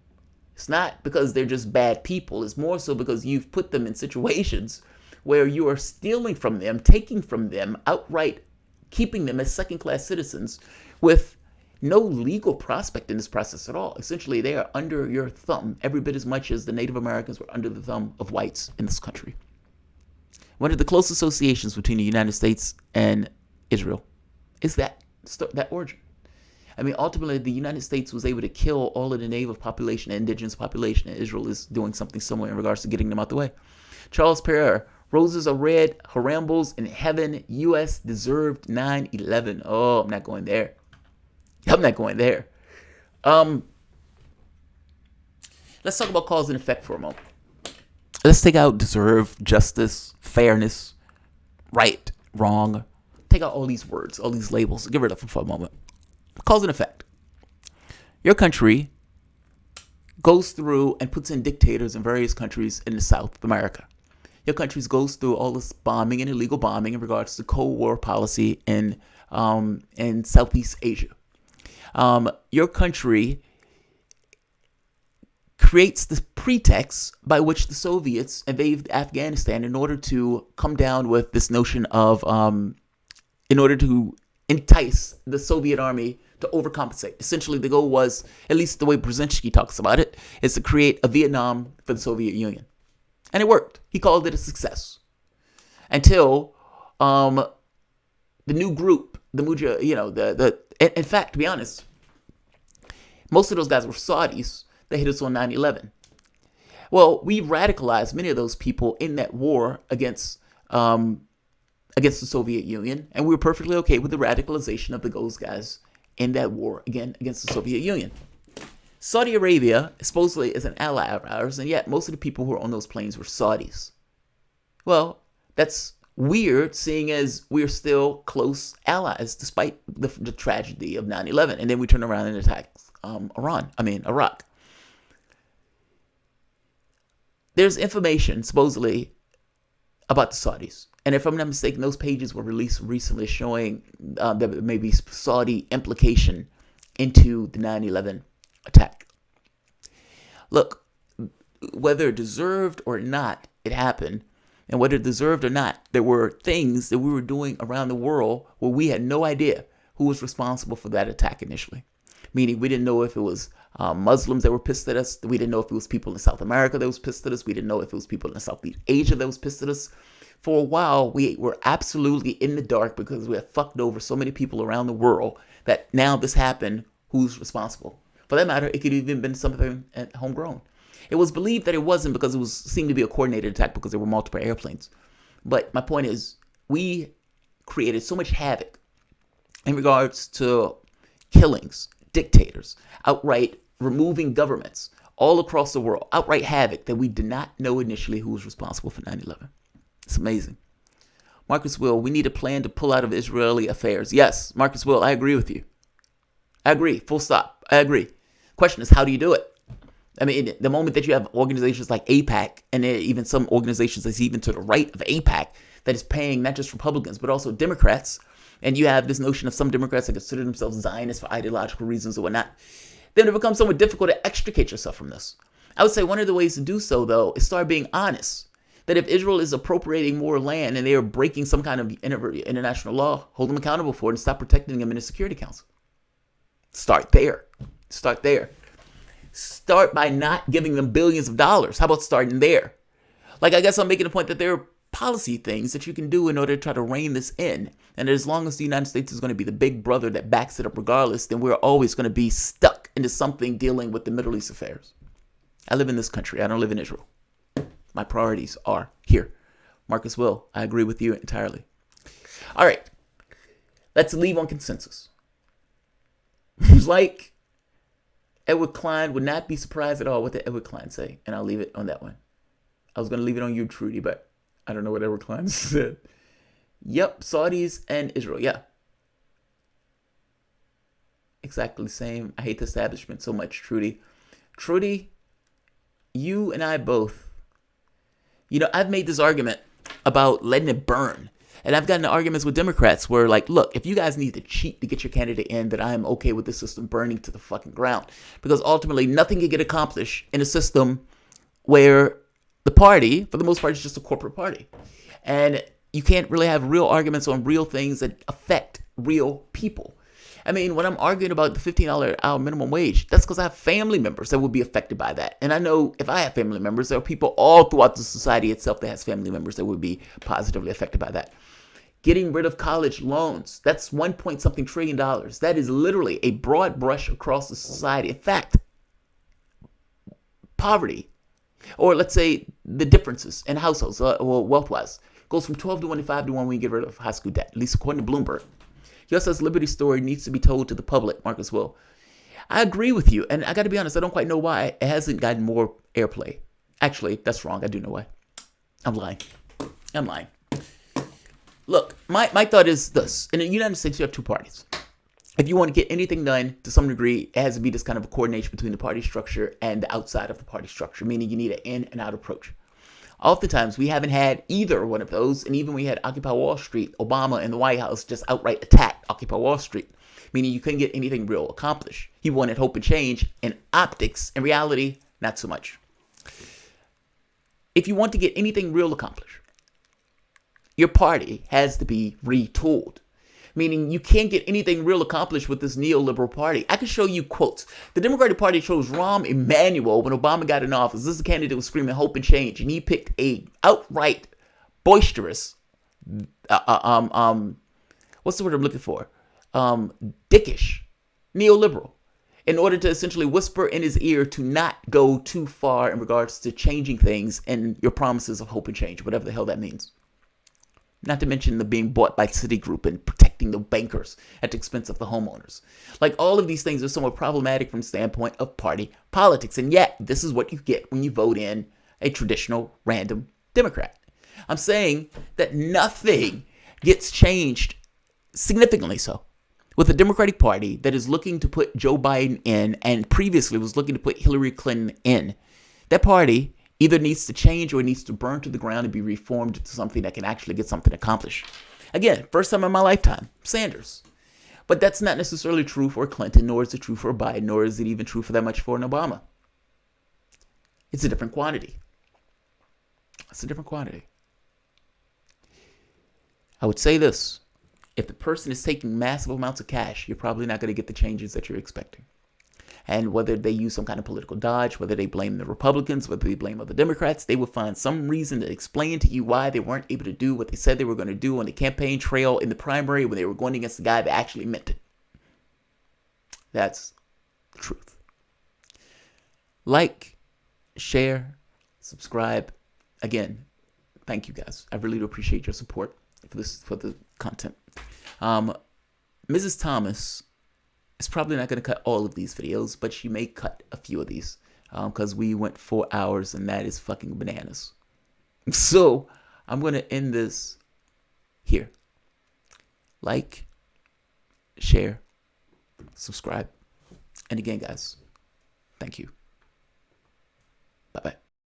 It's not because they're just bad people. It's more so because you've put them in situations where you are stealing from them, taking from them outright keeping them as second-class citizens with no legal prospect in this process at all. Essentially, they are under your thumb every bit as much as the Native Americans were under the thumb of whites in this country. One of the close associations between the United States and Israel is that origin. I mean, ultimately, the United States was able to kill all of the native population, the indigenous population, and Israel is doing something similar in regards to getting them out the way. Charles Perrier, roses are red, harambles in heaven, U.S. deserved 9/11. Oh, I'm not going there. Let's talk about cause and effect for a moment. Let's take out deserve, justice, fairness, right, wrong. Take out all these words, all these labels. Get rid of them for a moment. Cause and effect. Your country goes through and puts in dictators in various countries in the South of America. Your country goes through all this bombing and illegal bombing in regards to Cold War policy in Southeast Asia. Your country creates the pretext by which the Soviets invaded Afghanistan in order to come down with this notion of, in order to entice the Soviet army to overcompensate. Essentially, the goal was, at least the way Brzezinski talks about it, is to create a Vietnam for the Soviet Union. And it worked. He called it a success. Until the new group, the Mujah, in fact, to be honest, most of those guys were Saudis that hit us on 9/11. Well, we radicalized many of those people in that war against the Soviet Union, and we were perfectly okay with the radicalization of those guys in that war against the Soviet Union. Saudi Arabia supposedly is an ally of ours, and yet most of the people who were on those planes were Saudis. Well, that's weird, seeing as we're still close allies despite the tragedy of 9/11, and then we turn around and attack Iraq. There's information supposedly about the Saudis, and if I'm not mistaken, those pages were released recently showing that there may be Saudi implication into the 9/11 attack. Look, whether deserved or not, it happened. And whether deserved or not, there were things that we were doing around the world where we had no idea who was responsible for that attack initially. Meaning we didn't know if it was Muslims that were pissed at us. We didn't know if it was people in South America that was pissed at us. We didn't know if it was people in Southeast Asia that was pissed at us. For a while, we were absolutely in the dark because we had fucked over so many people around the world that now this happened, who's responsible? For that matter, it could even have been something at homegrown. It was believed that it wasn't because it seemed to be a coordinated attack because there were multiple airplanes. But my point is, we created so much havoc in regards to killings, dictators, outright removing governments all across the world, outright havoc, that we did not know initially who was responsible for 9/11. It's amazing. Marcus Will, we need a plan to pull out of Israeli affairs. Yes, Marcus Will, I agree with you. I agree, full stop. I agree. Question is, how do you do it? I mean, the moment that you have organizations like AIPAC, and even some organizations that's even to the right of AIPAC, that is paying not just Republicans, but also Democrats, and you have this notion of some Democrats that consider themselves Zionists for ideological reasons or whatnot, then it becomes somewhat difficult to extricate yourself from this. I would say one of the ways to do so, though, is start being honest. That if Israel is appropriating more land and they are breaking some kind of international law, hold them accountable for it and stop protecting them in the Security Council. Start there. Start by not giving them billions of dollars. How about starting there? Like, I guess I'm making a point that there are policy things that you can do in order to try to rein this in. And as long as the United States is going to be the big brother that backs it up regardless, then we're always going to be stuck into something dealing with the Middle East affairs. I live in this country. I don't live in Israel. My priorities are here. Marcus Will, I agree with you entirely. All right. Let's leave on consensus. Like Edward Klein would not be surprised at all what did Edward Klein say, and I'll leave it on that one. I was going to leave it on you, Trudy, but I don't know what Edward Klein said. Yep, Saudis and Israel, yeah. Exactly the same. I hate the establishment so much, Trudy. Trudy, you and I both. You know, I've made this argument about letting it burn. And I've gotten arguments with Democrats where, like, look, if you guys need to cheat to get your candidate in, then I am okay with the system burning to the fucking ground. Because ultimately, nothing can get accomplished in a system where the party, for the most part, is just a corporate party. And you can't really have real arguments on real things that affect real people. I mean, when I'm arguing about the $15 an hour minimum wage, that's because I have family members that will be affected by that. And I know if I have family members, there are people all throughout the society itself that has family members that would be positively affected by that. Getting rid of college loans, that's $1.something trillion. That is literally a broad brush across the society. In fact, poverty, or let's say the differences in households, wealth-wise, goes from 12 to 1 to 5 to 1 when you get rid of high school debt, at least according to Bloomberg. He also says Liberty's story needs to be told to the public, Marcus Will. I agree with you, and I got to be honest, I don't quite know why it hasn't gotten more airplay. Actually, that's wrong. I do know why. I'm lying. Look, my thought is this. In the United States, you have two parties. If you want to get anything done to some degree, it has to be this kind of a coordination between the party structure and the outside of the party structure, meaning you need an in and out approach. Oftentimes, we haven't had either one of those, and even when we had Occupy Wall Street, Obama and the White House just outright attacked Occupy Wall Street, meaning you couldn't get anything real accomplished. He wanted hope and change in optics. In reality, not so much. If you want to get anything real accomplished, your party has to be retooled. Meaning you can't get anything real accomplished with this neoliberal party. I can show you quotes. The Democratic Party chose Rahm Emanuel when Obama got in office. This is a candidate who was screaming hope and change, and he picked a outright boisterous, what's the word I'm looking for? Dickish neoliberal, in order to essentially whisper in his ear to not go too far in regards to changing things and your promises of hope and change, whatever the hell that means. Not to mention the being bought by Citigroup and protecting the bankers at the expense of the homeowners. Like, all of these things are somewhat problematic from the standpoint of party politics. And yet, this is what you get when you vote in a traditional random Democrat. I'm saying that nothing gets changed significantly so with a Democratic Party that is looking to put Joe Biden in and previously was looking to put Hillary Clinton in. That party either needs to change or it needs to burn to the ground and be reformed to something that can actually get something accomplished. Again, first time in my lifetime, Sanders. But that's not necessarily true for Clinton, nor is it true for Biden, nor is it even true for that much for an Obama. It's a different quantity. I would say this. If the person is taking massive amounts of cash, you're probably not going to get the changes that you're expecting. And whether they use some kind of political dodge, whether they blame the Republicans, whether they blame other Democrats, they will find some reason to explain to you why they weren't able to do what they said they were going to do on the campaign trail in the primary when they were going against the guy that actually meant it. That's the truth. Like, share, subscribe. Again, thank you guys. I really do appreciate your support for the content. Mrs. Thomas is probably not going to cut all of these videos, but she may cut a few of these because we went 4 hours and that is fucking bananas. So I'm going to end this here. Like, share, subscribe. And again, guys, thank you.